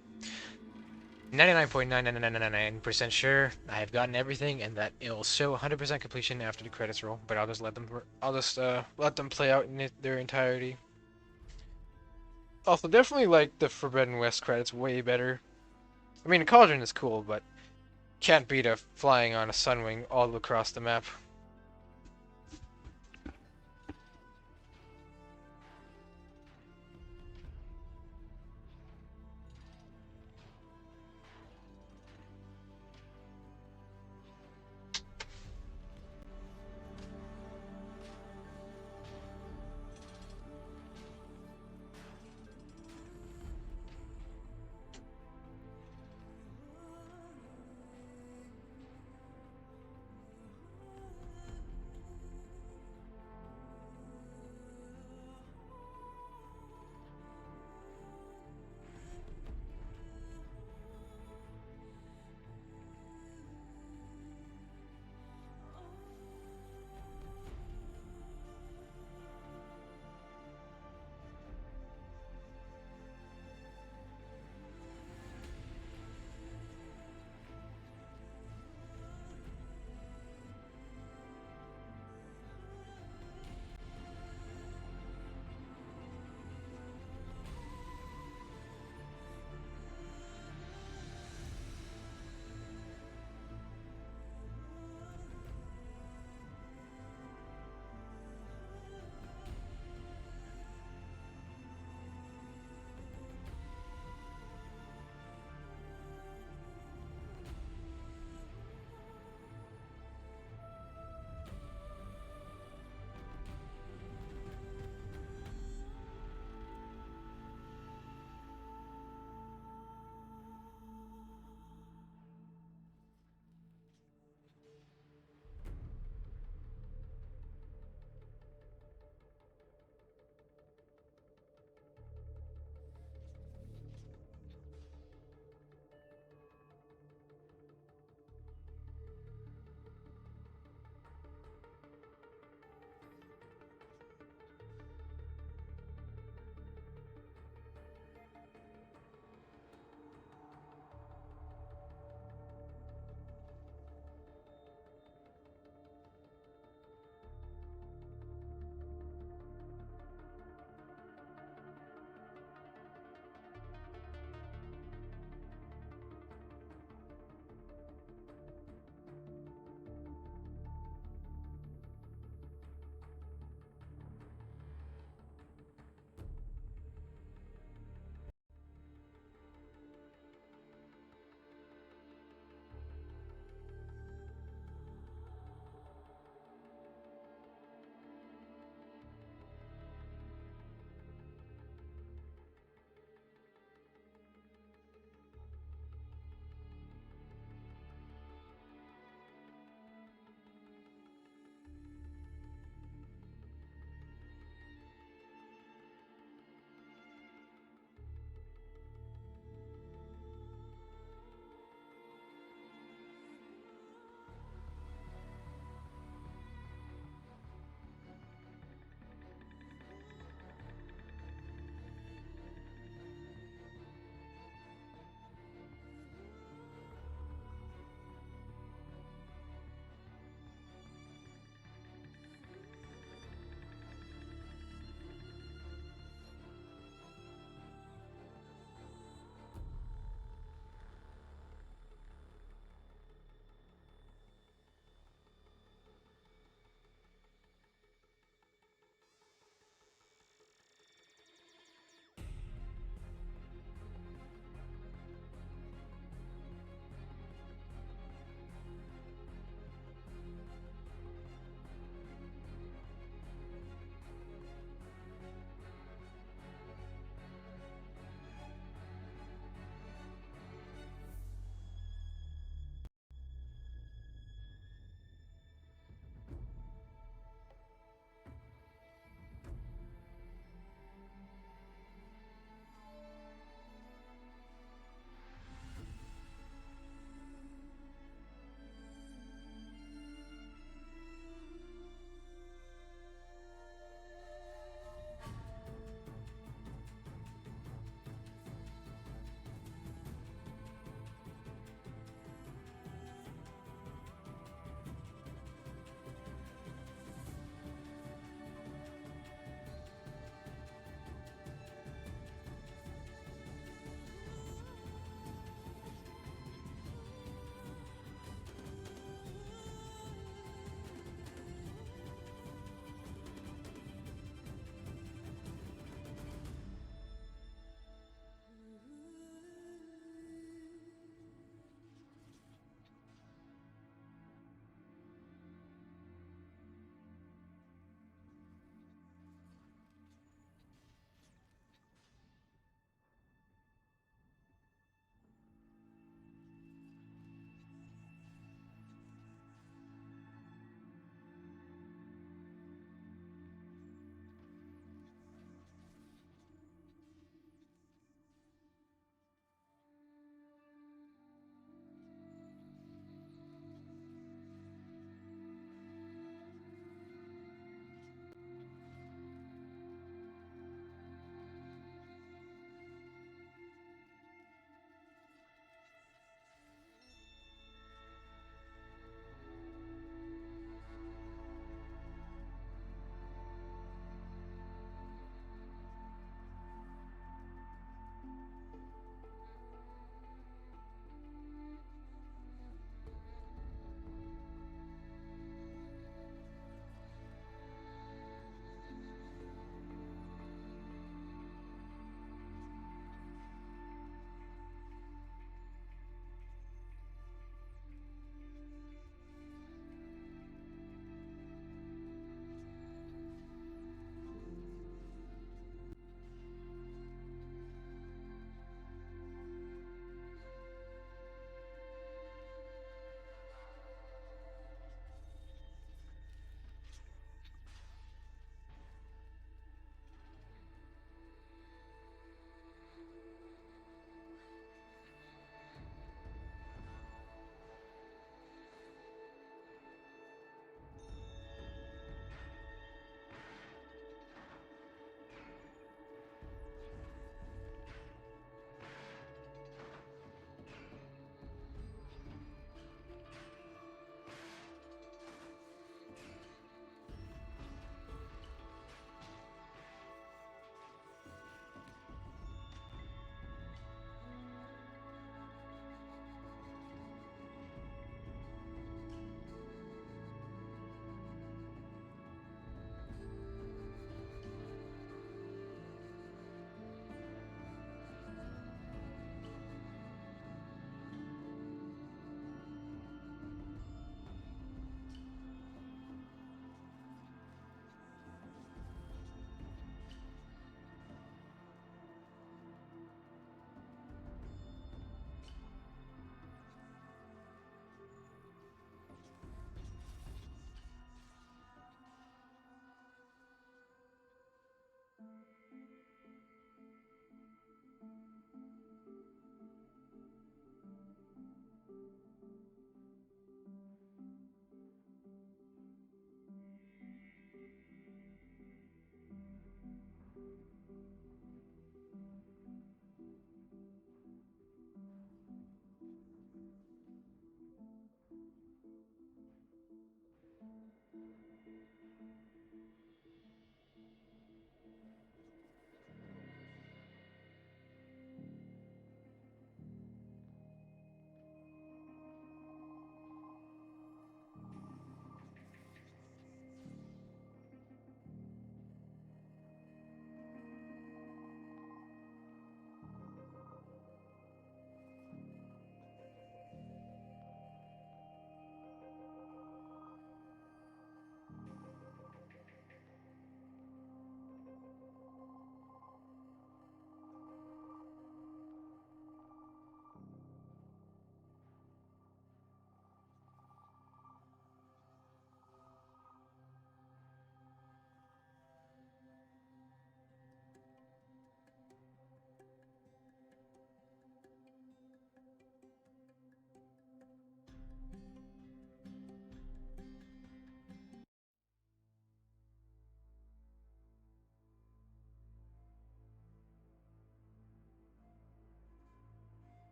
Speaker 2: 99.99999% sure I have gotten everything, and that it will show 100% completion after the credits roll. But I'll just let them play out in their entirety. Also, definitely like the Forbidden West credits way better. I mean, the Cauldron is cool, but can't beat a flying on a Sunwing all across the map.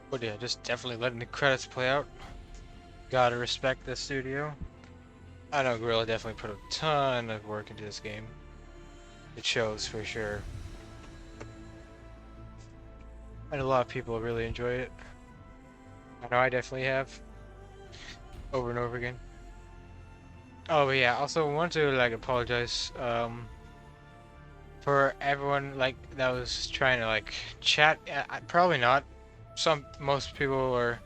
Speaker 2: But yeah, just definitely letting the credits play out. Gotta respect the studio. I know Gorilla definitely put a ton of work into this game. It shows for sure. And a lot of people really enjoy it. I know I definitely have. Over and over again. Oh, but yeah, also want to like apologize for everyone like that was trying to like chat. Probably not. Most people or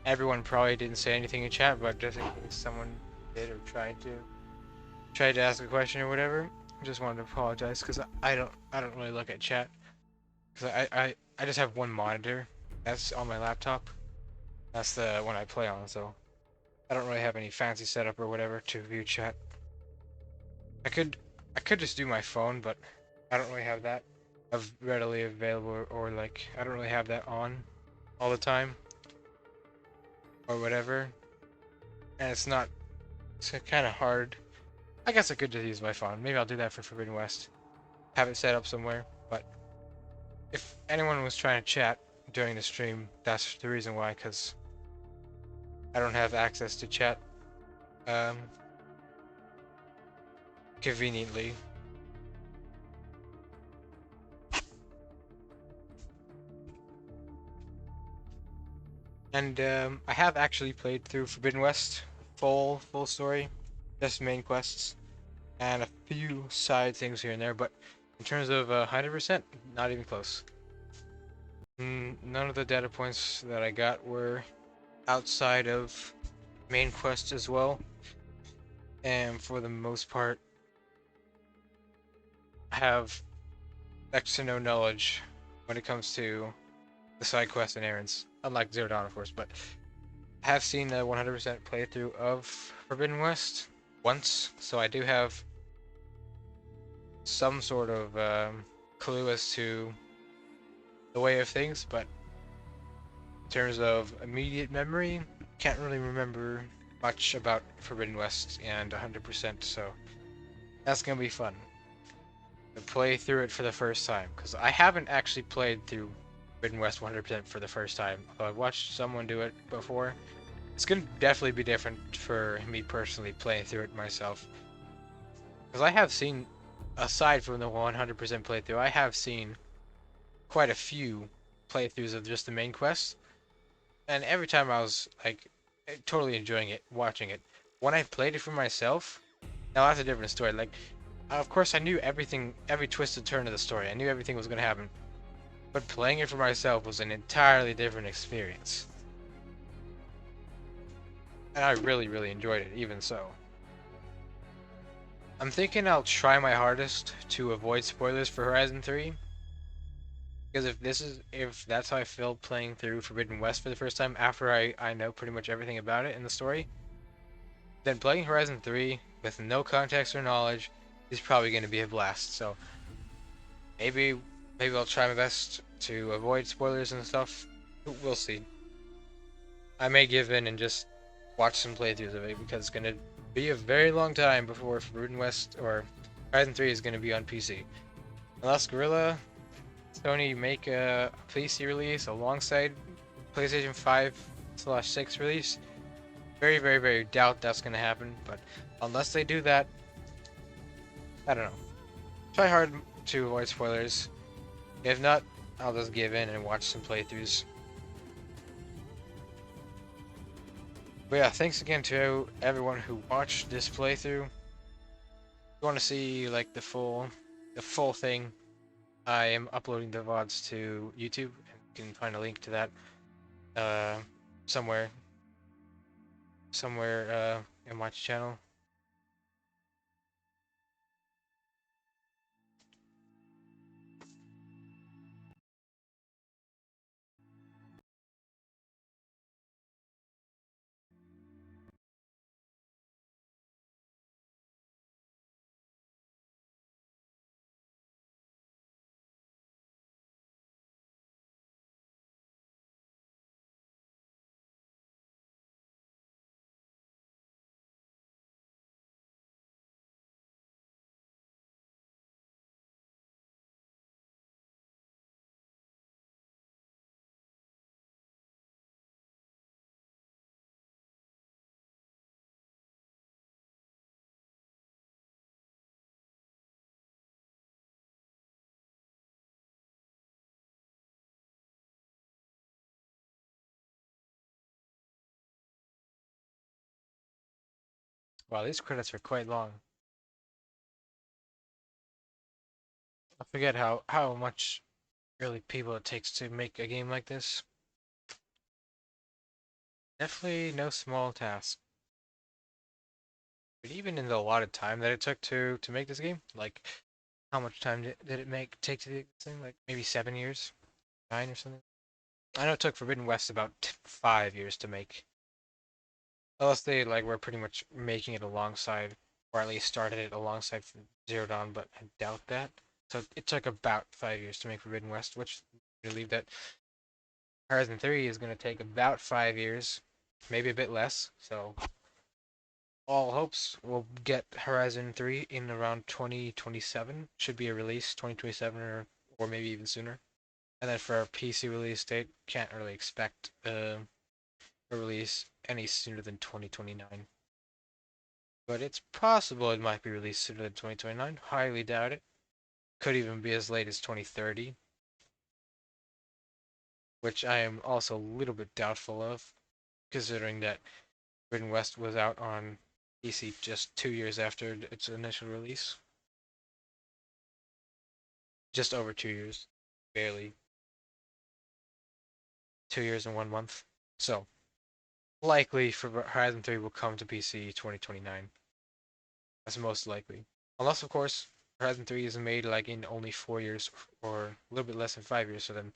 Speaker 2: everyone probably didn't say anything in chat, but just in case someone did or tried to ask a question or whatever, just wanted to apologize because I don't really look at chat because I just have one monitor that's on my laptop. That's the one I play on, so I don't really have any fancy setup or whatever to view chat. I could just do my phone, but I don't really have that of readily available, or like I don't really have that on all the time or whatever. And it's kind of hard. I guess I could just use my phone. Maybe I'll do that for Forbidden West. Have it set up somewhere. But if anyone was trying to chat during the stream, that's the reason why, because I don't have access to chat conveniently. And I have actually played through Forbidden West full story, just main quests, and a few side things here and there. But in terms of 100%, not even close. None of the data points that I got were outside of main quest as well, and for the most part, I have next to no knowledge when it comes to the side quests and errands. Unlike Zero Dawn, of course, but I have seen the 100% playthrough of Forbidden West once, so I do have some sort of clue as to the way of things, but in terms of immediate memory, can't really remember much about Forbidden West and 100%, so that's gonna be fun to play through it for the first time, because I haven't actually played through Forbidden West 100% for the first time. Although I've watched someone do it before. It's gonna definitely be different for me personally playing through it myself, because I have seen, aside from the 100% playthrough, I have seen quite a few playthroughs of just the main quest, and every time I was like totally enjoying it, watching it. When I played it for myself, now that's a different story. Like, of course, I knew everything, every twisted turn of the story. I knew everything was gonna happen, but playing it for myself was an entirely different experience, and I really enjoyed it. Even so, I'm thinking I'll try my hardest to avoid spoilers for Horizon 3. Because if that's how I feel playing through Forbidden West for the first time after I know pretty much everything about it in the story, then playing Horizon 3 with no context or knowledge is probably going to be a blast. So maybe I'll try my best to avoid spoilers and stuff. We'll see. I may give in and just watch some playthroughs of it because it's going to be a very long time before Forbidden West or Horizon 3 is going to be on PC. Unless Gorilla Sony make a PC release alongside PlayStation 5/6 release. Very doubt that's gonna happen, but unless they do that, I don't know. Try hard to avoid spoilers. If not, I'll just give in and watch some playthroughs. But yeah, thanks again to everyone who watched this playthrough. If you want to see like the full thing, I am uploading the VODs to YouTube, and you can find a link to that somewhere in my channel. Wow, these credits are quite long. I forget how much really people it takes to make a game like this. Definitely no small task. But even in the allotted time that it took to make this game, like how much time did it take to do this thing? Like maybe 7 years, 9 or something. I know it took Forbidden West about 5 years to make. Unless they like were pretty much making it alongside, or at least started it alongside Zero Dawn, but I doubt that. So it took about 5 years to make Forbidden West, which I believe that Horizon 3 is going to take about 5 years, maybe a bit less. So all hopes we'll get Horizon 3 in around 2027. Should be a release 2027 or maybe even sooner. And then for our PC release date, can't really expect a release any sooner than 2029. But it's possible it might be released sooner than 2029. Highly doubt it. Could even be as late as 2030. Which I am also a little bit doubtful of, considering that Forbidden West was out on PC just 2 years after its initial release. Just over 2 years. Barely. 2 years and 1 month. So, likely for Horizon 3 will come to PC 2029. That's most likely. Unless, of course, Horizon 3 is made like in only 4 years or a little bit less than 5 years, so then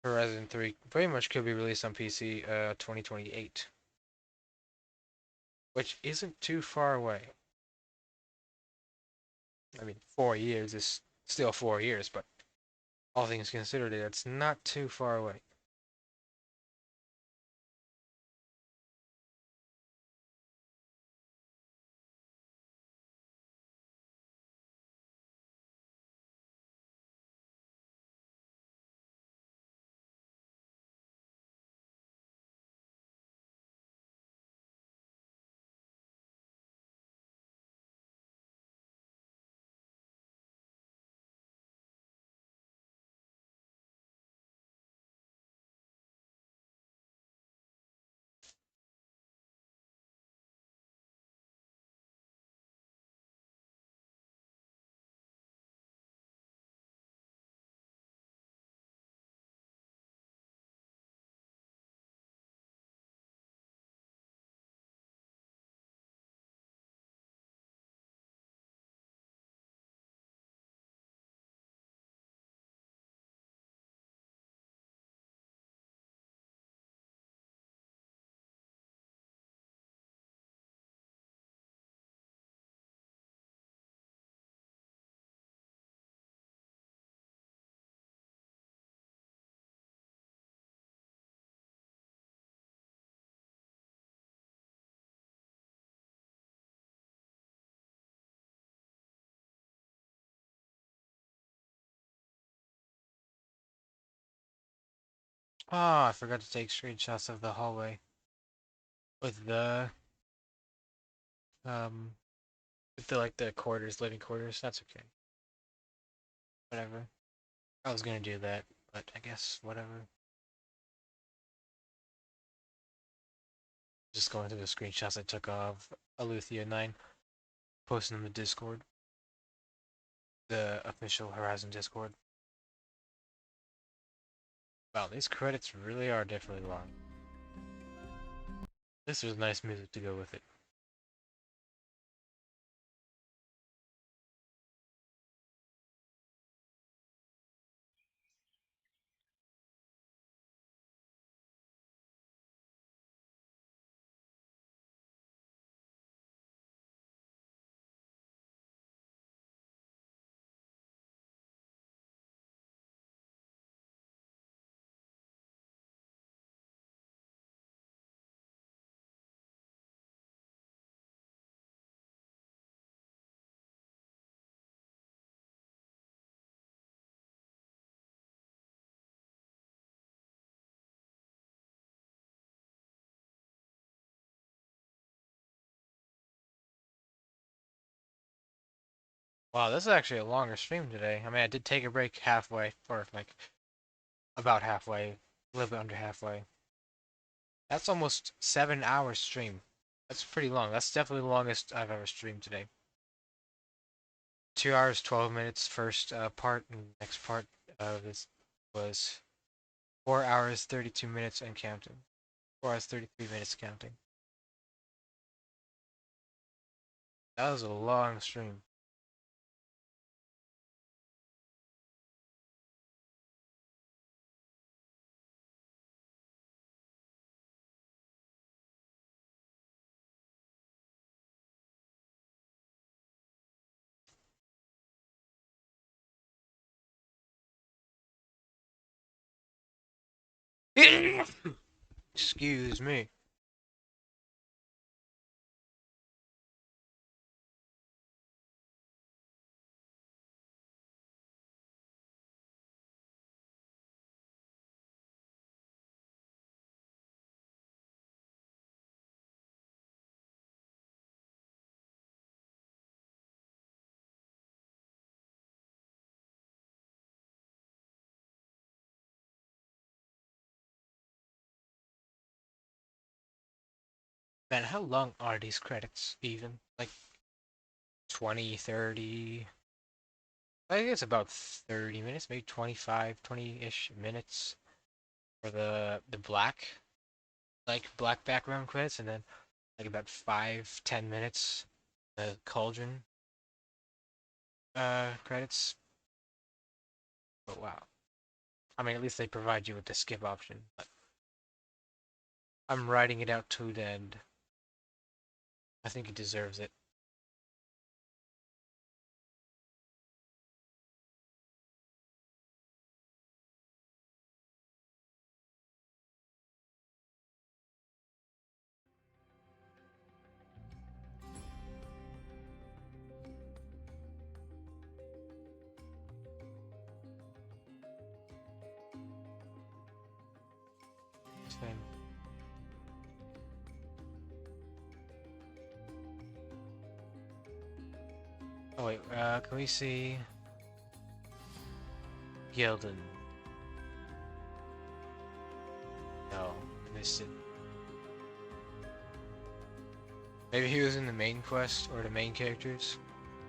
Speaker 2: Horizon 3 very much could be released on PC 2028. Which isn't too far away. I mean, 4 years is still 4 years, but all things considered, it's not too far away. Ah, I forgot to take screenshots of the hallway with the um like the quarters, living quarters. That's okay. Whatever. I was gonna do that, but I guess whatever. Just going through the screenshots I took of Aluthia 9, posting in the Discord, the official Horizon Discord. Wow, these credits really are definitely long. This was nice music to go with it. Wow, this is actually a longer stream today. I mean, I did take a break halfway, or like about halfway, a little bit under halfway. That's almost 7 hours stream. That's pretty long. That's definitely the longest I've ever streamed today. 2 hours, 12 minutes first part, and next part of this was 4 hours, 32 minutes and counting. 4 hours, 33 minutes counting. That was a long stream. Excuse me. Man, how long are these credits even? Like 20, 30? I think it's about 30 minutes, maybe 25, 20-ish minutes for the black, like black background credits, and then like about 5, 10 minutes the cauldron credits. But wow. I mean, at least they provide you with the skip option, but I'm writing it out to the end. I think it deserves it. Same. Oh wait, can we see Gildan? No, I missed it. Maybe he was in the main quest or the main characters.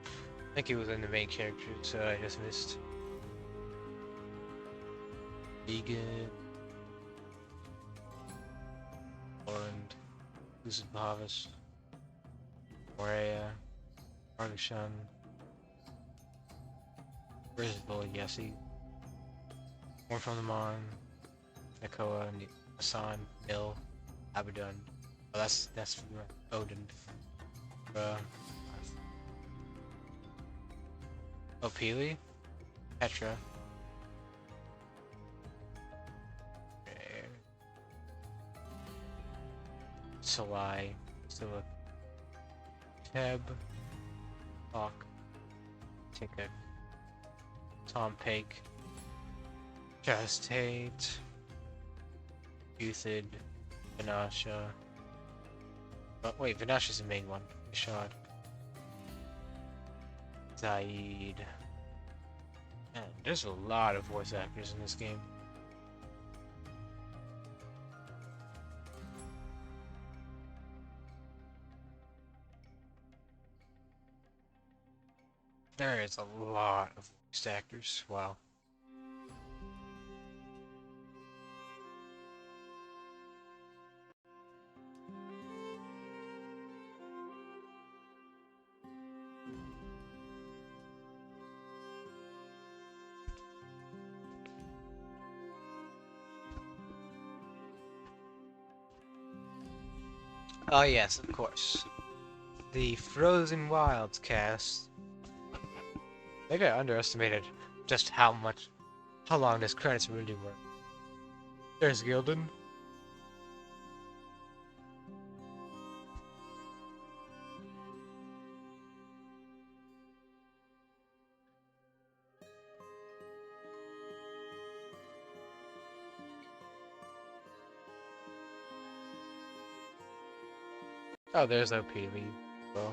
Speaker 2: I think he was in the main characters, so I just missed. Vegan. Orland. Lucid Bahavas. Morea. Argashan. Brisbane, Yessi. More from the Mon. Nakoa, Hassan, Nil, Abaddon. Oh, that's from Odin. Opili, Petra. Salai, Silla, Teb, Hawk, Ticket, Tom Pake, Just Hate, Euthid, Vinasha. Oh, wait, Vinasha's the main one. Ishad. Zaid. Man, there's a lot of voice actors in this game. There is a lot of voice actors. Wow. Oh yes, of course. The Frozen Wilds cast. Maybe I underestimated just how long this credits really were. There's Gildan. Oh, there's Opili. Well.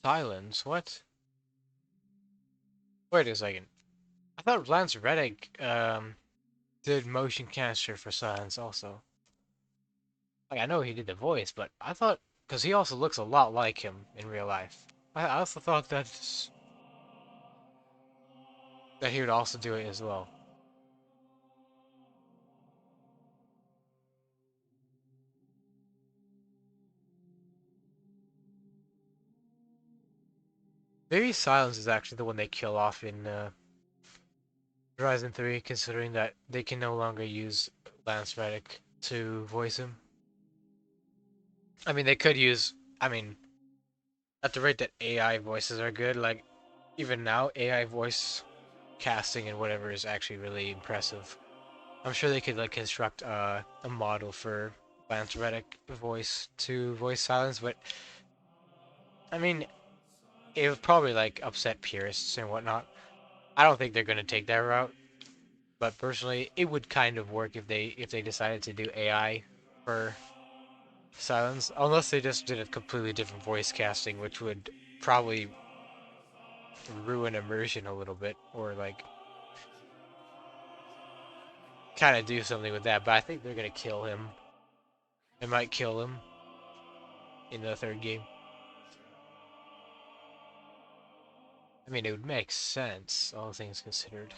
Speaker 2: Silence? What? Wait a second. I thought Lance Reddick did motion capture for Silence also. Like, I know he did the voice, but I thought, because he also looks a lot like him in real life. I also thought that he would also do it as well. Maybe Silence is actually the one they kill off in Horizon 3, considering that they can no longer use Lance Reddick to voice him. I mean, they could use, I mean, at the rate that AI voices are good, like, even now, AI voice casting and whatever is actually really impressive. I'm sure they could, like, construct a model for Lance Reddick voice to voice Silence, but, I mean, it would probably, like, upset purists and whatnot. I don't think they're going to take that route. But personally, it would kind of work if they decided to do AI for Silence, unless they just did a completely different voice casting, which would probably ruin immersion a little bit, or like kind of do something with that. But I think they're gonna kill him. They might kill him in the third game. I mean, it would make sense, all things considered.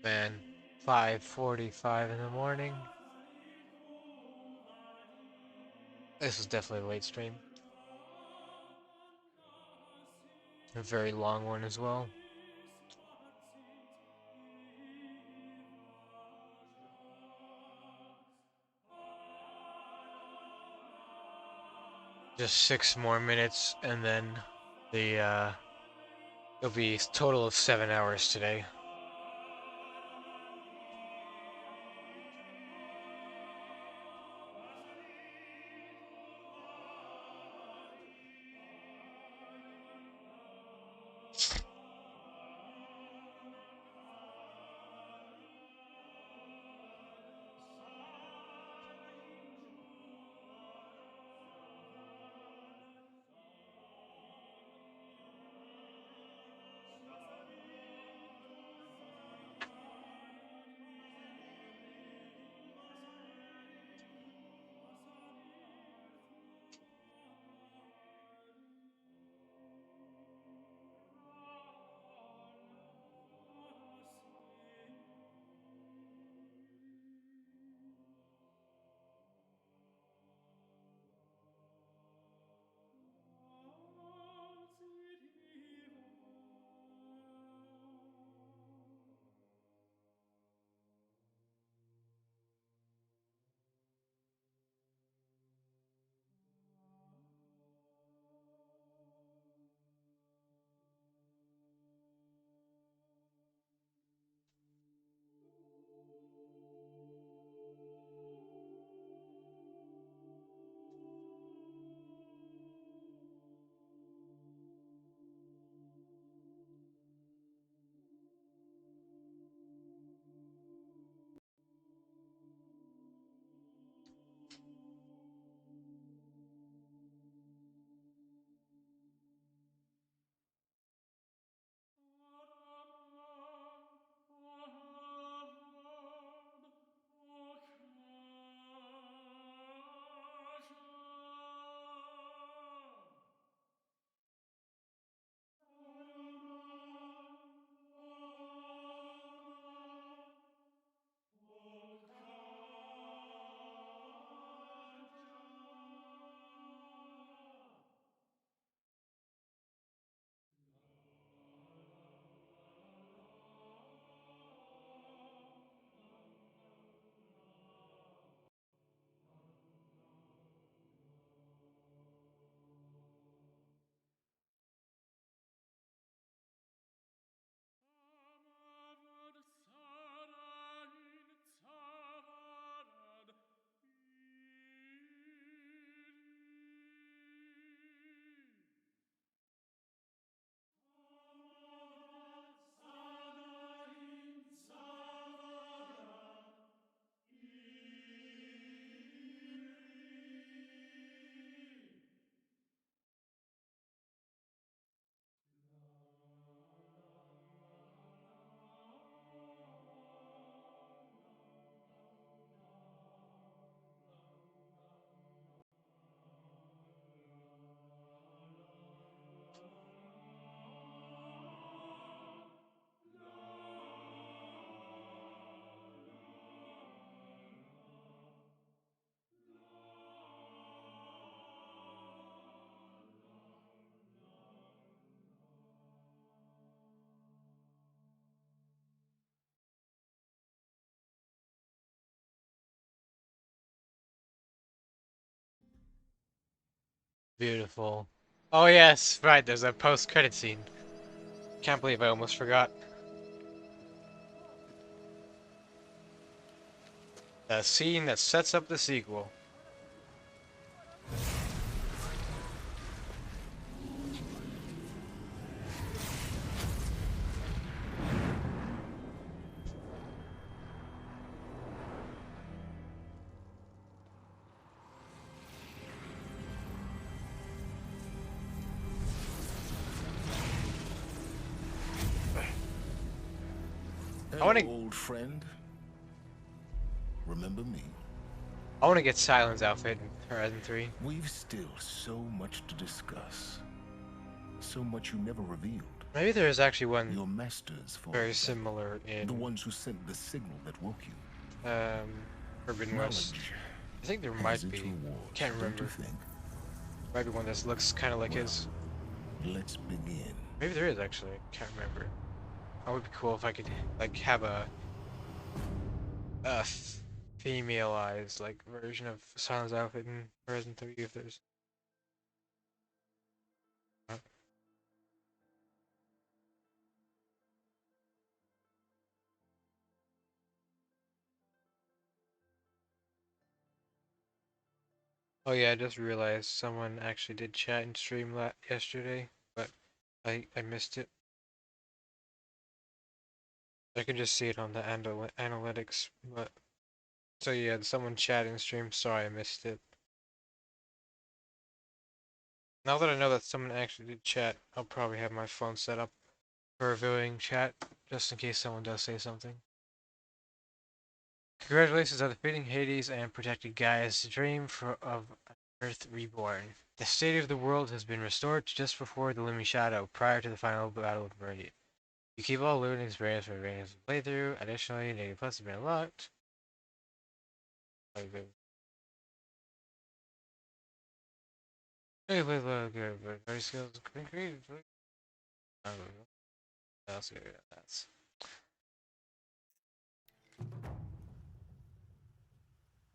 Speaker 2: Man, 5:45 in the morning. This was definitely a late stream. A very long one as well. Just 6 more minutes, and then it'll be a total of 7 hours today. Beautiful. Oh yes, right, there's a post-credit scene. Can't believe I almost forgot. The scene that sets up the sequel.
Speaker 10: Hello, old friend. Remember me?
Speaker 2: I want to get Silent's outfit in Horizon 3.
Speaker 10: We've still so much to discuss. So much you never revealed.
Speaker 2: Maybe there is actually one
Speaker 10: Your masters for
Speaker 2: very similar in
Speaker 10: the ones who sent the signal that woke you.
Speaker 2: Forbidden West. I think there might be. Can't remember. Might be one that looks kind of like his.
Speaker 10: Let's begin.
Speaker 2: Maybe there is actually. Can't remember. That would be cool if I could like have a femaleized like version of Silent's outfit in Horizon 3 if there's. Oh yeah, I just realized someone actually did chat and stream yesterday, but I missed it. I can just see it on the analytics, but so yeah, someone chatting and stream. Sorry, I missed it. Now that I know that someone actually did chat, I'll probably have my phone set up for viewing chat, just in case someone does say something. Congratulations on defeating Hades and protecting Gaia's dream of Earth Reborn. The state of the world has been restored just before the looming shadow, prior to the final battle of Meridian. You keep all loot and experience for advantage of the playthrough. Additionally, Native Plus has been unlocked. Hey, wait, good, but very skills increase. I don't know. That's good. That's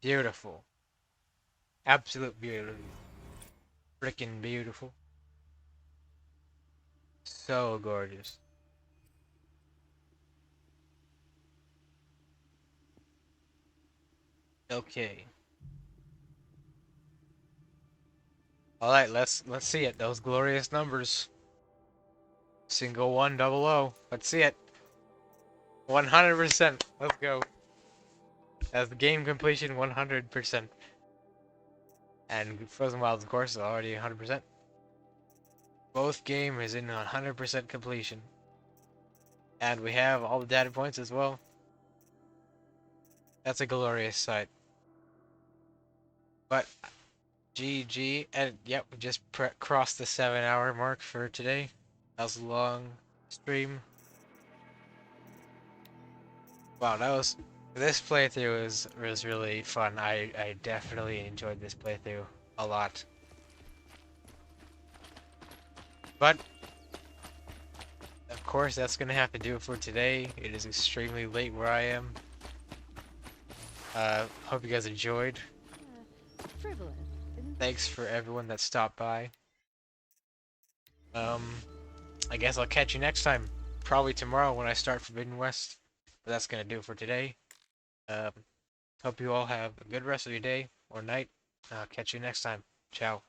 Speaker 2: beautiful. Absolute beauty. Freaking beautiful. So gorgeous. Okay. All right, let's see it. Those glorious numbers. Single 100. Let's see it. 100%. Let's go. That's the game completion 100%. And Frozen Wilds, of course, is already 100%. Both game is in 100% completion. And we have all the data points as well. That's a glorious sight. But GG, and yep, we just crossed the 7-hour mark for today. That was a long stream. Wow, this playthrough was really fun. I definitely enjoyed this playthrough a lot. But of course, that's gonna have to do it for today. It is extremely late where I am. Hope you guys enjoyed.
Speaker 6: Frivolous.
Speaker 2: Thanks for everyone that stopped by. I guess I'll catch you next time. Probably tomorrow when I start Forbidden West. But that's gonna do it for today. Hope you all have a good rest of your day or night. Catch you next time. Ciao.